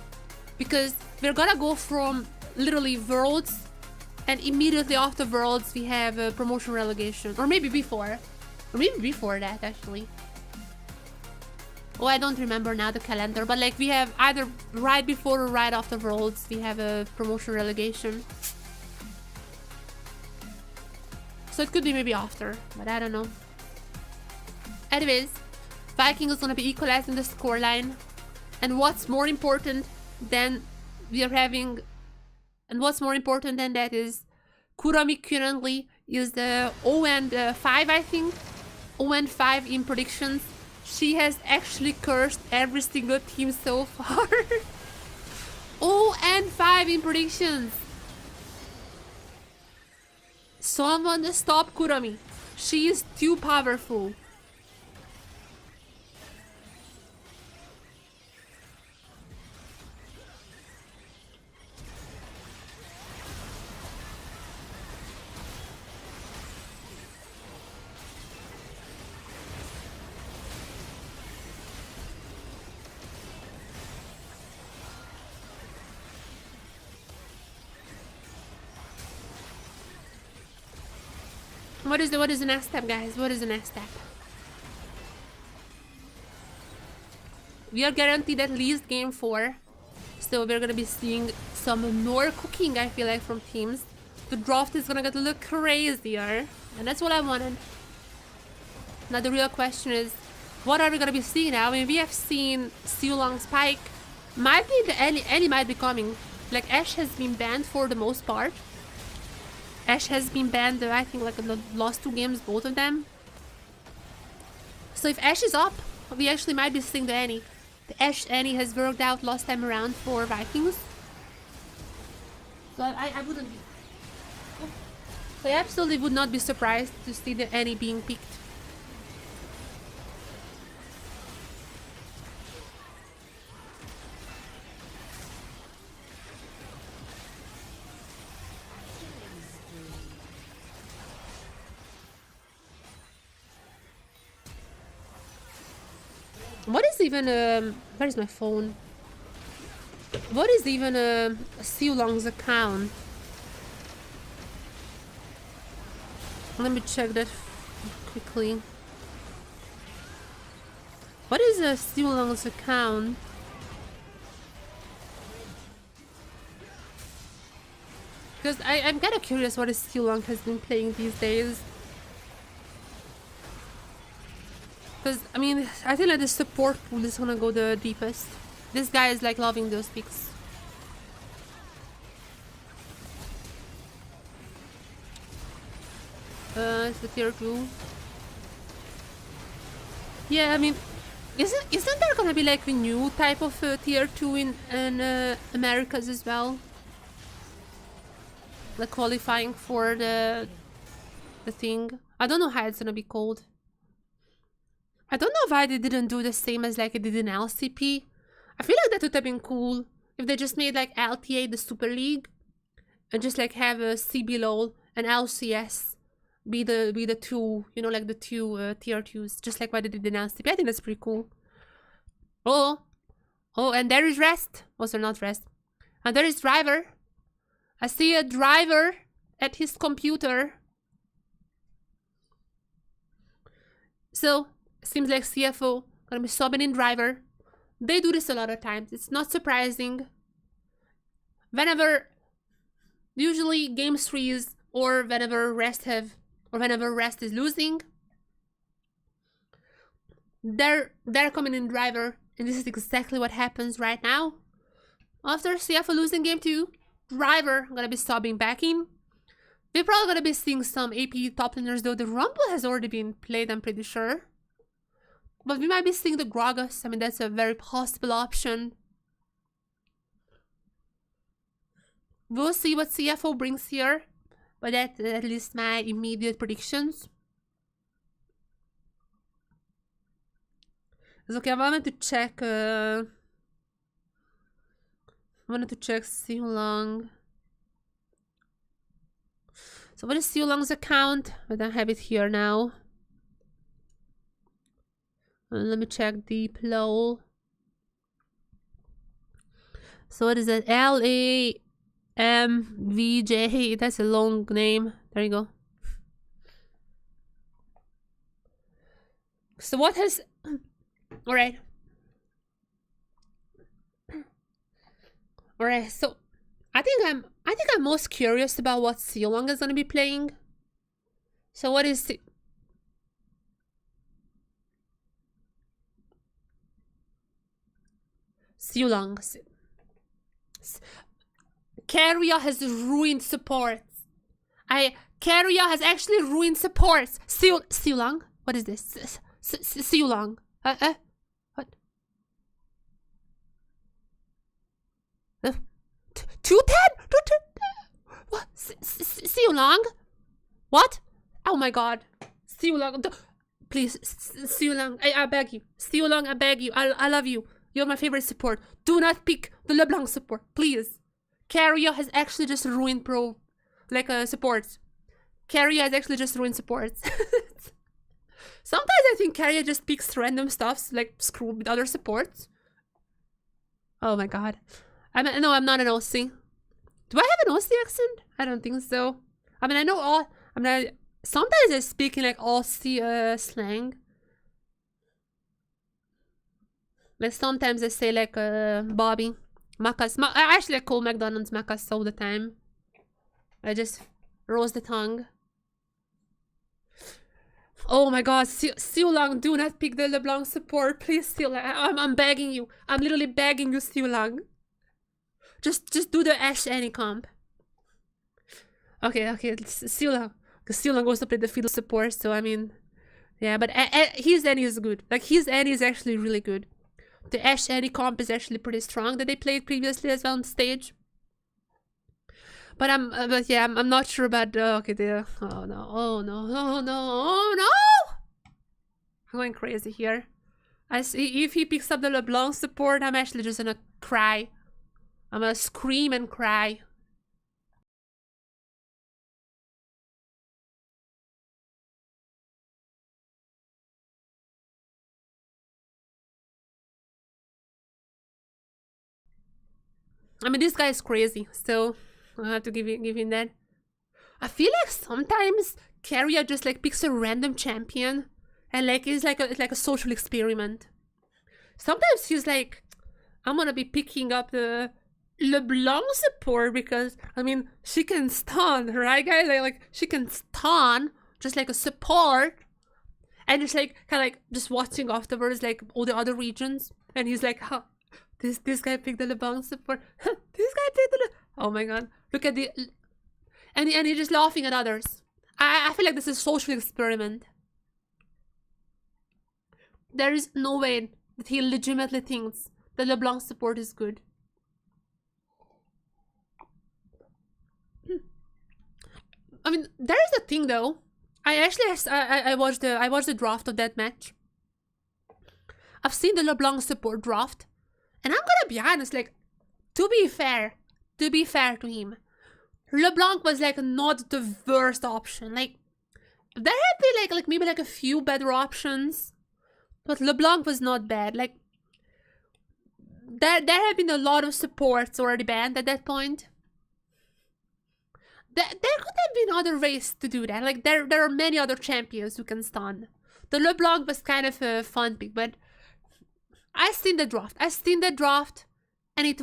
because we're gonna go from literally Worlds, and immediately after Worlds we have a promotion relegation, or maybe before that actually. Oh, I don't remember now the calendar, but like we have either right before or right after Worlds we have a promotion relegation. So it could be maybe after, but I don't know. Anyways, Viking is gonna be equalizing the scoreline, and what's more important than that is Kurami currently is the 0-5, I think. 0-5 in predictions. She has actually cursed every single team so far. 0-5 in predictions. Someone stop Kurami. She is too powerful. What is the next step, guys? What is the next step? We are guaranteed at least game 4. So we're gonna be seeing some more cooking, I feel like, from teams. The draft is gonna get a little crazier. And that's what I wanted. Now the real question is, what are we gonna be seeing now? I mean, we have seen Siulong Spike. Might be the Annie might be coming. Like, Ashe has been banned for the most part. Ashe has been banned, I think, like in the last 2 games, both of them. So if Ashe is up, we actually might be seeing the Annie. The Ashe Annie has worked out last time around for Vikings. So I wouldn't be... So I absolutely would not be surprised to see the Annie being picked. What is even where is my phone? What is even Siulong's account? Let me check that quickly. What is Siulong's account? Because I'm kind of curious what Siulong has been playing these days. Because, I mean, I think that the support pool is gonna go the deepest. This guy is like loving those picks. It's the tier 2. Yeah, I mean, isn't there gonna be like a new type of tier 2 in Americas as well? Like qualifying for the thing. I don't know how it's gonna be called. I don't know why they didn't do the same as like they did in LCP. I feel like that would have been cool if they just made like LTA the Super League and just like have a CBLOL and LCS be the 2, you know, like the 2 tier 2s, just like what they did in LCP. I think that's pretty cool. Oh, and there is Rest. Also not Rest. And there is Driver. I see a Driver at his computer. So seems like CFO gonna be subbing in Driver. They do this a lot of times. It's not surprising. Whenever, usually game 3s or whenever Rest is losing, they're coming in Driver, and this is exactly what happens right now. After CFO losing game 2, Driver gonna be subbing back in. We're probably gonna be seeing some AP top laners, though the Rumble has already been played, I'm pretty sure. But we might be seeing the Gragas. I mean, that's a very possible option. We'll see what CFO brings here. But that's at least my immediate predictions. It's okay, I wanted to check Siulong. So what is Siulong's account? I don't have it here now. Let me check Deep LOL. So what is it? LAMVJ. That's a long name. There you go. So what has... Alright. Alright, so I think I'm most curious about what Seolong is gonna be playing. So what is Seolong? Carrier has ruined supports. Carrier has actually ruined supports. Seolong? What is this? Seolong. What? 210? What? Seolong? What? Oh my god. Seolong. Please, Seolong. I beg you. Seolong, I beg you. I love you. You're my favorite support. Do not pick the LeBlanc support. Please. Carrier has actually just ruined supports. Carrier has actually just ruined supports. Sometimes I think Carrier just picks random stuffs, like screw with other supports. Oh my god. No, I'm not an Aussie. Do I have an Aussie accent? I don't think so. I mean, I know all... sometimes I speak in like Aussie slang. Like sometimes I say like Bobby. Macas. I actually call McDonald's Macas all the time. I just roast the tongue. Oh my god, Seolong, do not pick the LeBlanc support. Please, Seolong. I'm begging you. I'm literally begging you, Seolong. Just do the Ash Annie comp. Okay, Seolong. Because Seolong also played the fiddle support, so I mean... Yeah, but his Annie is good. Like, his Annie is actually really good. The Ash Annie comp is actually pretty strong that they played previously as well on stage. But I'm not sure about oh no! I'm going crazy here. I see if he picks up the LeBlanc support, I'm actually just gonna cry. I'm gonna scream and cry. I mean, this guy is crazy, so I have to give him that. I feel like sometimes Carrier just like picks a random champion and like it's like a social experiment. Sometimes he's like, I'm gonna be picking up the LeBlanc support because I mean she can stun, right guys? Like she can stun just like a support, and just like kind of like just watching afterwards like all the other regions, and he's like, huh, this guy picked the LeBlanc support. This guy picked the oh my god, look at the and he's just laughing at others. I feel like this is a social experiment. There is no way that he legitimately thinks the LeBlanc support is good. I mean, there is a thing though. I watched the draft of that match. I've seen the LeBlanc support draft, and I'm gonna be honest, like, to be fair to him, LeBlanc was like not the worst option. Like, there had been like maybe like a few better options, but LeBlanc was not bad. Like, there had been a lot of supports already banned at that point. There could have been other ways to do that. Like, there are many other champions who can stun. The LeBlanc was kind of a fun pick, but I've seen the draft, and it's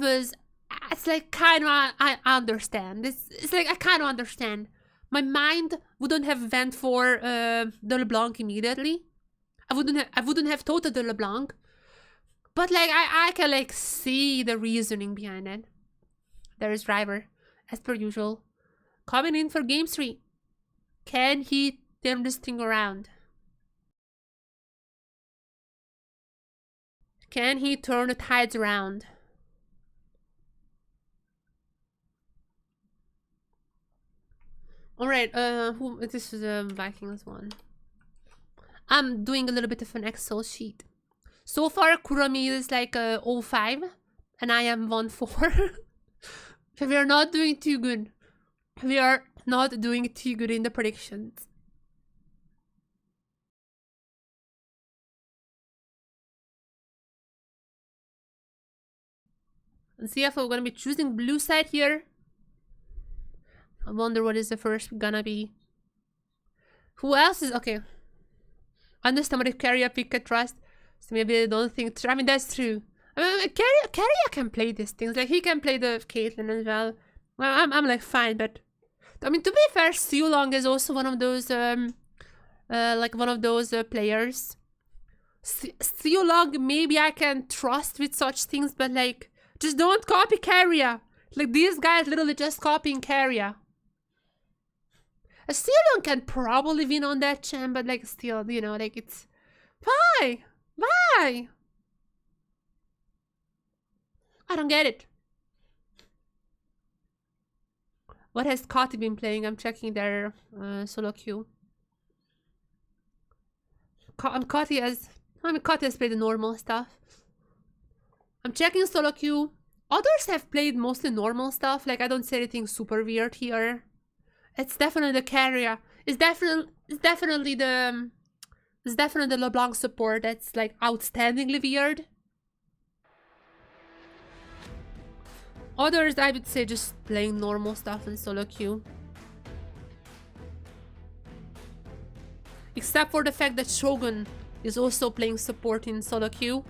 like kind of I understand. It's like I kind of understand. My mind wouldn't have went for the LeBlanc immediately. I wouldn't have thought of the LeBlanc, but like I can like see the reasoning behind it. There is Driver, as per usual, coming in for game 3. Can he turn this thing around? Can he turn the tides around? Alright, this is a Vikings one. I'm doing a little bit of an Excel sheet. So far, Kurami is like 05, and I am 1-4. So we are not doing too good. We are not doing too good in the predictions. And CFO gonna be choosing blue side here. I wonder what is the first gonna be. Who else is okay? Understand if Carrier pick a trust. So maybe they don't think. I mean, that's true. I mean, Carrier can play these things. Like, he can play the Caitlyn as well. Well, I'm like, fine, but I mean, to be fair, Siu Long is also one of those, players. Siu Long, maybe I can trust with such things, but like, just don't copy Carrier. Like, these guys literally just copying Carrier. Siu Long can probably win on that champ, but like, still, you know, like, it's why? Why? I don't get it. What has Kati been playing? I'm checking their solo queue. Kati has played the normal stuff. I'm checking solo queue. Others have played mostly normal stuff. Like, I don't see anything super weird here. It's definitely the Carrier. It's definitely the LeBlanc support that's like outstandingly weird. Others, I would say, just playing normal stuff in solo queue. Except for the fact that Shogun is also playing support in solo queue.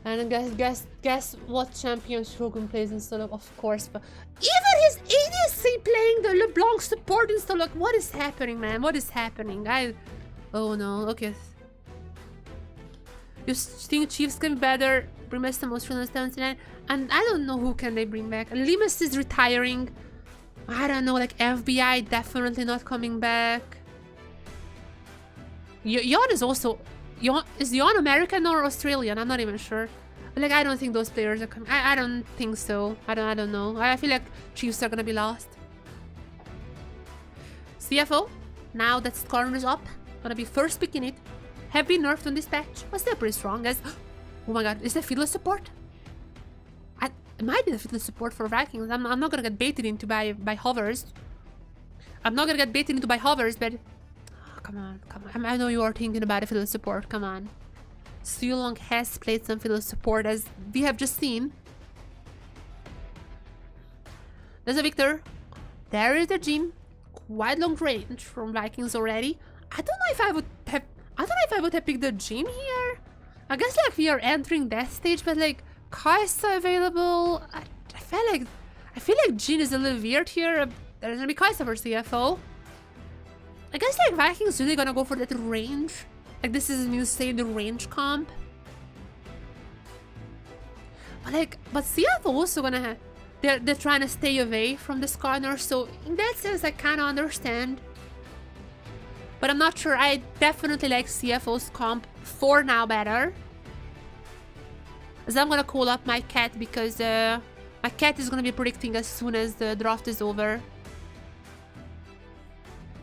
And guess what champion Shogun plays in solo? Of course, but even his ADC playing the LeBlanc support in solo. What is happening, man? What is happening? Oh no. Okay. You think Chiefs can be better? Bring back some Australian 79, and I don't know who can they bring back. Limus is retiring. I don't know. Like, FBI definitely not coming back. Yon is also. Is Yon American or Australian? I'm not even sure. Like, I don't think those players are coming. I don't think so. I don't know. I feel like Chiefs are gonna be lost. CFO, now that Skarner is up, gonna be first picking it. Have been nerfed on this patch, but still pretty strong. As oh my god, is that Fiddler support? It might be the Fiddler support for Vikings. I'm not gonna get baited into by hovers. I'm not gonna get baited into by hovers, but come on. I know you are thinking about a Fiddler support. Come on. Siu Long has played some Fiddler support, as we have just seen. There's a Victor. There is a Jin. Quite long range from Vikings already. I don't know if I would have picked the Jin here. I guess like we are entering that stage, but like Kai'Sa available. I feel like Jin is a little weird here. There's gonna be Kai'Sa for CFO. I guess like Vikings really gonna go for that range. Like, this is an insane range comp. But CFO also gonna have. They're trying to stay away from this corner, so in that sense I kinda understand. But I'm not sure. I definitely like CFO's comp for now better. As I'm gonna call up my cat because my cat is gonna be predicting as soon as the draft is over.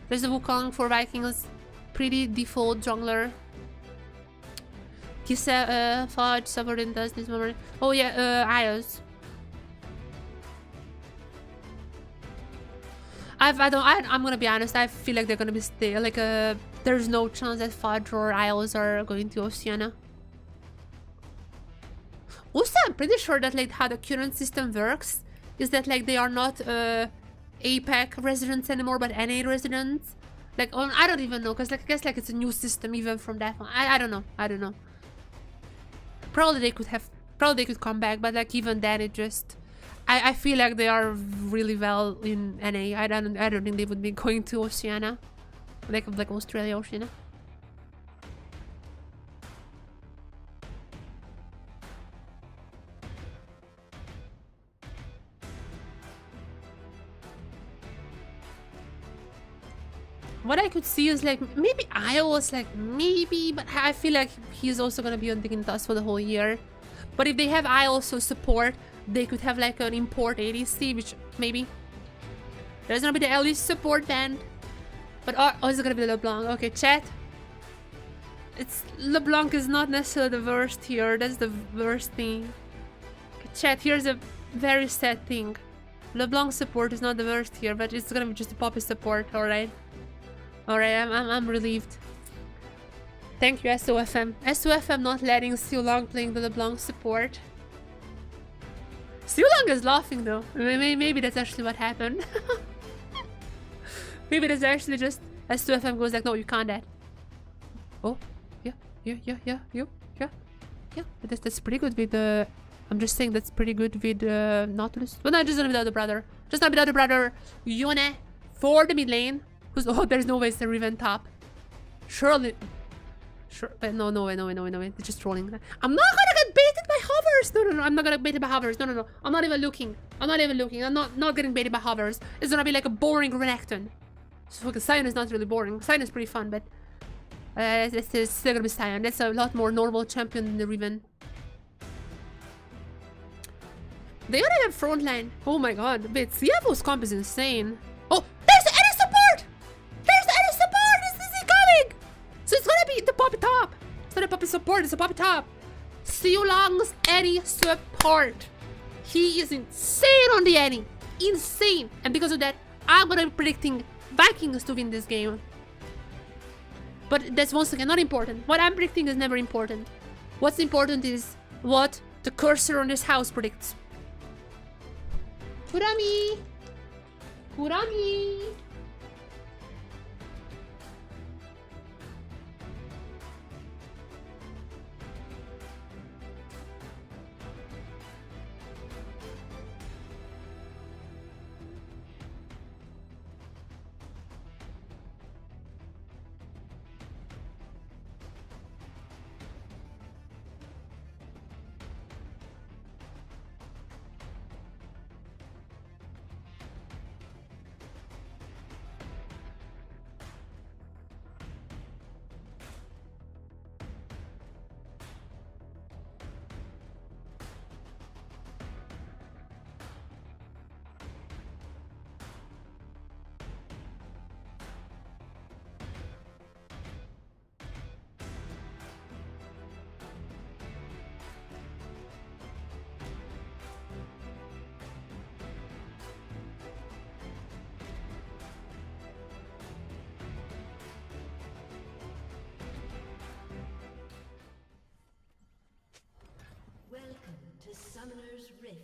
There's a Wukong for Vikings. Pretty default jungler. Kisa Fudge Sovereign does this moment. Oh yeah, Ios. I'm gonna be honest, I feel like they're gonna be there's no chance that Fudge or Isles are going to Oceania. Also, I'm pretty sure that like how the current system works is that like they are not APAC residents anymore, but NA residents. Like, I don't even know, because like I guess like it's a new system even from that one. I don't know. Probably they could come back, but like even then it just. I feel like they are really well in NA. I don't think they would be going to Oceania, like Australia, Oceania. What I could see is like maybe Ios, like maybe, but I feel like he's also gonna be on Dignitas for the whole year. But if they have Ios support, they could have like an import ADC, which maybe. There's gonna be the Elise support band. But oh, is it gonna be LeBlanc? Okay, chat. LeBlanc is not necessarily the worst here. That's the worst thing. Okay, chat, here's a very sad thing. LeBlanc support is not the worst here, but it's gonna be just a Poppy support, alright? Alright, I'm relieved. Thank you, SOFM. SOFM not letting Siu Long playing the LeBlanc support. Siu Long is laughing though. Maybe that's actually what happened. Maybe that's actually just as 2FM goes like, no, you can't that. Oh, yeah. That's pretty good with the. I'm just saying that's pretty good with Nautilus. But no, just not without the brother. Just not without the brother. Yone for the mid lane. Who's there's no way it's the Riven top. Surely. Sure, but no way. They're just trolling. I'm not gonna get baited by hovers. No. I'm not gonna get baited by hovers. No. I'm not even looking. I'm not getting baited by hovers. It's gonna be like a boring Renekton. So okay, Sion is not really boring. Sion is pretty fun, but it's still gonna be Sion. That's a lot more normal champion than the Riven. They already have frontline. Oh my god. Wait, CFO's comp is insane. Oh, there's the any support! There's the any support! This is coming! So it's gonna be the Poppy top. It's not a Poppy support, it's a Poppy top. Siu Long's any support. He is insane on the any. Insane. And because of that, I'm gonna be predicting Vikings to win this game. But that's once again not important. What I'm predicting is never important. What's important is what the cursor on this house predicts. Kurami! Kurami! Welcome to Summoner's Rift.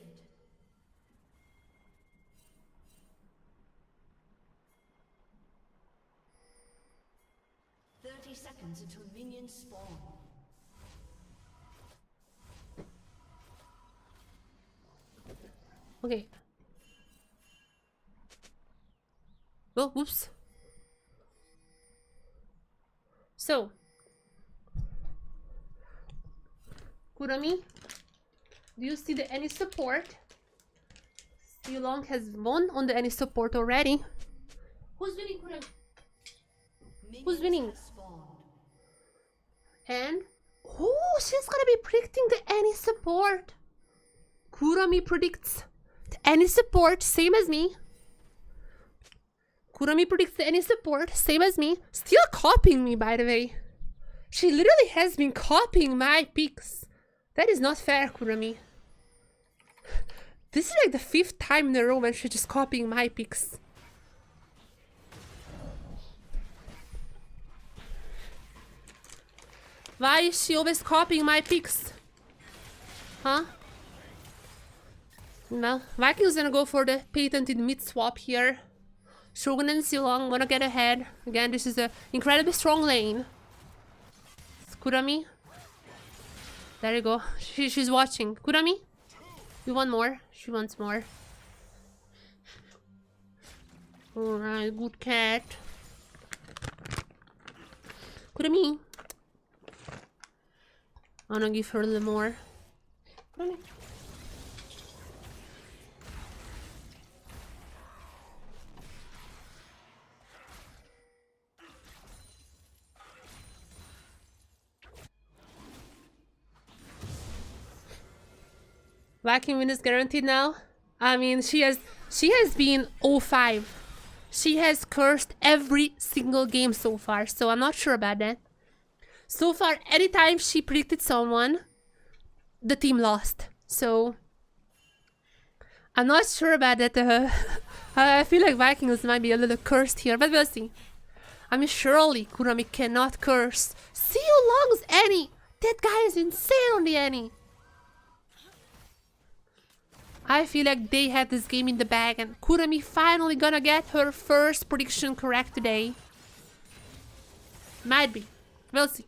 Seconds until minions spawn. Okay. Oh, whoops. So, Kurami, do you see the any support? Siu Long has won on the any support already. Who's winning, Kurami? Who's winning? And oh, she's gonna be predicting the any support. Kurami predicts the any support, same as me. Kurami predicts the any support, same as me. Still copying me, by the way. She literally has been copying my picks. That is not fair, Kurami. This is like the 5th time in a row when she's just copying my picks. Why is she always copying my picks? Huh? Well, Vikings gonna go for the patented mid swap here. Shogun and Siu Long gonna get ahead. Again, this is an incredibly strong lane. Kurami. There you go. She's watching. Kurami? You want more? She wants more. Alright, good cat. Kurami. I wanna give her a little more. Kurami. Viking win is guaranteed now. I mean, she has been 0-5. She has cursed every single game so far, so I'm not sure about that. So far, anytime she predicted someone, the team lost. So I'm not sure about that. I feel like Vikings might be a little cursed here, but we'll see. I mean, surely Kurami cannot curse. Siu Long's Annie. That guy is insane on the Annie. I feel like they had this game in the bag and Kurami finally gonna get her first prediction correct today. Might be. We'll see.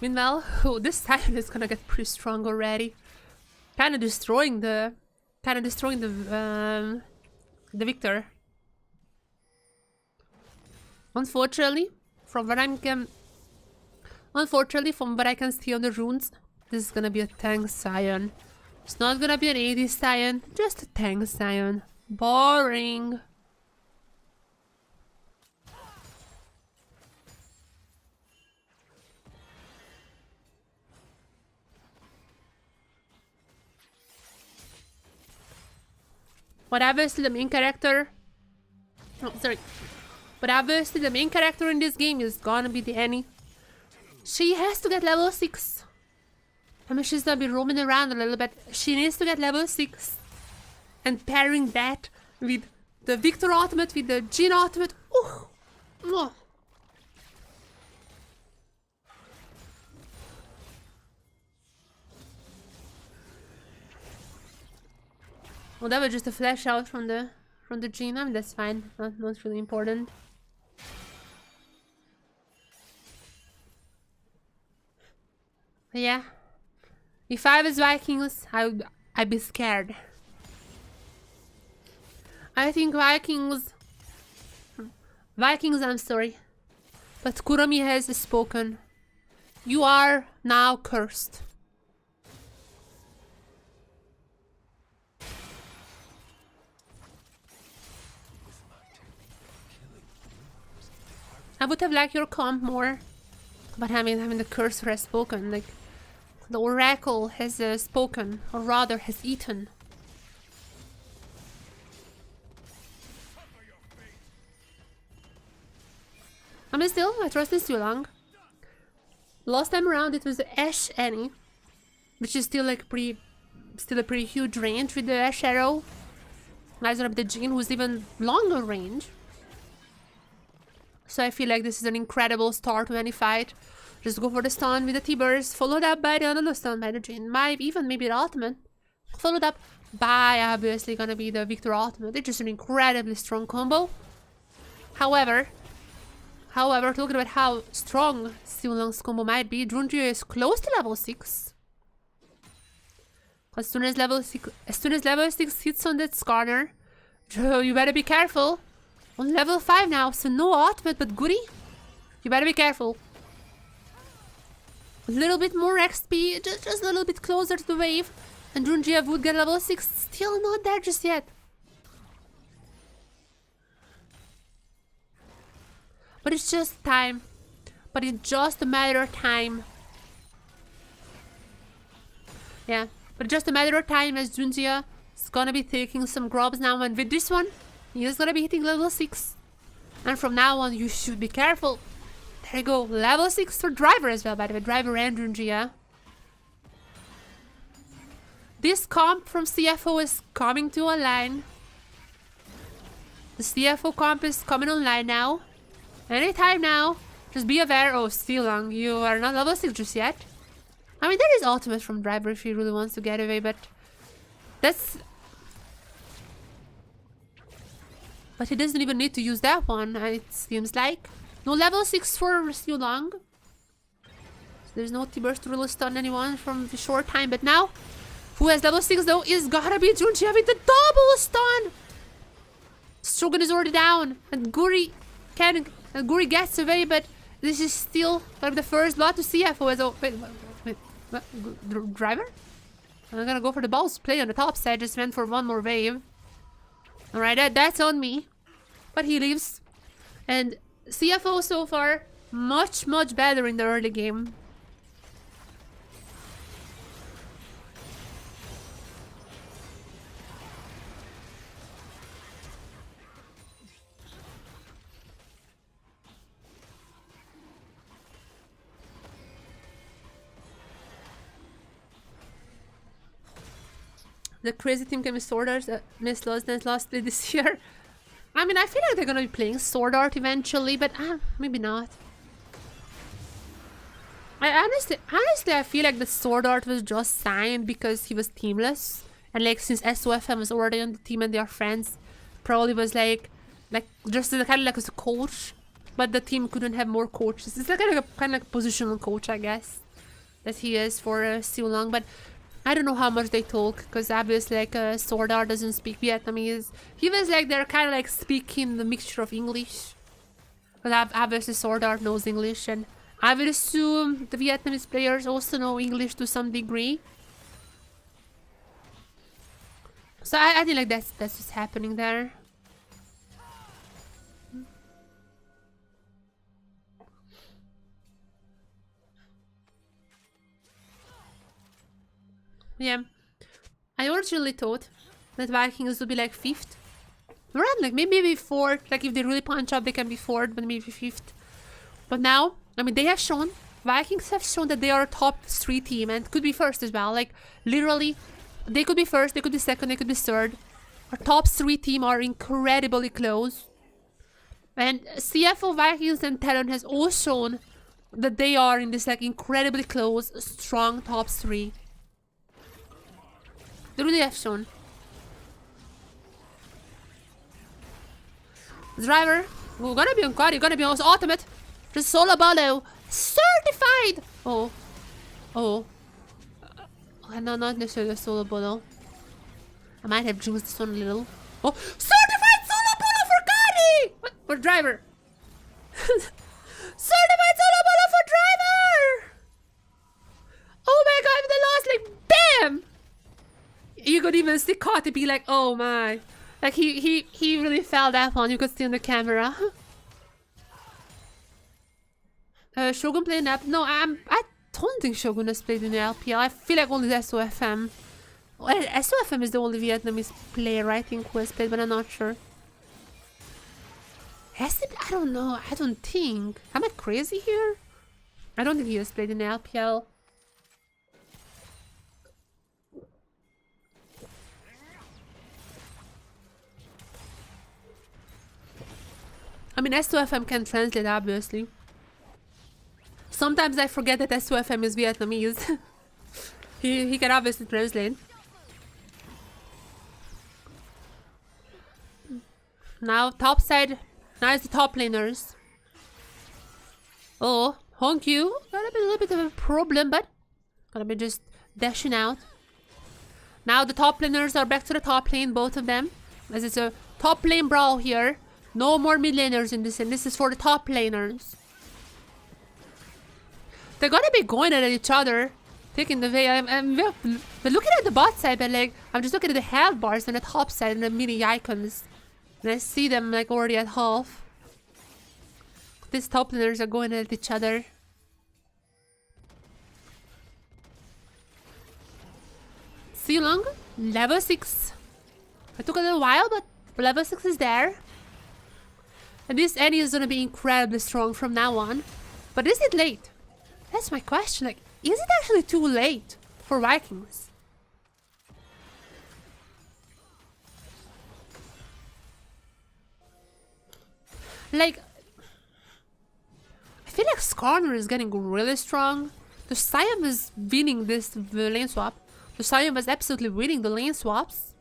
Meanwhile, oh, this Sion is gonna get pretty strong already. Kinda destroying the Victor. Unfortunately, from what I can see on the runes, this is gonna be a tank Sion. It's not gonna be an AD Sion, just a tank Sion. Boring. But obviously the main character... Oh, sorry. But obviously the main character in this game is gonna be the Annie. She has to get level 6. I mean, she's gonna be roaming around a little bit. She needs to get level 6. And pairing that with the Victor ultimate, with the Jhin ultimate. Ooh. Oh. Well, that was just a flash out from the Jhin. I mean, that's fine. Not really important. But yeah, if I was Vikings, I'd be scared. I think Vikings. I'm sorry, but Kurami has spoken. You are now cursed. I would have liked your comp more, but I mean the cursor has spoken. Like the oracle has spoken, or rather has eaten. I mean, still, I trust this too long. Last time around, it was the Ash Annie, which is still like a pretty huge range with the Ash Arrow. Neither of the Jhin, who's even longer range. So I feel like this is an incredible start to any fight. Just go for the stun with the T-Burst, followed up by the another stun by the Jhin. Maybe the ultimate. Followed up by obviously gonna be the Victor ultimate. It's just an incredibly strong combo. However, talking about how strong Siulang's combo might be, Junjie is close to level 6. As soon as level 6 hits on that Skarner, you better be careful. On level 5 now, so no ultimate, but goody. You better be careful. A little bit more XP, just a little bit closer to the wave. And Junjie would get level 6, still not there just yet. But it's just time. But it's just a matter of time. Yeah, but just a matter of time as Junjie is gonna be taking some grubs now, and with this one, he is gonna be hitting level 6. And from now on, you should be careful. There you go. Level 6 for Driver as well, by the way. Driver and Junjie. This comp from CFO is coming to online. The CFO comp is coming online now. Anytime now. Just be aware. Oh, Siulang, you are not level 6 just yet. I mean, there is ultimate from Driver if he really wants to get away, but that's... But he doesn't even need to use that one, it seems like. No level 6 for Siulang. So there's no T-Burst to really stun anyone from the short time. But now, who has level 6 though is gotta be Junjie with the double stun! Shogun is already down. And Guri gets away, but this is still the first blood to CFO as well. Wait, what? Driver? I'm gonna go for the balls play on the top side, just went for one more wave. Alright, that's on me. But he leaves. And CFO so far, much better in the early game. The crazy team can be Sword Art. Miss Lost and lost this year. I mean, I feel like they're gonna be playing Sword Art eventually, but maybe not. Honestly, I feel like the Sword Art was just signed because he was teamless, and like since SOFM was already on the team and they are friends, probably was like just kind of like as a coach, but the team couldn't have more coaches. It's like kind of like a positional coach, I guess, that he is for so long. But I don't know how much they talk, because obviously like Sword Art doesn't speak Vietnamese. He was like they're kind of like speaking the mixture of English, but obviously Sword Art knows English, and I would assume the Vietnamese players also know English to some degree. So I think like that's what's happening there. Yeah, I originally thought that Vikings would be like 5th. Right, like maybe 4th. Like if they really punch up, they can be 4th, but maybe 5th. But now, I mean, they have shown, Vikings have shown that they are a top 3 team and could be 1st as well. Like literally, they could be 1st, they could be 2nd, they could be 3rd. Our top 3 team are incredibly close. And CFO, Vikings, and TLN has all shown that they are in this like incredibly close, strong top 3. They really have shown. Driver, we're gonna be on God, you're gonna be on ultimate. Just solo bolo. Certified! Oh. Oh. No, not necessarily a solo bolo. I might have jinxed this one a little. Oh, certified solo bolo for Gotti! What? For driver. Certified solo bolo for driver! Oh my god, if they lost, like, bam! You could even see Gotti be like, oh my. Like, he really felt that one. You could see on the camera. Shogun playing up? No, I don't think Shogun has played in the LPL. I feel like only the SOFM. Well, SOFM is the only Vietnamese player I think who has played, but I'm not sure. Has he? I don't know. I don't think. Am I crazy here? I don't think he has played in the LPL. I mean, SOFM can translate, obviously. Sometimes I forget that SOFM is Vietnamese. he can obviously translate. Now, top side. Now it's the top laners. Oh, Honkyu. Gonna be a little bit of a problem, but gonna be just dashing out. Now the top laners are back to the top lane, both of them. As it's a top lane brawl here. No more mid laners in this, and this is for the top laners. They're gonna be going at each other, taking the way. But looking at the bot side, but like I'm just looking at the health bars on the top side and the mini icons, and I see them like already at half. These top laners are going at each other. See long? Level 6. It took a little while, but level 6 is there. And this Annie is gonna be incredibly strong from now on. But is it late? That's my question. Like, is it actually too late for Vikings? Like, I feel like Skarner is getting really strong. The Siam is winning this lane swap. The Siam was absolutely winning the lane swaps.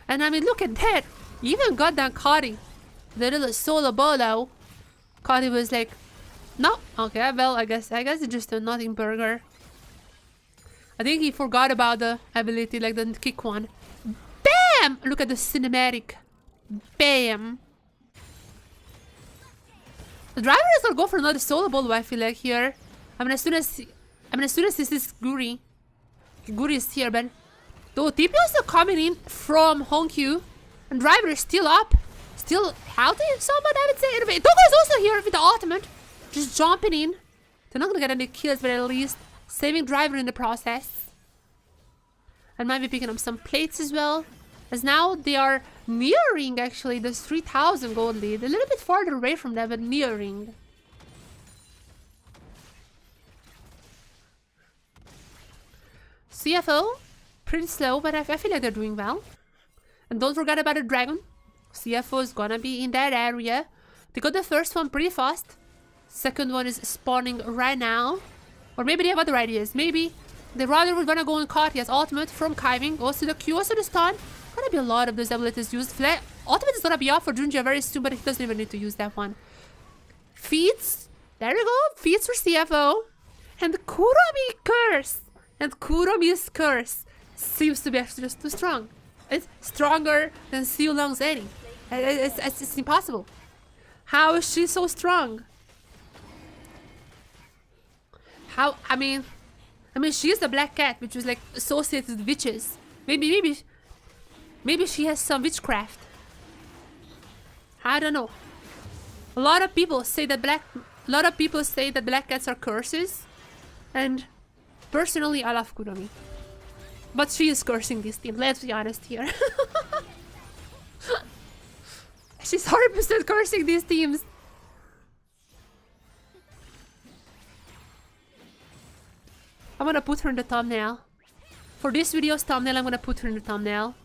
And I mean, look at that. Even goddamn Cody, the little solo bolo. Cody was like, no, okay, well, I guess it's just a nothing burger. I think he forgot about the ability, like the kick one. Bam! Look at the cinematic. Bam! The driver is gonna go for another solo bolo, I feel like here. I mean, as soon as this is Guri is here, but though TP is still coming in from Honkyu, and driver is still up, still healthy, somewhat, I would say. Anyway, Togo is also here with the ultimate, just jumping in. They're not gonna get any kills, but at least saving driver in the process. And might be picking up some plates as well, as now they are nearing actually the 3,000 gold lead. A little bit farther away from that, but nearing. CFO, pretty slow, but I feel like they're doing well. And don't forget about the dragon. CFO is gonna be in that area. They got the first one pretty fast. Second one is spawning right now. Or maybe they have other ideas. Maybe they rather would wanna go on Katya's ultimate from Kiving. Also the Q, also the stun. Gonna be a lot of those abilities used. Ultimate is gonna be off for Junjia very soon, but he doesn't even need to use that one. Feats. There we go. Feats for CFO. And Kuromi curse. And Kuromi's curse seems to be actually just too strong. It's stronger than Xiulong's Eddie. It's impossible. How is she so strong? How? I mean, she is the black cat, which was like associated with witches. Maybe she has some witchcraft. I don't know. A lot of people say that black cats are curses, and personally, I love Kuromi. But she is cursing this team. Let's be honest here. She's 100% cursing these teams. I'm gonna put her in the thumbnail. For this video's thumbnail, I'm gonna put her in the thumbnail.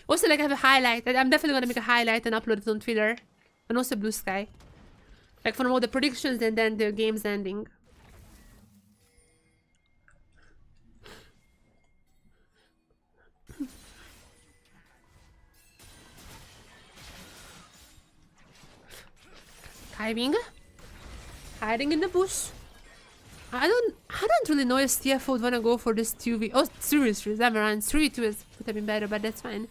Also, like, I have a highlight. I'm definitely gonna make a highlight and upload it on Twitter. And also Blue Sky. Like, from all the predictions and then the game's ending. Hiding in the bush. I don't really know if CFO would wanna go for this 2v. Oh, 3v3, never mind. 3v2 would have been better, but that's fine.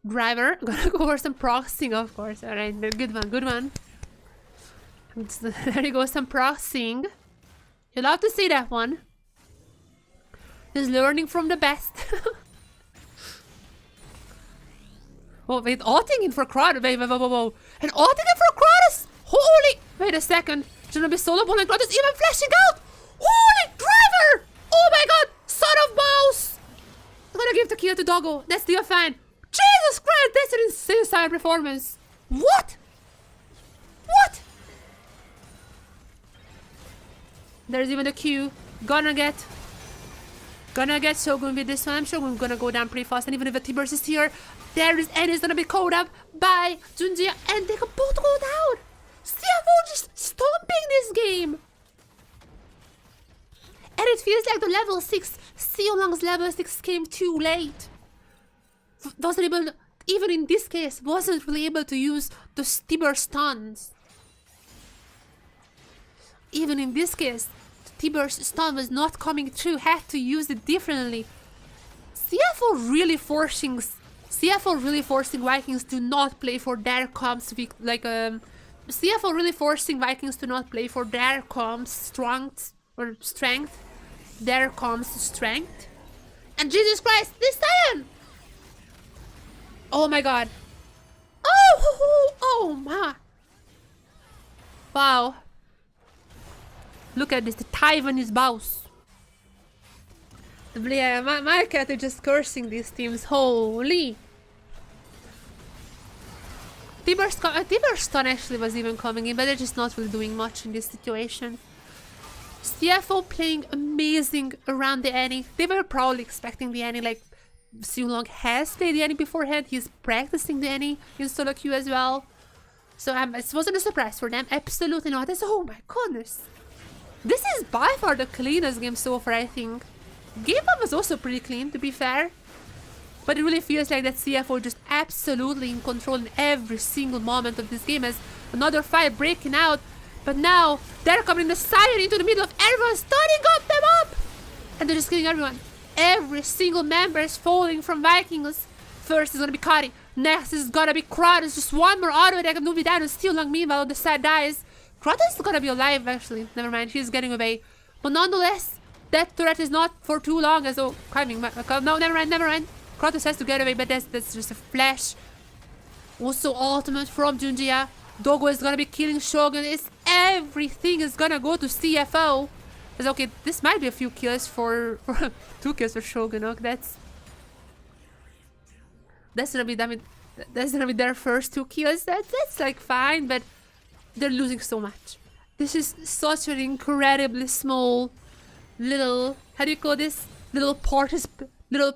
Driver, gonna go for some proxying, of course. Alright, good one. There you go, some proxying. You'll have to see that one. He's learning from the best. Oh, wait, ulting in for Kratos. Wait. And ulting in for Kratos! Holy! Wait a second. Shouldn't be solo ball and Kratos even flashing out! Holy driver! Oh my god! Son of mouse! I'm gonna give the kill to Doggo. That's still fine. Jesus Christ! That's an insane performance. What? What? There's even the Q. Gonna get Shogun with this one. Shogun gonna go down pretty fast, and even if the T-Burst is here, there is N is gonna be called up by Junjia, and they can both go down. CFO just stomping this game. And it feels like the level 6, Xiulong's level 6 came too late. Wasn't able, even in this case, wasn't really able to use the T-Burst stuns. Even in this case, T-Burst stun was not coming through, had to use it differently. CFO really forcing Vikings to not play for their comps, CFO really forcing Vikings to not play for their comps strength. Their comps strength. And Jesus Christ, this Titan! Oh my god. Oh my. Wow. Look at this, the Taiwanese boss. Yeah, my cat is just cursing these teams. Holy. T-Burst stun actually was even coming in, but they're just not really doing much in this situation. CFO playing amazing around the Annie. They were probably expecting the Annie, like Xiulong has played the Annie beforehand. He's practicing the Annie in solo queue as well. So it wasn't a surprise for them. Absolutely not. Oh my goodness. This is by far the cleanest game so far, I think. Game 1 was also pretty clean, to be fair. But it really feels like that CFO just absolutely in control in every single moment of this game, as another fight breaking out. But now, they're coming the Siren into the middle of everyone, stunning them up! And they're just killing everyone. Every single member is falling from Vikings. First is gonna be Kari. Next is gonna be Kratos. Just one more auto attack and move it down, and Xiulong meanwhile on the side dies. Kratos is gonna be alive, actually. Never mind, he's getting away. But nonetheless, that turret is not for too long, as though climbing. No, never mind. Kratos has to get away, but that's just a flash. Also, ultimate from Junjia. Doggo is gonna be killing Shogun. Everything is gonna go to CFO. It's okay, this might be a few kills for 2 kills for Shogun. Okay, that's gonna be damn it. That's gonna be their first 2 kills. That's like fine, but they're losing so much. This is such an incredibly small little, how do you call this? Little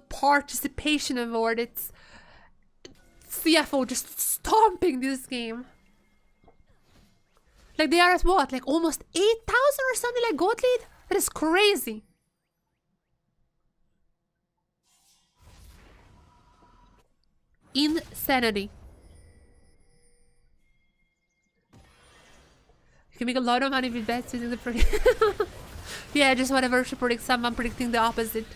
participation award. It's CFO just stomping this game. Like they are at what? Like almost 8,000 or something like gold lead? That is crazy. Insanity. You can make a lot of money with bets using the predict. Yeah, just whatever she predicts, someone predicting the opposite.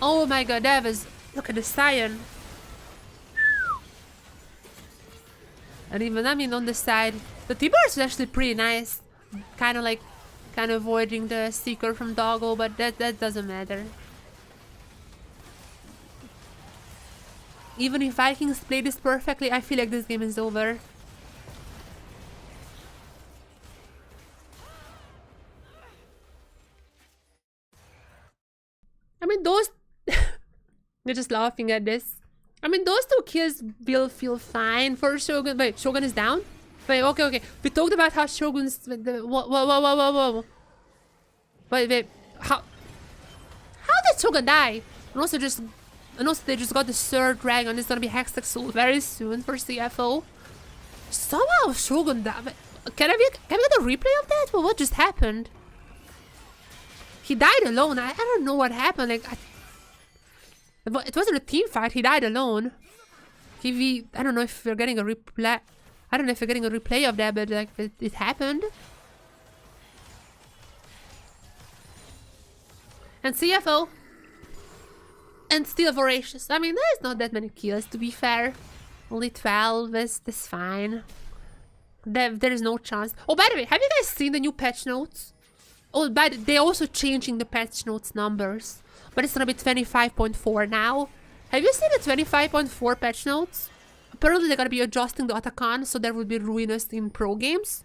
Oh my god, that was... Look at the Scion. And even, I mean, on the side, the T-bar is actually pretty nice. Kind of avoiding the Seeker from Doggo, but that doesn't matter. Even if Vikings play this perfectly, I feel like this game is over. I mean, those... They're just laughing at this. I mean, those 2 kills will feel fine for Shogun. Wait, Shogun is down? Wait, okay. We talked about how Shogun's... Whoa. Wait. How did Shogun die? And also they just got the 3rd dragon. It's gonna be Hextech Soul very soon for CFO. Somehow Shogun died. Can we get a replay of that? Well, what just happened? He died alone. I don't know what happened. Like, it wasn't a team fight. He died alone. I don't know if we're getting a replay. I don't know if we're getting a replay of that, but like it happened. And CFO. And still Voracious. I mean, there's not that many kills, to be fair. Only 12. That's fine. There is no chance. Oh, by the way, have you guys seen the new patch notes? Oh, they're also changing the patch notes numbers. But it's gonna be 25.4 now. Have you seen the 25.4 patch notes? Apparently they're gonna be adjusting the Otacon, so there will be ruinous in pro games.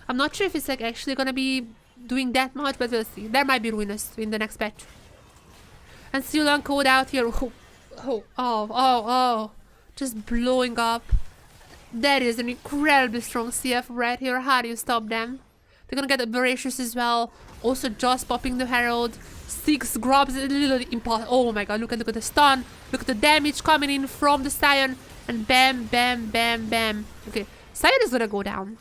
I'm not sure if it's like actually gonna be doing that much, but we'll see. There might be ruinous in the next patch. And still on code out here. Oh. Just blowing up. That is an incredibly strong CF right here. How do you stop them? They're gonna get the Voracious as well. Also just popping the Herald. 6 grabs a little impossible. Oh my god, look at the stun. Look at the damage coming in from the Scion. And bam. Okay, Scion is gonna go down.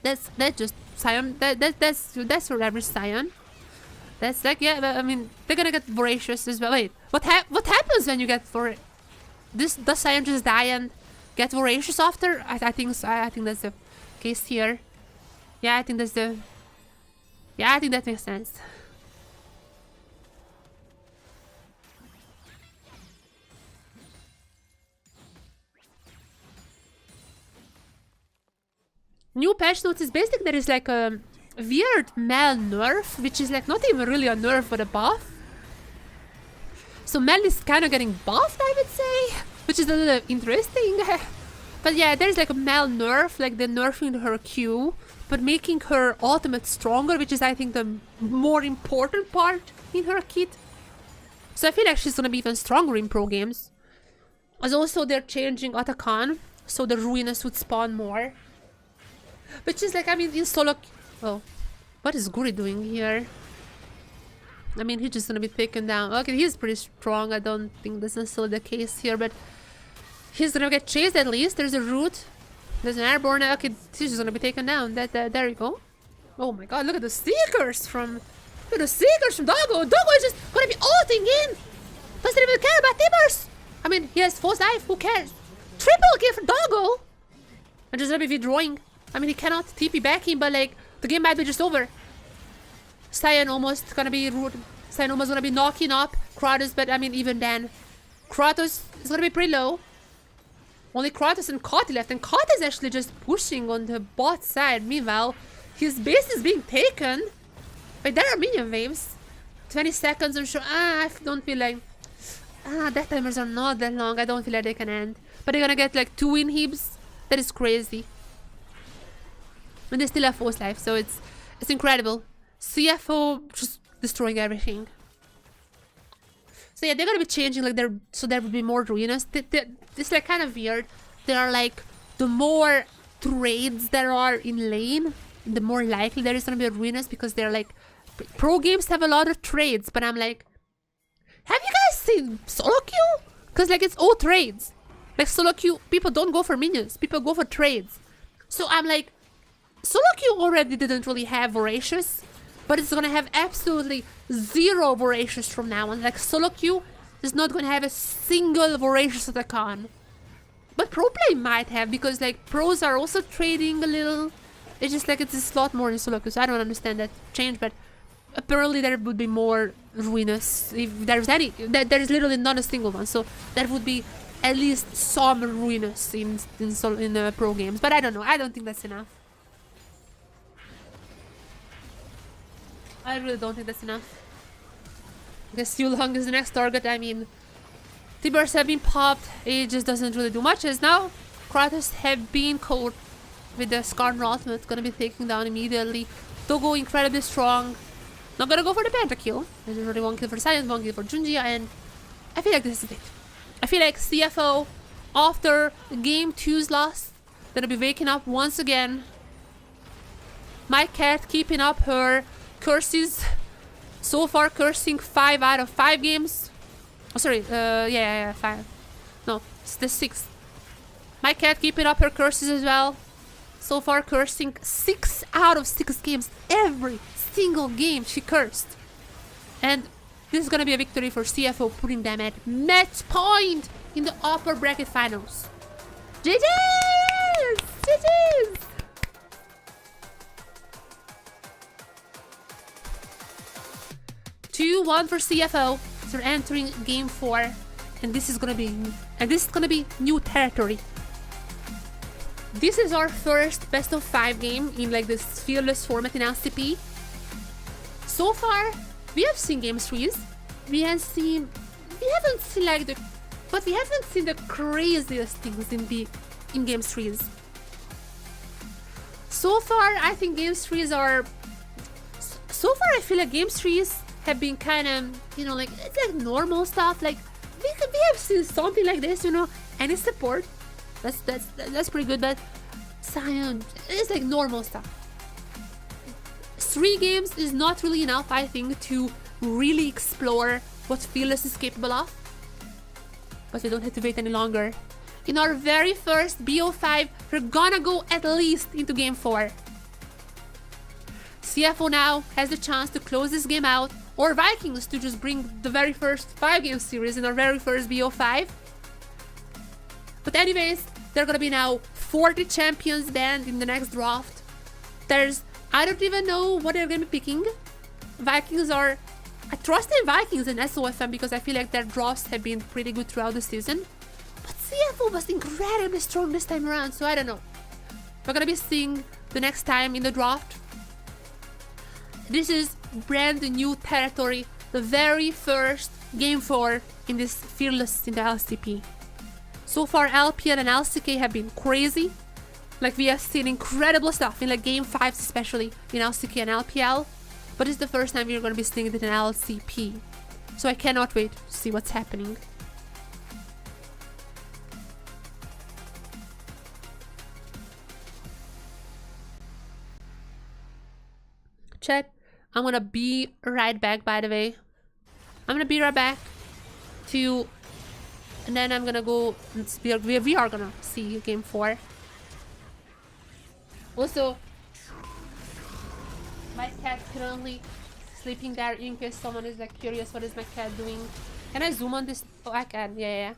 That's just Scion. That's your average Scion. That's like, yeah, I mean, they're gonna get Voracious as well. Wait, what happens when you get does Scion just die and get Voracious after? I think so. I think that's the case here. Yeah, I think that makes sense. New patch notes is basically there is like a weird Mel nerf, which is like not even really a nerf but a buff. So Mel is kind of getting buffed, I would say, which is a little interesting. But yeah, there's like a Mel nerf, like they're nerfing her Q, but making her ultimate stronger, which is I think the more important part in her kit. So I feel like she's gonna be even stronger in pro games. As also they're changing Otacon, so the Ruinous would spawn more. Which is like, I mean, in solo... Oh, what is Guri doing here? I mean, he's just gonna be taken down. Okay, he's pretty strong. I don't think that's necessarily the case here, but he's gonna get chased at least. There's a root. There's an airborne. Okay, he's just gonna be taken down. There you go. Oh my god, look at the Seekers from... Look at the Seekers from Doggo. Doggo is just gonna be ulting in. Doesn't even care about Timbers. I mean, he has false knife. Who cares? Triple kill for Doggo. And just gonna be withdrawing. I mean, he cannot TP back him, but like, the game might be just over. Scion almost gonna be rude. Scion almost gonna be knocking up Kratos, but I mean, even then, Kratos is gonna be pretty low. Only Kratos and Kati left, and Kati is actually just pushing on the bot side. Meanwhile, his base is being taken. Wait, there are minion waves. 20 seconds, I'm sure. I don't feel like... death timers are not that long. I don't feel like they can end. But they're gonna get like 2 inhibs. That is crazy. and they still have force life, so it's incredible. CFO just destroying everything. So yeah, they're gonna be changing like so there will be more ruinous. It's like kind of weird. There are like the more trades there are in lane, the more likely there is gonna be a ruinous, because they're like pro games have a lot of trades, but I'm like, have you guys seen solo queue? Because like it's all trades. Like solo queue, people don't go for minions, people go for trades. So I'm like, solo queue already didn't really have voracious, but it's gonna have absolutely zero voracious from now on. Like solo queue is not gonna have a single voracious at the con. But pro play might have, because like pros are also trading a little. It's just like it's a lot more in solo queue, so I don't understand that change, but apparently there would be more ruinous if there's any. There's literally not a single one, so there would be at least some ruinous in pro games, but I don't know. I don't think that's enough. I really don't think that's enough. I guess Yulong is the next target. I mean, Tibers have been popped. It just doesn't really do much, as now Kratos have been caught with the Skarner ultimate. Gonna be taken down immediately. Togo incredibly strong. Not gonna go for the pentakill. There's already one kill for Silent, one kill for Junji, and I feel like this is it. I feel like CFO, after game 2's loss, gonna be waking up once again. My cat keeping up her curses. So far cursing 5 out of 5 games. Oh sorry, yeah, 5. No, it's the 6th. My cat keeping up her curses as well. So far cursing 6 out of 6 games. Every single game she cursed. And this is gonna be a victory for CFO, putting them at match point in the upper bracket finals. GG's! GG's! Two, 1 for CFO. So we're entering game 4, and this is gonna be new territory. This is our first best of 5 game in like this fearless format in LCP. So far, we have seen game 3s. We haven't seen like we haven't seen the craziest things in game 3s. So far, I think game 3s are. So far, I feel like game 3s have been kind of, you know, like it's like normal stuff. Like we have seen something like this, you know, any support. That's pretty good, but Sion, it's like normal stuff. 3 games is not really enough, I think, to really explore what Fearless is capable of. But we don't have to wait any longer. In our very first BO5, we're gonna go at least into game 4. CFO now has the chance to close this game out, or Vikings to just bring the very first 5-game series in our very first BO5. But anyways, there are gonna be now 40 champions banned in the next draft. I don't even know what they're gonna be picking. Vikings are... I trust in Vikings and SOFM because I feel like their drafts have been pretty good throughout the season. But CFO was incredibly strong this time around, so I don't know. We're gonna be seeing the next time in the draft. This is brand new territory, the very first game 4 in this Fearless in the LCP. So far, LPL and LCK have been crazy. Like, we have seen incredible stuff in like game 5s, especially in LCK and LPL. But it's the first time we're going to be seeing it in LCP. So I cannot wait to see what's happening. Chat, I'm gonna be right back, by the way. I'm gonna be right back to... And then I'm gonna go... We are gonna see game 4. Also, my cat currently sleeping there in case someone is like curious what is my cat doing. Can I zoom on this? Oh, I can. Yeah.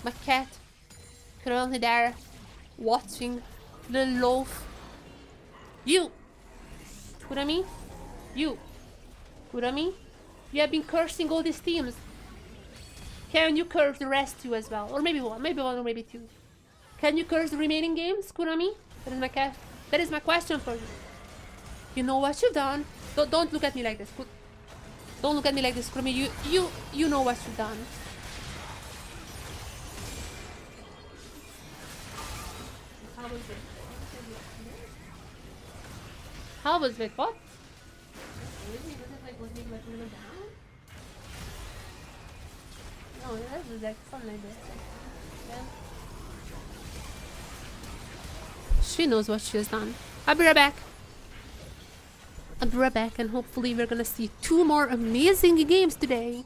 My cat currently there watching the loaf. You! Kurami? You! Kurami? You have been cursing all these teams. Can you curse the rest too as well? Or maybe one or maybe 2. Can you curse the remaining games, Kurami? That is my cat. That is my question for you. You know what you've done. Don't look at me like this. Don't look at me like this, Kurami. You know what you've done. How was it? How was it? What? Really? Was it like looking like really down? No, that was like something like this. Yeah. She knows what she has done. I'll be right back. I'll be right back, and hopefully we're gonna see 2 more amazing games today.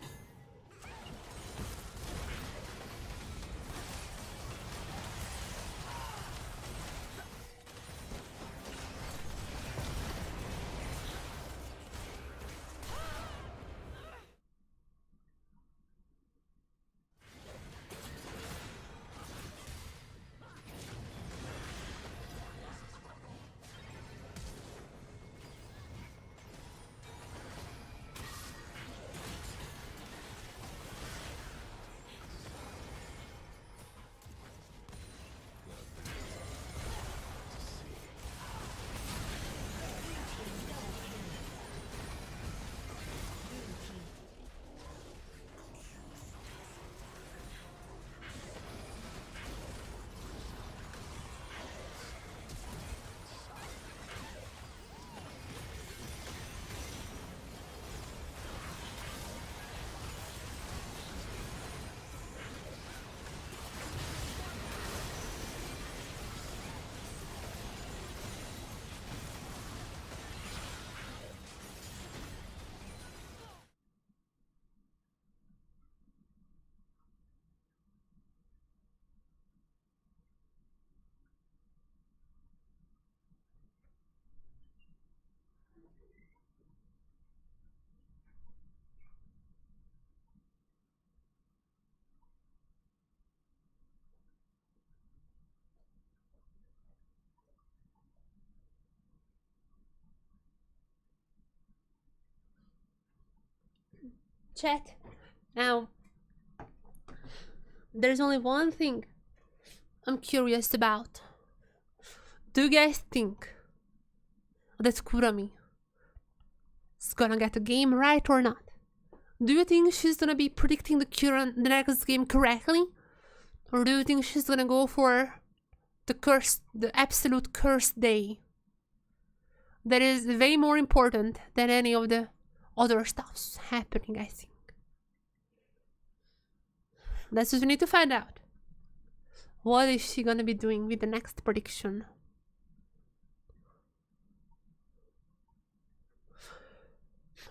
Chat. Now, there's only one thing I'm curious about. Do you guys think that Kurami is gonna get the game right or not? Do you think she's gonna be predicting the next game correctly? Or do you think she's gonna go for the absolute cursed day? That is way more important than any of the other stuff's happening, I think. That's what we need to find out. What is she gonna be doing with the next prediction?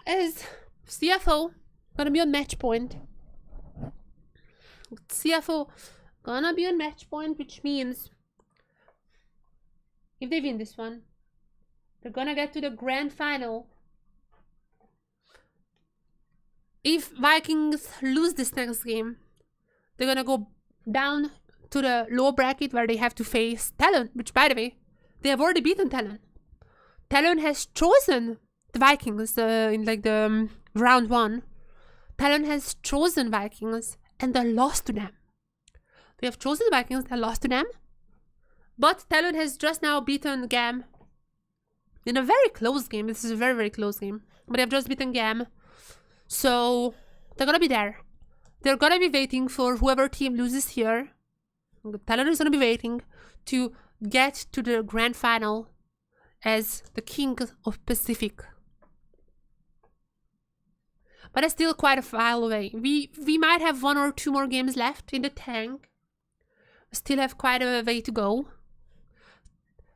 As CFO gonna be on match point. CFO gonna be on match point, which means if they win this one, they're gonna get to the grand final. If Vikings lose this next game, they're gonna go down to the lower bracket where they have to face Talon, which, by the way, they have already beaten Talon. Talon has chosen the Vikings in like the round 1. Talon has chosen Vikings and they lost to them. They have chosen the Vikings and lost to them. But Talon has just now beaten GAM in a very close game. This is a very, very close game. But they have just beaten GAM. So they're gonna be there. They're gonna be waiting for whoever team loses here. Talon is gonna be waiting to get to the grand final as the king of Pacific. But it's still quite a while away. We might have 1 or 2 more games left in the tank. Still have quite a way to go.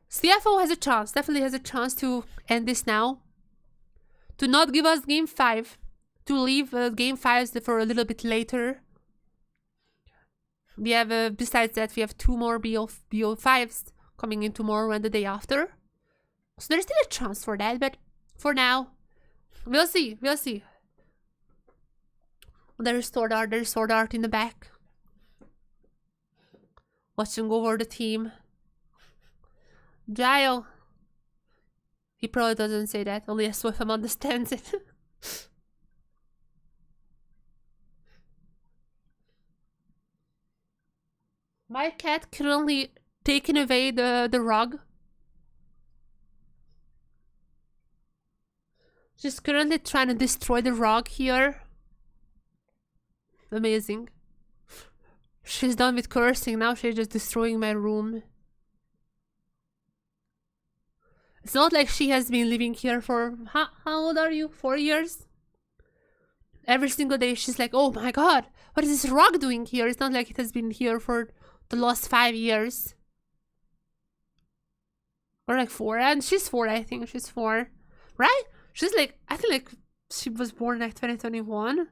CFO has a chance, definitely has a chance to end this now. To not give us game 5. To leave game 5 for a little bit later. We have, besides that, we have 2 more BO5s coming in tomorrow and the day after. So there's still a chance for that, but for now, we'll see, we'll see. There's Sword Art in the back. Watching over the team. Jail. He probably doesn't say that, only a Swifam understands it. My cat currently taking away the rug. She's currently trying to destroy the rug here. Amazing. She's done with cursing, now she's just destroying my room. It's not like she has been living here for, how old are you? 4 years? Every single day she's like, oh my god, what is this rock doing here? It's not like it has been here for the last 5 years. Or like 4, and she's 4, I think she's 4. Right? She's like, I think like she was born like 2021.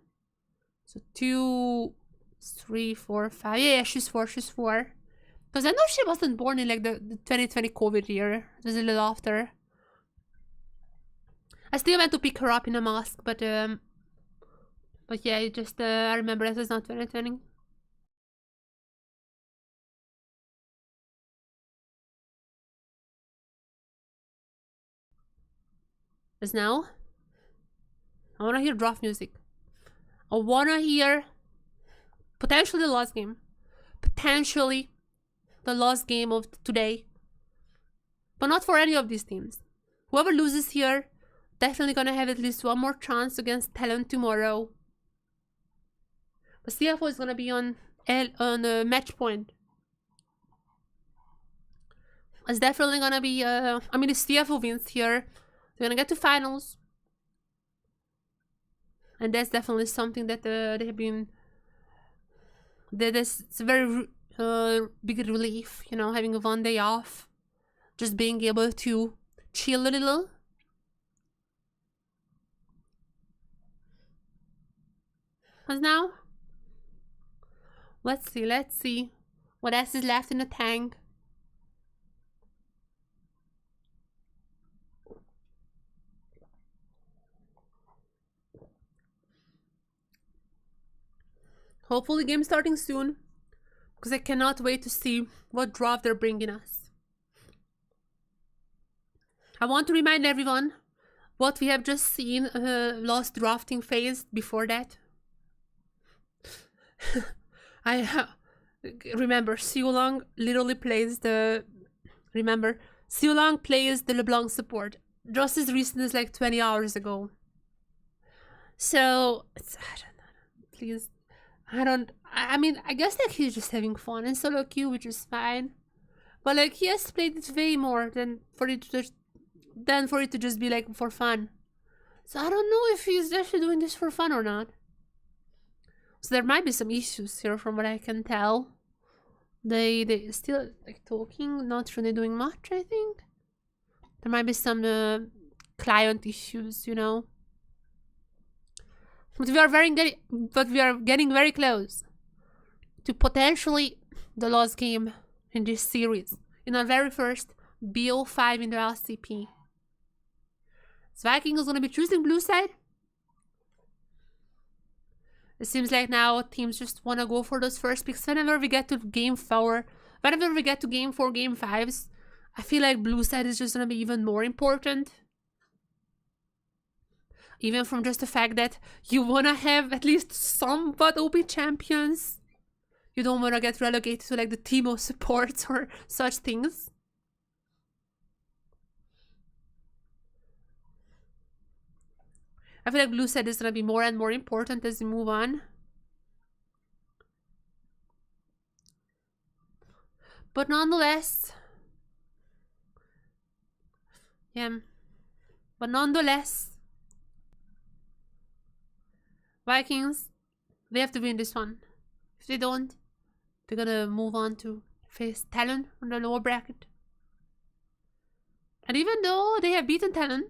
So 2, 3, 4, 5. Yeah, she's 4, Because I know she wasn't born in like the 2020 COVID year. It was a little after. I still went to pick her up in a mask, but yeah, it just I remember it was not 2020. Because now I wanna hear draft music. I wanna hear potentially the last game. Potentially the last game of today. But not for any of these teams. Whoever loses here, definitely gonna have at least one more chance against TLN tomorrow. But CFO is gonna be on match point. It's definitely gonna be, I mean, if CFO wins here, they're gonna get to finals. And that's definitely something that they have been, it's a very big relief, you know, having 1 day off. Just being able to chill a little. Because now, let's see what else is left in the tank. Hopefully game starting soon, because I cannot wait to see what draft they're bringing us. I want to remind everyone what we have just seen last drafting phase before that. I remember Siulong literally plays the LeBlanc support just as recent as like 20 hours ago. So I don't know, please. I mean, I guess like he's just having fun in solo queue, which is fine. But like he has played it way more than for it to just be like for fun. So I don't know if he's actually doing this for fun or not. So there might be some issues here from what I can tell. They still like talking, not really doing much, I think. There might be some client issues, you know. But we are getting very close to potentially the last game in this series. In our very first BO5 in the LCP. So Viking is gonna be choosing blue side. It seems like now teams just wanna go for those first picks whenever we get to game 4. Whenever we get to game 4, game 5s, I feel like blue side is just gonna be even more important. Even from just the fact that you wanna have at least somewhat OP champions. You don't wanna get relegated to like the Teemo supports or such things. I feel like blue side is gonna be more and more important as we move on. But nonetheless, Vikings, they have to win this one. If they don't, they're gonna move on to face TLN on the lower bracket. And even though they have beaten TLN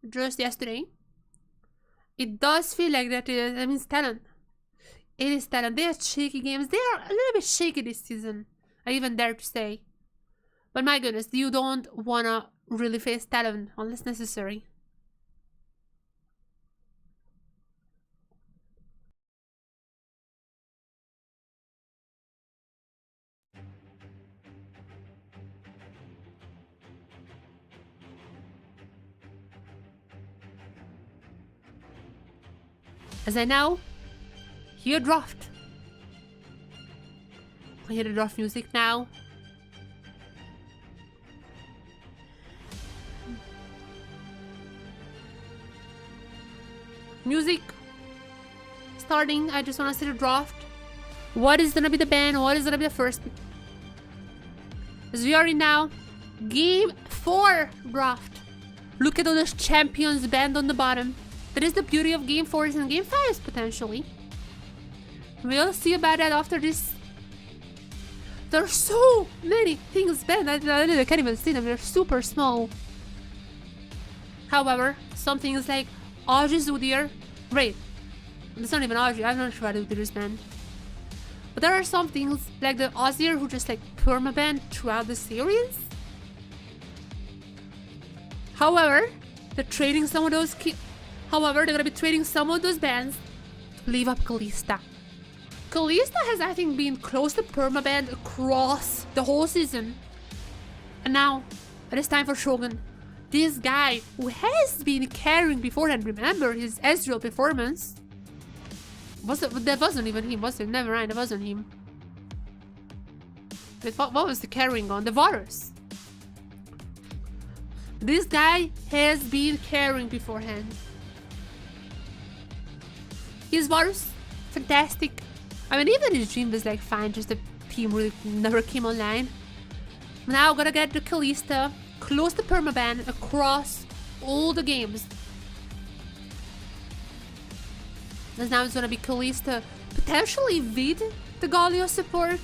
just yesterday, it does feel like that it's TLN. It is TLN. They have shaky games. They are a little bit shaky this season, I even dare to say. But my goodness, you don't wanna really face TLN unless necessary. As I now hear draft. I hear the draft music now. Music starting. I just want to see the draft. What is gonna be the ban? What is gonna be the first? As we are in now game 4 draft. Look at all those champions banned on the bottom. That is the beauty of Game 4s and Game 5s, potentially. We'll see about that after this. There are so many things banned. I can't even see them. They're super small. However, some things like Audrey's Udyr. Wait, it's not even Audrey. I'm not sure what Udyr is banned. But there are some things like the Ozir who just like permaban throughout the series. However, they're trading some of those. However, they're gonna be trading some of those bans to leave up Kalista. Kalista has, I think, been close to permaban across the whole season. And now, it is time for Shogun. This guy who has been carrying beforehand, remember his Ezreal performance. That wasn't even him, was it? Never mind, that wasn't him. But what was the carrying on? The Varus. This guy has been carrying beforehand. His Varus, fantastic. I mean, even his dream was like fine, just the team really never came online. Now gotta get the Kalista, close the permaban across all the games. And now it's gonna be Kalista potentially with the Galio support.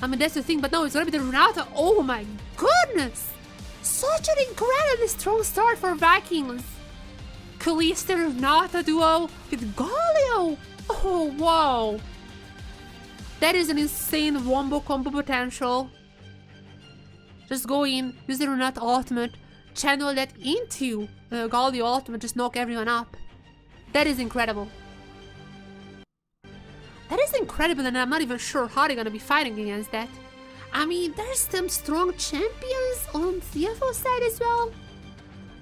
I mean, that's the thing, but no, it's gonna be the Renata. Oh my goodness! Such an incredibly strong start for Vikings. Kalista Renata duo with Galio. Oh, wow. That is an insane wombo combo potential. Just go in, use the Renata ultimate, channel that into Galio ultimate, just knock everyone up. That is incredible. That is incredible, and I'm not even sure how they're gonna be fighting against that. I mean, there's some strong champions on CFO side as well.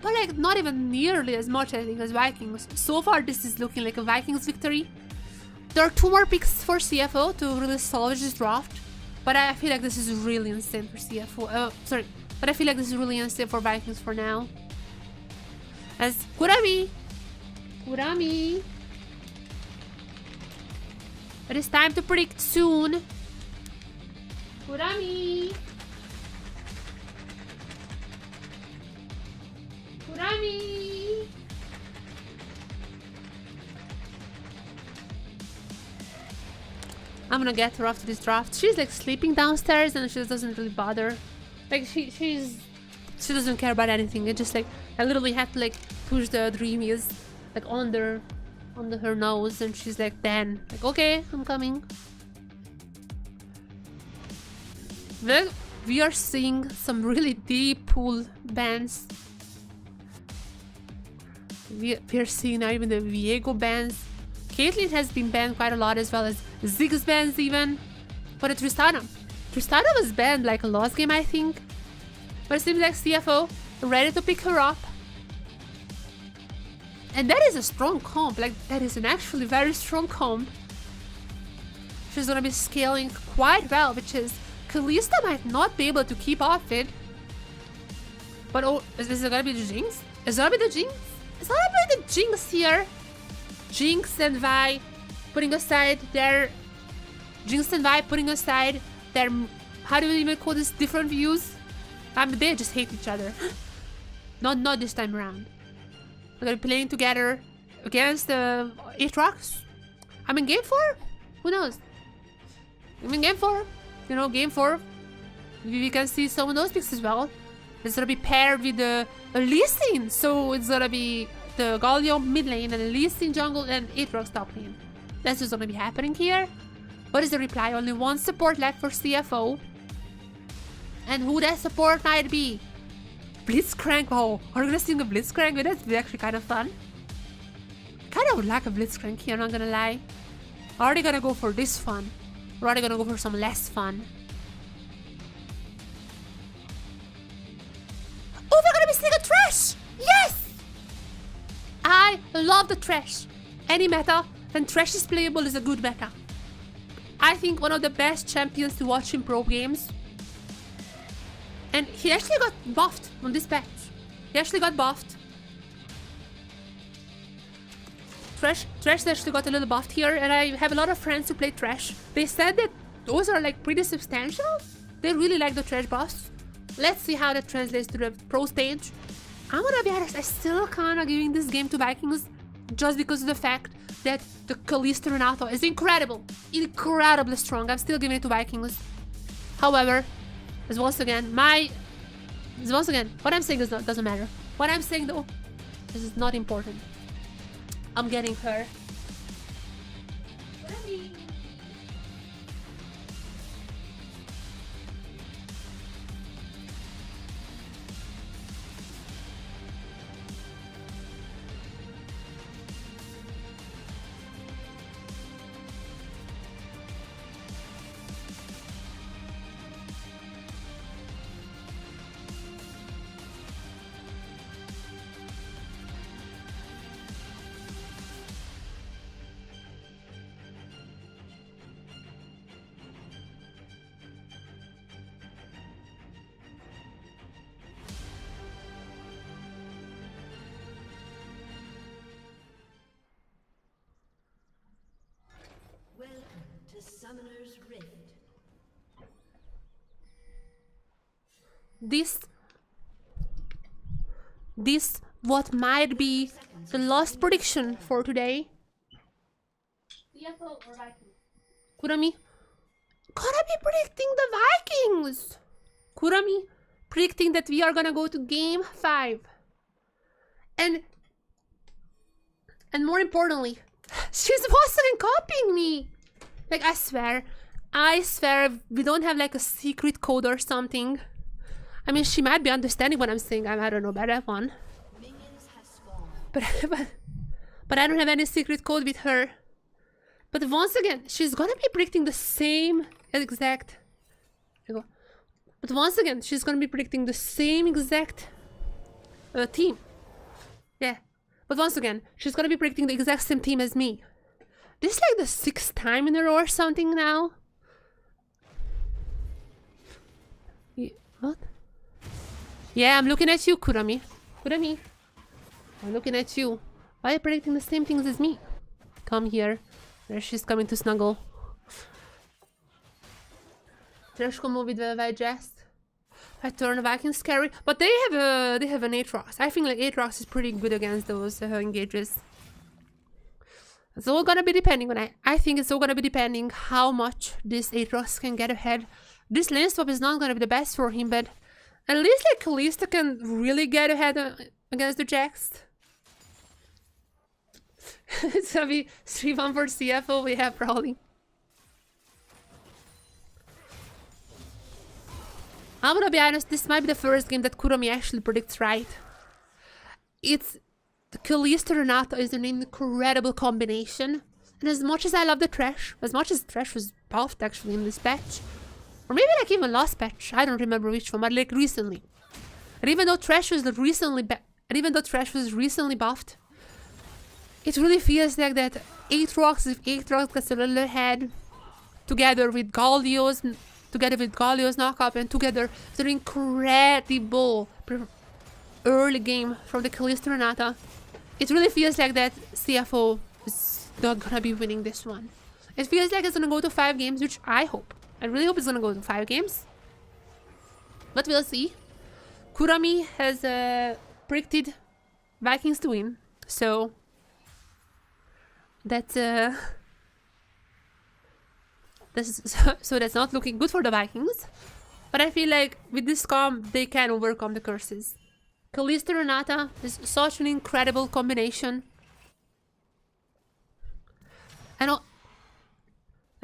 But like, not even nearly as much, I think, as Vikings. So far, this is looking like a Vikings victory. There are 2 more picks for CFO to really salvage this draft. But I feel like this is really insane for CFO. But I feel like this is really insane for Vikings for now. As Kurami. It is time to predict soon. Kurami. I'm gonna get her after this draft. She's like sleeping downstairs and she doesn't really bother. Like she doesn't care about anything. It just like I literally had to like push the dreamies like under her nose, and she's like, then like, okay, I'm coming. Well, we are seeing some really deep pool bans. We are seeing now even the Viego bans. Caitlyn has been banned quite a lot, as well as Ziggs bans even. But Tristana was banned like a last game, I think. But it seems like CFO ready to pick her up. And that is a strong comp, like that is an actually very strong comp. She's gonna be scaling quite well, which is Kalista might not be able to keep up with. But oh, is it gonna be the Jinx? Is it gonna be the Jinx? It's gonna be the Jinx here. Jinx and Vi putting aside their how do we even call this, different views? I mean, they just hate each other. not this time around. We're gonna be playing together against the Aatrox. I mean, game 4? Who knows? I mean, game 4. You know, game 4. We can see some of those picks as well. It's gonna be paired with the Lee Sin. So it's gonna be the Galio mid lane and the Lee Sin jungle and Aatrox top lane. That's what's gonna be happening here. What is the reply? Only 1 support left for CFO. And who that support might be? Blitzcrank. Oh, are we gonna see a Blitzcrank? That's actually kind of fun. Kind of would like a Blitzcrank here, not gonna lie. Are they gonna go for this fun? Or are they gonna go for some less fun? Oh, we're gonna be seeing a Thresh! Yes! I love the Thresh. Any meta, when Thresh is playable, is a good meta. I think one of the best champions to watch in pro games. And he actually got buffed on this patch. He actually got buffed. Thresh actually got a little buffed here, and I have a lot of friends who play Thresh. They said that those are like pretty substantial. They really like the Thresh buffs. Let's see how that translates to the pro stage. I'm gonna be honest, I still kinda giving this game to Vikings just because of the fact that the Kalista Renato is incredible. Incredibly strong. I'm still giving it to Vikings. However, once again, what I'm saying doesn't matter. What I'm saying though, this is not important. I'm getting her. Welcome to Summoner's Rift. This what might be the last prediction for today. CFO or Vikings? Kurami gonna be predicting the Vikings. Kurami predicting that we are gonna go to game 5. And more importantly, she's once again copying me. Like, I swear we don't have like a secret code or something. I mean, she might be understanding what I'm saying. I don't know about that one. Minions have spawned. But I don't have any secret code with her. But once again, she's gonna be predicting the same exact. But once again, she's gonna be predicting the same exact team. Yeah. But once again, she's gonna be predicting the exact same team as me. This is like the 6th time in a row or something now. What? Yeah, I'm looking at you, Kurami. Kurami. I'm looking at you. Why are you predicting the same things as me? Come here. There she's coming to snuggle. Trošku mluvit ve Vigest. I turn Vikings scary, but they have an Aatrox. I think like Aatrox is pretty good against those engages. It's all gonna be depending on I think it's all gonna be depending how much this Aatrox can get ahead. This lane swap is not gonna be the best for him, but at least like Kalista can really get ahead against the Jax. It's gonna be 3-1 for CFO. We have probably. I'm gonna be honest, this might be the first game that Kurami actually predicts right. It's the Kalista Renata is an incredible combination. And as much as I love the Thresh, as much as Thresh was buffed actually in this patch, or maybe like even last patch, I don't remember which one, but like recently. And even though Thresh was recently buffed, it really feels like that Aatrox, if Aatrox gets a little ahead, together with Galio's knockup, and together with an incredible early game from the Kalista Renata, it really feels like that CFO is not gonna be winning this one. It feels like it's gonna go to 5 games, which I really hope it's gonna go to 5 games. But we'll see. Kurami has predicted Vikings to win, so that's that's not looking good for the Vikings. But I feel like with this comp, they can overcome the curses. Kalista Renata is such an incredible combination. And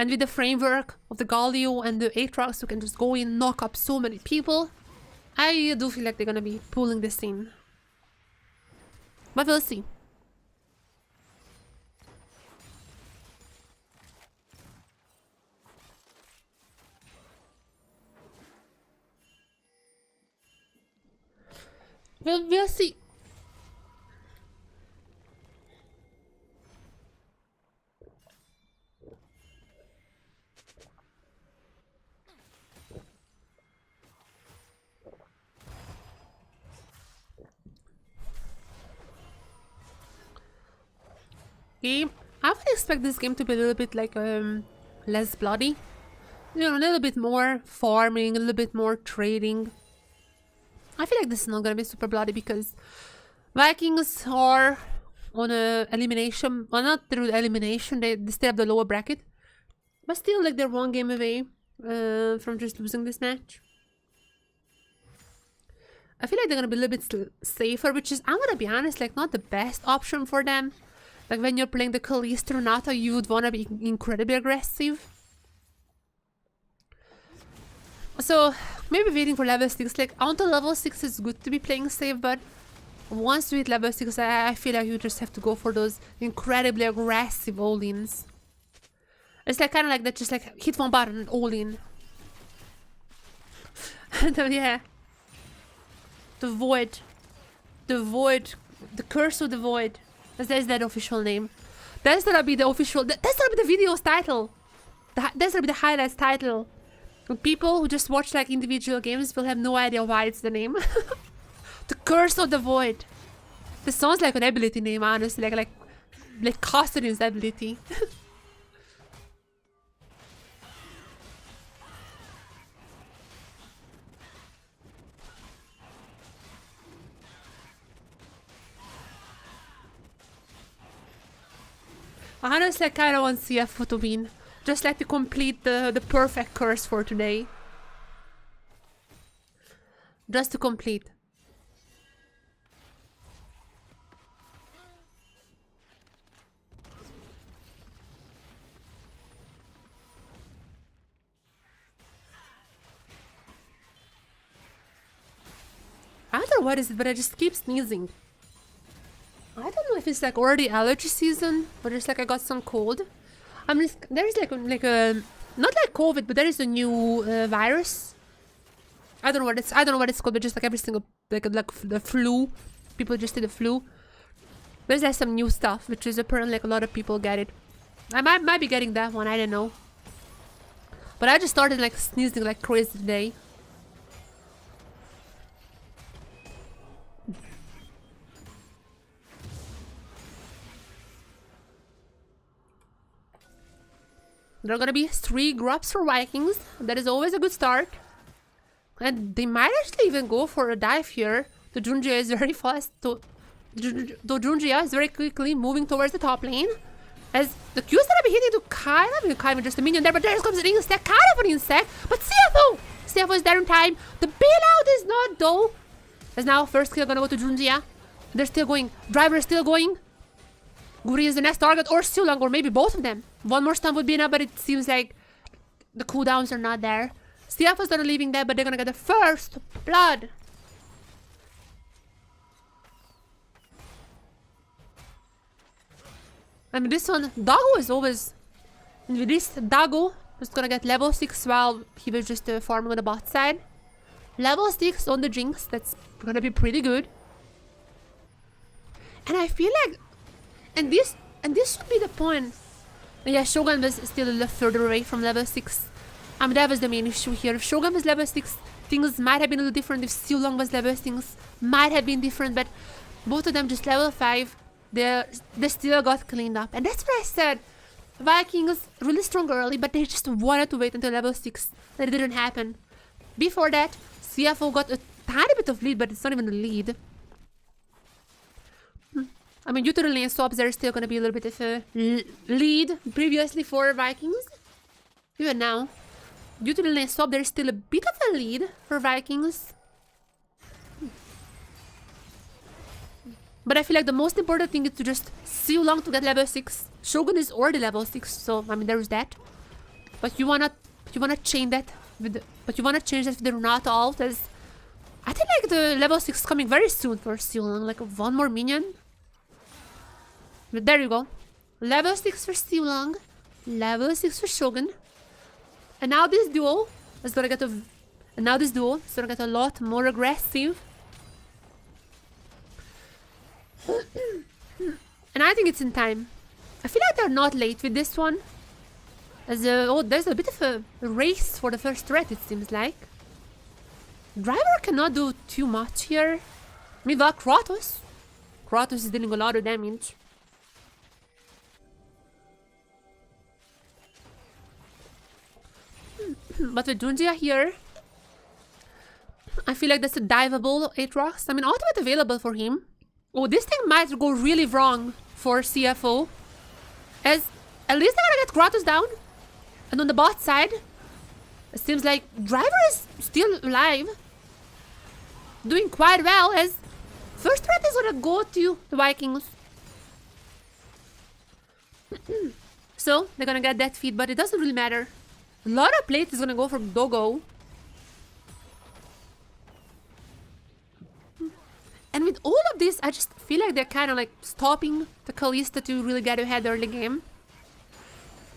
with the framework of the Galio and the Aatrox, who can just go in and knock up so many people, I do feel like they're gonna be pulling this in. But we'll see. We'll see. I would expect this game to be a little bit like less bloody. You know, a little bit more farming, a little bit more trading. I I feel like this is not gonna be super bloody because Vikings are on a elimination. Well, not through elimination. They still have the lower bracket, but still, like, they're one game away from just losing this match. I feel like they're gonna be a little bit safer, which is, I'm gonna be honest, like, not the best option for them. Like, when you're playing the Kalista Renata, you would wanna be incredibly aggressive. So, maybe waiting for level 6. Like, onto level 6 is good to be playing safe, but once you hit level 6, I feel like you just have to go for those incredibly aggressive all-ins. It's like kind of like that, just like hit one button and all-in. Yeah. The Void. The Void. The Curse of the Void. That's that official name. That's gonna be the official... That's gonna be the video's title. That's gonna be the highlights title. People who just watch like individual games will have no idea why it's the name. The Curse of the Void. This sounds like an ability name, honestly. Like Custodian's ability. Honestly, I kind of want CFO to win. Just like to complete the perfect curse for today. Just to complete. I don't know what is it, but I just keep sneezing. I don't know if it's like already allergy season, but it's like I got some cold. I mean, there is like a not like COVID, but there is a new virus. I don't know what it's called, but just like every single like the flu, people just say the flu. There's like some new stuff, which is apparently like a lot of people get it. I might be getting that one. I don't know. But I just started like sneezing like crazy today. There are gonna be 3 grubs for Vikings. That is always a good start. And they might actually even go for a dive here. The Junjia is very fast. The Junjia is very quickly moving towards the top lane. As the Q's that I'll be hitting to Kyle, just a minion there, but there comes an insect, kind of an insect. But CFO is there in time. The bailout is not though. As now first kill gonna go to Junjia. They're still going. Driver is still going. Guri is the next target, or Siulang, or maybe both of them. One more stun would be enough, but it seems like the cooldowns are not there. CFO's not leaving there, but they're gonna get the first blood. I mean, this one, Dago is always... With this, Dago is gonna get level 6 while he was just farming on the bot side. Level 6 on the Jinx, that's gonna be pretty good. And I feel like... And this would be the point. Yeah, Shogun was still a little further away from level 6. I mean, that was the main issue here. If Shogun was level 6, things might have been a little different. If Siulang was level 6, might have been different. But both of them just level 5. They still got cleaned up. And that's what I said. Vikings really strong early, but they just wanted to wait until level 6. That didn't happen. Before that, CFO got a tiny bit of lead, but it's not even a lead. I mean, due to the lane swaps, there's still going to be a little bit of a lead previously for Vikings. Even now, due to the lane swap, there's still a bit of a lead for Vikings. But I feel like the most important thing is to just see long to get level 6. Shogun is already level 6, so I mean, there's that. But you wanna change that with the Renata ult, as I think like the level 6 is coming very soon for Siulang, like one more minion. But there you go. Level 6 for Siulang. Level 6 for Shogun. And now this duo is gonna get a lot more aggressive. And I think it's in time. I feel like they're not late with this one. As there's a bit of a race for the first threat, it seems like. Driver cannot do too much here. Meanwhile, Kratos is dealing a lot of damage. But with Junjia here, I feel like that's a diveable Aatrox. I mean, ultimate available for him. Oh, this thing might go really wrong for CFO. As at least they're gonna get Kratos down. And on the bot side, it seems like Driver is still alive. Doing quite well as first threat is gonna go to the Vikings. So they're gonna get that feed, but it doesn't really matter. A lot of plates is gonna go for Doggo. And with all of this, I just feel like they're kind of like stopping the Kalista to really get ahead early game.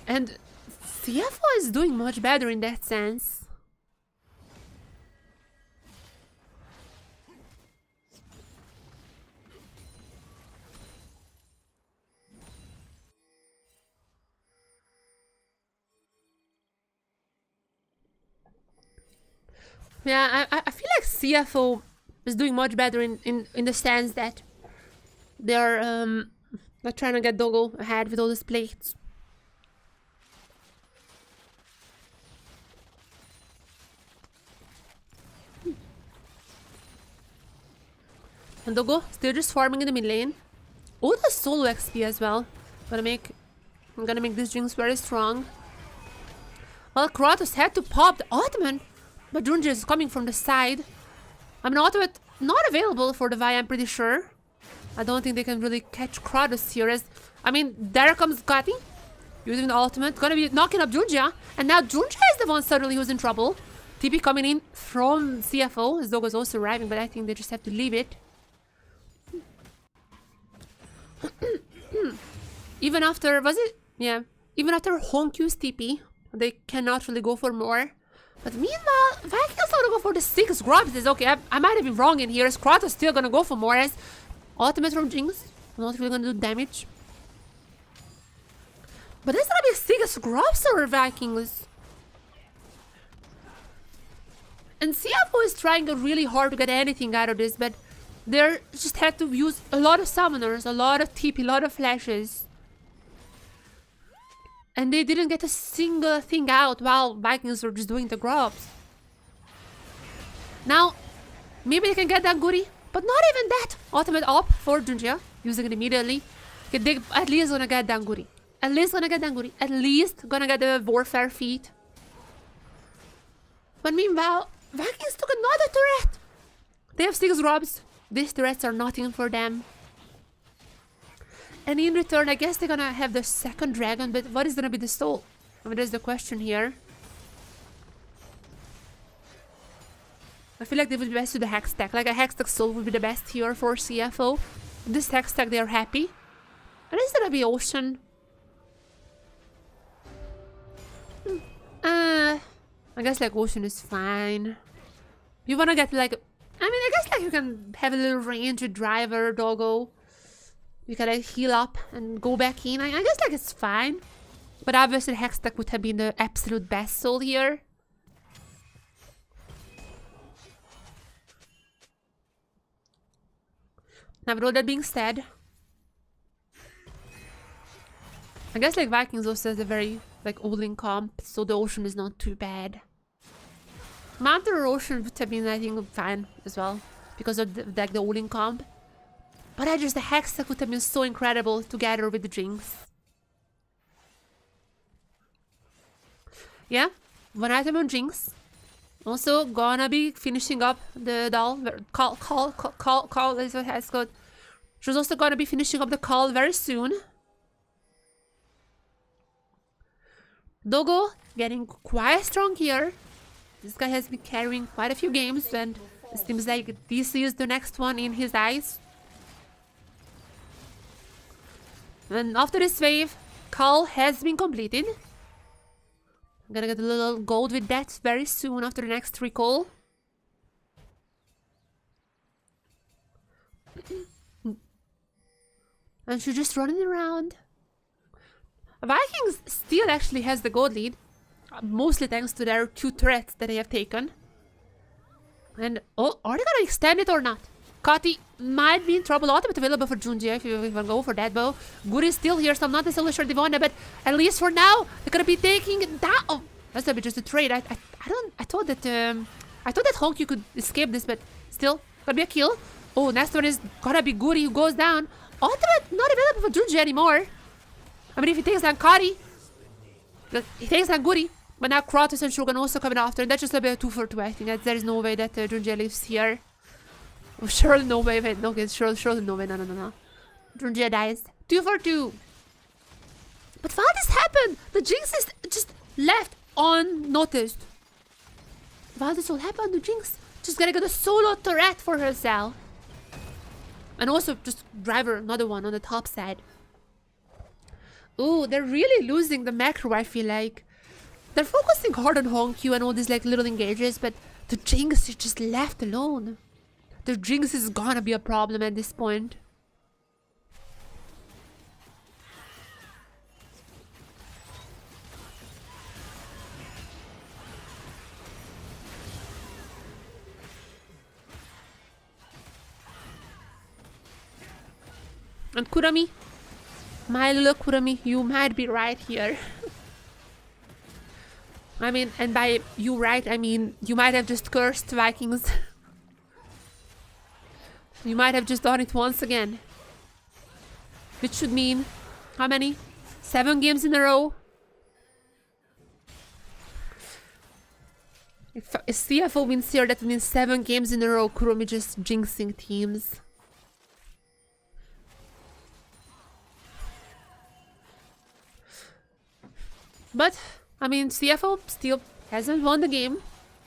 And CFO is doing much better in that sense. Yeah, I feel like CFO is doing much better in the sense that they're trying to get Doggo ahead with all these plates. And Doggo still just farming in the mid lane. Oh, the solo XP as well. I'm gonna make these Jinx very strong. Well, Kratos had to pop the ultimate, but Junji is coming from the side. I mean, ultimate not available for the Vi, I'm pretty sure. I don't think they can really catch Kratos here as... I mean, there comes Kati using the ultimate. Gonna be knocking up Junja. And now Junja is the one suddenly who's in trouble. TP coming in from CFO. As Doggo's also arriving, but I think they just have to leave it. Even after... was it? Yeah. Even after Honkyu's TP, they cannot really go for more. But meanwhile, Vikings gonna go for the 6 grubs. Is okay, I might have been wrong in here. As Kratos still gonna go for more as ultimate from Jinx. Not really gonna do damage. But there's gonna be 6 grubs or Vikings. And CFO is trying really hard to get anything out of this, but they just had to use a lot of summoners, a lot of TP, a lot of flashes. And they didn't get a single thing out while Vikings were just doing the grubs. Now, maybe they can get that goodie, but not even that. Ultimate up for Junjia, using it immediately. Okay, they at least gonna get that goodie. At least gonna get that goodie. At least gonna get the warfare feat. But meanwhile, Vikings took another turret. They have 6 grubs. These turrets are nothing for them. And in return, I guess they're gonna have the second dragon, but what is gonna be the soul? I mean, that's the question here. I feel like they would be best to the hex stack. Like a hex stack soul would be the best here for CFO. This hex stack, they are happy. And it's gonna be Ocean. I guess like Ocean is fine. You wanna get like... I mean, I guess like you can have a little range with Driver, Doggo. You can like heal up and go back in. I guess like it's fine. But obviously the Hextech would have been the absolute best soul here. Now with all that being said, I guess like Vikings also has a very like all-in comp, so the Ocean is not too bad. Mountain or Ocean would have been, I think, fine as well, because of the all-in comp. But the Hextech would have been so incredible together with the Jinx. Yeah, one item on Jinx. Also gonna be finishing up the doll. Call is what has got. She's also gonna be finishing up the call very soon. Doggo getting quite strong here. This guy has been carrying quite a few games, and it seems like this is the next one in his eyes. And after this wave, call has been completed. I'm gonna get a little gold with that very soon after the next recall. And she's just running around. Vikings still actually has the gold lead. Mostly thanks to their 2 turrets that they have taken. And, oh, are they gonna extend it or not? Kati might be in trouble. Ultimate available for Junji if you even go for that bow. Good is still here, so I'm not necessarily sure they want it, but at least for now, they're gonna be taking that. Oh, that's gonna be just a trade. I thought that I thought that Honky could escape this, but still, gonna be a kill. Oh, next one is gonna be Goody who goes down. Ultimate not available for Junji anymore. I mean, if he takes down Kari, he takes down Goody. But now Kratos and Shogun also coming after, and that's just a bit of 2 for 2. I think that there is no way that Junji lives here. Oh, surely no way. Wait, no, surely no way. No. Junji dies. 2 for 2. But how this happened? The Jinx is just left unnoticed. How this all happened? The Jinx just gonna get a solo turret for herself. And also just driver, another one on the top side. Ooh, they're really losing the macro, I feel like. They're focusing hard on Honkyu and all these like little engages, but the Jinx is just left alone. The Jinx is gonna be a problem at this point. And Kurami, my little Kurami, you might be right here. I mean, and by you right, I mean you might have just cursed Vikings. You might have just done it once again. Which should mean, how many? 7 games in a row? If a CFO wins here, that means 7 games in a row. Kurami just jinxing teams. But, I mean, CFO still hasn't won the game.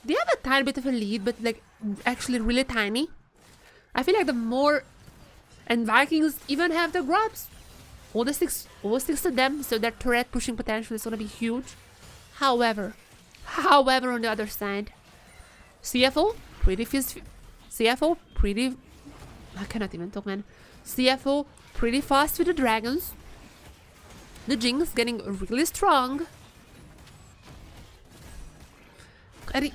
They have a tiny bit of a lead, but like actually really tiny. I feel like the more... And Vikings even have the grubs. All six to them, so their turret pushing potential is gonna be huge. However, on the other side, CFO pretty fierce. CFO pretty... I cannot even talk, man. CFO pretty fast with the dragons. The Jinx getting really strong. And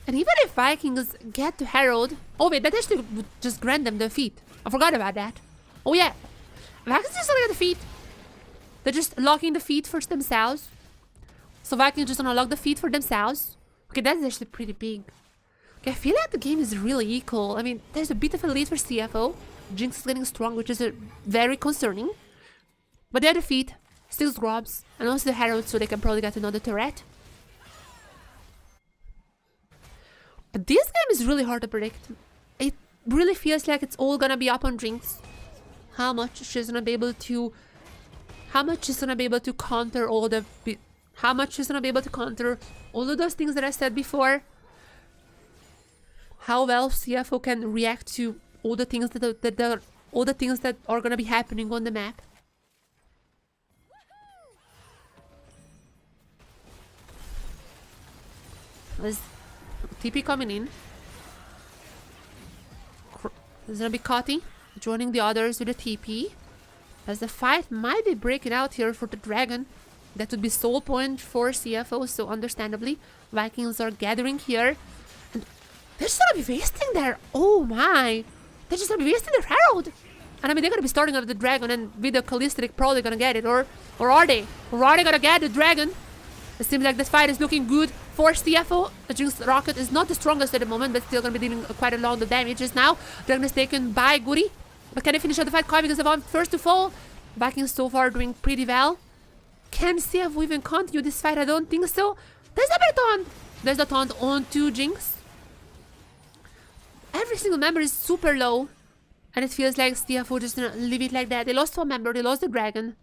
even if Vikings get to Herald... Oh wait, that actually would just grant them defeat. I forgot about that. Oh yeah. Vikings just gonna get defeat. They're just locking the feet for themselves. So Vikings just gonna lock the feet for themselves. Okay, that's actually pretty big. Okay, I feel like the game is really equal. I mean, there's a bit of a lead for CFO. Jinx is getting strong, which is very concerning. But they have the feet, 6 grubs, and also the Herald, so they can probably get another turret. This game is really hard to predict. It really feels like it's all gonna be up on Jinx. How much she's gonna be able to... How much she's gonna be able to counter all the... How much she's gonna be able to counter all of those things that I said before. How well CFO can react to all the things that are gonna be happening on the map. There's TP coming in. There's gonna be Kati joining the others with a TP. As the fight might be breaking out here for the dragon. That would be soul point for CFO, so understandably Vikings are gathering here. And they're just gonna be wasting their... Oh my! They're just gonna be wasting their Herald! And I mean, they're gonna be starting out the dragon, and with the Callistic probably gonna get it. Or are they? Or are they gonna get the dragon? It seems like this fight is looking good for CFO. The Jinx Rocket is not the strongest at the moment, but still gonna be dealing quite a lot of damage just now. Dragon is taken by Goody. But can they finish out the fight? Because the one first to fall. Vikings so far doing pretty well. Can CFO even continue this fight? I don't think so. There's a taunt. There's the taunt onto Jinx. Every single member is super low. And it feels like CFO just gonna leave it like that. They lost one member, they lost the dragon.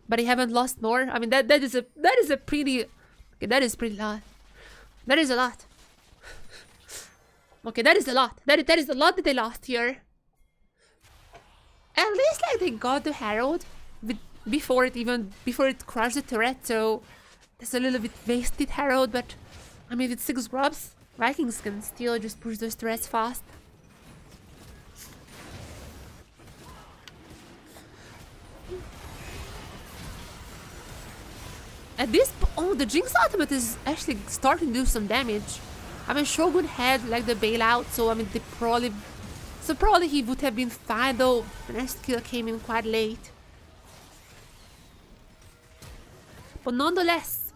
But they haven't lost more. I mean, that is a pretty... Okay, that is pretty lot. That is a lot. Okay, that is a lot. That is a lot that they lost here. At least like they got the Herald before it crushed the turret, so that's a little bit wasted Herald, but I mean with 6 grubs, Vikings can still just push those turrets fast. At this oh, the Jinx ultimate is actually starting to do some damage. I mean, Shogun had like the bailout, so I mean they probably... So probably he would have been fine, though the next kill came in quite late. But nonetheless...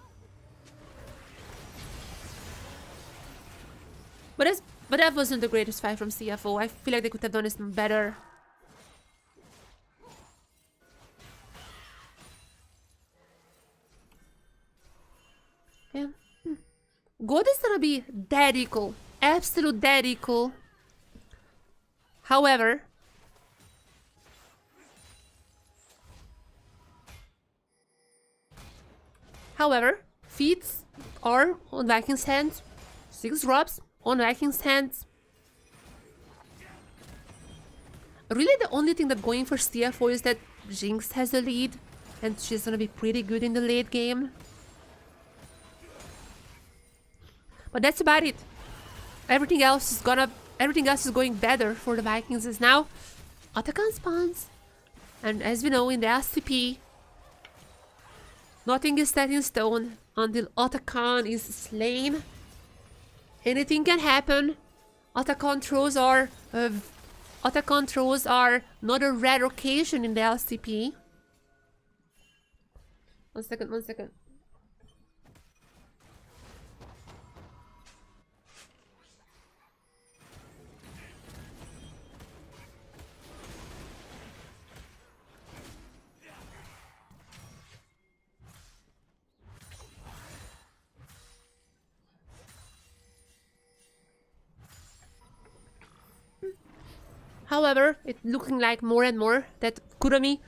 But that wasn't the greatest fight from CFO. I feel like they could have done this better. Yeah. God is gonna be dead equal. Absolute dead equal. However, feats are on Vikings' hands. 6 drops on Vikings' hands. Really, the only thing that going for CFO is that Jinx has the lead, and she's gonna be pretty good in the late game. But that's about it. Everything else is going better for the Vikings is now Otacon spawns. And as we know in the LCP, nothing is set in stone until Otacon is slain. Anything can happen. Otacon throws are not a rare occasion in the LCP. One second. However, it's looking like more and more that Kurami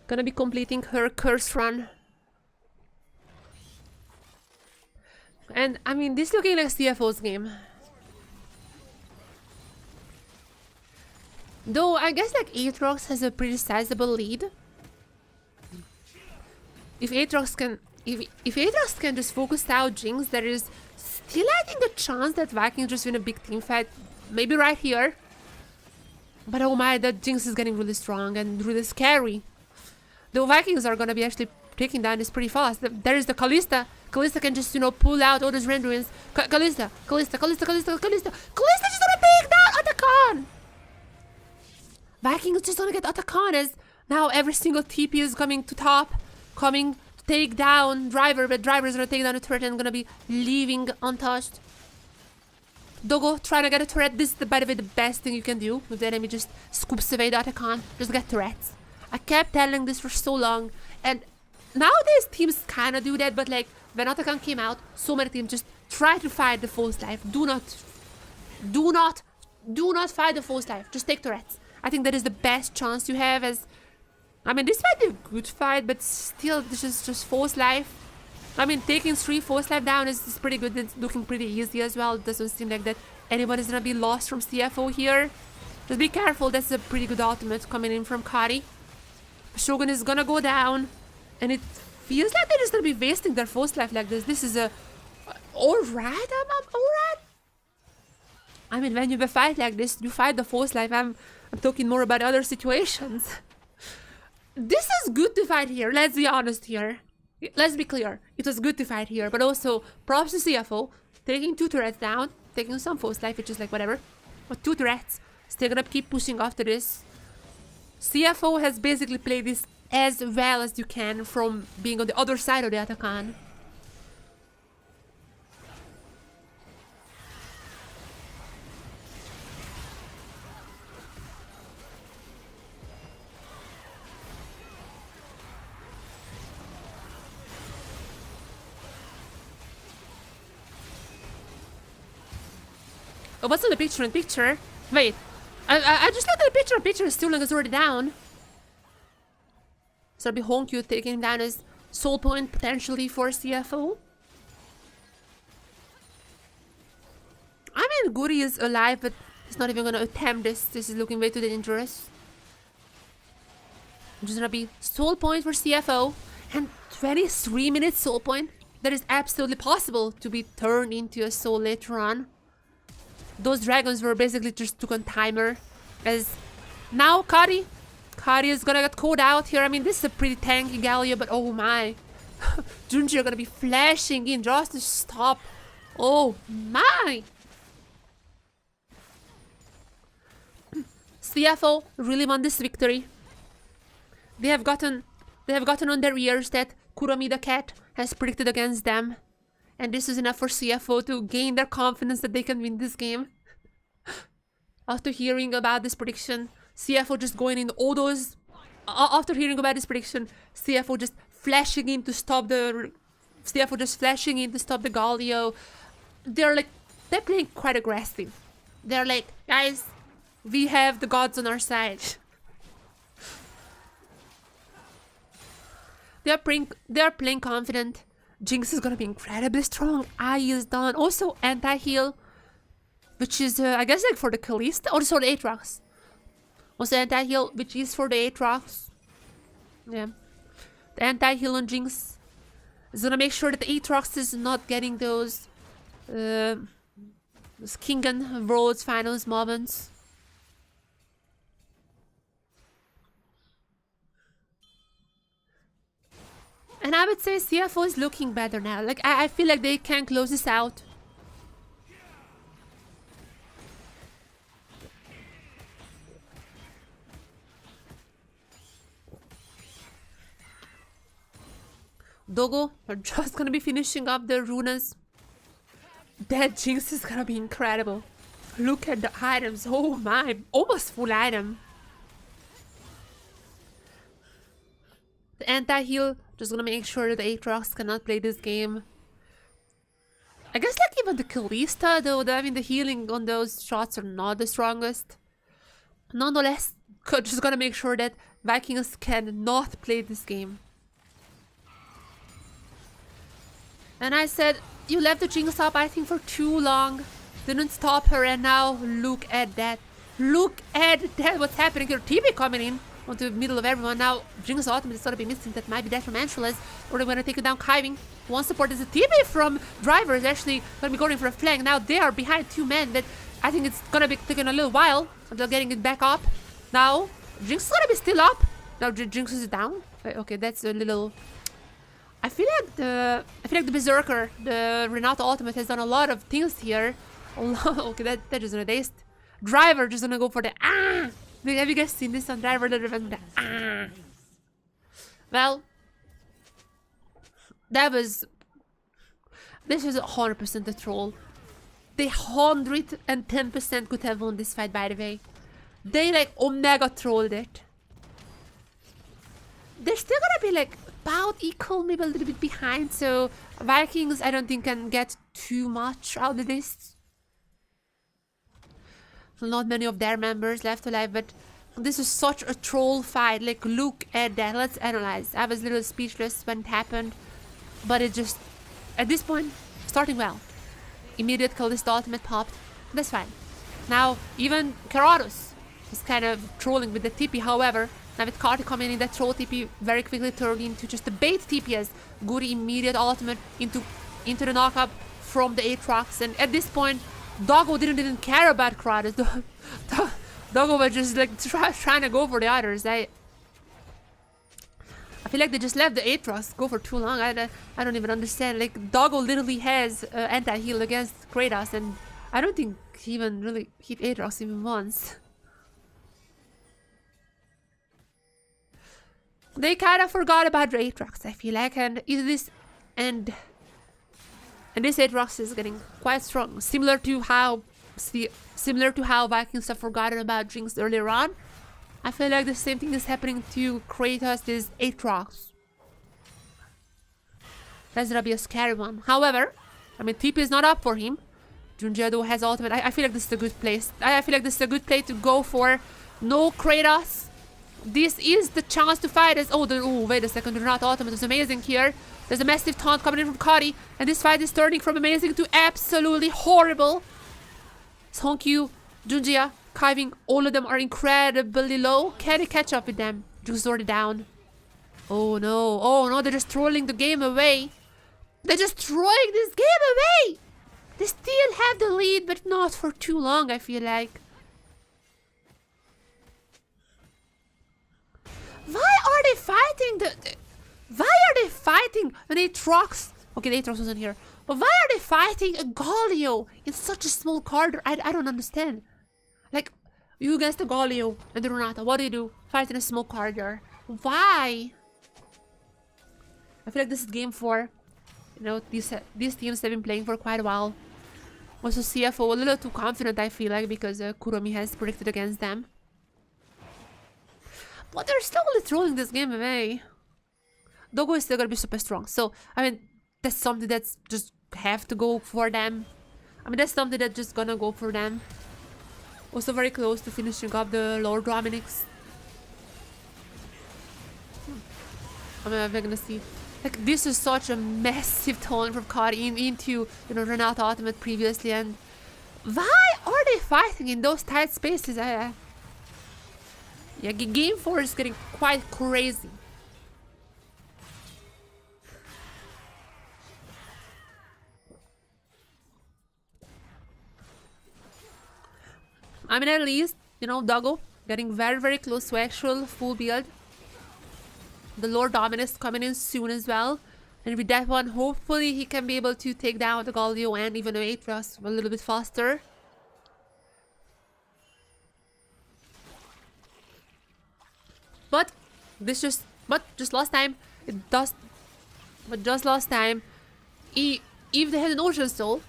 gonna be completing her curse run. And I mean, this looking like CFO's game. Though I guess like Aatrox has a pretty sizable lead. If Aatrox can just focus out Jinx, there is still I think a chance that Vikings just win a big team fight. Maybe right here. But oh my, that Jinx is getting really strong and really scary. The Vikings are gonna be actually taking down this pretty fast. There is the Kalista. Kalista can just, you know, pull out all those renderings. Kalista just gonna take down Otacon! Vikings just gonna get Otacon as now every single TP is coming to top. Coming to take down Driver, but Driver is gonna take down a turret and gonna be leaving untouched. Dogo trying to get a turret. This is, by the way, the best thing you can do if the enemy just scoops away the Otacon. Just get turrets. I kept telling this for so long, and nowadays teams kind of do that, but like when Otacon came out, so many teams just try to fight the false life. Do not fight the false life. Just take turrets. I think that is the best chance you have. As I mean, this might be a good fight, but still, this is just false life. I mean, taking 3 false life down is pretty good. It's looking pretty easy as well. It doesn't seem like that anybody's gonna be lost from CFO here. Just be careful. That's a pretty good ultimate coming in from Kari. Shogun is gonna go down, and it feels like they're just gonna be wasting their false life like this. This is a alright. I'm alright. I mean, when you fight like this, you fight the false life. I'm talking more about other situations. This is good to fight here. Let's be honest here. Let's be clear, it was good to fight here, but also props to CFO, taking 2 turrets down, taking some false life, which is like whatever, but 2 turrets, still gonna keep pushing after this. CFO has basically played this as well as you can from being on the other side of the Otacon. Oh, what's on the picture in picture? Wait, I just looked at the picture. The picture is still like it's already down. So it'll be Honkyu taking him down as soul point potentially for CFO. I mean, Guri is alive, but he's not even gonna attempt this. This is looking way too dangerous. Just gonna be soul point for CFO, and 23 minutes soul point. That is absolutely possible to be turned into a soul later on. Those dragons were basically just took on timer. As now Kari is gonna get caught out here. I mean, this is a pretty tanky Galio, but oh my. Junji are gonna be flashing in just to stop. Oh my. CFO really won this victory. They have gotten on their ears that Kurami the cat has predicted against them. And this is enough for CFO to gain their confidence that they can win this game. after hearing about this prediction. CFO just going in all those... After hearing about this prediction, CFO just flashing in to stop the... CFO just flashing in to stop the Galio. They're playing quite aggressive. They're like, guys, we have the gods on our side. They're playing confident. Jinx is gonna be incredibly strong. I is done. Also anti-heal, which is I guess like for the Kalista. Also the Aatrox. Also anti-heal, which is for the Aatrox. Yeah. The anti-heal on Jinx is gonna make sure that the Aatrox is not getting those King and Worlds finals moments. And I would say CFO is looking better now. Like, I feel like they can close this out. Dogo are just gonna be finishing up their runas. That Jinx is gonna be incredible. Look at the items. Oh my, almost full item. The anti-heal just gonna make sure that the Aatrox cannot play this game. I guess like even the Kalista though, the healing on those shots are not the strongest. Nonetheless, just gonna make sure that Vikings cannot play this game. And I said, you left the Jinx up I think for too long. Didn't stop her, and now look at that. Look at that, what's happening here. TP coming in onto the middle of everyone. Now Jinx ultimate is gonna be missing. That might be detrimental, as or they're gonna take it down. Kiving. One support is a TP from Driver is actually gonna be going for a flank. Now they are behind 2 men, but I think it's gonna be taking a little while until getting it back up. Now Jinx is gonna be still up. Now Jinx is down. Okay, that's a little... I feel like the Berserker, the Renata ultimate, has done a lot of things here. Okay, that just erased. Driver just gonna go for the ah. Have you guys seen this on Driver? The ah. Well, this was 100% a troll. They 110% could have won this fight, by the way. They like Omega trolled it. They're still gonna be like about equal, maybe a little bit behind, so Vikings I don't think can get too much out of this. Not many of their members left alive, but this is such a troll fight. Like, look at that. Let's analyze. I was a little speechless when it happened, but it just, at this point, starting well. Immediate Kalista ultimate popped. That's fine. Now, even Keratos is kind of trolling with the TP, however, now with Carti coming in, that troll TP very quickly turned into just the bait TP as Guri immediate ultimate into the knockup from the Aatrox, and at this point, Doggo didn't even care about Kratos. Doggo was just like trying to go for the others. I feel like they just let the Aatrox go for too long. I don't even understand. Like, Doggo literally has anti-heal against Kratos, and I don't think he even really hit Aatrox even once. They kind of forgot about the Aatrox, I feel like, and this Aatrox is getting quite strong, similar to how Vikings have forgotten about Jinx earlier on. I feel like the same thing is happening to Kratos, this Aatrox. That's gonna be a scary one. However, I mean, TP is not up for him. Junjiado has ultimate. I feel like this is a good place. I feel like this is a good play to go for. No Kratos. This is the chance to fight as... Oh, wait a second. The Renata ultimate is amazing here. There's a massive taunt coming in from Kari, and this fight is turning from amazing to absolutely horrible. Sonkyu, Junjia, Kiving, all of them are incredibly low. Can they catch up with them? Juice already down. Oh no, they're just trolling the game away. They're just throwing this game away. They still have the lead, but not for too long, I feel like. Why are they fighting Why are they fighting an Aatrox? Okay, the Aatrox wasn't here. But why are they fighting a Galio in such a small corridor? I don't understand. Like, you against the Galio and the Renata, what do? Fight in a small corridor. Why? I feel like this is game 4. You know, these teams have been playing for quite a while. Also CFO a little too confident, I feel like, because Kuromi has predicted against them. But they're slowly throwing this game away. Dogo is still gonna be super strong. So, I mean, that's something that's just have to go for them. I mean, that's something that's just gonna go for them. Also very close to finishing up the Lord Dominics. I mean, we're gonna see. Like, this is such a massive tone from Kari into, you know, Renata Ultimate previously, and why are they fighting in those tight spaces? Yeah, Game 4 is getting quite crazy. I mean, at least, you know, Doggo getting very, very close to actual full build. The Lord Dominus coming in soon as well. And with that one, hopefully he can be able to take down the Galio and even Atreus a little bit faster. But just last time, just last time, if they had an Ocean Soul,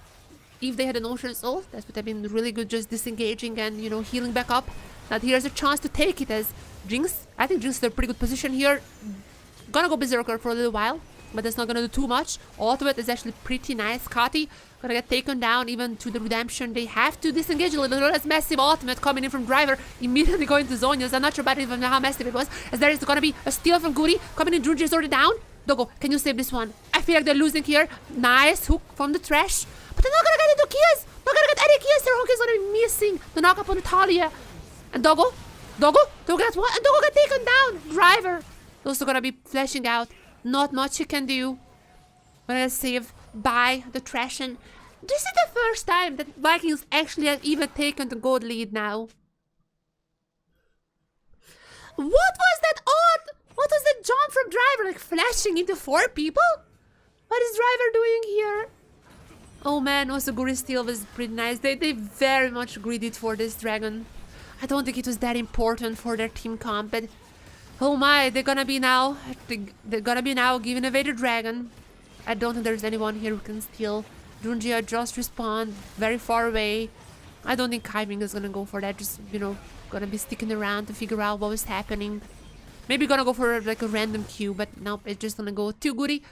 that would have been really good, just disengaging and, you know, healing back up. Now here's a chance to take it as Jinx. I think Jinx is in a pretty good position here. Gonna go Berserker for a little while, but that's not gonna do too much. Ultimate is actually pretty nice. Kati gonna get taken down even to the redemption. They have to disengage a little. That's massive ultimate coming in from Driver, immediately going to Zonia's. I'm not sure about even how massive it was, as there is gonna be a steal from Guri coming in. Junji is already down. Dogo, can you save this one? I feel like they're losing here. Nice hook from the trash, but they're not gonna get into kills. Not gonna get any kills. Their hook is gonna be missing the knock up on Natalia. And Dogo gets one, and Dogo got taken down. Driver also gonna be flashing out. Not much he can do. Gonna save by the trash, and this is the first time that Vikings actually have even taken the gold lead now. What was that odd? What was that jump from Driver? Like flashing into 4 people? What is Driver doing here? Oh man, also Guri's steal was pretty nice. They very much greedied for this dragon. I don't think it was that important for their team comp, but oh my, they're gonna be now giving away the dragon. I don't think there's anyone here who can steal. Junjia just respawned very far away. I don't think Kaiming is gonna go for that, just, you know, gonna be sticking around to figure out what was happening. Maybe gonna go for like a random Q, but nope, it's just gonna go too goody.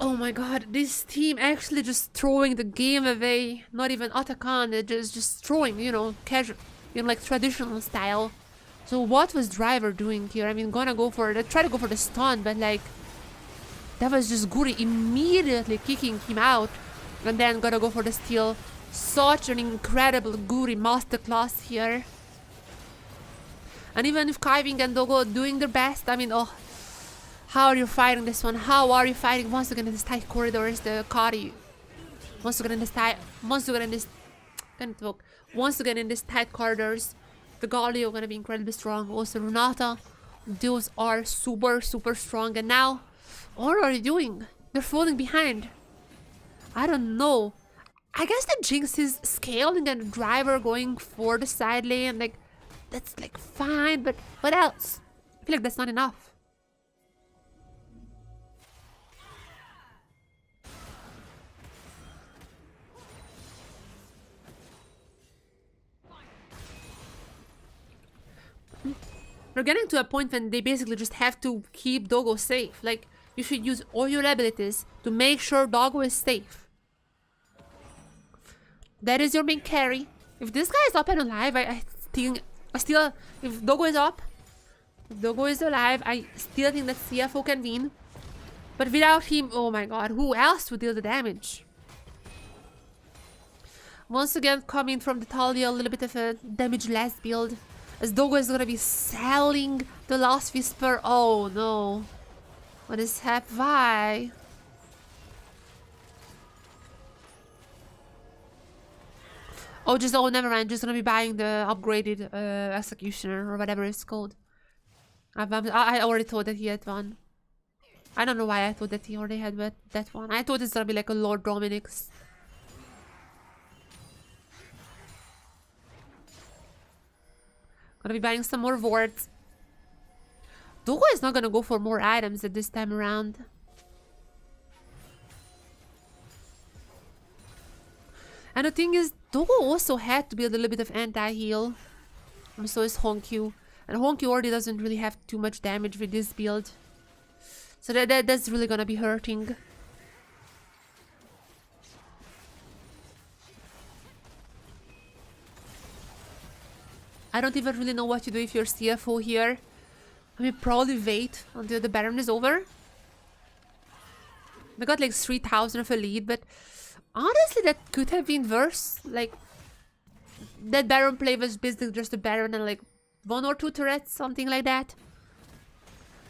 Oh my god, this team actually just throwing the game away. Not even Atakan, they're just throwing, you know, casual, you know, like traditional style. So what was Driver doing here? I mean, gonna go for, they try to go for the stun, but like, that was just Guri immediately kicking him out. And then gonna go for the steal. Such an incredible Guri masterclass here. And even if Kaiving and Dogo doing their best, I mean, oh, how are you fighting this one? How are you fighting once again in this tight corridors? The Kari, once again in this tight corridors. The Galio gonna be incredibly strong. Also Renata, those are super strong. And now, what are you doing? They're falling behind. I don't know. I guess the Jinx is scaling and the Driver going for the side lane. Like, that's like fine, but what else? I feel like that's not enough. We're getting to a point when they basically just have to keep Dogo safe. Like, you should use all your abilities to make sure Dogo is safe. That is your main carry. If this guy is up and alive, I still, if Dogo is up, if Dogo is alive, I still think that CFO can win. But without him, oh my god, who else would deal the damage? Once again, coming from the Talia, a little bit of a damage-less build. As Dogo is gonna be selling the Last Whisper. Oh no. What is happening? Why? Oh, never mind. Just gonna be buying the upgraded Executioner or whatever it's called. I already thought that he had one. I don't know why I thought that he already had that one. I thought it's gonna be like a Lord Dominic's. Gonna be buying some more wards. Dogo is not gonna go for more items at this time around. And the thing is, Dogo also had to build a little bit of anti-heal. And so is Honkyu. And Honkyu already doesn't really have too much damage with this build. So that's really gonna be hurting. I don't even really know what to do if you're CFO here. I mean, probably wait until the Baron is over. We got like 3,000 of a lead, but honestly, that could have been worse. Like, that Baron play was basically just a Baron and like 1 or 2 turrets, something like that.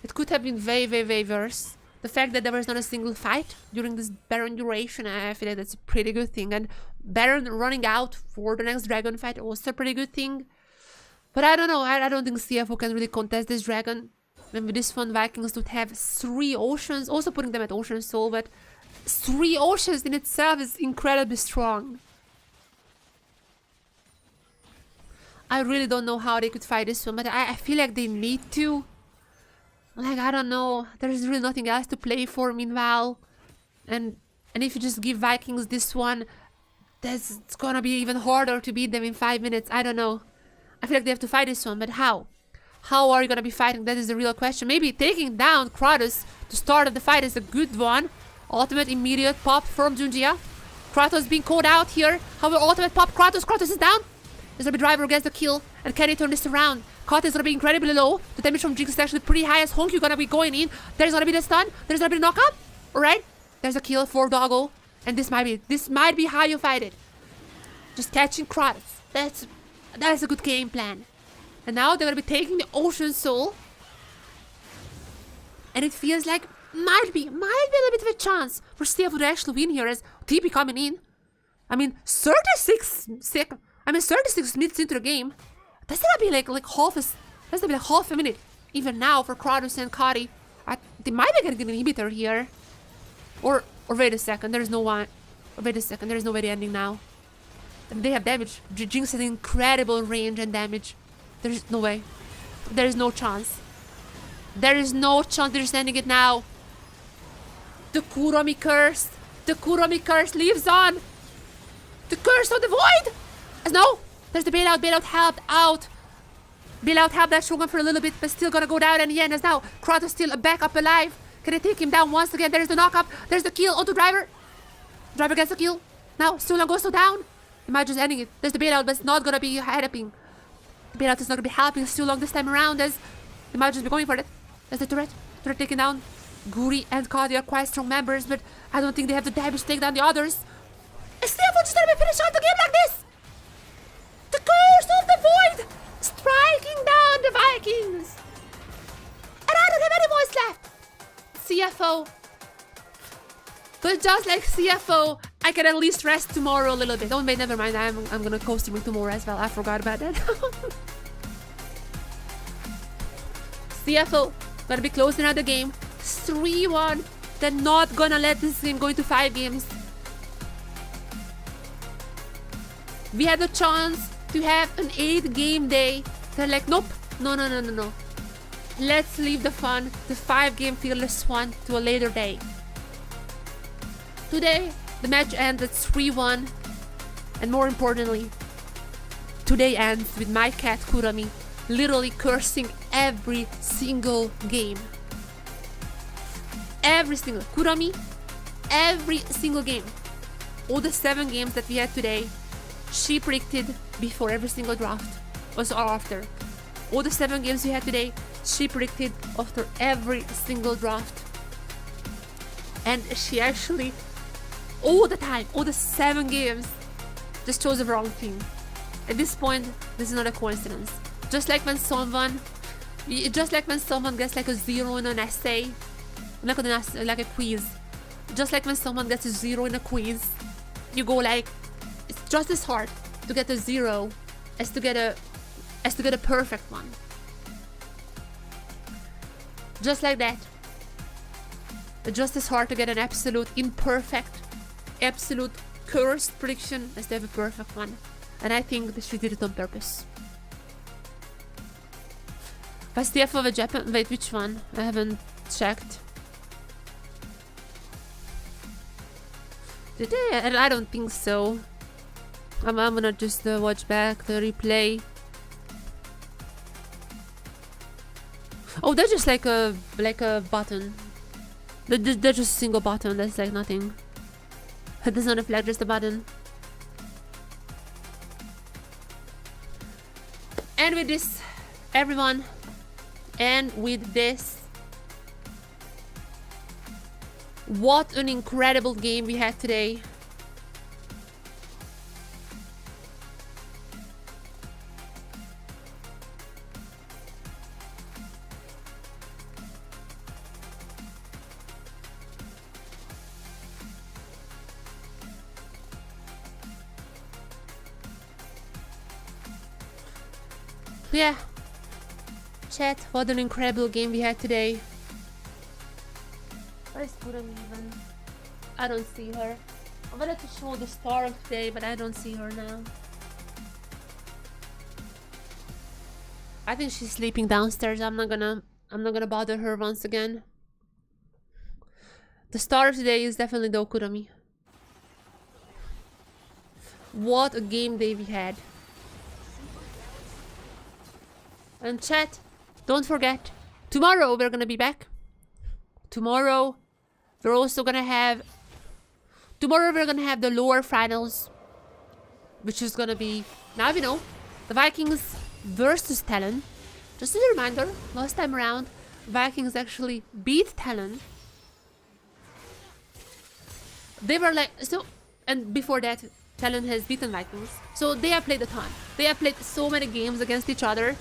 It could have been way, way, way worse. The fact that there was not a single fight during this Baron duration, I feel like that's a pretty good thing. And Baron running out for the next Dragon fight, also a pretty good thing. But I don't know, I don't think CFO can really contest this Dragon. And with this one, Vikings would have 3 Oceans, also putting them at Ocean Soul, but 3 Oceans in itself is incredibly strong. I really don't know how they could fight this one, but I feel like they need to. Like, I don't know, there's really nothing else to play for meanwhile. And if you just give Vikings this one, it's gonna be even harder to beat them in 5 minutes, I don't know. I feel like they have to fight this one, but how? How are you gonna be fighting? That is the real question. Maybe taking down Kratos to start the fight is a good one. Ultimate immediate pop from Junjia. Kratos being called out here. However, ultimate pop, Kratos is down. There's gonna be Driver gets the kill. And can he turn this around? Kata is gonna be incredibly low. The damage from Jinx is actually pretty high as Honkyu gonna be going in. There's gonna be the stun. There's gonna be the knockup. Alright. There's a kill for Doggo. And this might be how you fight it. Just catching Kratos. That's a good game plan. And now they're gonna be taking the Ocean Soul. And it feels like might be a little bit of a chance for CFO to actually win here as TP coming in. I mean, 36 minutes into the game. That's gonna be like half a minute. Even now for Kratos and Kari. They might be getting an inhibitor here. Or wait a second, there's no one. Wait a second, there's no way they're ending now. They have damage. Jinx has incredible range and damage. There's no way. There is no chance. There is no chance they're sending it now. The Kuromi curse. The Kuromi curse lives on. The curse of the void. No. There's the bailout. Bailout helped out. Bailout helped that Shogun for a little bit, but still gonna go down in the end. As now Kratos still back up alive. Can they take him down once again? There's the knockup. There's the kill onto Driver. Driver gets the kill. Now Sulan goes to down. He might just ending it. There's the bailout, but it's not gonna be helping. The bailout is not gonna be helping too long this time around, as they might just be going for it. There's the turret. Turret taken down. Guri and Kadi are quite strong members, but I don't think they have the damage to take down the others. Is CFO just gonna be finished out the game like this? The curse of the void striking down the Vikings. And I don't have any voice left. CFO. But just like CFO, I can at least rest tomorrow a little bit. Oh wait, never mind. I'm gonna co-stream tomorrow as well. I forgot about that. CFO gonna be closing out the game. 3-1. They're not gonna let this game go into 5 games. We had a chance to have an 8-game day. They're like, nope. No. Let's leave the fun, the 5-game fearless one, to a later day. Today, the match ends at 3-1. And more importantly, today ends with my cat Kurami literally cursing every single game. Every single Kurami, every single game. All the 7 games that we had today, she predicted before every single draft, also after. All the 7 games we had today, she predicted after every single draft. And she actually, all the time, all the 7 games, just chose the wrong team. At this point, this is not a coincidence. Just like when someone gets like a 0 in an essay, like a quiz. Just like when someone gets a 0 in a quiz, you go like, it's just as hard to get a 0 as to get a perfect one. Just like that. It's just as hard to get an absolute imperfect, absolute cursed prediction as to have a perfect one. And I think that she did it on purpose. Was the of a Japan? Wait, which one? I haven't checked. Did they? I don't think so. I'm gonna just watch back the replay. Oh, that's just like a button. That's just a single button. That's like nothing. It doesn't reflect, just a button. And with this, everyone, and with this, what an incredible game we had today. Yeah, chat, what an incredible game we had today. Where's Puram even? I don't see her. I wanted to show the star of today, but I don't see her now. I think she's sleeping downstairs. I'm not gonna bother her once again. The star of today is definitely the Kurami. What a game day we had. And chat, don't forget, tomorrow we're gonna be back. Tomorrow we're gonna have the lower finals, which is gonna be, now we know, the Vikings versus TLN. Just as a reminder, last time around, Vikings actually beat TLN. They were like, so, and before that, TLN has beaten Vikings. So they have played a ton. They have played so many games against each other.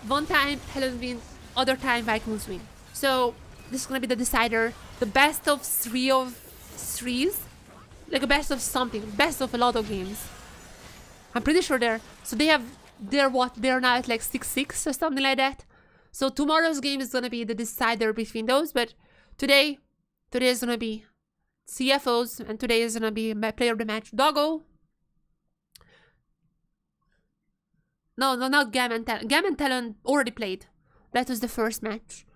One time TLN wins, other time Vikings win. So this is gonna be the decider, the best of 3 of 3s, like a best of something, best of a lot of games. I'm pretty sure they're now at like 6-6 or something like that. So tomorrow's game is gonna be the decider between those, but today is gonna be CFOs, and today is gonna be my player of the match, Doggo. No, not GAM and TLN. GAM and TLN already played. That was the first match.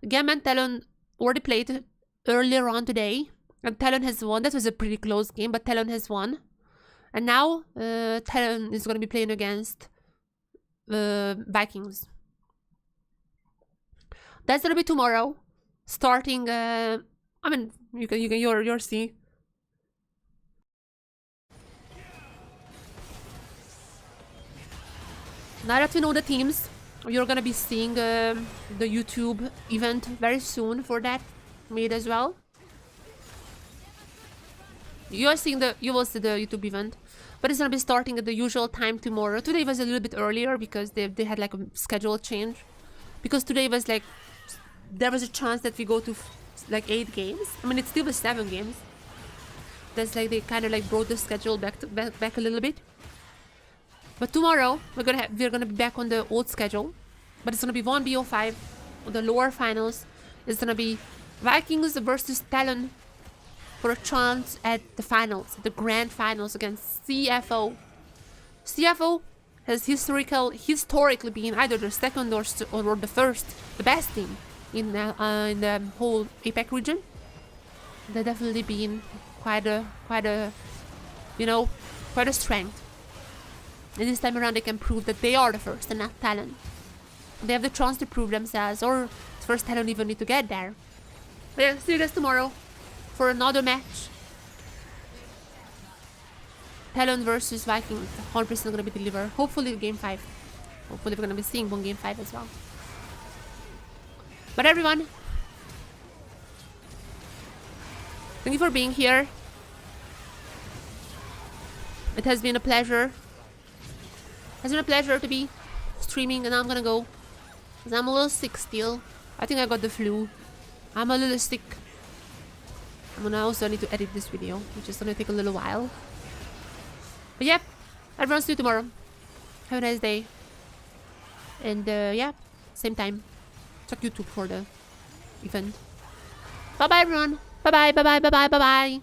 GAM and TLN already played earlier on today, and TLN has won. That was a pretty close game, but TLN has won. And now TLN is going to be playing against Vikings. That's going to be tomorrow, starting. I mean, you can your see. Now that we know the teams, you're gonna be seeing the YouTube event very soon for that made as well. You will see the YouTube event, but it's gonna be starting at the usual time tomorrow. Today was a little bit earlier because they had like a schedule change. Because today was like, there was a chance that we go to like 8 games. I mean, it still was 7 games. That's like they kind of like brought the schedule back a little bit. But tomorrow we're gonna be back on the old schedule, but it's gonna be 1BO5 on the lower finals. It's gonna be Vikings versus TLN for a chance at the finals, the grand finals against CFO. CFO has historically been either the second or the first, the best team in the whole APAC region. They've definitely been quite a strength. And this time around they can prove that they are the first and not TLN. They have the chance to prove themselves, or first TLN even need to get there. But yeah, see you guys tomorrow for another match. TLN versus Vikings, 100% gonna be delivered. Hopefully game 5. Hopefully we're gonna be seeing one game 5 as well. But everyone, thank you for being here. It has been a pleasure. It's been a pleasure to be streaming, and I'm gonna go because I'm a little sick still. I think I got the flu. I'm a little sick. I'm gonna also need to edit this video, which is gonna take a little while. But yeah, everyone, see you tomorrow. Have a nice day. And yeah, same time. Check YouTube for the event. Bye bye everyone. Bye bye, bye bye, bye bye, bye bye.